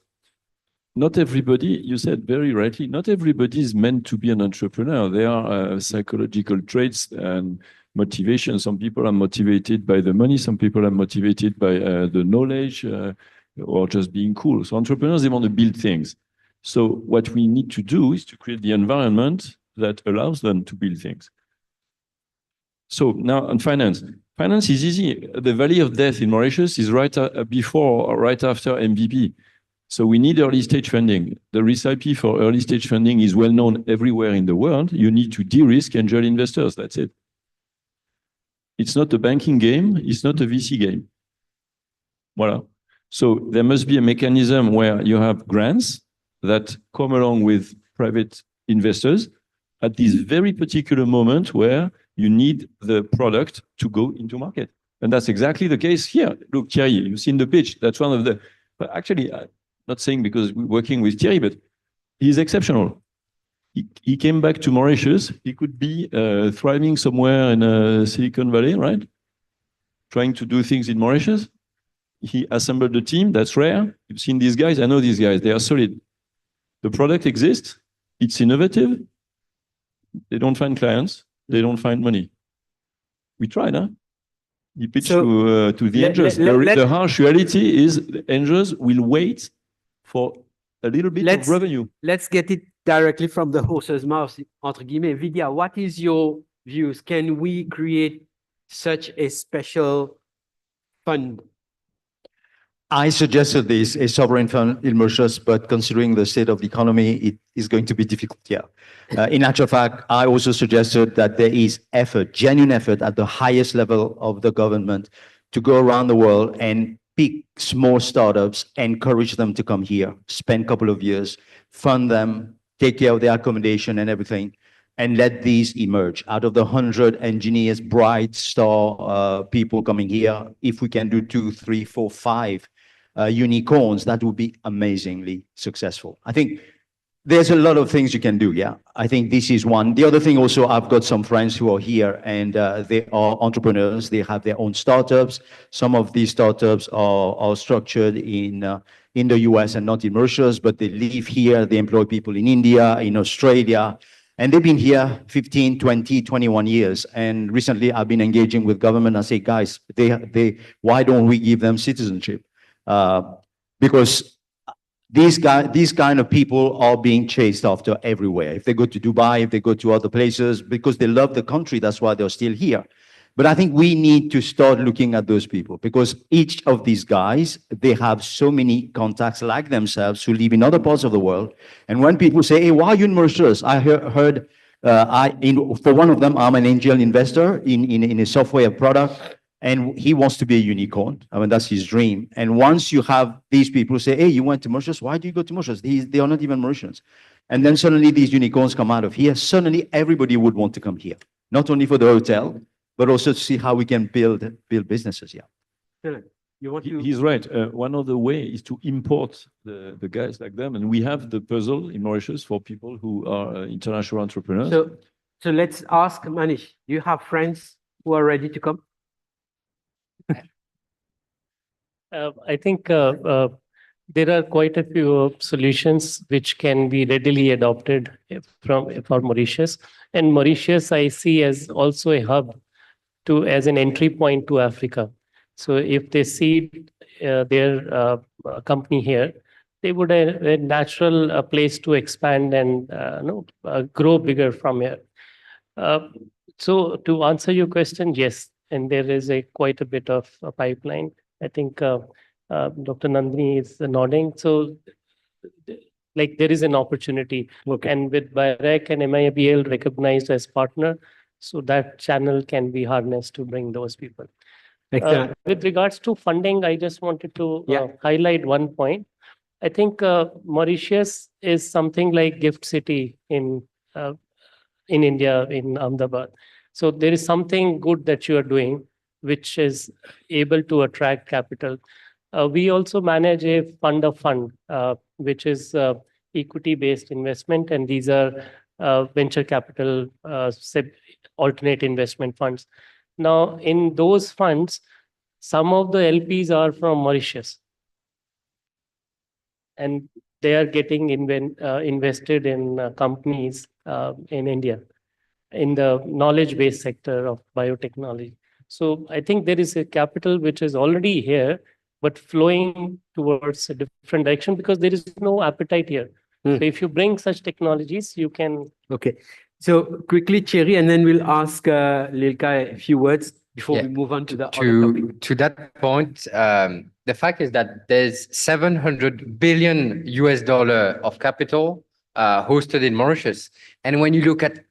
Not everybody, you said very rightly, not everybody is meant to be an entrepreneur. There are psychological traits and motivation. Some people are motivated by the money. Some people are motivated by the knowledge or just being cool. So entrepreneurs, they want to build things. So what we need to do is to create the environment that allows them to build things. So now on finance, Finance is easy. The valley of death in Mauritius is right before or right after MVP. So we need early stage funding. The recipe for early stage funding is well known everywhere in the world. You need to de-risk angel investors. That's it. It's not a banking game. It's not a VC game. Voilà. So there must be a mechanism where you have grants that come along with private investors at this very particular moment where you need the product to go into market. And that's exactly the case here. Look, Thierry, you've seen the pitch. That's one of the, but actually, I'm not saying because we're working with Thierry, but he's exceptional. He came back to Mauritius. He could be thriving somewhere in Silicon Valley, right? Trying to do things in Mauritius. He assembled a team. That's rare. You've seen these guys. I know these guys. They are solid. The product exists. It's innovative. They don't find clients. They don't find money. We tried, huh? He pitched to the angels. The harsh reality is the angels will wait for a little bit of revenue. Let's get it directly from the horse's mouth, entre guillemets. Vidya, what is your views? Can we create such a special fund? I suggested this, a sovereign fund in Mauritius, but considering the state of the economy, it is going to be difficult here. In actual fact, I also suggested that there is effort, genuine effort at the highest level of the government to go around the world and pick small startups, encourage them to come here, spend a couple of years, fund them, take care of their accommodation and everything, and let these emerge. Out of the 100 engineers, bright star people coming here, if we can do 2, 3, 4, 5 unicorns, that would be amazingly successful. I think there's a lot of things you can do, yeah. I think this is one. The other thing also, I've got some friends who are here and they are entrepreneurs. They have their own startups. Some of these startups are structured in the US and not in Mauritius, but they live here. They employ people in India, in Australia, and they've been here 15, 20, 21 years. And recently I've been engaging with government. I say, guys, why don't we give them citizenship? Because these kind of people are being chased after everywhere. If they go to Dubai, if they go to other places, because they love the country, that's why they're still here. But I think we need to start looking at those people because each of these guys, they have so many contacts like themselves who live in other parts of the world. And when people say, hey, why are you in Mauritius? I heard, for one of them, I'm an angel investor in a software product. And he wants to be a unicorn. I mean, that's his dream. And once you have these people say, hey, you went to Mauritius, why do you go to Mauritius? They are not even Mauritians. And then suddenly these unicorns come out of here. Suddenly everybody would want to come here, not only for the hotel, but also to see how we can build businesses here. He's right. One of the ways is to import the guys like them. And we have the puzzle in Mauritius for people who are international entrepreneurs. So let's ask Manish, do you have friends who are ready to come? I think there are quite a few solutions which can be readily adopted for Mauritius. And Mauritius, I see as also a hub as an entry point to Africa. So if they see their company here, they would have a natural place to expand and grow bigger from here. So to answer your question, yes, and there is quite a bit of a pipeline. I think Dr. Nandini is nodding. So like there is an opportunity. Okay. And with BIREC and MIABL recognized as partner, so that channel can be harnessed to bring those people. With regards to funding, I just wanted to highlight one point. I think Mauritius is something like Gift City in India, in Ahmedabad. So there is something good that you are doing, which is able to attract capital. We also manage a fund of fund, which is equity-based investment, and these are venture capital alternate investment funds. Now, in those funds, some of the LPs are from Mauritius, and they are getting invested in companies in India, in the knowledge-based sector of biotechnology. So I think there is a capital which is already here, but flowing towards a different direction because there is no appetite here. So if you bring such technologies, you can... Okay. So quickly, Thierry, and then we'll ask Lilka a few words. before Yeah. we move on to the other topic. To that point, the fact is that there's 700 billion US dollar of capital hosted in Mauritius. And when you look at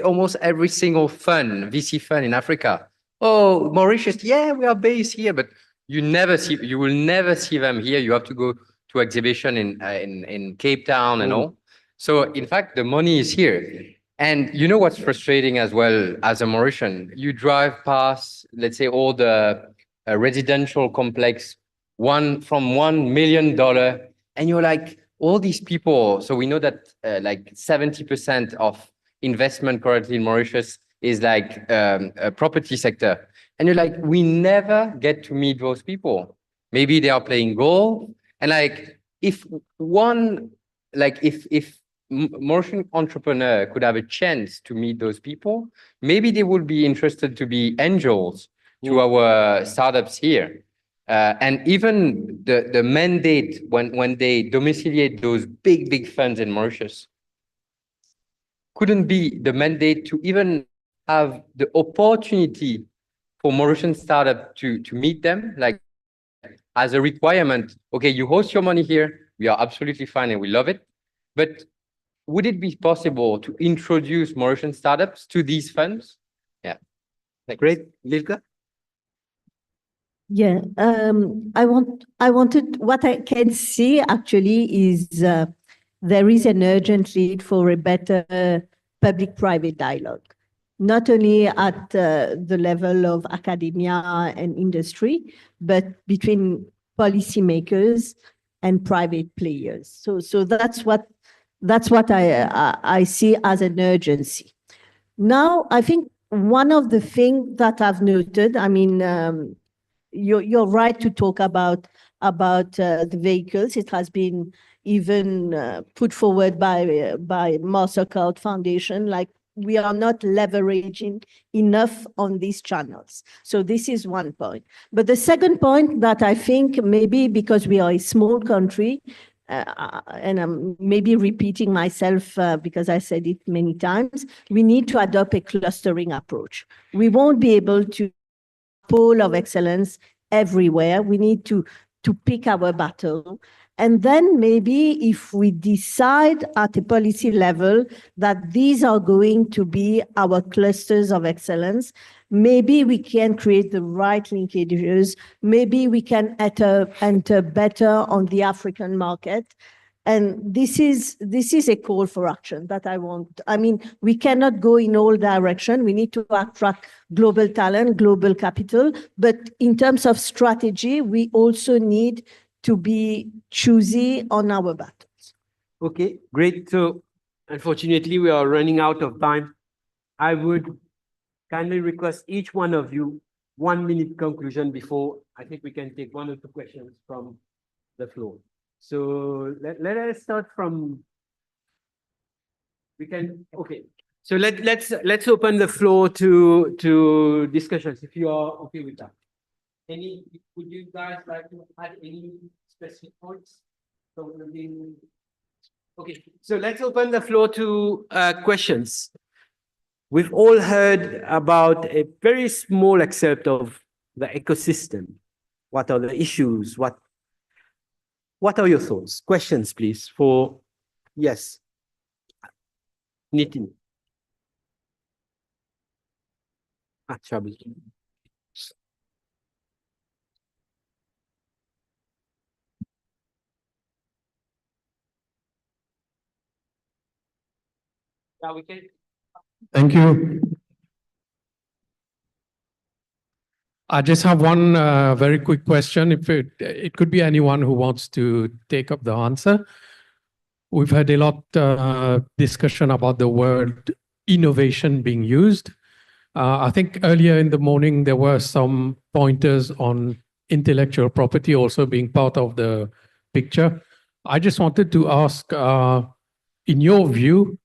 almost every single fund, VC fund in Africa, oh, Mauritius, yeah, we are based here, but you will never see them here. You have to go to exhibition in Cape Town and all. So in fact, the money is here. And you know what's frustrating as well as a Mauritian? You drive past, let's say, all the residential complex, from $1 million, and you're like, all these people. So we know that like 70% of investment currently in Mauritius is like a property sector. And you're like, we never get to meet those people. Maybe they are playing golf. And like, if Mauritian entrepreneur could have a chance to meet those people, maybe they would be interested to be angels to our startups here. And even the mandate when they domiciliate those big funds in Mauritius couldn't be the mandate to even have the opportunity for Mauritian startup to meet them, like as a requirement. Okay, you host your money here, we are absolutely fine and we love it. But would it be possible to introduce Mauritian startups to these funds? Yeah. Great, Lilka. Yeah, what I can see actually is there is an urgent need for a better public-private dialogue, not only at the level of academia and industry, but between policymakers and private players. So that's what I see as an urgency. Now, I think one of the things that I've noted, I mean, you're right to talk about the vehicles. It has been even put forward by Mastercard Foundation, like we are not leveraging enough on these channels. So this is one point. But the second point that I think maybe because we are a small country, and I'm maybe repeating myself because I said it many times, we need to adopt a clustering approach. We won't be able to pole of excellence everywhere. We need to pick our battle. And then maybe if we decide at a policy level that these are going to be our clusters of excellence, maybe we can create the right linkages. Maybe we can enter better on the African market. And this is a call for action that I want. I mean, we cannot go in all directions. We need to attract global talent, global capital. But in terms of strategy, we also need to be choosy on our battles. Okay, great. So unfortunately, we are running out of time. I would kindly request each one of you 1 minute conclusion before I think we can take 1 or 2 questions from the floor. So let us start from, okay. So let's open the floor to discussions if you are okay with that. Would you guys like to add any specific points? Okay, so let's open the floor to questions. We've all heard about a very small excerpt of the ecosystem. What are the issues? What are your thoughts? Questions, please, for, yes. Nitin. Chabi. Yeah, we can. Thank you. I just have one very quick question. If it could be anyone who wants to take up the answer. We've had a lot discussion about the word innovation being used. I think earlier in the morning there were some pointers on intellectual property also being part of the picture. I just wanted to ask, in your view,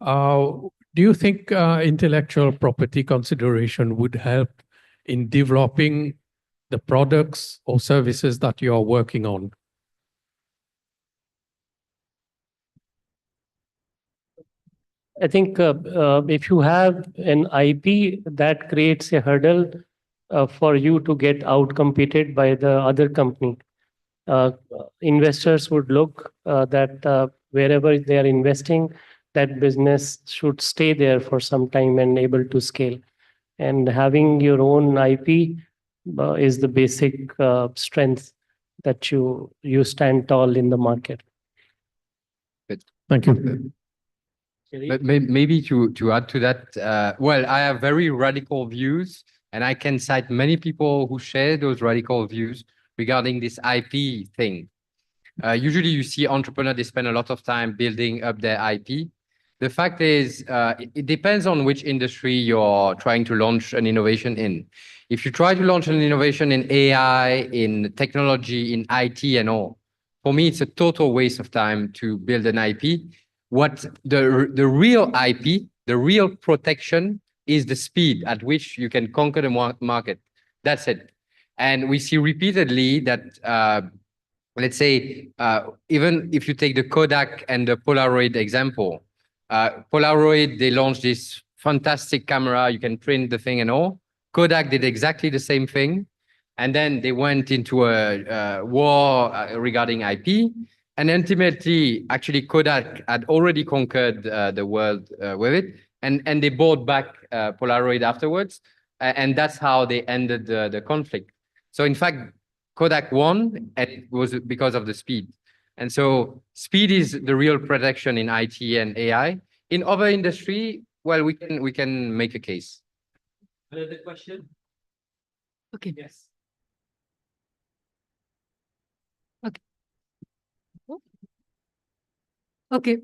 do you think intellectual property consideration would help in developing the products or services that you are working on? I think if you have an IP, that creates a hurdle for you to get outcompeted by the other company. Investors would look that wherever they are investing, that business should stay there for some time and able to scale. And having your own IP is the basic strength that you stand tall in the market. Thank you. But maybe to add to that, well, I have very radical views, and I can cite many people who share those radical views regarding this IP thing. Usually you see entrepreneurs, they spend a lot of time building up their IP. The fact is, it depends on which industry you're trying to launch an innovation in. If you try to launch an innovation in AI, in technology, in IT and all, for me, it's a total waste of time to build an IP. What the real IP, the real protection is the speed at which you can conquer the market. That's it. And we see repeatedly that, let's say, even if you take the Kodak and the Polaroid example, Polaroid, they launched this fantastic camera, you can print the thing and all. Kodak did exactly the same thing. And then they went into a war regarding IP. And ultimately, actually, Kodak had already conquered the world with it. And they bought back Polaroid afterwards. And that's how they ended the conflict. So in fact, Kodak won, and it was because of the speed. And so speed is the real protection in IT and AI. In other industry, well, we can make a case. Another question? Okay. Yes. Okay. Okay.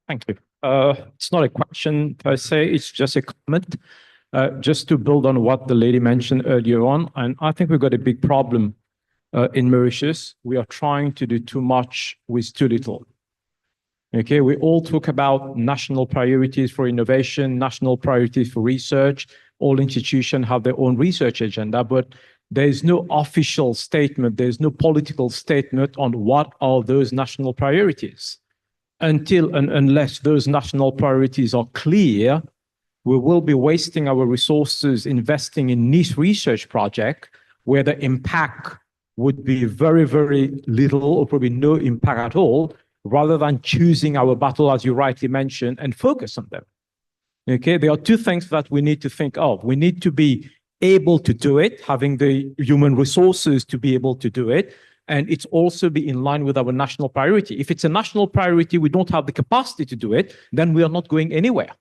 Thank you. It's not a question per se, it's just a comment. Just to build on what the lady mentioned earlier on, and I think we've got a big problem in Mauritius. We are trying to do too much with too little. Okay, we all talk about national priorities for innovation, national priorities for research. All institutions have their own research agenda, but there is no official statement, there's no political statement on what are those national priorities. Until and unless those national priorities are clear, we will be wasting our resources investing in niche research projects where the impact would be very, very little or probably no impact at all, rather than choosing our battle, as you rightly mentioned, and focus on them. Okay, there are two things that we need to think of. We need to be able to do it, having the human resources to be able to do it, and it's also be in line with our national priority. If it's a national priority, we don't have the capacity to do it, then we are not going anywhere.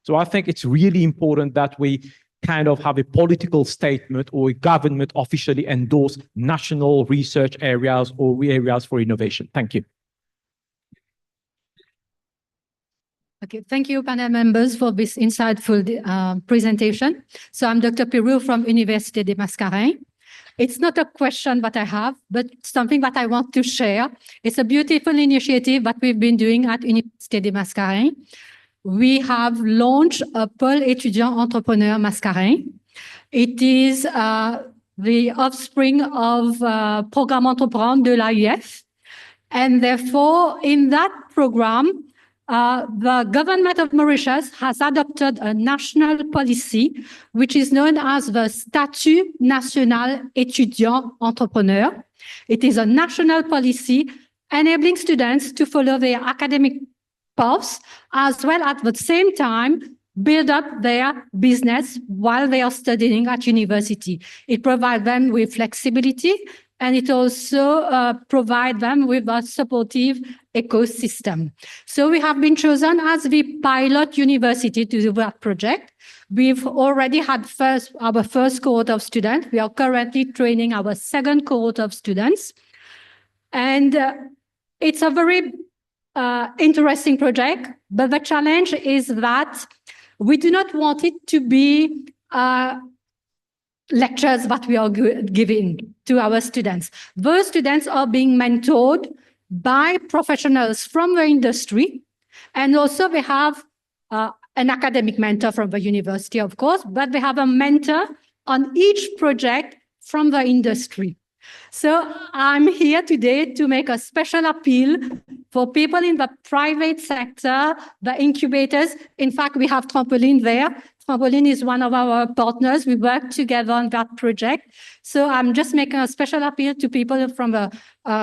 So I think it's really important that we kind of have a political statement or a government officially endorse national research areas or areas for innovation. Thank you. Okay, thank you, panel members, for this insightful presentation. So I'm Dr. Pirou from Université des Mascarens. It's not a question that I have, but something that I want to share. It's a beautiful initiative that we've been doing at Université des Mascarens. We have launched a Pôle étudiant entrepreneur Mascarin. It is the offspring of Programme Entreprendre de la WIEHE. And therefore, in that program, the government of Mauritius has adopted a national policy, which is known as the Statut National Étudiant Entrepreneur. It is a national policy enabling students to follow their academic paths, as well at the same time build up their business while they are studying at university. It provides them with flexibility, and it also provides them with a supportive ecosystem. So we have been chosen as the pilot university to do that project. We've already had our first cohort of students. We are currently training our second cohort of students. And it's a very interesting project, but the challenge is that we do not want it to be lectures that we are giving to our students. Those students are being mentored by professionals from the industry, and also they have an academic mentor from the university, of course, but they have a mentor on each project from the industry. So I'm here today to make a special appeal for people in the private sector, the incubators. In fact, we have trampoline there Trampoline is one of our partners. We work together on that project. So I'm just making a special appeal to people from the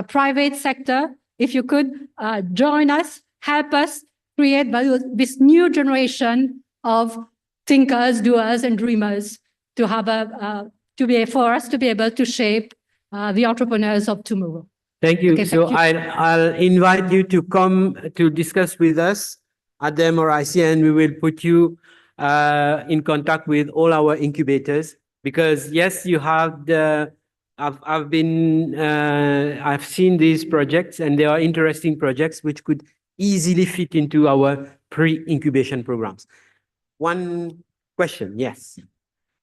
private sector. If you could join us, help us create this new generation of thinkers, doers, and dreamers to have for us to be able to shape the entrepreneurs of tomorrow. Thank you. Okay, So thank you. I'll invite you to come to discuss with us at the MRIC, and we will put you in contact with all our incubators, because yes, you have I've seen these projects, and they are interesting projects which could easily fit into our pre-incubation programs. One question, yes.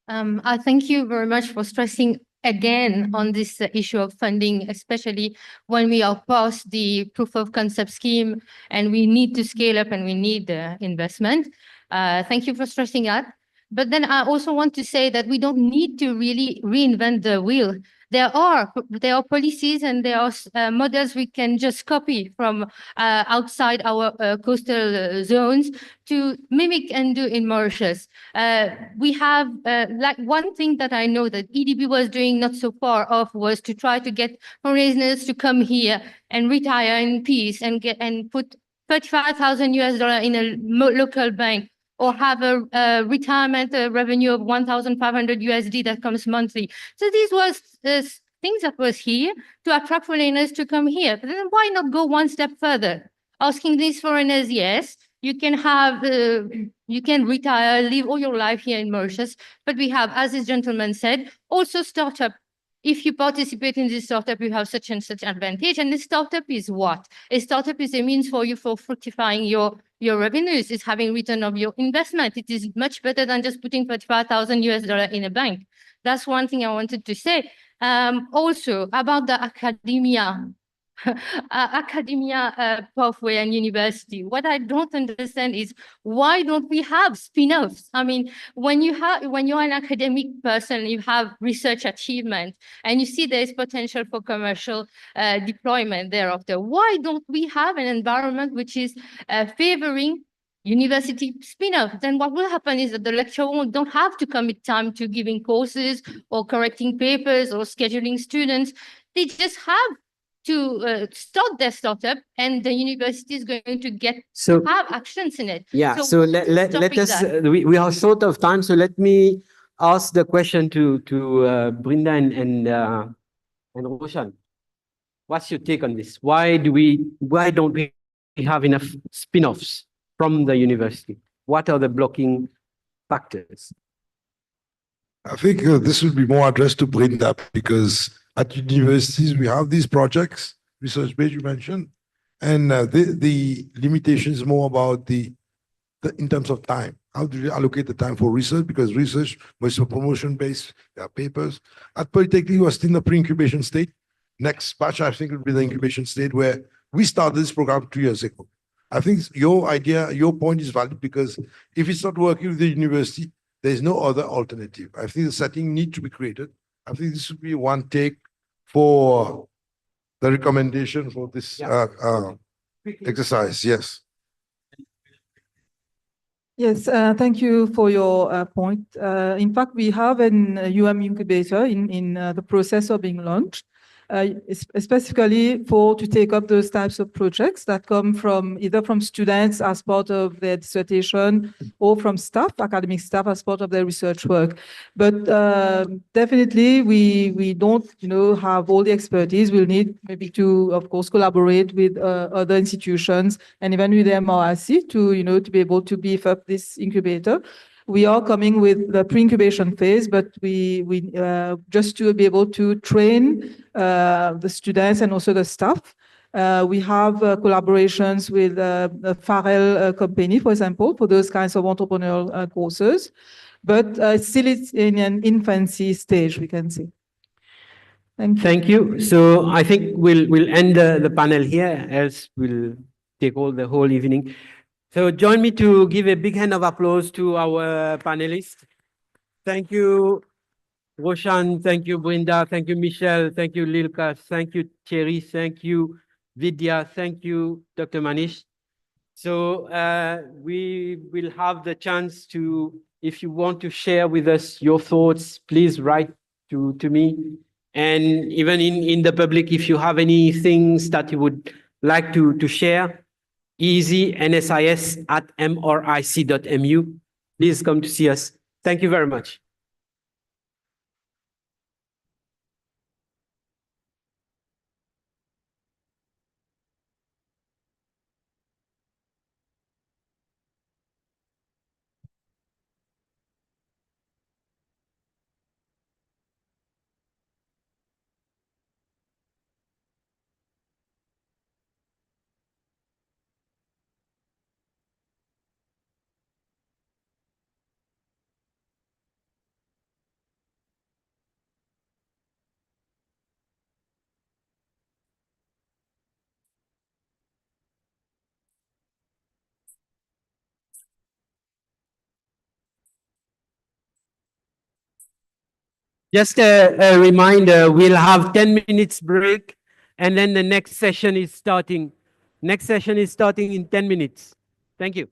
I thank you very much for stressing again on this issue of funding, especially when we are past the proof of concept scheme and we need to scale up and we need investment. Thank you for stressing that. But then I also want to say that we don't need to really reinvent the wheel. There are policies and there are models we can just copy from outside our coastal zones to mimic and do in Mauritius. We have like one thing that I know that EDB was doing not so far off was to try to get foreigners to come here and retire in peace and put $35,000 in a local bank, or have a retirement revenue of 1,500 USD that comes monthly. So these was things that was here to attract foreigners to come here. But then why not go one step further? Asking these foreigners, yes, you can have, you can retire, live all your life here in Mauritius, but we have, as this gentleman said, also startup. If you participate in this startup, you have such and such advantage. And this startup is what? A startup is a means for you for fructifying your revenues, is having return of your investment. It is much better than just putting $35,000 in a bank. That's one thing I wanted to say. Also about the academia, pathway and university. What I don't understand is why don't we have spin-offs? I mean, when you're an academic person, you have research achievement and you see there's potential for commercial deployment thereafter. Why don't we have an environment which is favoring university spin-off? Then what will happen is that the lecturer don't have to commit time to giving courses or correcting papers or scheduling students. They just have to start their startup, and the university is going to have actions in it. Yeah, so let us, we are short of time, so let me ask the question to Brinda and Roshan. What's your take on this? Why don't we have enough spin-offs from the university? What are the blocking factors? I think this will be more addressed to Brinda, because at universities, we have these projects, research-based you mentioned, and the limitation is more about in terms of time. How do you allocate the time for research? Because research was promotion-based papers. At Polytechnic, we are still in the pre-incubation state. Next batch, I think, will be the incubation state, where we started this program 2 years ago. I think your idea, your point is valid, because if it's not working with the university, there's no other alternative. I think the setting needs to be created. I think this would be one take for the recommendation for this exercise. Yes. Yes, thank you for your point. In fact, we have an UM incubator in the process of being launched, specifically to take up those types of projects that come from either from students as part of their dissertation or from staff, academic staff as part of their research work. But definitely we don't, have all the expertise. We'll need maybe to, of course, collaborate with other institutions and even with the MRIC to be able to beef up this incubator. We are coming with the pre-incubation phase, but we just to be able to train the students and also the staff. We have collaborations with the Farrell company, for example, for those kinds of entrepreneurial courses, but still it's in an infancy stage, we can say. Thank you. Thank you. So I think we'll end the panel here, else we'll take the whole evening. So join me to give a big hand of applause to our panelists. Thank you, Roshan. Thank you, Brinda. Thank you, Michelle. Thank you, Lilka. Thank you, Thierry. Thank you, Vidya. Thank you, Dr. Manish. So we will have the chance to if you want to share with us your thoughts, please write to me. And even in the public, if you have any things that you would like to share, easynsis@mric.mu. Please come to see us. Thank you very much. Just a reminder, we'll have 10 minutes break, and then the next session is starting. Next session is starting in 10 minutes. Thank you.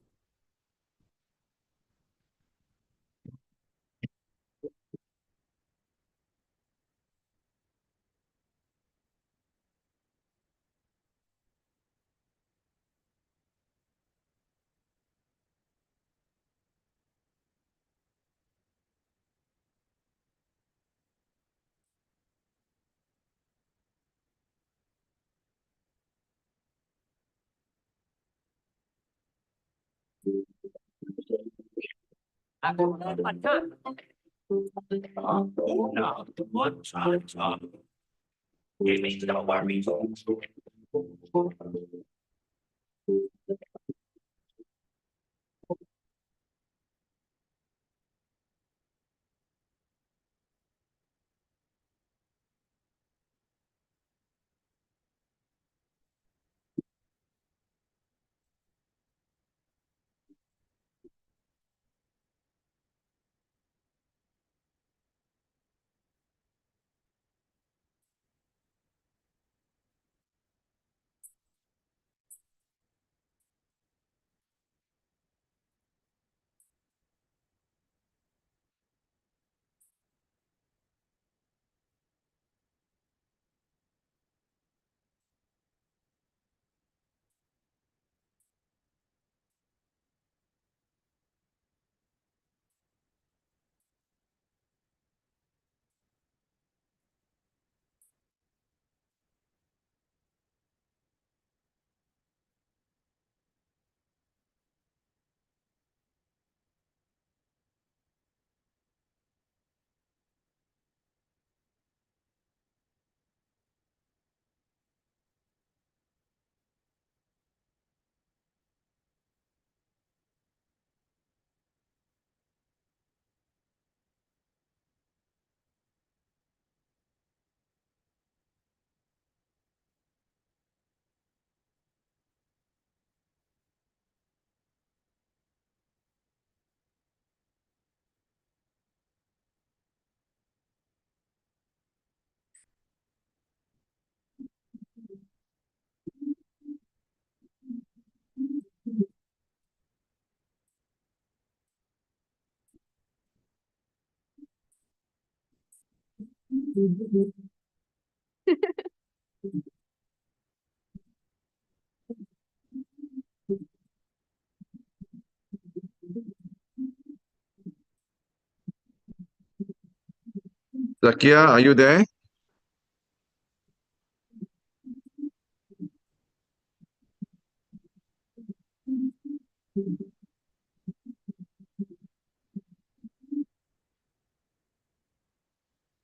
Zakia, are you there?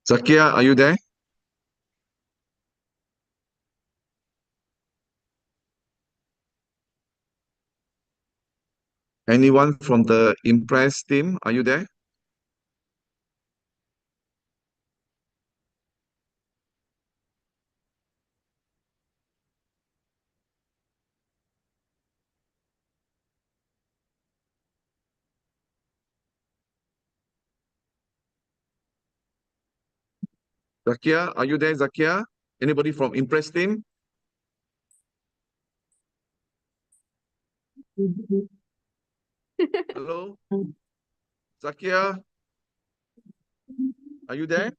Zakia, are you there? Anyone from the Impress team, are you there? Zakia, are you there, Zakia? Anybody from Impress team? Hello? Zakia, are you there?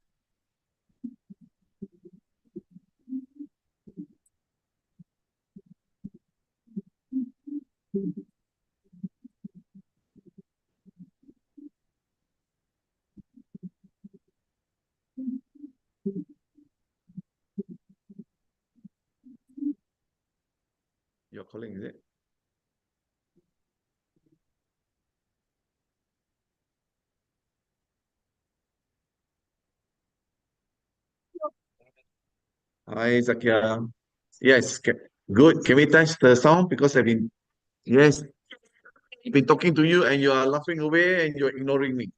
You're calling, is it? Hi, Zakia. Yes, good. Can we test the sound? Because yes, I've been talking to you and you are laughing away and you're ignoring me.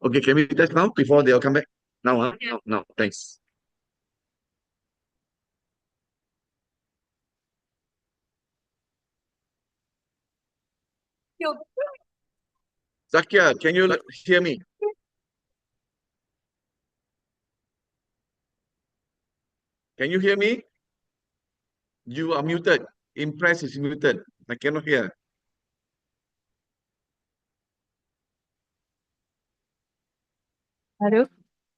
Okay, can we test now before they'll come back? Now, huh? No, thanks. Zakia, can you hear me? Can you hear me? You are muted. Impress is muted. I cannot hear. Hello?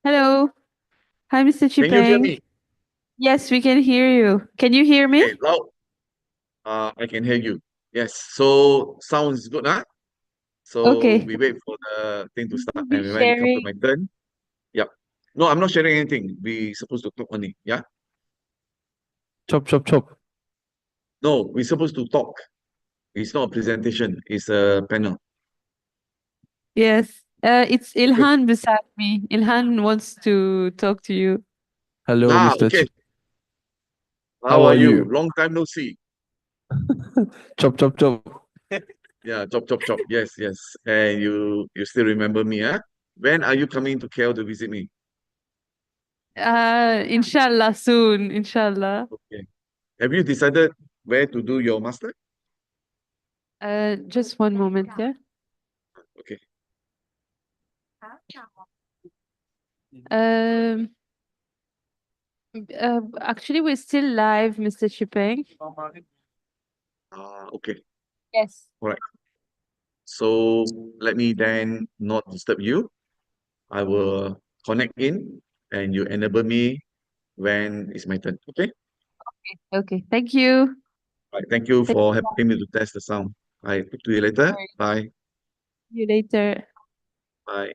Hello. Hi, Mr. Can you hear Chipeng. me? Yes, we can hear you. Can you hear me? Okay, loud. I can hear you. Yes. So sound is good, huh? So Okay. we wait for the thing to start, Be and when it comes to sharing. my turn, yep. No, I'm not sharing anything. We supposed to talk only. Yeah. Chop, chop, chop. No, we're supposed to talk. It's not a presentation. It's a panel. Yes. It's Ilhan beside me. Ilhan wants to talk to you. Hello, Mr. Okay. How How are are you? you? Long time no see. Chop, chop, chop. Yeah, chop, chop, chop. Yes, yes. And you still remember me, huh? When are you coming to KL to visit me? Inshallah soon. Inshallah. Okay. Have you decided where to do your master? Just one moment, yeah. Okay. Um, Actually, we're still live, Mr. Chipeng. Okay. Yes. All right. So let me then not disturb you. I will connect in and you enable me when it's my turn. Okay? Okay. Thank you. All right. Thank you Thank for you. helping me to test the sound. I talk to you later. Sorry. Bye. See you later. Bye.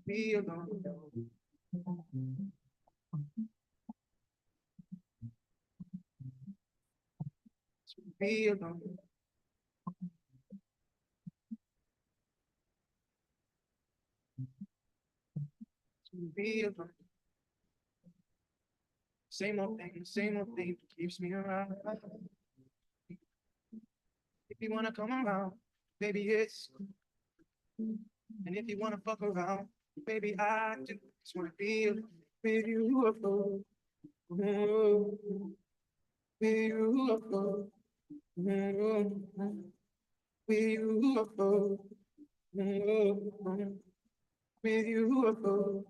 be alone. Be alone. Be alone. Same old thing keeps me around. If you wanna come around, baby, it's cool. And if you wanna fuck around, baby, I do. Just wanna be with you alone. With you alone. With you alone. With you alone.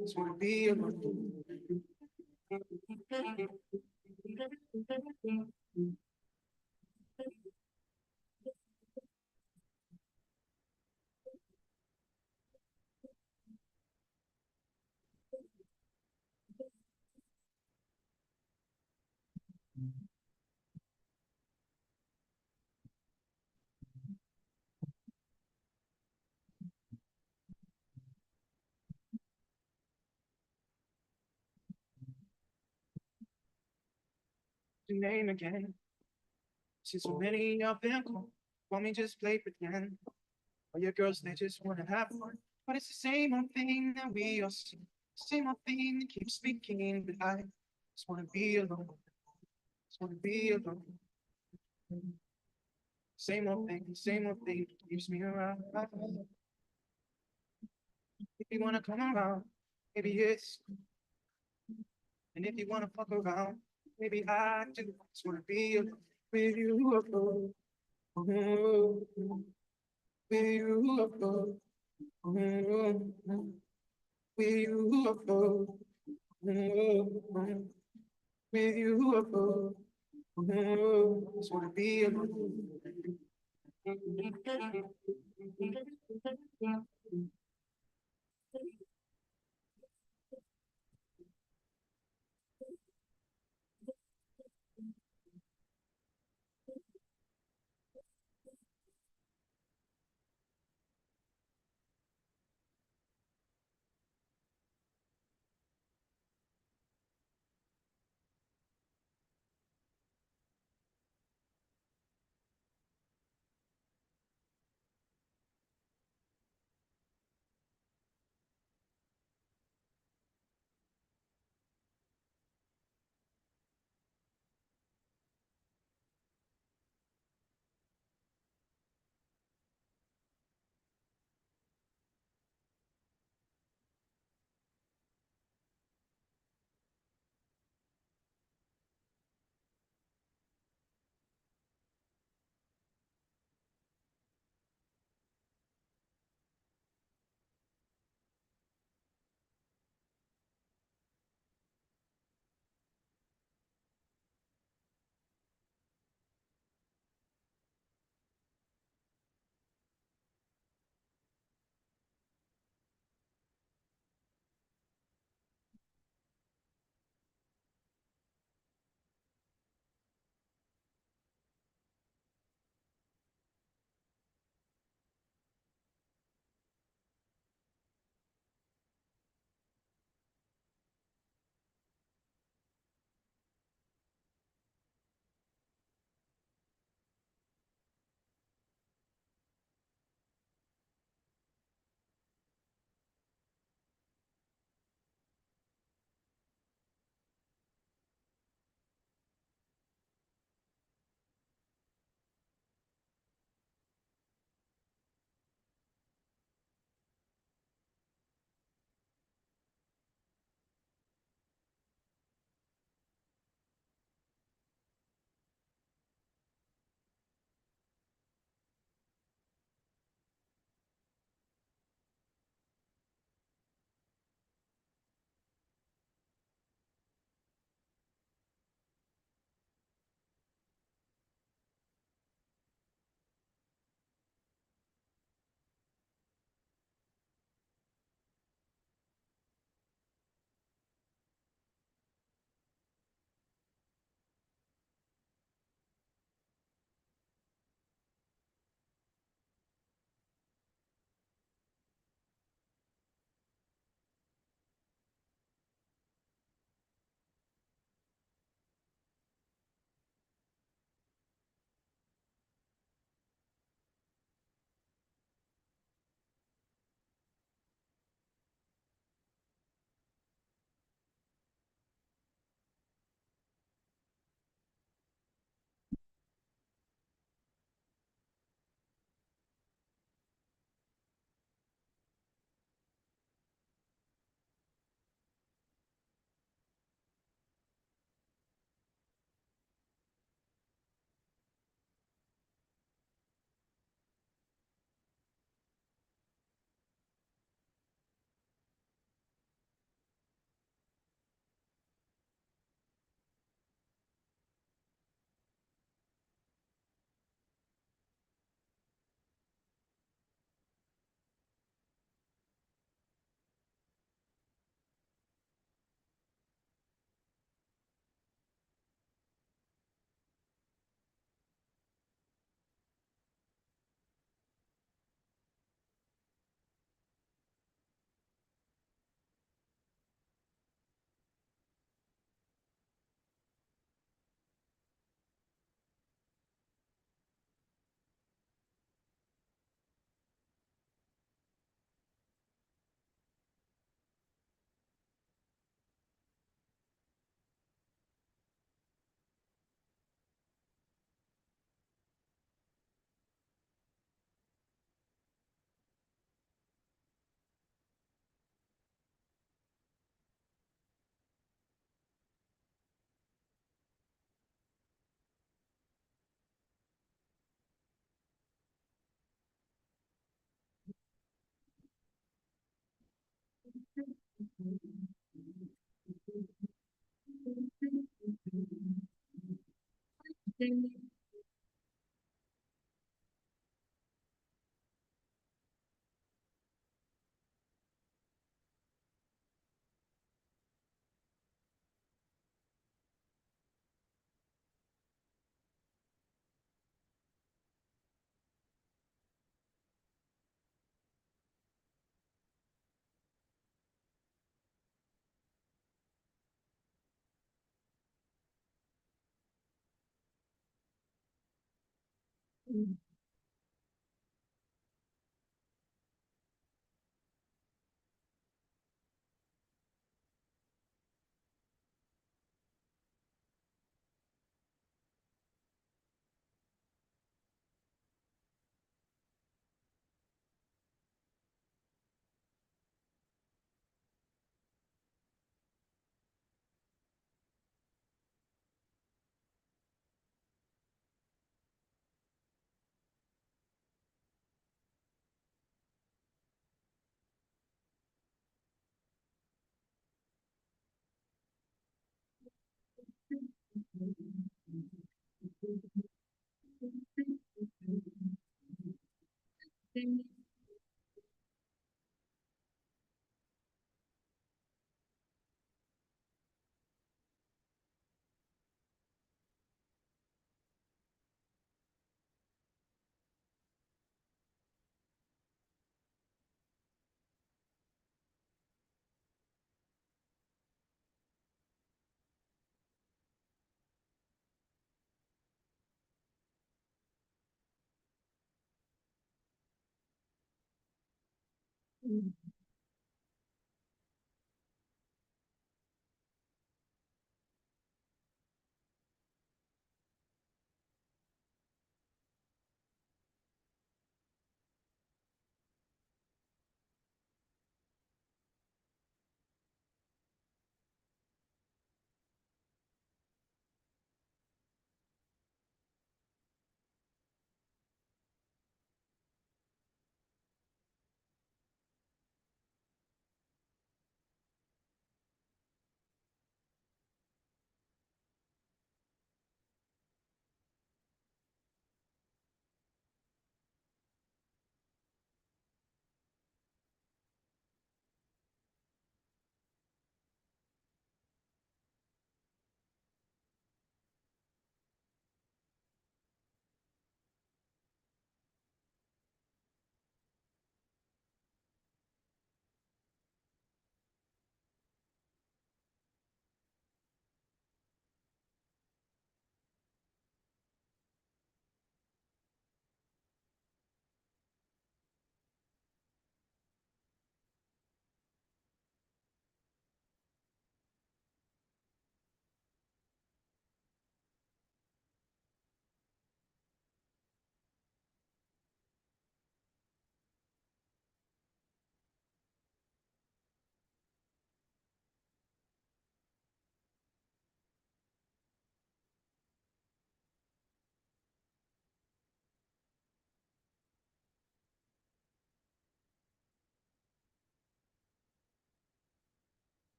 Just wanna be alone. Your name again. See so many of them call. Want me just play pretend. All your girls, they just wanna have fun. But it's the same old thing that we all see. Same old thing that keeps speaking, but I just wanna be alone. Just wanna be alone. Same old thing keeps me around. If you wanna come around, maybe it's cool. And if you wanna fuck around, maybe I do. Just wanna be alone with you alone. With you alone. With you alone. With you alone. Just wanna be alone.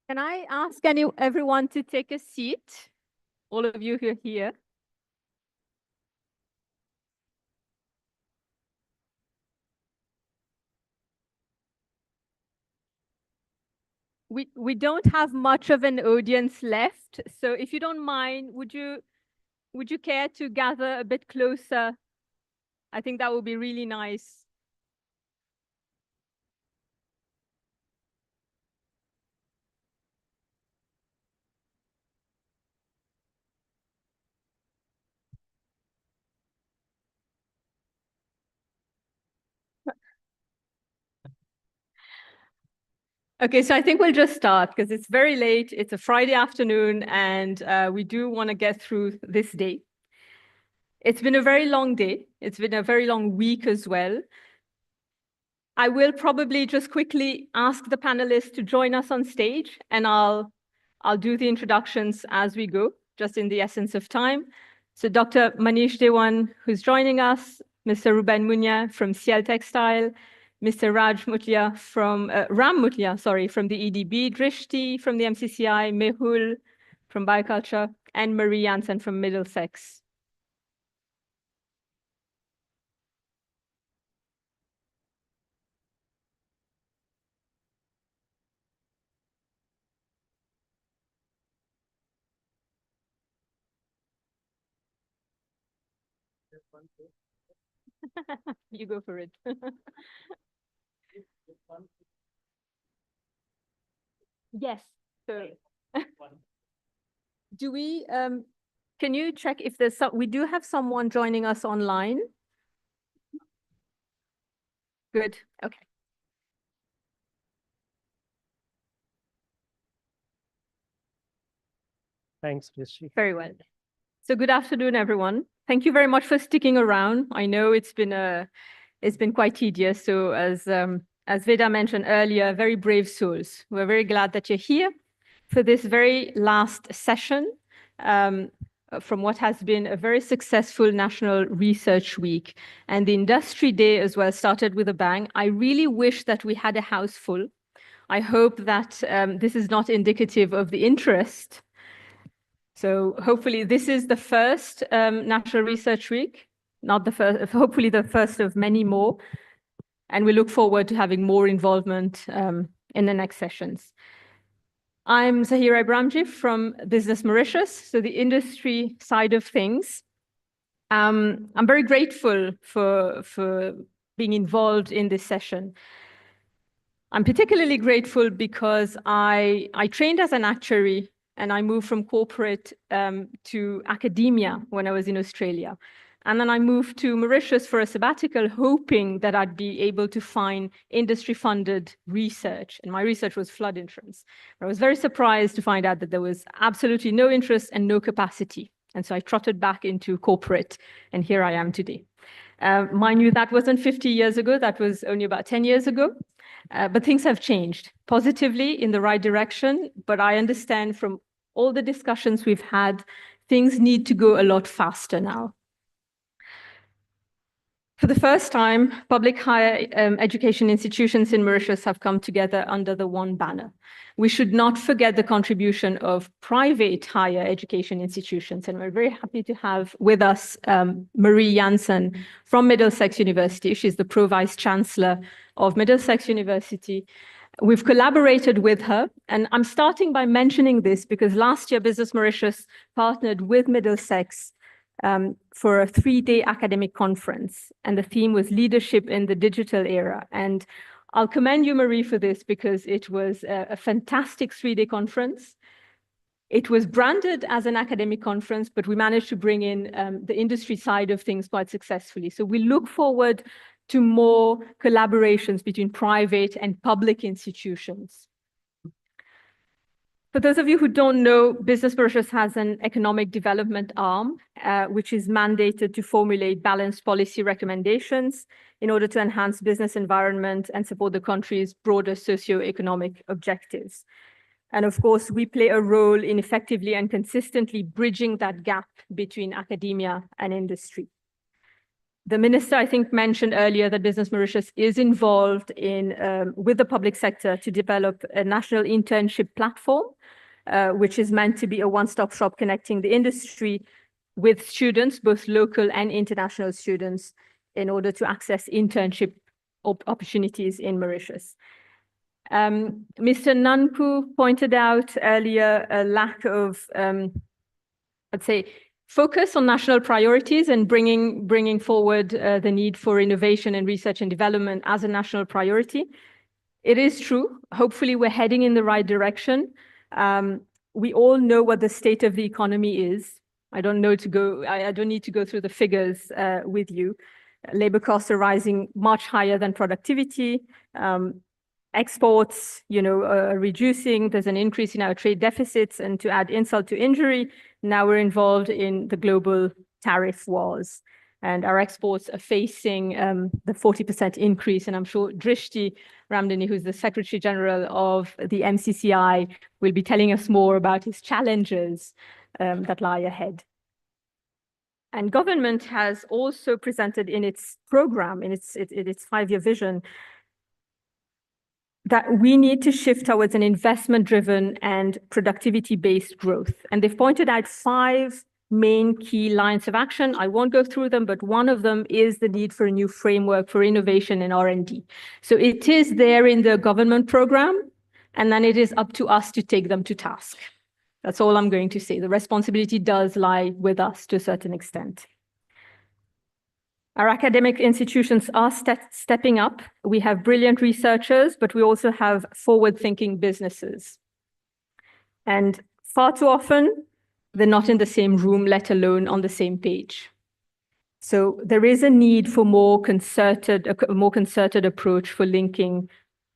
Can I ask everyone to take a seat? All of you who are here. We don't have much of an audience left, so if you don't mind, would you care to gather a bit closer? I think that would be really nice. Okay, so I think we'll just start because it's very late. It's a Friday afternoon, and we do want to get through this day. It's been a very long day. It's been a very long week as well. I will probably just quickly ask the panelists to join us on stage, and I'll do the introductions as we go, just in the essence of time. So Dr. Manish Dewan, who's joining us, Mr. Ruben Munya from Ciel Textile, Mr. Ram Mutlia, from the EDB, Drishti from the MCCI, Mehul from Bioculture, and Marie Janssen from Middlesex. You go for it. Yes. So do we, can you check if there's we do have someone joining us online? Good. Okay. Thanks, Rishi. Very well. So good afternoon, everyone. Thank you very much for sticking around. I know it's been quite tedious. So as Veda mentioned earlier, very brave souls. We're very glad that you're here for this very last session from what has been a very successful National Research Week. And the Industry Day as well started with a bang. I really wish that we had a house full. I hope that this is not indicative of the interest. So hopefully this is the first National Research Week, not the first, hopefully the first of many more. And we look forward to having more involvement in the next sessions. I'm Zahira Ibramji from Business Mauritius, so the industry side of things. I'm very grateful for being involved in this session. I'm particularly grateful because I trained as an actuary and I moved from corporate to academia when I was in Australia. And then I moved to Mauritius for a sabbatical, hoping that I'd be able to find industry-funded research. And my research was flood insurance. I was very surprised to find out that there was absolutely no interest and no capacity. And so I trotted back into corporate, and here I am today. Mind you, that wasn't 50 years ago. That was only about 10 years ago. But things have changed positively in the right direction. But I understand from all the discussions we've had, things need to go a lot faster now. For the first time, public higher education institutions in Mauritius have come together under the one banner. We should not forget the contribution of private higher education institutions. And we're very happy to have with us Marie Janssen from Middlesex University. She's the Pro-Vice Chancellor of Middlesex University. We've collaborated with her. And I'm starting by mentioning this because last year, Business Mauritius partnered with Middlesex for a 3-day academic conference. And the theme was leadership in the digital era. And I'll commend you, Marie, for this because it was a fantastic 3-day conference. It was branded as an academic conference, but we managed to bring in the industry side of things quite successfully. So we look forward to more collaborations between private and public institutions. For those of you who don't know, Business Mauritius has an economic development arm, which is mandated to formulate balanced policy recommendations in order to enhance business environment and support the country's broader socio-economic objectives. And of course, we play a role in effectively and consistently bridging that gap between academia and industry. The minister, I think, mentioned earlier that Business Mauritius is involved in with the public sector to develop a national internship platform, which is meant to be a one-stop shop connecting the industry with students, both local and international students, in order to access internship opportunities in Mauritius. Mr. Nanku pointed out earlier a lack of, I'd say, focus on national priorities and bringing forward the need for innovation and research and development as a national priority. It is true. Hopefully, we're heading in the right direction. We all know what the state of the economy is. I don't need to go through the figures with you. Labor costs are rising much higher than productivity. Exports, are reducing. There's an increase in our trade deficits, and to add insult to injury, now we're involved in the global tariff wars, and our exports are facing the 40% increase. And I'm sure Drishti Ramdani, who's the Secretary General of the MCCI, will be telling us more about his challenges that lie ahead. And government has also presented in its program, in its 5-year vision, that we need to shift towards an investment-driven and productivity-based growth. And they've pointed out 5 main key lines of action. I won't go through them, but one of them is the need for a new framework for innovation and R&D. So it is there in the government program, and then it is up to us to take them to task. That's all I'm going to say. The responsibility does lie with us to a certain extent. Our academic institutions are stepping up. We have brilliant researchers, but we also have forward-thinking businesses. And far too often, they're not in the same room, let alone on the same page. So there is a need for a more concerted approach for linking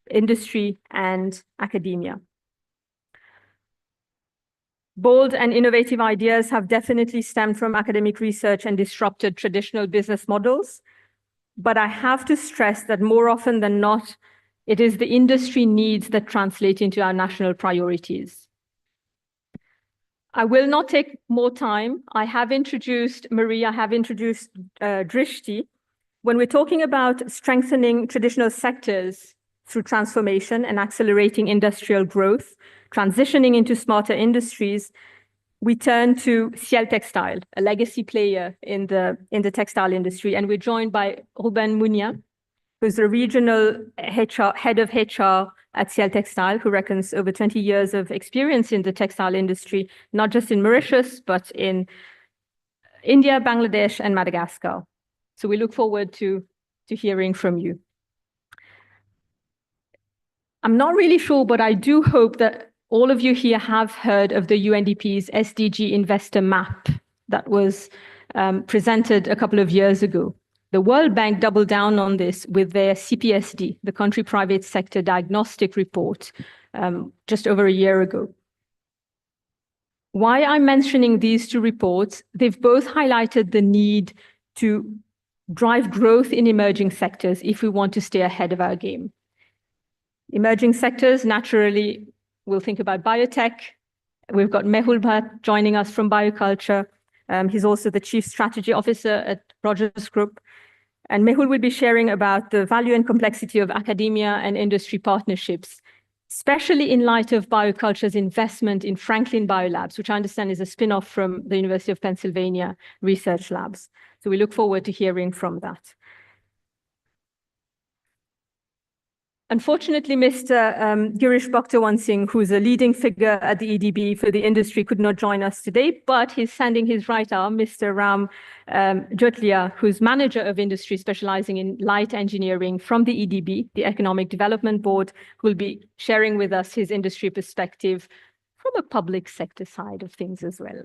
industry and academia. Bold and innovative ideas have definitely stemmed from academic research and disrupted traditional business models. But I have to stress that more often than not, it is the industry needs that translate into our national priorities. I will not take more time. I have introduced Maria, I have introduced Drishti. When we're talking about strengthening traditional sectors through transformation and accelerating industrial growth, transitioning into smarter industries, we turn to Ciel Textile, a legacy player in the textile industry. And we're joined by Ruben Munia, who's the regional head of HR at Ciel Textile, who reckons over 20 years of experience in the textile industry, not just in Mauritius, but in India, Bangladesh, and Madagascar. So we look forward to hearing from you. I'm not really sure, but I do hope that all of you here have heard of the UNDP's SDG Investor Map that was presented a couple of years ago. The World Bank doubled down on this with their CPSD, the Country Private Sector Diagnostic Report, just over a year ago. Why I'm mentioning these 2 reports, they've both highlighted the need to drive growth in emerging sectors if we want to stay ahead of our game. Emerging sectors, naturally, we'll think about biotech. We've got Mehul Bhatt joining us from bioculture. He's also the Chief Strategy Officer at Rogers Group. And Mehul will be sharing about the value and complexity of academia and industry partnerships, especially in light of bioculture's investment in Franklin Biolabs, which I understand is a spin-off from the University of Pennsylvania Research Labs. So we look forward to hearing from that. Unfortunately, Mr. Girish Bhaktawant, who's a leading figure at the EDB for the industry, could not join us today, but he's sending his right arm, Mr. Ram Jotlia, who's manager of industry specializing in light engineering from the EDB, the Economic Development Board, who will be sharing with us his industry perspective from a public sector side of things as well.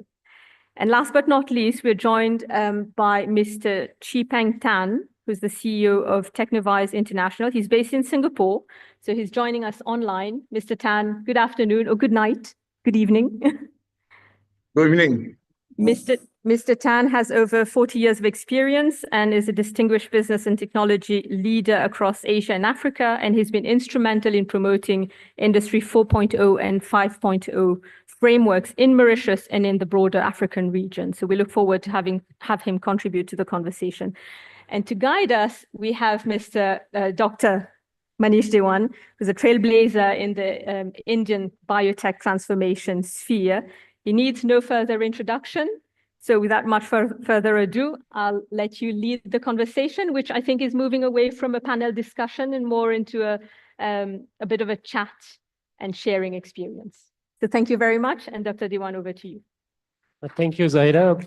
And last but not least, we're joined by Mr. Chi Peng Tan, who's the CEO of Technovise International. He's based in Singapore, so he's joining us online. Mr. Tan, good afternoon, or good night, good evening. Good evening. Mr. Tan has over 40 years of experience and is a distinguished business and technology leader across Asia and Africa, and he's been instrumental in promoting Industry 4.0 and 5.0 frameworks in Mauritius and in the broader African region. So we look forward to have him contribute to the conversation. And to guide us, we have Mr. Dr. Manish Dewan, who's a trailblazer in the Indian biotech transformation sphere. He needs no further introduction. So without much further ado, I'll let you lead the conversation, which I think is moving away from a panel discussion and more into a bit of a chat and sharing experience. So thank you very much. And Dr. Dewan, over to you. Thank you, Zaira.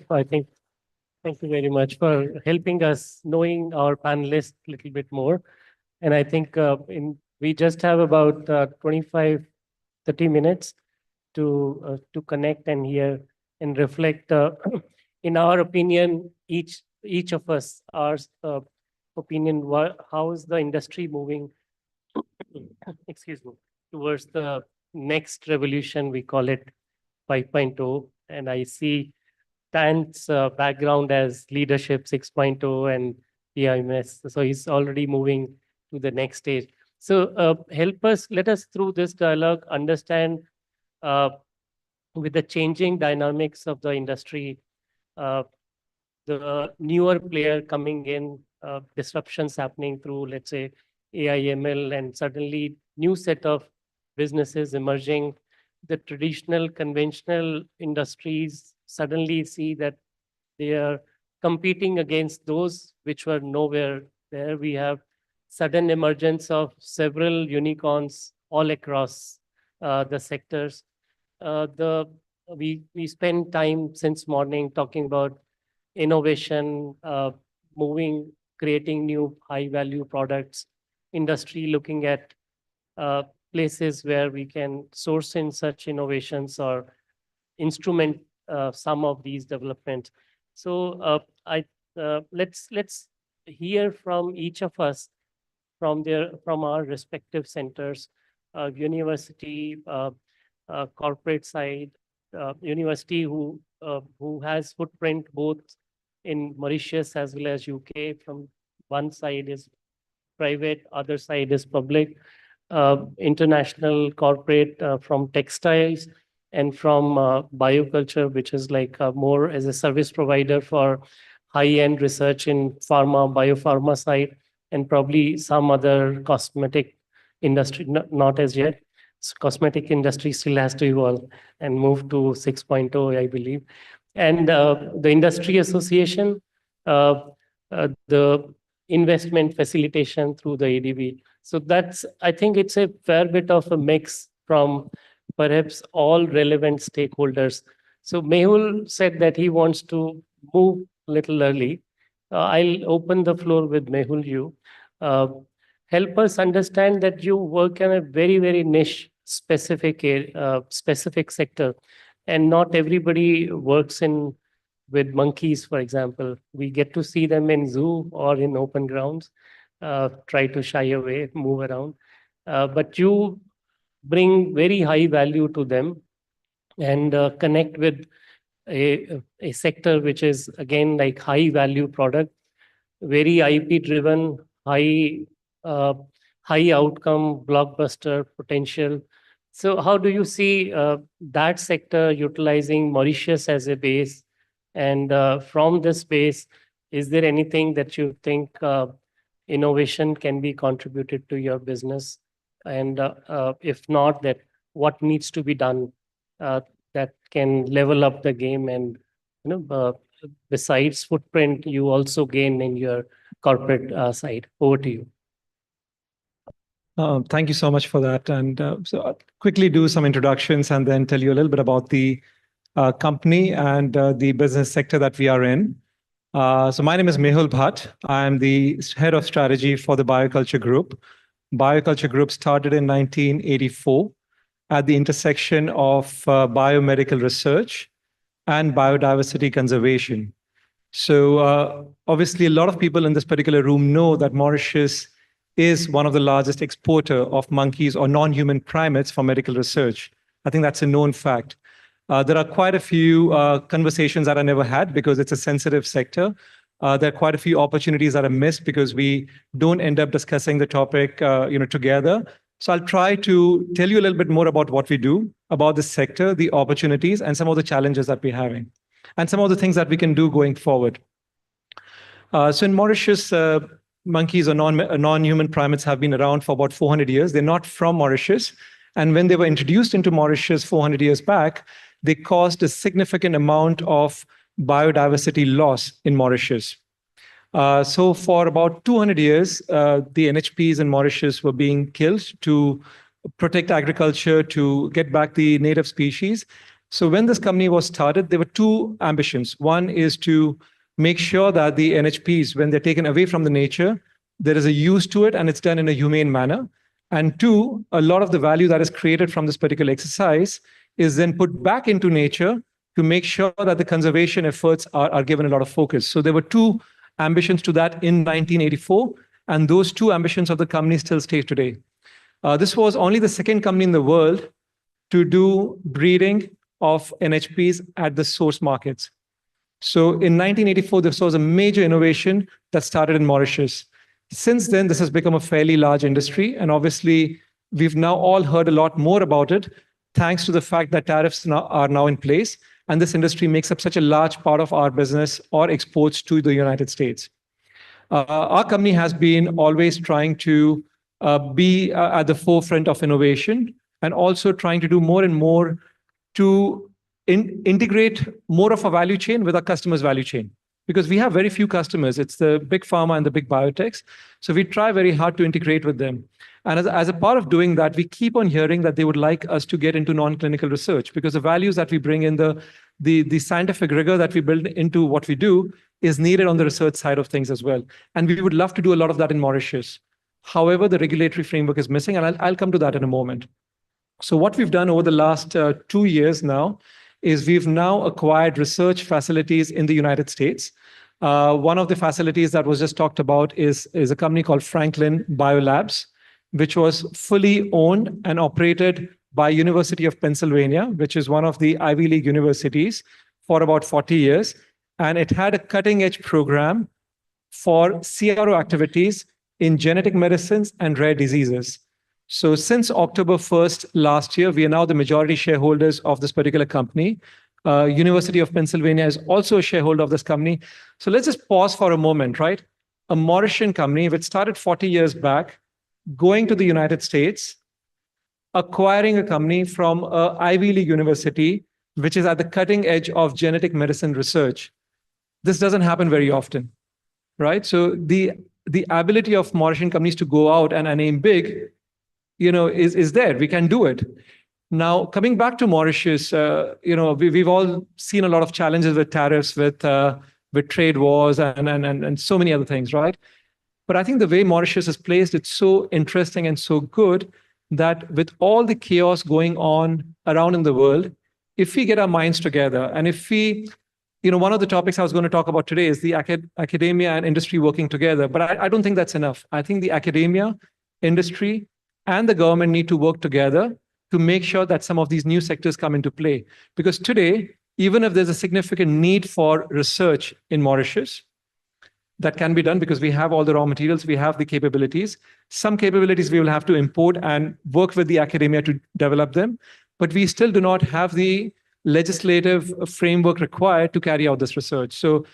Thank you very much for helping us knowing our panelists a little bit more. And I think we just have about 25, 30 minutes to connect and hear and reflect. In our opinion, each of us, our opinion, how is the industry moving, excuse me, towards the next revolution, we call it 5.0. And I see Tan's background as leadership 6.0 and PIMS. So he's already moving to the next stage. So let us through this dialogue understand with the changing dynamics of the industry, the newer player coming in, disruptions happening through, let's say, AI, ML, and suddenly new set of businesses emerging. The traditional, conventional industries suddenly see that they are competing against those which were nowhere there. We have sudden emergence of several unicorns all across the sectors. We spend time since morning talking about innovation, creating new high-value products, industry looking at places where we can source in such innovations or instrument some of these developments. So let's hear from each of us from our respective centers, university, corporate side, university who has footprint both in Mauritius as well as UK. From one side is private, other side is public. International corporate from textiles and from bioculture, which is like more as a service provider for high-end research in pharma, biopharma side, and probably some other cosmetic industry, not as yet. So cosmetic industry still has to evolve and move to 6.0, I believe. And the industry association, the investment facilitation through the ADB. So I think it's a fair bit of a mix from perhaps all relevant stakeholders. So Mehul said that he wants to move a little early. I'll open the floor with Mehul. You help us understand that you work in a very, very niche specific sector, and not everybody works with monkeys, for example. We get to see them in zoo or in open grounds, try to shy away, move around. But you bring very high value to them and connect with a sector which is, again, like high value product, very IP driven, high outcome, blockbuster potential. So how do you see that sector utilizing Mauritius as a base? And from this base, is there anything that you think innovation can be contributed to your business? And if not, that what needs to be done that can level up the game? And besides footprint, you also gain in your corporate side. Over to you. Thank you so much for that. And so I'll quickly do some introductions and then tell you a little bit about the company and the business sector that we are in. So my name is Mehul Bhatt. I'm the head of strategy for the Bioculture Group. Bioculture Group started in 1984 at the intersection of biomedical research and biodiversity conservation. So obviously, a lot of people in this particular room know that Mauritius is one of the largest exporter of monkeys or non-human primates for medical research. I think that's a known fact. There are quite a few conversations that I never had because it's a sensitive sector. There are quite a few opportunities that are missed because we don't end up discussing the topic together. So I'll try to tell you a little bit more about what we do, about the sector, the opportunities, and some of the challenges that we're having, and some of the things that we can do going forward. So in Mauritius, monkeys or non-human primates have been around for about 400 years. They're not from Mauritius. And when they were introduced into Mauritius 400 years back, they caused a significant amount of biodiversity loss in Mauritius. So for about 200 years, the NHPs in Mauritius were being killed to protect agriculture, to get back the native species. So when this company was started, there were two ambitions. One is to make sure that the NHPs, when they're taken away from the nature, there is a use to it and it's done in a humane manner. And two, a lot of the value that is created from this particular exercise is then put back into nature to make sure that the conservation efforts are given a lot of focus. So there were two ambitions to that in 1984, and those two ambitions of the company still stay today. This was only the second company in the world to do breeding of NHPs at the source markets. So in 1984, this was a major innovation that started in Mauritius. Since then, this has become a fairly large industry, and obviously, we've now all heard a lot more about it, thanks to the fact that tariffs are now in place, and this industry makes up such a large part of our business or exports to the United States. Our company has been always trying to be at the forefront of innovation and also trying to do more and more to integrate more of a value chain with our customers' value chain. Because we have very few customers. It's the big pharma and the big biotechs. So we try very hard to integrate with them. And as a part of doing that, we keep on hearing that they would like us to get into non-clinical research, because the values that we bring in, the scientific rigor that we build into what we do is needed on the research side of things as well. And we would love to do a lot of that in Mauritius. However, the regulatory framework is missing, and I'll come to that in a moment. So what we've done over the last 2 years now is we've now acquired research facilities in the United States. One of the facilities that was just talked about is a company called Franklin Biolabs, which was fully owned and operated by University of Pennsylvania, which is one of the Ivy League universities, for about 40 years. And it had a cutting-edge program for CRO activities in genetic medicines and rare diseases. So since October 1st last year, we are now the majority shareholders of this particular company. University of Pennsylvania is also a shareholder of this company. So let's just pause for a moment, right? A Mauritian company, which started 40 years back, going to the United States, acquiring a company from an Ivy League university, which is at the cutting edge of genetic medicine research. This doesn't happen very often, right? So the ability of Mauritian companies to go out and aim big, is there. We can do it. Now, coming back to Mauritius, we've all seen a lot of challenges with tariffs, with trade wars, and so many other things, right? But I think the way Mauritius is placed, it's so interesting and so good that with all the chaos going on around in the world, if we get our minds together, and if we, one of the topics I was going to talk about today is the academia and industry working together. But I don't think that's enough. I think the academia, industry, and the government need to work together to make sure that some of these new sectors come into play. Because today, even if there's a significant need for research in Mauritius, that can be done because we have all the raw materials, we have the capabilities. Some capabilities we will have to import and work with the academia to develop them, but we still do not have the legislative framework required to carry out this research. So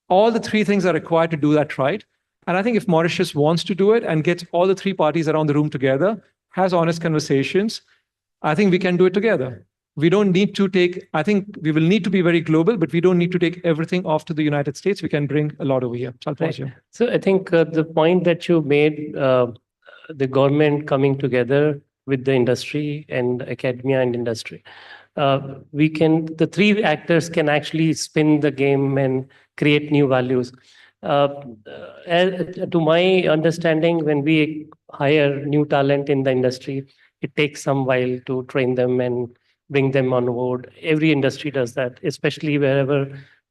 all the three things are required to do that right. And I think if Mauritius wants to do it and gets all the three parties around the room together, has honest conversations, I think we can do it together. We don't need to I think we will need to be very global, but we don't need to take everything off to the United States. We can bring a lot over here. So I'll pause here. So I think the point that you made, the government coming together with the industry and academia and industry, the three actors can actually spin the game and create new values. To my understanding, when we hire new talent in the industry, it takes some while to train them and bring them on board. Every industry does that, especially wherever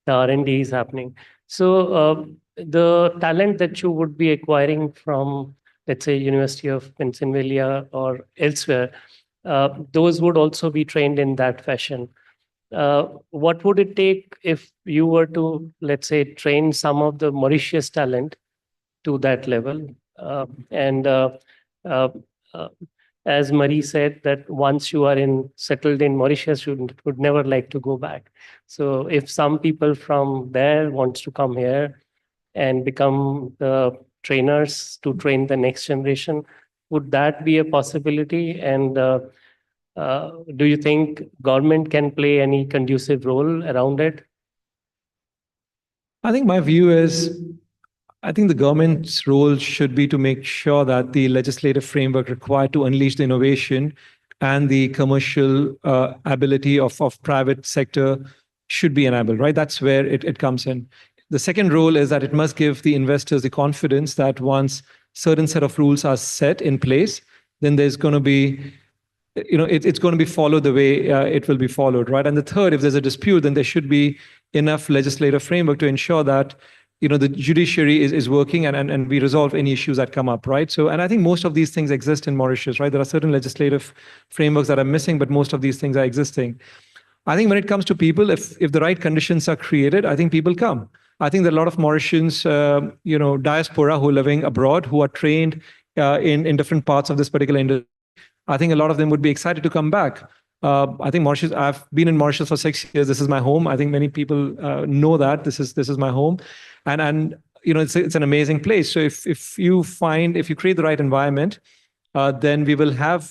the R&D is happening. So the talent that you would be acquiring from, let's say, University of Pennsylvania or elsewhere, those would also be trained in that fashion. What would it take if you were to, let's say, train some of the Mauritius talent to that level? As Marie said, that once you are settled in Mauritius, you would never like to go back. So if some people from there wants to come here, and become the trainers to train the next generation. Would that be a possibility? And do you think government can play any conducive role around it? I think my view is, I think the government's role should be to make sure that the legislative framework required to unleash the innovation and the commercial ability of private sector should be enabled, right? That's where it comes in. The second role is that it must give the investors the confidence that once certain set of rules are set in place, then there's going to be, it's going to be followed the way it will be followed, right? And the third, if there's a dispute, then there should be enough legislative framework to ensure that the judiciary is working and we resolve any issues that come up, right? So, and I think most of these things exist in Mauritius, right? There are certain legislative frameworks that are missing, but most of these things are existing. I think when it comes to people, if the right conditions are created, I think people come. I think there are a lot of Mauritians, diaspora who are living abroad, who are trained in different parts of this particular industry. I think a lot of them would be excited to come back. I think Mauritius, I've been in Mauritius for 6 years. This is my home. I think many people know that this is my home. And it's an amazing place. So if you create the right environment, then we will have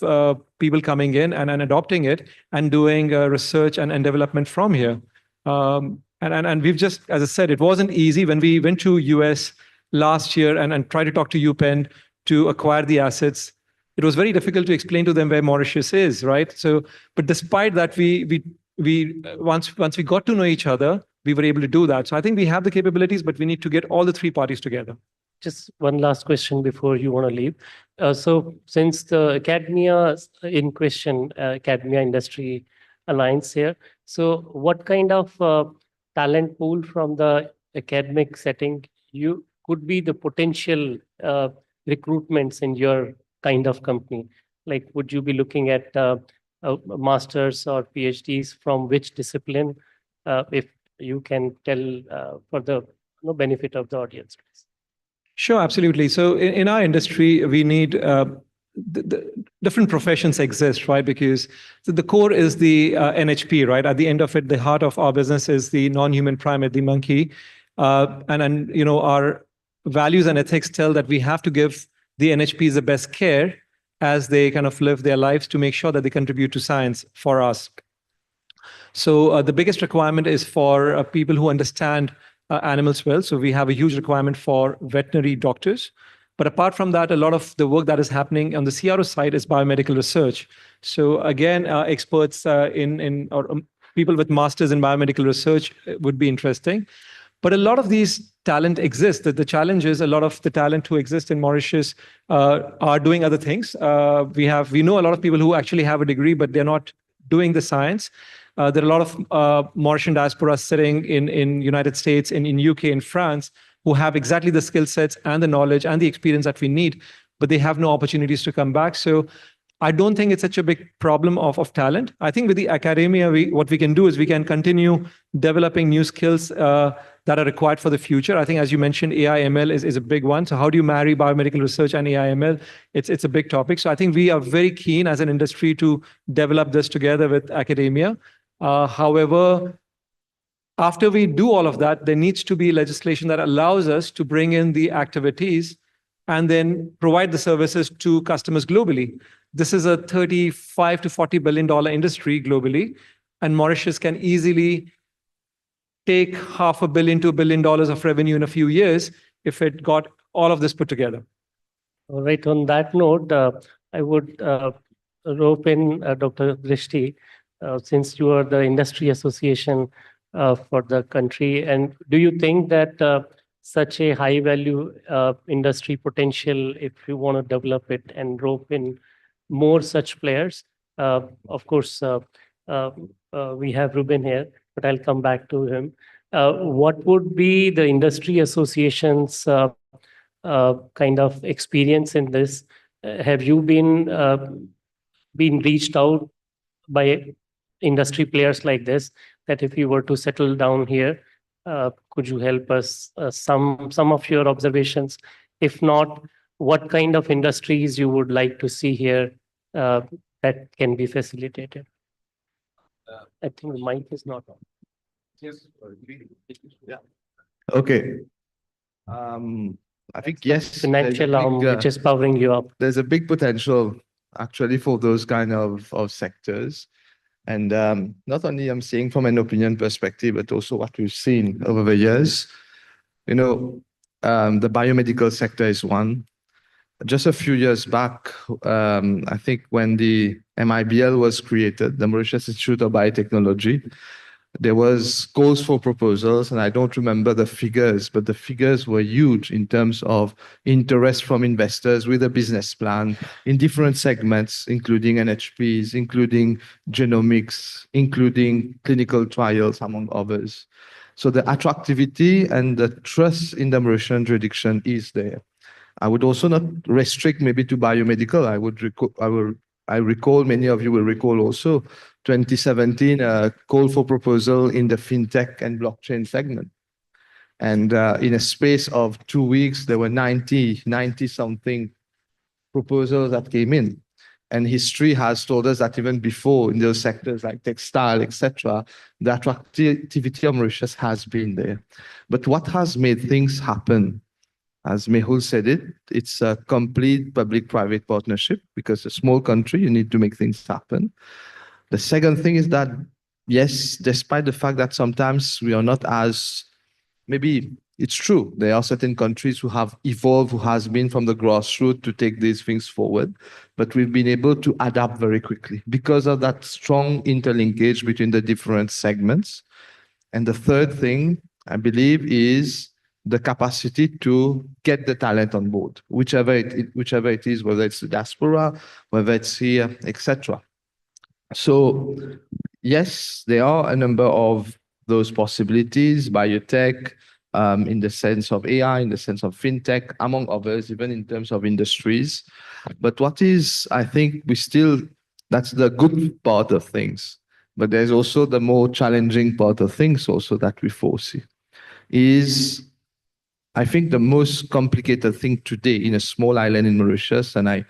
people coming in and adopting it and doing research and development from here. And we've just, as I said, it wasn't easy when we went to US last year and tried to talk to UPenn to acquire the assets. It was very difficult to explain to them where Mauritius is, right? So, but despite that, we once we got to know each other, we were able to do that. So I think we have the capabilities, but we need to get all the three parties together. Just one last question before you want to leave. So since the academia in question, Academia Industry Alliance here, so what kind of talent pool from the academic setting you could be the potential recruitments in your kind of company? Like, would you be looking at masters or PhDs from which discipline? If you can tell for the benefit of the audience, please. Sure, absolutely. So in our industry, we need the different professions exist, right? Because the core is the NHP, right? At the end of it, the heart of our business is the non-human primate, the monkey. And our values and ethics tell that we have to give the NHPs the best care as they kind of live their lives to make sure that they contribute to science for us. So the biggest requirement is for people who understand animals well. So we have a huge requirement for veterinary doctors. But apart from that, a lot of the work that is happening on the CRO side is biomedical research. So again, experts or people with masters in biomedical research would be interesting. But a lot of these talent exists. The challenge is a lot of the talent who exist in Mauritius are doing other things. We know a lot of people who actually have a degree, but they're not doing the science. There are a lot of Mauritian diaspora sitting in United States, in UK, in France, who have exactly the skill sets and the knowledge and the experience that we need, but they have no opportunities to come back. So I don't think it's such a big problem of talent. I think with the academia, what we can do is we can continue developing new skills that are required for the future. I think, as you mentioned, AI ML is a big one. So how do you marry biomedical research and AI ML? It's a big topic. So I think we are very keen as an industry to develop this together with academia. However, after we do all of that, there needs to be legislation that allows us to bring in the activities and then provide the services to customers globally. This is a $35 to $40 billion industry globally, and Mauritius can easily take $500 million to $1 billion of revenue in a few years if it got all of this put together. All right. On that note, I would rope in Dr. Drishti, since you are the industry association for the country. And do you think that such a high value industry potential, if you want to develop it and rope in more such players? Of course, we have Ruben here, but I'll come back to him. What would be the industry association's kind of experience in this? Have you been reached out by industry players like this, that if you were to settle down here, could you help us some of your observations? If not, what kind of industries you would like to see here that can be facilitated? I think the mic is not on. Yes. Yeah. Okay. I think yes. Financial arm which is powering you up. There's a big potential actually for those kind of sectors. And not only I'm saying from an opinion perspective, but also what we've seen over the years. You know, the biomedical sector is one. Just a few years back, I think when the MIBL was created, the Mauritius Institute of Biotechnology, there was calls for proposals, and I don't remember the figures, but the figures were huge in terms of interest from investors with a business plan in different segments, including NHPs, including genomics, including clinical trials, among others. So the attractivity and the trust in the Mauritian jurisdiction is there. I would also not restrict maybe to biomedical. I recall, many of you will recall also, 2017, a call for proposal in the fintech and blockchain segment. And in a space of 2 weeks, there were 90 something proposals that came in. And history has told us that even before in those sectors like textile, etc., the attractivity of Mauritius has been there. But what has made things happen, as Mehul said it, it's a complete public-private partnership because a small country, you need to make things happen. The second thing is that, yes, despite the fact that sometimes we are not as, maybe it's true, there are certain countries who have evolved, who has been from the grassroots to take these things forward, but we've been able to adapt very quickly because of that strong interlinkage between the different segments. And the third thing, I believe, is the capacity to get the talent on board, whichever it is, whether it's the diaspora, whether it's here, etc. So yes, there are a number of those possibilities, biotech, in the sense of AI, in the sense of fintech, among others, even in terms of industries. But what is, I think that's the good part of things. But there's also the more challenging part of things also that we foresee is, I think, the most complicated thing today in a small island in Mauritius, and I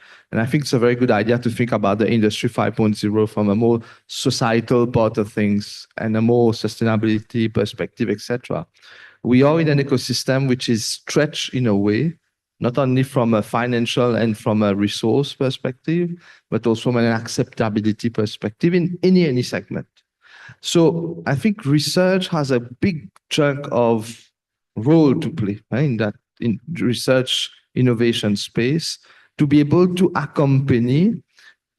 think it's a very good idea to think about the Industry 5.0 from a more societal part of things and a more sustainability perspective, etc. We are in an ecosystem which is stretched in a way, not only from a financial and from a resource perspective, but also from an acceptability perspective in any segment. So I think research has a big chunk of role to play, right, in research innovation space, to be able to accompany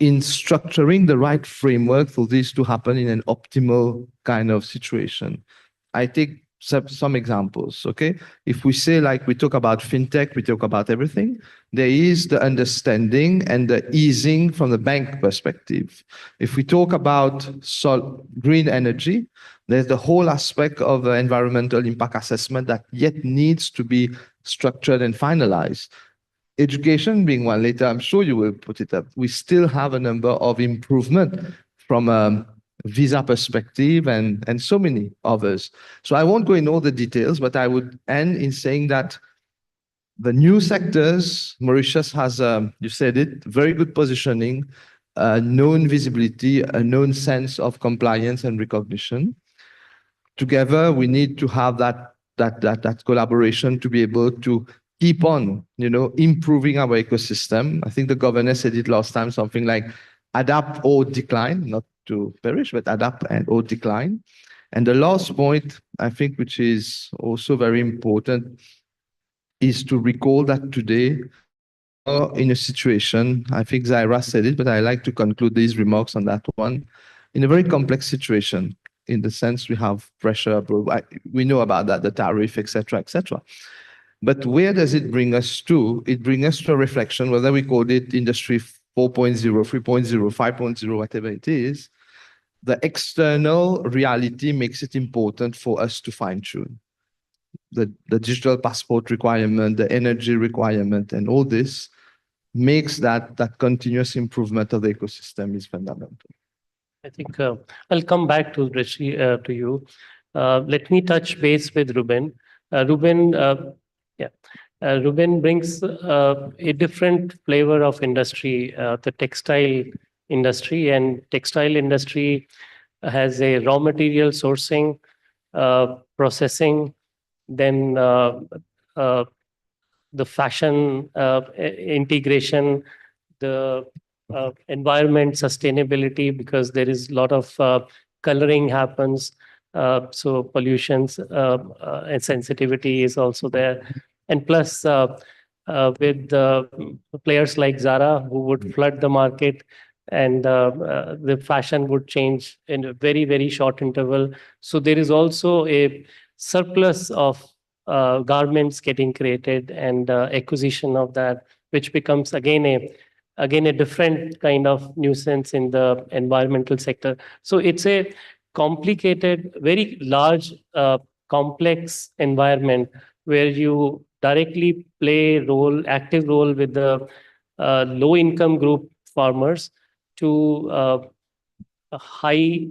in structuring the right framework for this to happen in an optimal kind of situation. I take some examples, okay? If we say, like, we talk about fintech, we talk about everything, there is the understanding and the easing from the bank perspective. If we talk about green energy, there's the whole aspect of the environmental impact assessment that yet needs to be structured and finalized. Education being one, later I'm sure you will put it up. We still have a number of improvement from a visa perspective and so many others. So I won't go in all the details, but I would end in saying that the new sectors, Mauritius has, you said it, very good positioning, known visibility, a known sense of compliance and recognition. Together, we need to have that collaboration to be able to keep on, improving our ecosystem. I think the governor said it last time, something like adapt or decline, not to perish, but adapt and or decline. And the last point, I think, which is also very important, is to recall that today we are in a situation, I think Zaira said it, but I like to conclude these remarks on that one, in a very complex situation, in the sense we have pressure, we know about that, the tariff, etc., etc. But where does it bring us to? It brings us to a reflection, whether we call it Industry 4.0, 3.0, 5.0, whatever it is. The external reality makes it important for us to fine-tune. The digital passport requirement, the energy requirement, and all this makes that continuous improvement of the ecosystem is fundamental. I think I'll come back to Rishi, to you. Let me touch base with Ruben. Ruben brings a different flavor of industry, the textile industry, and textile industry has a raw material sourcing, processing, then the fashion integration, the environment sustainability, because there is a lot of coloring happens. So pollutions and sensitivity is also there. And plus with players like Zara who would flood the market, and the fashion would change in a very, very short interval. So there is also a surplus of garments getting created and acquisition of that, which becomes again a different kind of nuisance in the environmental sector. So it's a complicated, very large, complex environment where you directly play active role with the low income group farmers to a high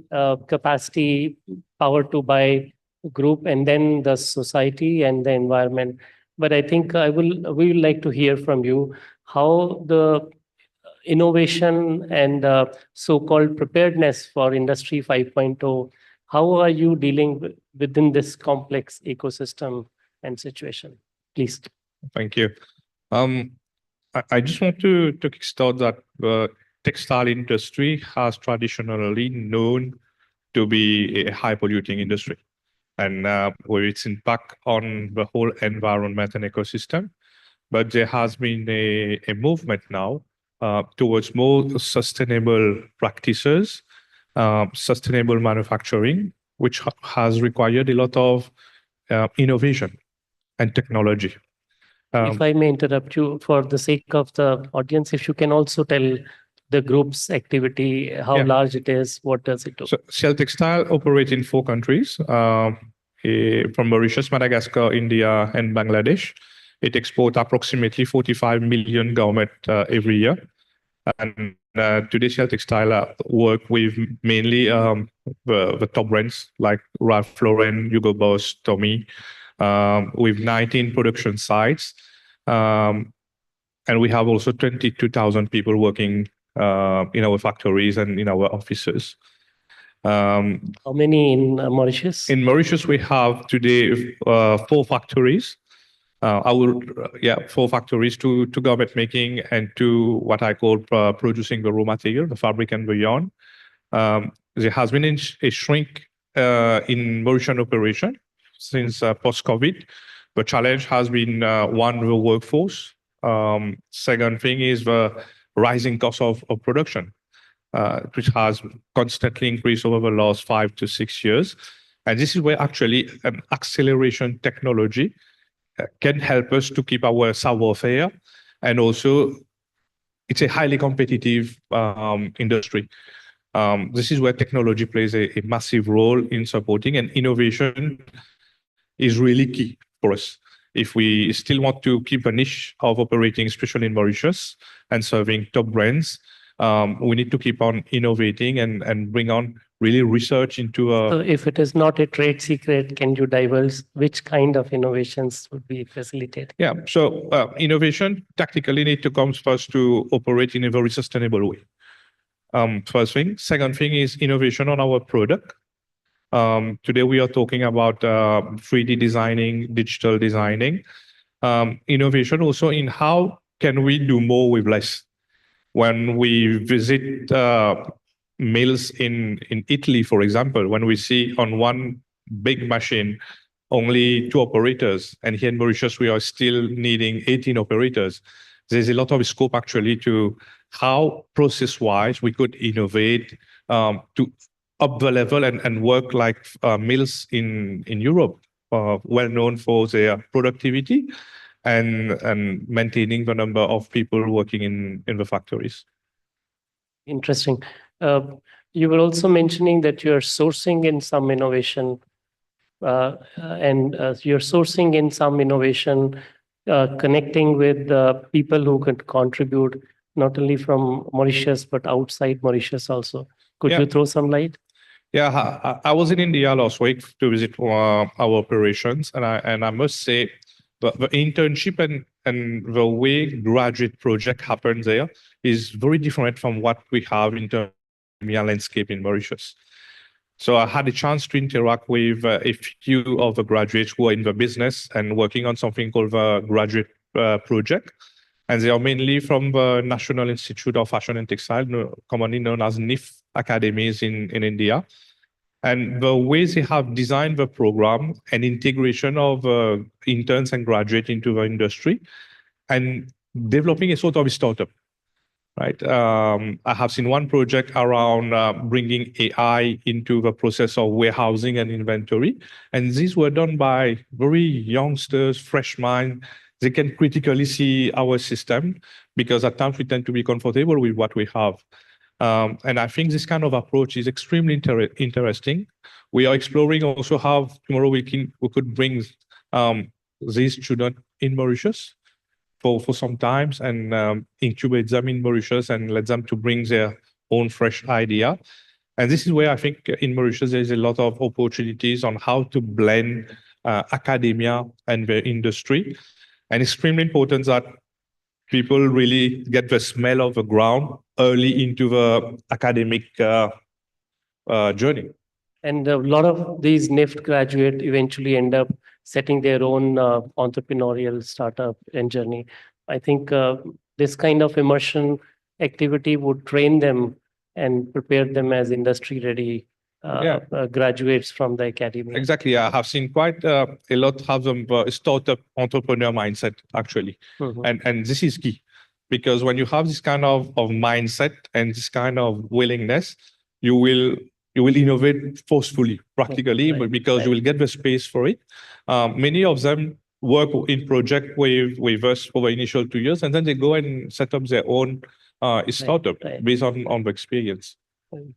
capacity power to buy group, and then the society and the environment. But I think we would like to hear from you how the innovation and so-called preparedness for Industry 5.0, how are you dealing within this complex ecosystem and situation? Please. Thank you. I just want to kickstart that the textile industry has traditionally known to be a high polluting industry, and where its impact on the whole environment and ecosystem. But there has been a movement now towards more sustainable practices, sustainable manufacturing, which has required a lot of innovation and technology. If I may interrupt you, for the sake of the audience, if you can also tell the group's activity, how large it is, what does it do? So Shell Textile operates in 4 countries, from Mauritius, Madagascar, India, and Bangladesh. It exports approximately 45 million garments every year. And today, Shell Textile work with mainly the top brands like Ralph Lauren, Hugo Boss, Tommy, with 19 production sites. And we have also 22,000 people working in our factories and in our offices. How many in Mauritius? In Mauritius, we have today 4 factories. 4 factories, 2 garment making and 2 what I call producing the raw material, the fabric and the yarn. There has been a shrink in Mauritian operation since post-COVID. The challenge has been one, the workforce. Second thing is the rising cost of production, which has constantly increased over the last 5 to 6 years. And this is where actually an acceleration technology can help us to keep our savoir-faire, and also it's a highly competitive industry. This is where technology plays a massive role in supporting, and innovation is really key for us. If we still want to keep a niche of operating, especially in Mauritius, and serving top brands, we need to keep on innovating and bring on really research into So if it is not a trade secret, can you divulge which kind of innovations would be facilitated? Yeah, so innovation tactically need to come first to operate in a very sustainable way. First thing. Second thing is innovation on our product. Today we are talking about 3D designing, digital designing. Innovation also in how can we do more with less. When we visit mills in Italy, for example, when we see on one big machine only 2 operators, and here in Mauritius we are still needing 18 operators, there's a lot of scope actually to how process-wise we could innovate to up the level and work like mills in Europe, well known for their productivity and maintaining the number of people working in the factories. Interesting. You were also mentioning that you're sourcing in some innovation, and you're sourcing in some innovation, connecting with people who could contribute not only from Mauritius, but outside Mauritius also. Could you throw some light? Yeah, I was in India last week to visit our operations, and I must say the internship and the way graduate project happens there is very different from what we have in terms of media landscape in Mauritius. So I had a chance to interact with a few of the graduates who are in the business and working on something called the graduate project. And they are mainly from the National Institute of Fashion and Textile, commonly known as NIF academies in India. And the way they have designed the program and integration of interns and graduates into the industry and developing a sort of a startup. Right. I have seen one project around bringing AI into the process of warehousing and inventory. And these were done by very youngsters, fresh minds. They can critically see our system because at times we tend to be comfortable with what we have. And I think this kind of approach is extremely interesting. We are exploring also how tomorrow we could bring these students in Mauritius for some times and incubate them in Mauritius and let them to bring their own fresh idea. And this is where I think in Mauritius there's a lot of opportunities on how to blend academia and the industry. And extremely important that people really get the smell of the ground early into the academic journey. And a lot of these NIFT graduates eventually end up setting their own entrepreneurial startup and journey. I think this kind of immersion activity would train them and prepare them as industry-ready graduates from the academy. Exactly. I have seen quite a lot of them startup entrepreneur mindset, actually. And this is key. Because when you have this kind of mindset and this kind of willingness, you will innovate forcefully, practically, but because you will get the space for it. Many of them work in project with us for the initial 2 years, and then they go and set up their own startup based on the experience.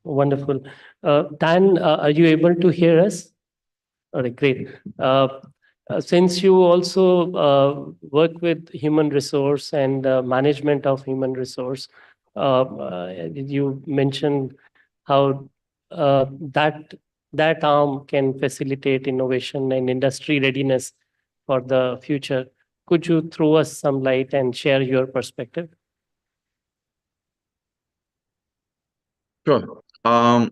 Wonderful. Dan, are you able to hear us? All right, great. Since you also work with human resource and management of human resource, you mentioned how that arm can facilitate innovation and industry readiness for the future. Could you throw us some light and share your perspective? Sure. I've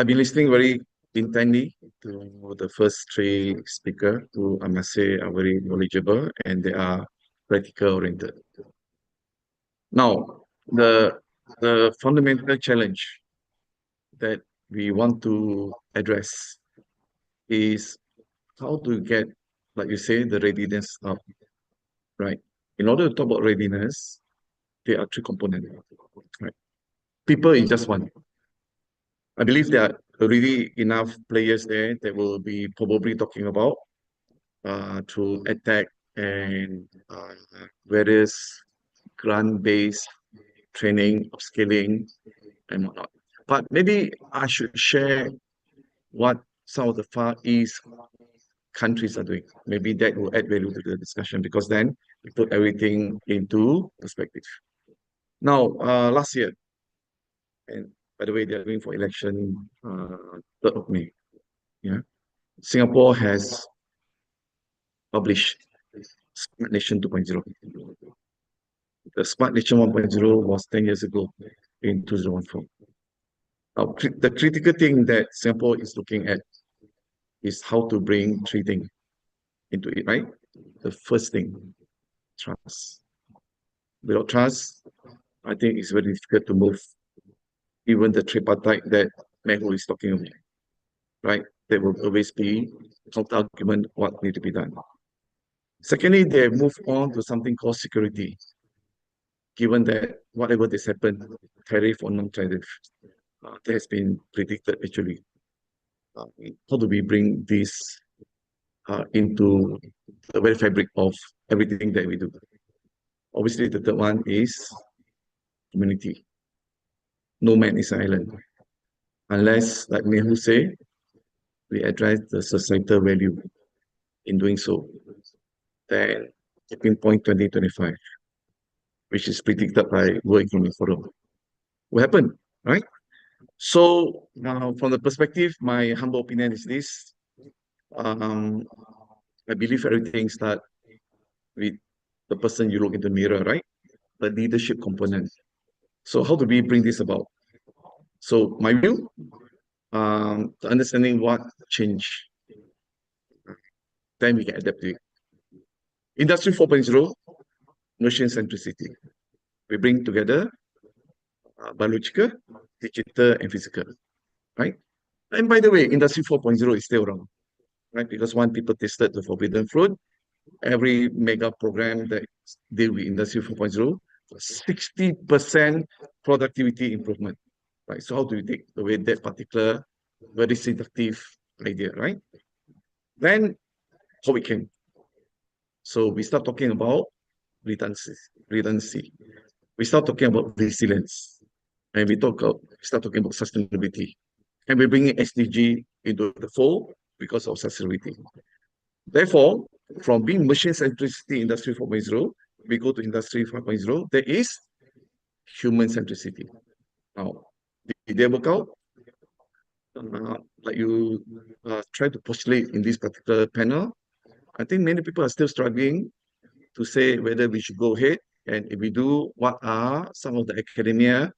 been listening very intently to the first three speakers, who I must say are very knowledgeable and they are practical oriented. Now, the fundamental challenge that we want to address is how to get, like you say, the readiness up, right? In order to talk about readiness, there are three components, right? People is just one. I believe there are already enough players there that will be probably talking about to attack and various grant-based training, upskilling, and whatnot. But maybe I should share what some of the Far East countries are doing. Maybe that will add value to the discussion because then we put everything into perspective. Now, last year, and by the way, they're going for election 3rd of May. Yeah, Singapore has published Smart Nation 2.0. The Smart Nation 1.0 was 10 years ago in 2014. Now, the critical thing that Singapore is looking at is how to bring three things into it, right? The first thing, trust. Without trust, I think it's very difficult to move even the tripartite that Mehul is talking about, right? There will always be counter-argument what needs to be done. Secondly, they move on to something called security. Given that whatever has happened, tariff or non-tariff, that has been predicted actually. How do we bring this into the very fabric of everything that we do? Obviously, the third one is community. No man is an island. Unless, like Mehul say, we address the societal value in doing so, then tipping point 2025, which is predicted by World Economic Forum, will happen, right? So from the perspective, my humble opinion is this. I believe everything starts with the person you look in the mirror, right? The leadership component. So how do we bring this about? So my view, to understanding what change, then we can adapt to it. Industry 4.0, machine centricity. We bring together biological, digital, and physical, right? And by the way, Industry 4.0 is still around, right? Because when people tasted the forbidden fruit, every mega program that deal with Industry 4.0, 60% productivity improvement, right? So how do you take away that particular very seductive idea, right? Then how we came. So we start talking about redundancy. We start talking about resilience, and we start talking about sustainability, and we're bringing SDG into the fold because of sustainability. Therefore, from being machine centricity Industry 4.0, we go to Industry 5.0. There is human centricity. Now, did they work out? Like you try to postulate in this particular panel, I think many people are still struggling to say whether we should go ahead, and if we do, what are some of the academia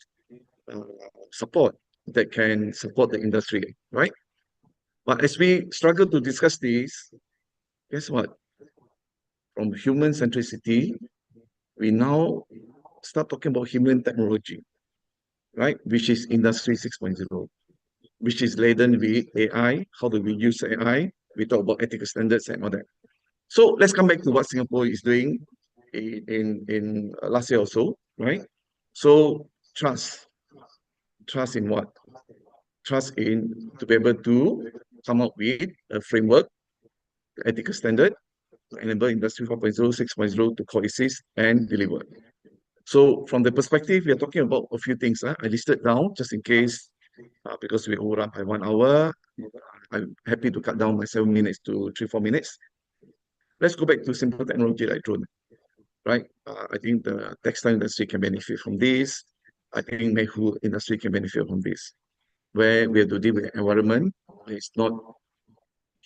support that can support the industry, right? But as we struggle to discuss this, guess what? From human centricity, we now start talking about human technology, right? Which is Industry 6.0, which is laden with AI. How do we use AI? We talk about ethical standards and all that. So let's come back to what Singapore is doing in last year or so, right? So trust in what? Trust in to be able to come up with a framework, ethical standard, to enable Industry 4.0, 6.0 to coexist and deliver. So from the perspective, we are talking about a few things. I listed down just in case, because we overrun by 1 hour. I'm happy to cut down my 7 minutes to 3-4 minutes. Let's go back to simple technology like drone, right? I think the textile industry can benefit from this. I think medical industry can benefit from this, where we have to deal with the environment. It's not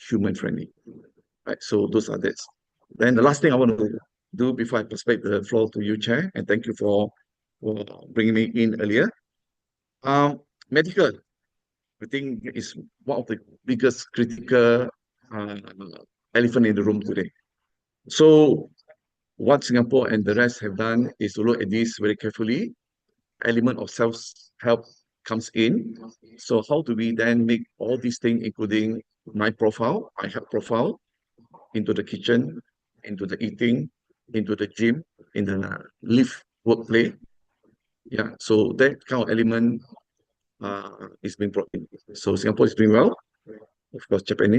human friendly, right? So those are that. Then the last thing I want to do before I pass back the floor to you, Chair, and thank you for bringing me in earlier. Medical, I think is one of the biggest critical elephant in the room today. So what Singapore and the rest have done is to look at this very carefully. Element of self-help comes in. So how do we then make all these things, including my profile, my health profile, into the kitchen, into the eating, into the gym, in the live workplace? Yeah, so that kind of element is being brought in. So Singapore is doing well. Of course, Japan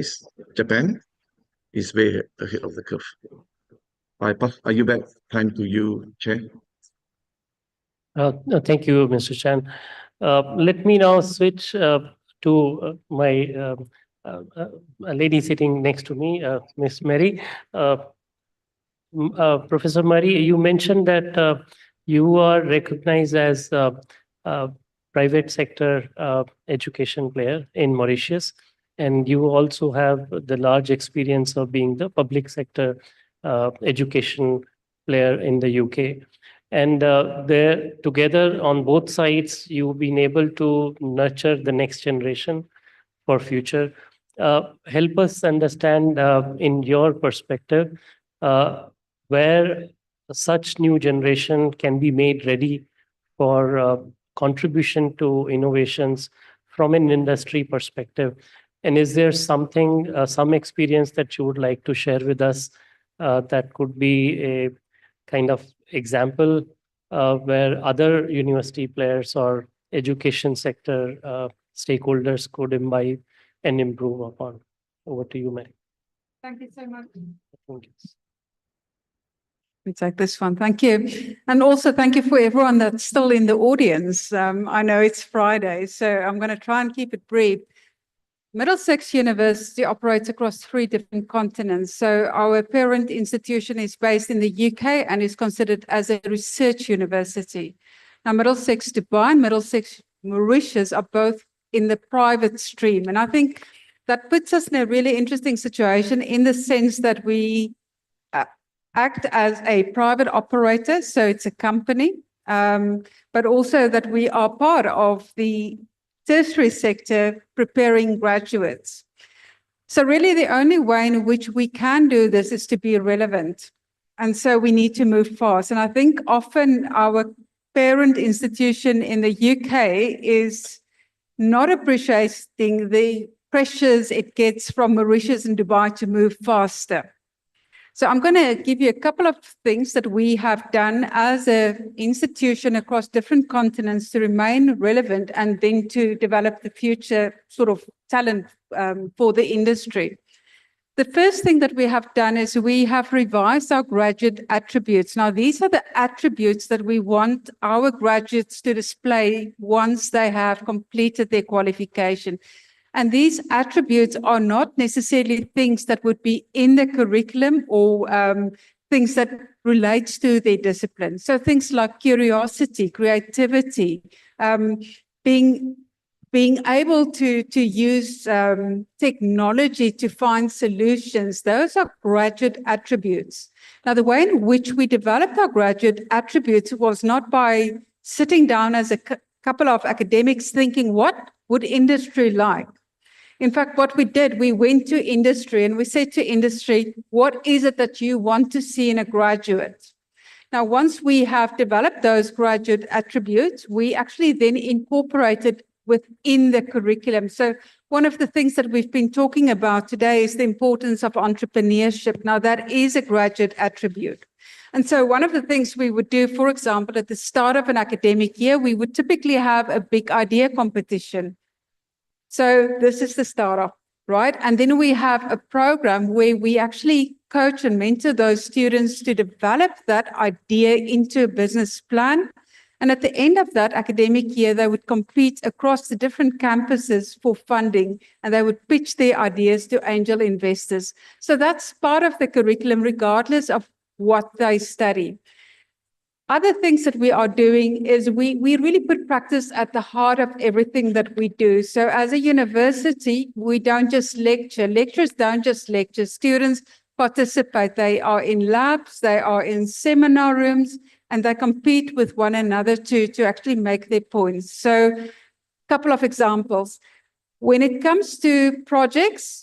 is way ahead of the curve. Are you back? Time to you, Chair. Thank you, Mr. Chan. Let me now switch to my lady sitting next to me, Ms. Mary. Professor Murray, you mentioned that you are recognized as a private sector education player in Mauritius, and you also have the large experience of being the public sector education player in the UK. And there, together on both sides, you've been able to nurture the next generation for future. Help us understand, in your perspective, where such new generation can be made ready for contribution to innovations from an industry perspective. And is there something, some experience that you would like to share with us that could be a kind of example where other university players or education sector stakeholders could imbibe and improve upon? Over to you, Mary. Thank you so much. Thank you. We take this one. Thank you. And also thank you for everyone that's still in the audience. I know it's Friday, so I'm going to try and keep it brief. Middlesex University operates across 3 different continents. So our parent institution is based in the UK and is considered as a research university. Now, Middlesex Dubai and Middlesex Mauritius are both in the private stream. And I think that puts us in a really interesting situation in the sense that we act as a private operator, so it's a company, but also that we are part of the tertiary sector preparing graduates. So really the only way in which we can do this is to be relevant. And so we need to move fast. And I think often our parent institution in the UK is not appreciating the pressures it gets from Mauritius and Dubai to move faster. So I'm going to give you a couple of things that we have done as an institution across different continents to remain relevant and then to develop the future sort of talent for the industry. The first thing that we have done is we have revised our graduate attributes. Now, these are the attributes that we want our graduates to display once they have completed their qualification. And these attributes are not necessarily things that would be in the curriculum or things that relates to their discipline. So things like curiosity, creativity, being able to use technology to find solutions, those are graduate attributes. Now, the way in which we developed our graduate attributes was not by sitting down as a couple of academics thinking, what would industry like? In fact, what we did, we went to industry and we said to industry, what is it that you want to see in a graduate? Now, once we have developed those graduate attributes, we actually then incorporated within the curriculum. So one of the things that we've been talking about today is the importance of entrepreneurship. Now, that is a graduate attribute. And so one of the things we would do, for example, at the start of an academic year, we would typically have a big idea competition. So this is the startup, right? And then we have a program where we actually coach and mentor those students to develop that idea into a business plan. And at the end of that academic year, they would compete across the different campuses for funding, and they would pitch their ideas to angel investors. So that's part of the curriculum, regardless of what they study. Other things that we are doing is we really put practice at the heart of everything that we do. So as a university, we don't just lecture. Lecturers don't just lecture. Students participate. They are in labs, they are in seminar rooms, and they compete with one another to actually make their points. So a couple of examples. When it comes to projects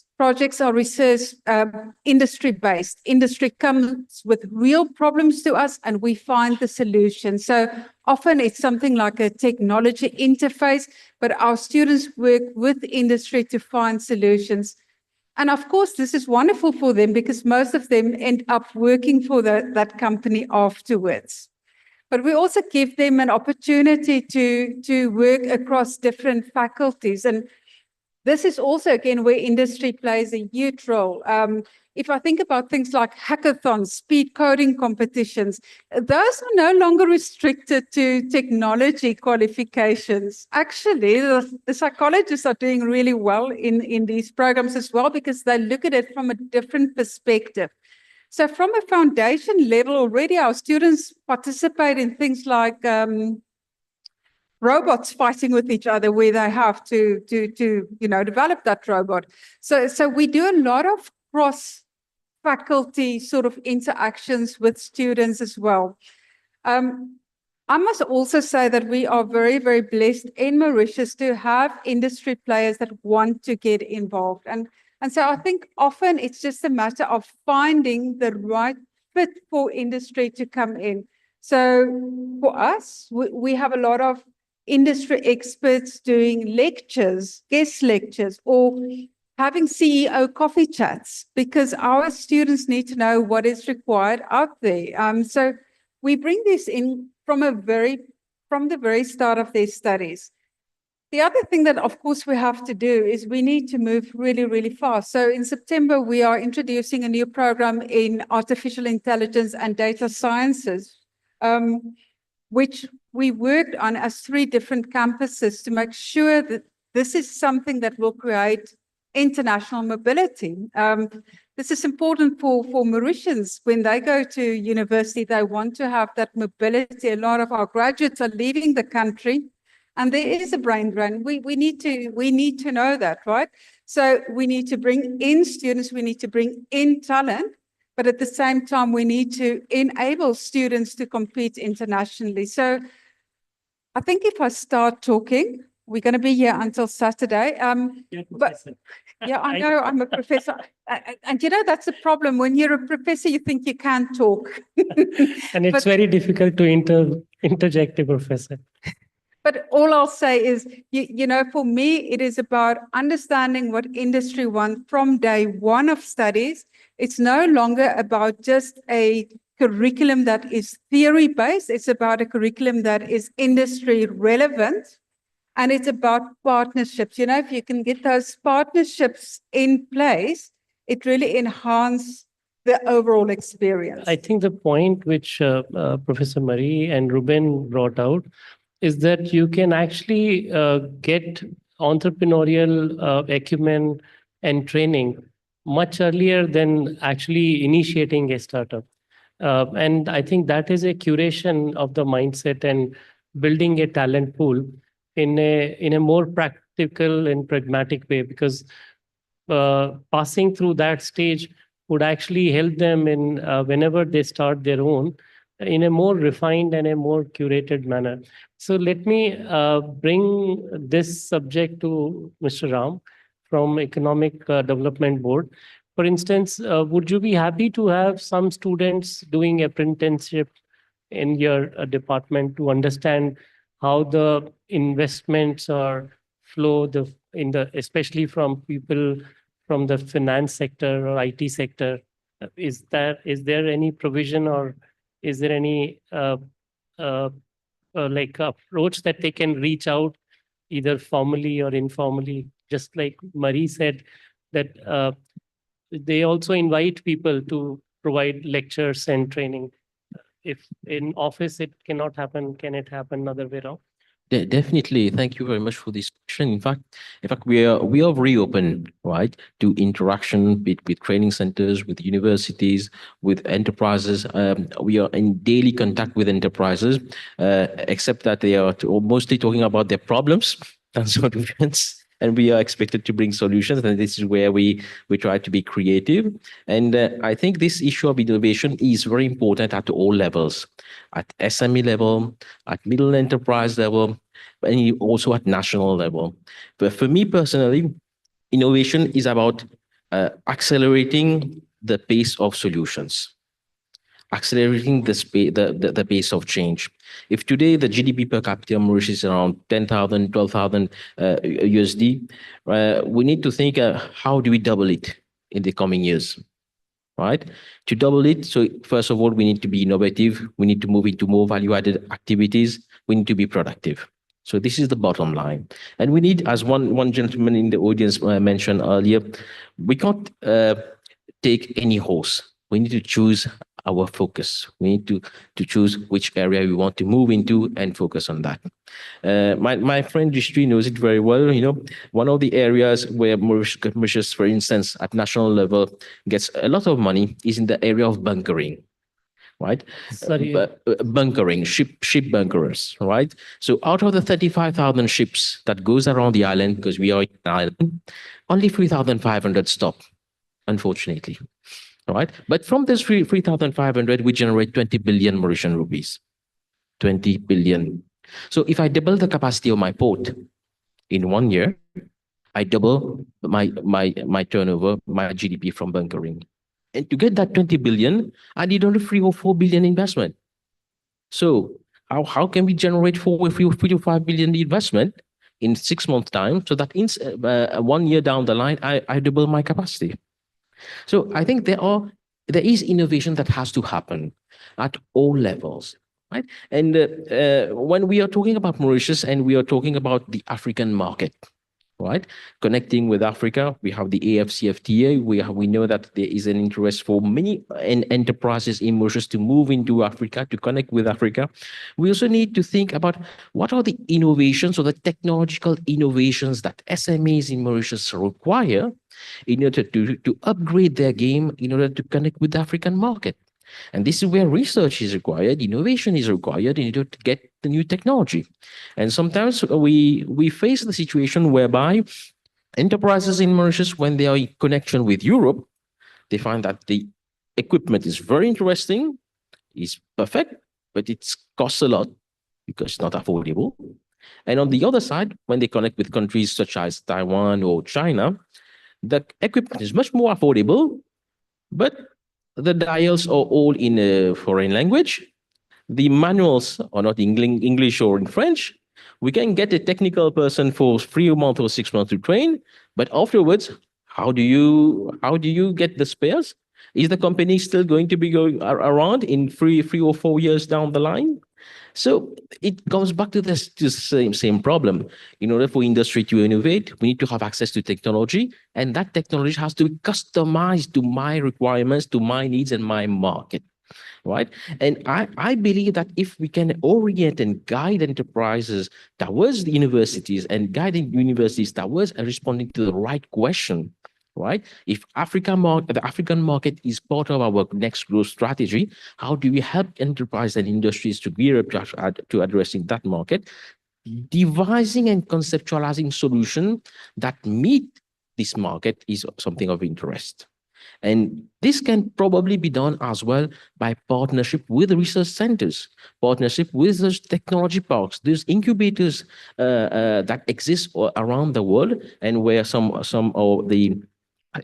are research industry-based. Industry comes with real problems to us and we find the solution. So often it's something like a technology interface, but our students work with industry to find solutions. And of course, this is wonderful for them because most of them end up working for that company afterwards. But we also give them an opportunity to work across different faculties. And this is also, again, where industry plays a huge role. If I think about things like hackathons, speed coding competitions, those are no longer restricted to technology qualifications. Actually, the psychologists are doing really well in these programs as well because they look at it from a different perspective. So from a foundation level, already our students participate in things like robots fighting with each other where they have to develop that robot. So we do a lot of cross-faculty sort of interactions with students as well. I must also say that we are very, very blessed in Mauritius to have industry players that want to get involved. And so I think often it's just a matter of finding the right fit for industry to come in. So for us, we have a lot of industry experts doing lectures, guest lectures, or having CEO coffee chats because our students need to know what is required out there. So we bring this in from the very start of their studies. The other thing that, of course, we have to do is we need to move really, really fast. So in September, we are introducing a new program in artificial intelligence and data sciences, which we worked on as 3 different campuses to make sure that this is something that will create international mobility. This is important for Mauritians. When they go to university, they want to have that mobility. A lot of our graduates are leaving the country, and there is a brain drain. We need to know that, right? So we need to bring in students, we need to bring in talent, but at the same time, we need to enable students to compete internationally. So I think if I start talking, we're going to be here until Saturday. But yeah, I know I'm a professor. And you know, that's the problem. When you're a professor, you think you can't talk. And it's very difficult to interject a professor. But all I'll say is, you know, for me, it is about understanding what industry wants from day one of studies. It's no longer about just a curriculum that is theory-based. It's about a curriculum that is industry relevant. And it's about partnerships. You know, if you can get those partnerships in place, it really enhances the overall experience. I think the point which Professor Marie and Ruben brought out is that you can actually get entrepreneurial acumen and training much earlier than actually initiating a startup. And I think that is a curation of the mindset and building a talent pool in a more practical and pragmatic way, because passing through that stage would actually help them in whenever they start their own in a more refined and a more curated manner. So let me bring this subject to Mr. Ram from Economic Development Board. For instance, would you be happy to have some students doing apprenticeship in your department to understand how the investments are flow especially from people from the finance sector or IT sector? Is there any provision, or is there any like approach that they can reach out either formally or informally? Just like Marie said, that they also invite people to provide lectures and training. If in office it cannot happen, can it happen other way around? Definitely. Thank you very much for this question. In fact, we are reopened, right, to interaction with training centers, with universities, with enterprises. We are in daily contact with enterprises, except that they are mostly talking about their problems and solutions. And we are expected to bring solutions, and this is where we try to be creative. And I think this issue of innovation is very important at all levels, at SME level, at middle enterprise level, and also at national level. But for me personally, innovation is about accelerating the pace of solutions, accelerating the pace of change. If today the GDP per capita in Mauritius is around 10,000, 12,000 USD, we need to think how do we double it in the coming years, right? To double it, so first of all, we need to be innovative. We need to move into more value-added activities. We need to be productive. So this is the bottom line. And we need, as one gentleman in the audience mentioned earlier, we can't take any horse. We need to choose our focus. We need to choose which area we want to move into and focus on that. My friend Distri knows it very well. You know, one of the areas where Mauritius, for instance, at national level gets a lot of money is in the area of bunkering, right? Sorry. Bunkering, ship bunkerers, right? So out of the 35,000 ships that goes around the island, because we are in an island, only 3,500 stop, unfortunately. All right. But from this 3,500, we generate 20 billion Mauritian rupees. 20 billion. So if I double the capacity of my port in 1 year, I double my turnover, my GDP from bunkering. And to get that 20 billion, I need only 3 or 4 billion investment. So how can we generate 3 to 5 billion investment in 6 months' time, so that in 1 year down the line, I double my capacity? So I think there is innovation that has to happen at all levels, right? And when we are talking about Mauritius and we are talking about the African market, right? Connecting with Africa, we have the AFCFTA. We know that there is an interest for many enterprises in Mauritius to move into Africa, to connect with Africa. We also need to think about what are the innovations or the technological innovations that SMEs in Mauritius require in order to upgrade their game, in order to connect with the African market. And this is where research is required, innovation is required in order to get the new technology. And sometimes we face the situation whereby enterprises in Mauritius, when they are in connection with Europe, they find that the equipment is very interesting, is perfect, but it costs a lot because it's not affordable. And on the other side, when they connect with countries such as Taiwan or China, the equipment is much more affordable, but the dials are all in a foreign language. The manuals are not in English or in French. We can get a technical person for 3 months or 6 months to train, but afterwards, how do you get the spares? Is the company still going to be going around in three or 4 years down the line? So it comes back to this same problem. In order for industry to innovate, we need to have access to technology, and that technology has to be customized to my requirements, to my needs and my market. Right. And I believe that if we can orient and guide enterprises towards the universities and guiding universities towards responding to the right question, right? If the African market is part of our next growth strategy, how do we help enterprise and industries to gear up to addressing that market? Devising and conceptualizing solutions that meet this market is something of interest. And this can probably be done as well by partnership with research centers, partnership with those technology parks, those incubators that exist around the world, and where some of the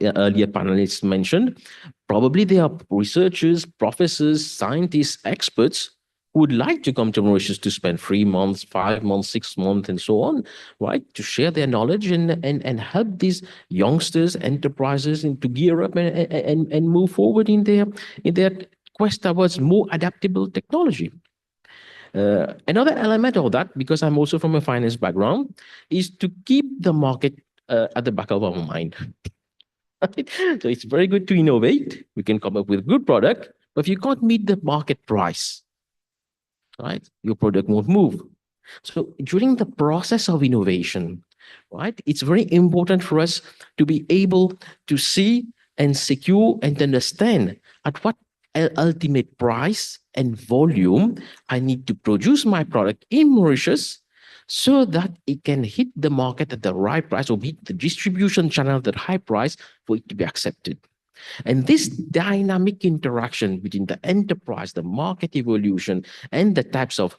earlier panelists mentioned, probably there are researchers, professors, scientists, experts who would like to come to Mauritius to spend 3 months, 5 months, 6 months, and so on, right? To share their knowledge and help these youngsters, enterprises, and to gear up and move forward in their quest towards more adaptable technology. Another element of that, because I'm also from a finance background, is to keep the market at the back of our mind. So it's very good to innovate. We can come up with good product, but if you can't meet the market price, right, your product won't move. So during the process of innovation, right, it's very important for us to be able to see and secure and understand at what ultimate price and volume I need to produce my product in Mauritius so that it can hit the market at the right price or hit the distribution channel at the high price for it to be accepted. And this dynamic interaction between the enterprise, the market evolution, and the types of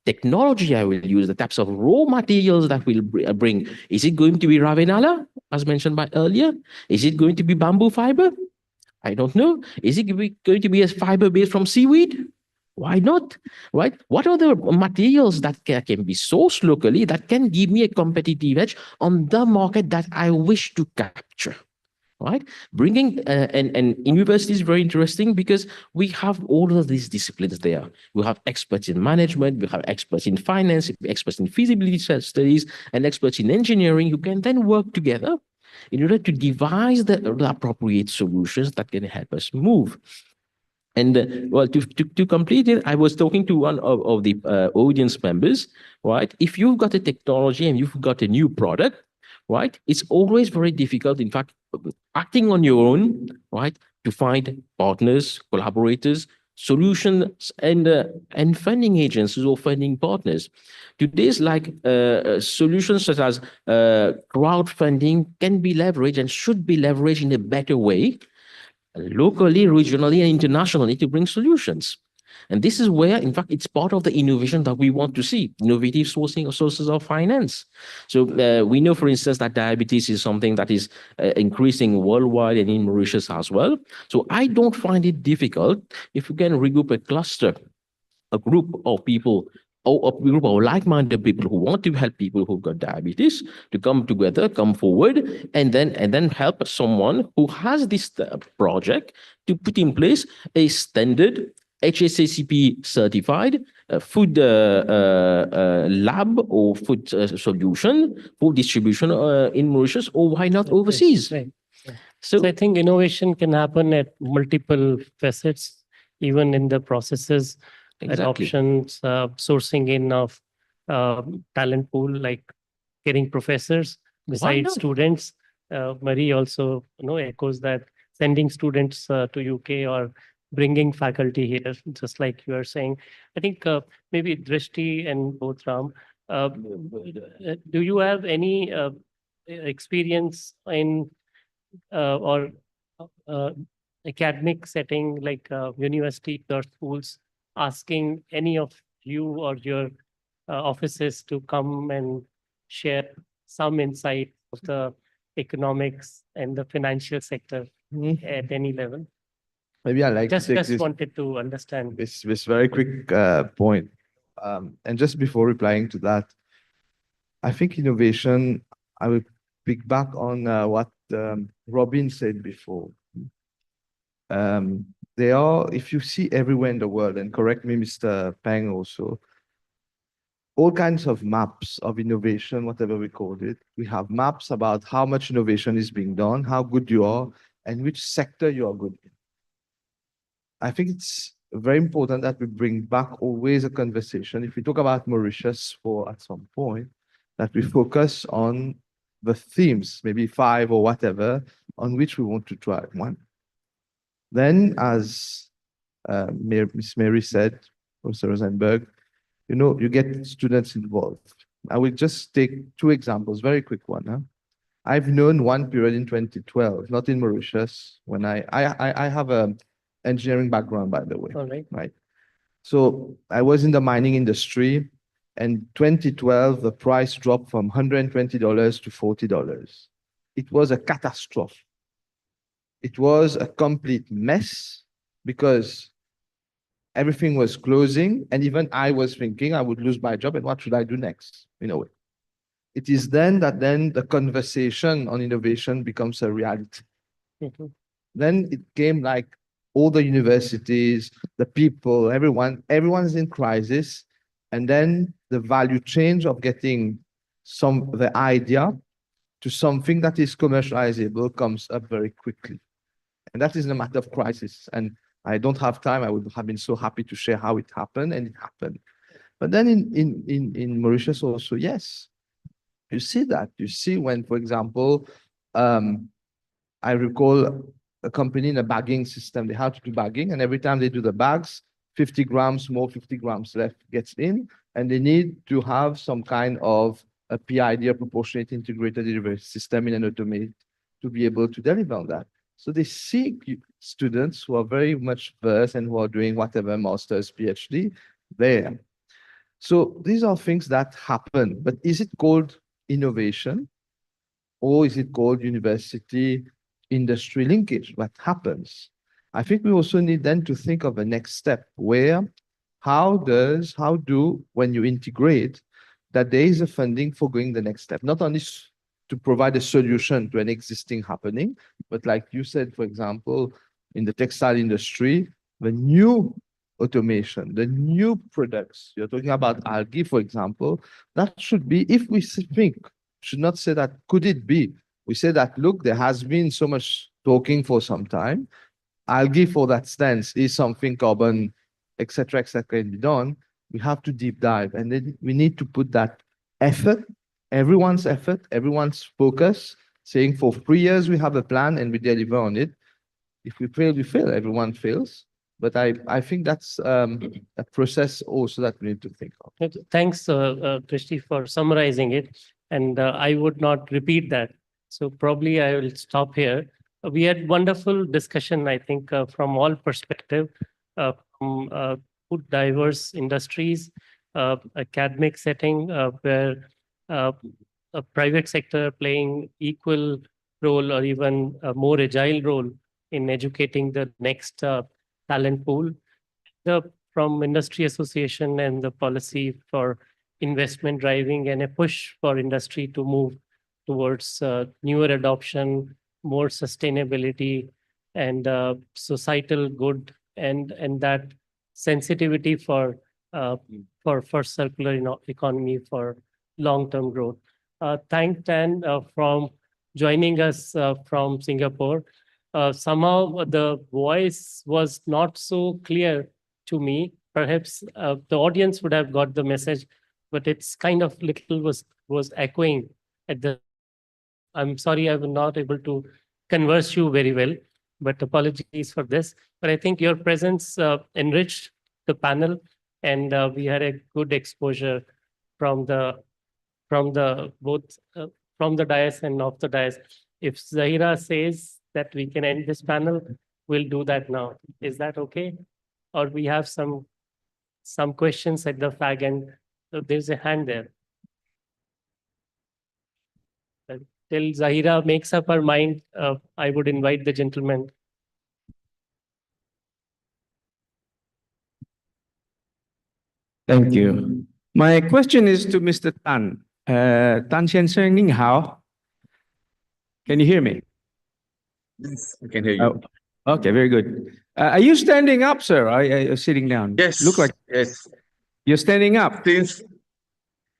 technology I will use, the types of raw materials that will bring. Is it going to be Ravenala, as mentioned by earlier? Is it going to be bamboo fiber? I don't know. Is it going to be a fiber based from seaweed? Why not? Right? What are the materials that can be sourced locally that can give me a competitive edge on the market that I wish to capture? Right? Bringing and university is very interesting because we have all of these disciplines there. We have experts in management, we have experts in finance, experts in feasibility studies, and experts in engineering who can then work together in order to devise the appropriate solutions that can help us move. And well, to complete it, I was talking to one of the audience members, right? If you've got a technology and you've got a new product, right, it's always very difficult, in fact, acting on your own, right, to find partners, collaborators, solutions, and funding agencies or funding partners. Today's solutions such as crowdfunding can be leveraged and should be leveraged in a better way, locally, regionally, and internationally to bring solutions. And this is where, in fact, it's part of the innovation that we want to see, innovative sourcing of sources of finance. So we know, for instance, that diabetes is something that is increasing worldwide and in Mauritius as well. So I don't find it difficult if you can regroup a cluster, a group of people, or a group of like-minded people who want to help people who've got diabetes to come together, come forward, and then help someone who has this project to put in place a standard HACCP certified food lab or food solution for distribution in Mauritius, or why not overseas? Right. So I think innovation can happen at multiple facets, even in the processes, adoptions, sourcing in of talent pool, like getting professors besides students. Marie also echoes that sending students to UK or bringing faculty here, just like you are saying. I think maybe Drishti and both Ram, do you have any experience in or academic setting like university or schools asking any of you or your offices to come and share some insight of the economics and the financial sector at any level? Maybe I'd like to take Just this, wanted to understand. this very quick point. And just before replying to that, I think innovation, I will pick back on what Robin said before. They are, if you see everywhere in the world, and correct me, Mr. Peng also, all kinds of maps of innovation, whatever we call it. We have maps about how much innovation is being done, how good you are, and which sector you are good in. I think it's very important that we bring back always a conversation. If we talk about Mauritius for at some point, that we focus on the themes, maybe 5 or whatever, on which we want to try. One. Then, as Miss Mary said, Professor Rosenberg, you know, you get students involved. I will just take 2 examples, very quick one. Huh? I've known one period in 2012, not in Mauritius, when I have a engineering background, by the way. All right. Right. So I was in the mining industry, and 2012, the price dropped from $120 to $40. It was a catastrophe. It was a complete mess because everything was closing, and even I was thinking I would lose my job, and what should I do next? In a way. It is then that the conversation on innovation becomes a reality. Then it came like all the universities, the people, everyone's in crisis. And then the value change of getting the idea to something that is commercializable comes up very quickly. And that is a matter of crisis. And I don't have time. I would have been so happy to share how it happened, and it happened. But then in Mauritius also, yes, you see that. You see when, for example, I recall a company in a bagging system. They had to do bagging, and every time they do the bags, 50 grams more, 50 grams left gets in, and they need to have some kind of a PID, a proportionate integrated delivery system in an automate to be able to deliver on that. So they seek students who are very much versed and who are doing whatever master's, PhD there. So these are things that happen, but is it called innovation, or is it called university industry linkage? What happens? I think we also need then to think of a next step where, when you integrate, that there is a funding for going the next step, not only to provide a solution to an existing happening, but like you said, for example, in the textile industry, the new automation, the new products, you're talking about algae, for example, that should be, if we think, should not say that, could it be? We say that, look, there has been so much talking for some time. Algae for that stance is something carbon, etc., can be done. We have to deep dive, and then we need to put that effort, everyone's focus, saying for 3 years we have a plan and we deliver on it. If we fail, we fail. Everyone fails. But I think that's a process also that we need to think of. Thanks, Christy, for summarizing it. And I would not repeat that. So probably I will stop here. We had wonderful discussion, I think, from all perspectives, from diverse industries, academic setting, where a private sector playing equal role or even a more agile role in educating the next talent pool. From industry association and the policy for investment driving and a push for industry to move towards newer adoption, more sustainability, and societal good, and that sensitivity for circular economy for long-term growth. Thank Tan from joining us from Singapore. Somehow the voice was not so clear to me. Perhaps the audience would have got the message, but it's kind of little was echoing at the. I'm sorry, I was not able to converse you very well, but apologies for this. But I think your presence enriched the panel, and we had a good exposure from the dais and off the dais. If Zahira says that we can end this panel, we'll do that now. Is that okay? Or we have some questions at the fag end There's a hand there. Till Zahira makes up her mind, I would invite the gentleman. Thank you. My question is to Mr. Tan. Tan Xian Sheng Ning Hao. Can you hear me? Yes, I can hear you. Oh, okay, very good. Are you standing up, sir? Are you sitting down? Yes. Look like yes. you're standing up.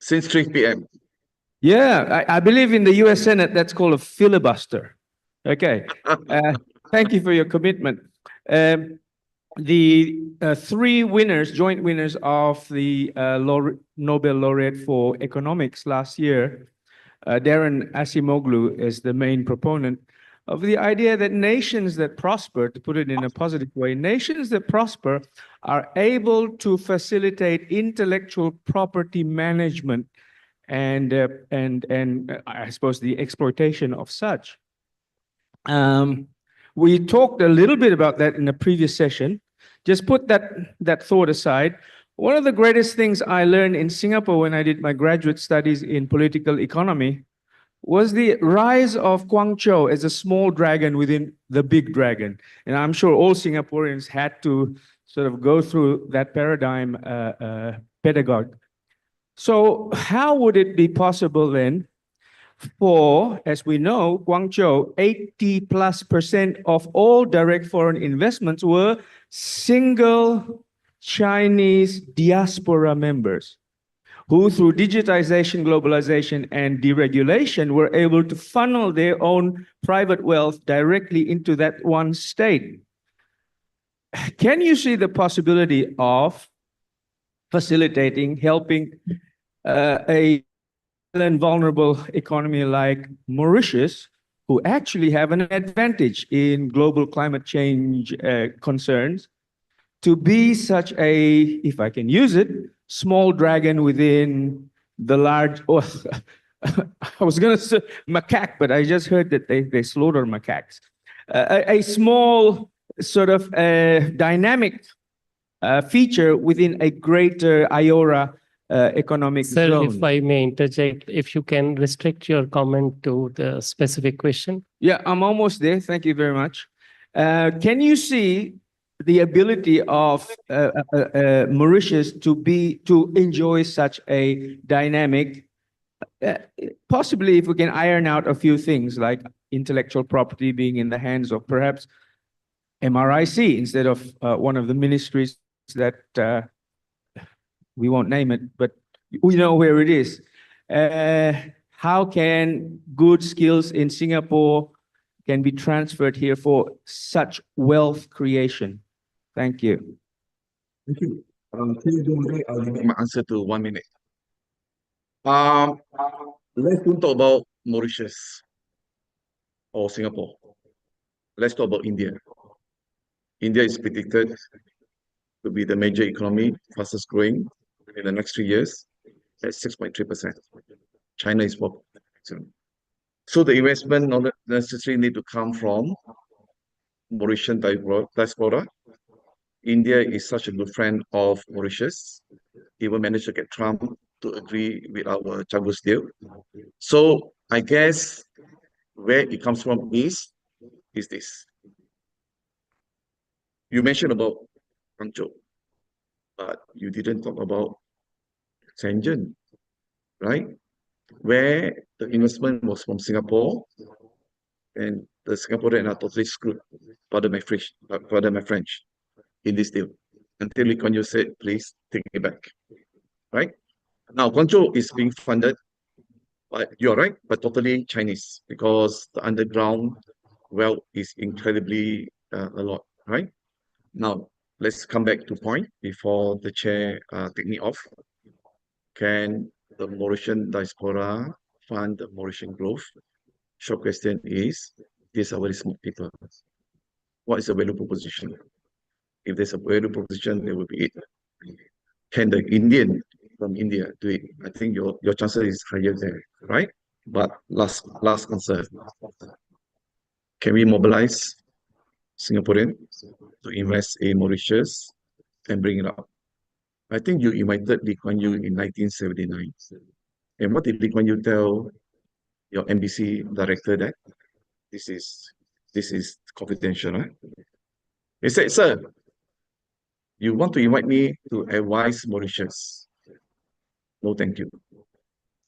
Since 3 p.m. Yeah, I believe in the US Senate, that's called a filibuster. Okay. Thank you for your commitment. The three winners, joint winners of the Nobel laureate for economics last year, Darren Acemoglu is the main proponent of the idea that nations that prosper, to put it in a positive way, nations that prosper are able to facilitate intellectual property management and I suppose the exploitation of such. We talked a little bit about that in the previous session. Just put that thought aside. One of the greatest things I learned in Singapore when I did my graduate studies in political economy was the rise of Guangzhou as a small dragon within the big dragon. And I'm sure all Singaporeans had to sort of go through that paradigm pedagogue. So how would it be possible then for, as we know, Guangzhou, 80+% of all direct foreign investments were single Chinese diaspora members who through digitization, globalization, and deregulation were able to funnel their own private wealth directly into that one state. Can you see the possibility of facilitating, helping a vulnerable economy like Mauritius, who actually have an advantage in global climate change concerns, to be such a, if I can use it, small dragon within the large, oh, I was going to say macaque, but I just heard that they slaughter macaques. A small sort of dynamic feature within a greater IORA economic Sir, zone. if I may interject, if you can restrict your comment to the specific question. Yeah, I'm almost there. Thank you very much. Can you see the ability of Mauritius to enjoy such a dynamic, possibly if we can iron out a few things like intellectual property being in the hands of perhaps MRIC instead of one of the ministries that we won't name it, but we know where it is. How can good skills in Singapore can be transferred here for such wealth creation? Thank you. Thank you. I'll give my answer to 1 minute. Let's don't talk about Mauritius or Singapore. Let's talk about India. India is predicted to be the major economy, fastest growing in the next 3 years at 6.3%. China is 4%. So the investment not necessarily need to come from Mauritian diaspora. India is such a good friend of Mauritius. Even managed to get Trump to agree with our Chagos deal. So I guess where it comes from is this. You mentioned about Guangzhou, but you didn't talk about Shenzhen, right? Where the investment was from Singapore, and the Singaporeans are totally screwed, pardon my French, in this deal. Until Lee Kuan Yew said, please take it back, right? Now, Guangzhou is being funded, but you're right, but totally Chinese, because the underground wealth is incredibly a lot, right? Now, let's come back to point before the chair take me off. Can the Mauritian diaspora fund the Mauritian growth? Short question is, these are very smart people. What is the value proposition? If there's a value proposition, there will be it. Can the Indian from India do it? I think your chances is higher there, right? But last answer. Can we mobilize Singaporean to invest in Mauritius and bring it up? I think you invited Lee Kuan Yew in 1979. And what did Lee Kuan Yew tell your NBC director that this is confidential, right? He said, "Sir, you want to invite me to advise Mauritius? No, thank you.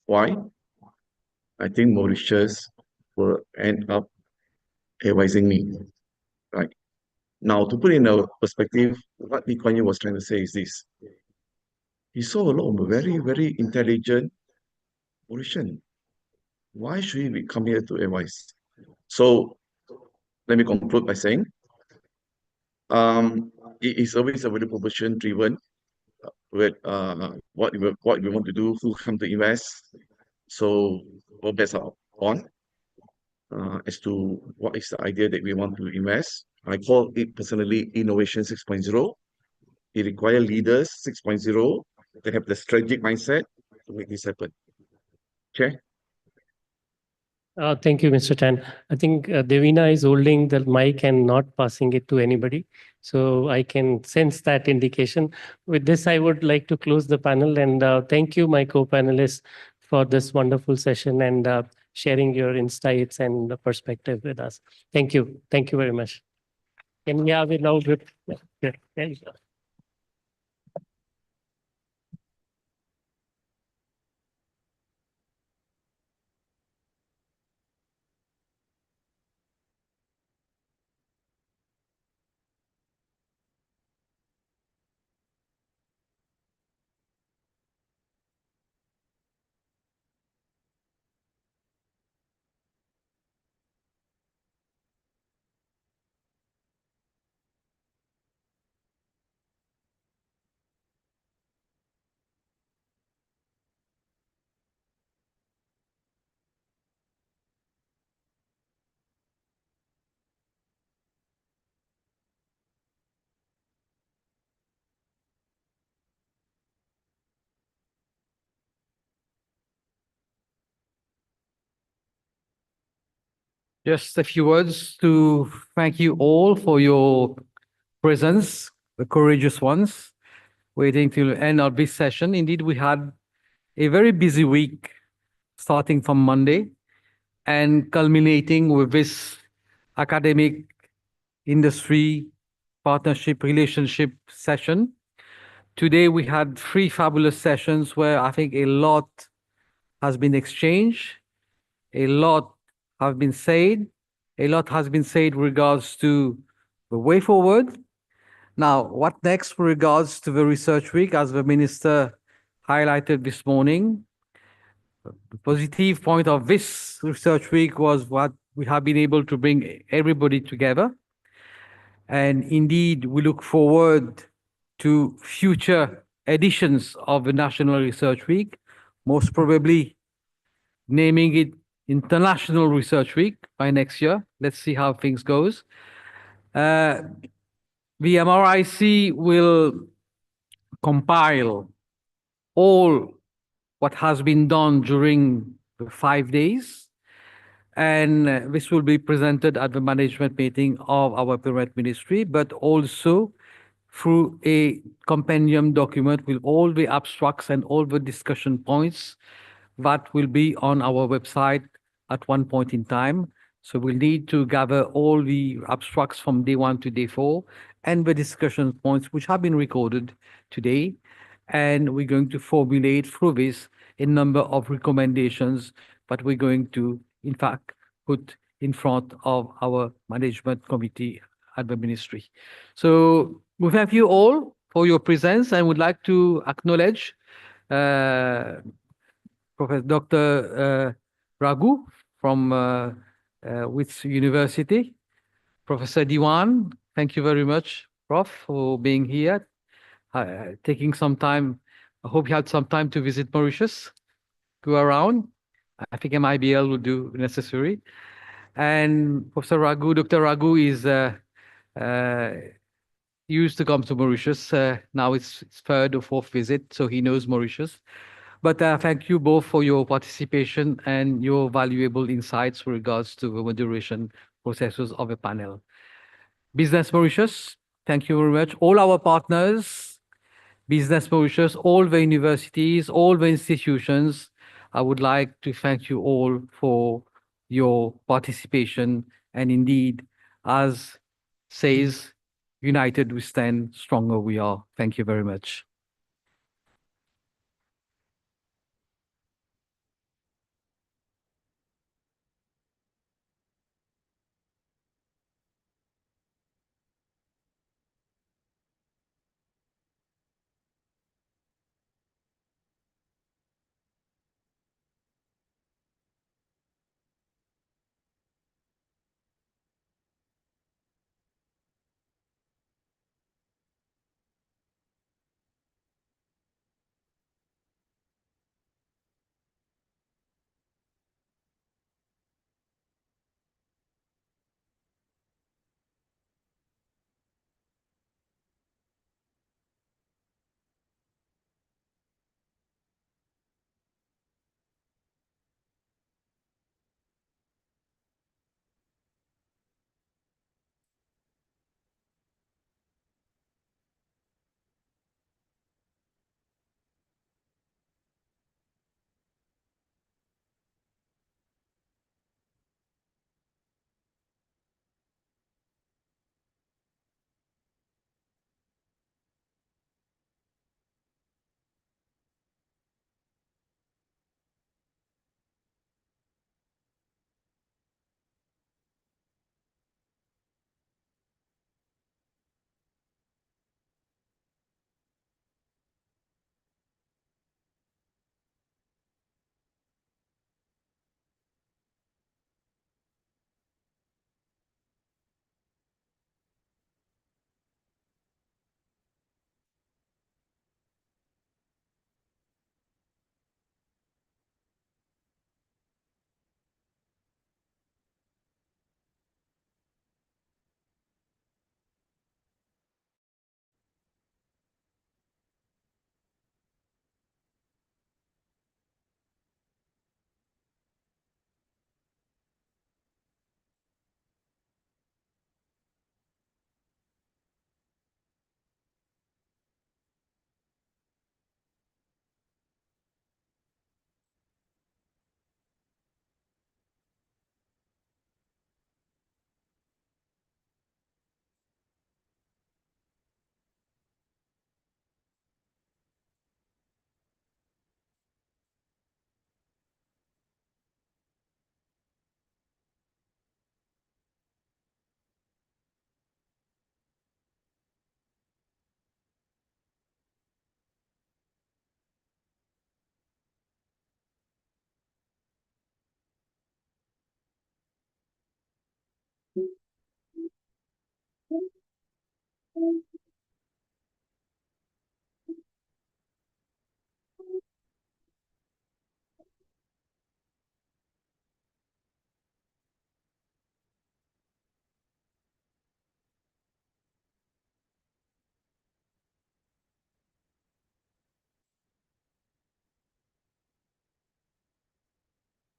Why? I think Mauritius will end up advising me." Right. Now, to put in a perspective, what Lee Kuan Yew was trying to say is this. He saw a lot of very, very intelligent Mauritian. Why should he come here to advise? So let me conclude by saying, it is always a very proposition driven with what we want to do, who come to invest. So all bets are on as to what is the idea that we want to invest. I call it personally Innovation 6.0. It requires leaders 6.0 to have the strategic mindset to make this happen. Okay. Thank you, Mr. Chan. I think Devina is holding the mic and not passing it to anybody. So I can sense that indication. With this, I would like to close the panel and thank you, my co-panelists, for this wonderful session and sharing your insights and the perspective with us. Thank you. Thank you very much. Can we have it now? Yeah, there you go. Just a few words to thank you all for your presence, the courageous ones, waiting till the end of this session. Indeed, we had a very busy week starting from Monday and culminating with this academic industry partnership relationship session. Today, we had 3 fabulous sessions where I think a lot has been exchanged, a lot have been said, a lot has been said regards to the way forward. Now, what next with regards to the research week, as the minister highlighted this morning? The positive point of this research week was what we have been able to bring everybody together. And indeed, we look forward to future editions of the National Research Week, most probably naming it International Research Week by next year. Let's see how things goes. The MRIC will compile all what has been done during the 5 days, and this will be presented at the management meeting of our Pyramid Ministry, but also through a compendium document with all the abstracts and all the discussion points that will be on our website at one point in time. So we'll need to gather all the abstracts from day 1 to day 4 and the discussion points which have been recorded today. And we're going to formulate through this a number of recommendations that we're going to, in fact, put in front of our management committee at the ministry. So we thank you all for your presence and would like to acknowledge Professor Dr. Raghu from WIEHE University. Professor Diwan, thank you very much, Prof, for being here, taking some time. I hope you had some time to visit Mauritius, go around. I think MIBL will do necessary. And Professor Raghu, Dr. Raghu is used to come to Mauritius. Now it's his 3rd or 4th visit, so he knows Mauritius. But thank you both for your participation and your valuable insights with regards to the moderation processes of the panel. Business Mauritius, thank you very much. All our partners, Business Mauritius, all the universities, all the institutions. I would like to thank you all for your participation. And indeed, as says, united we stand, stronger we are. Thank you very much.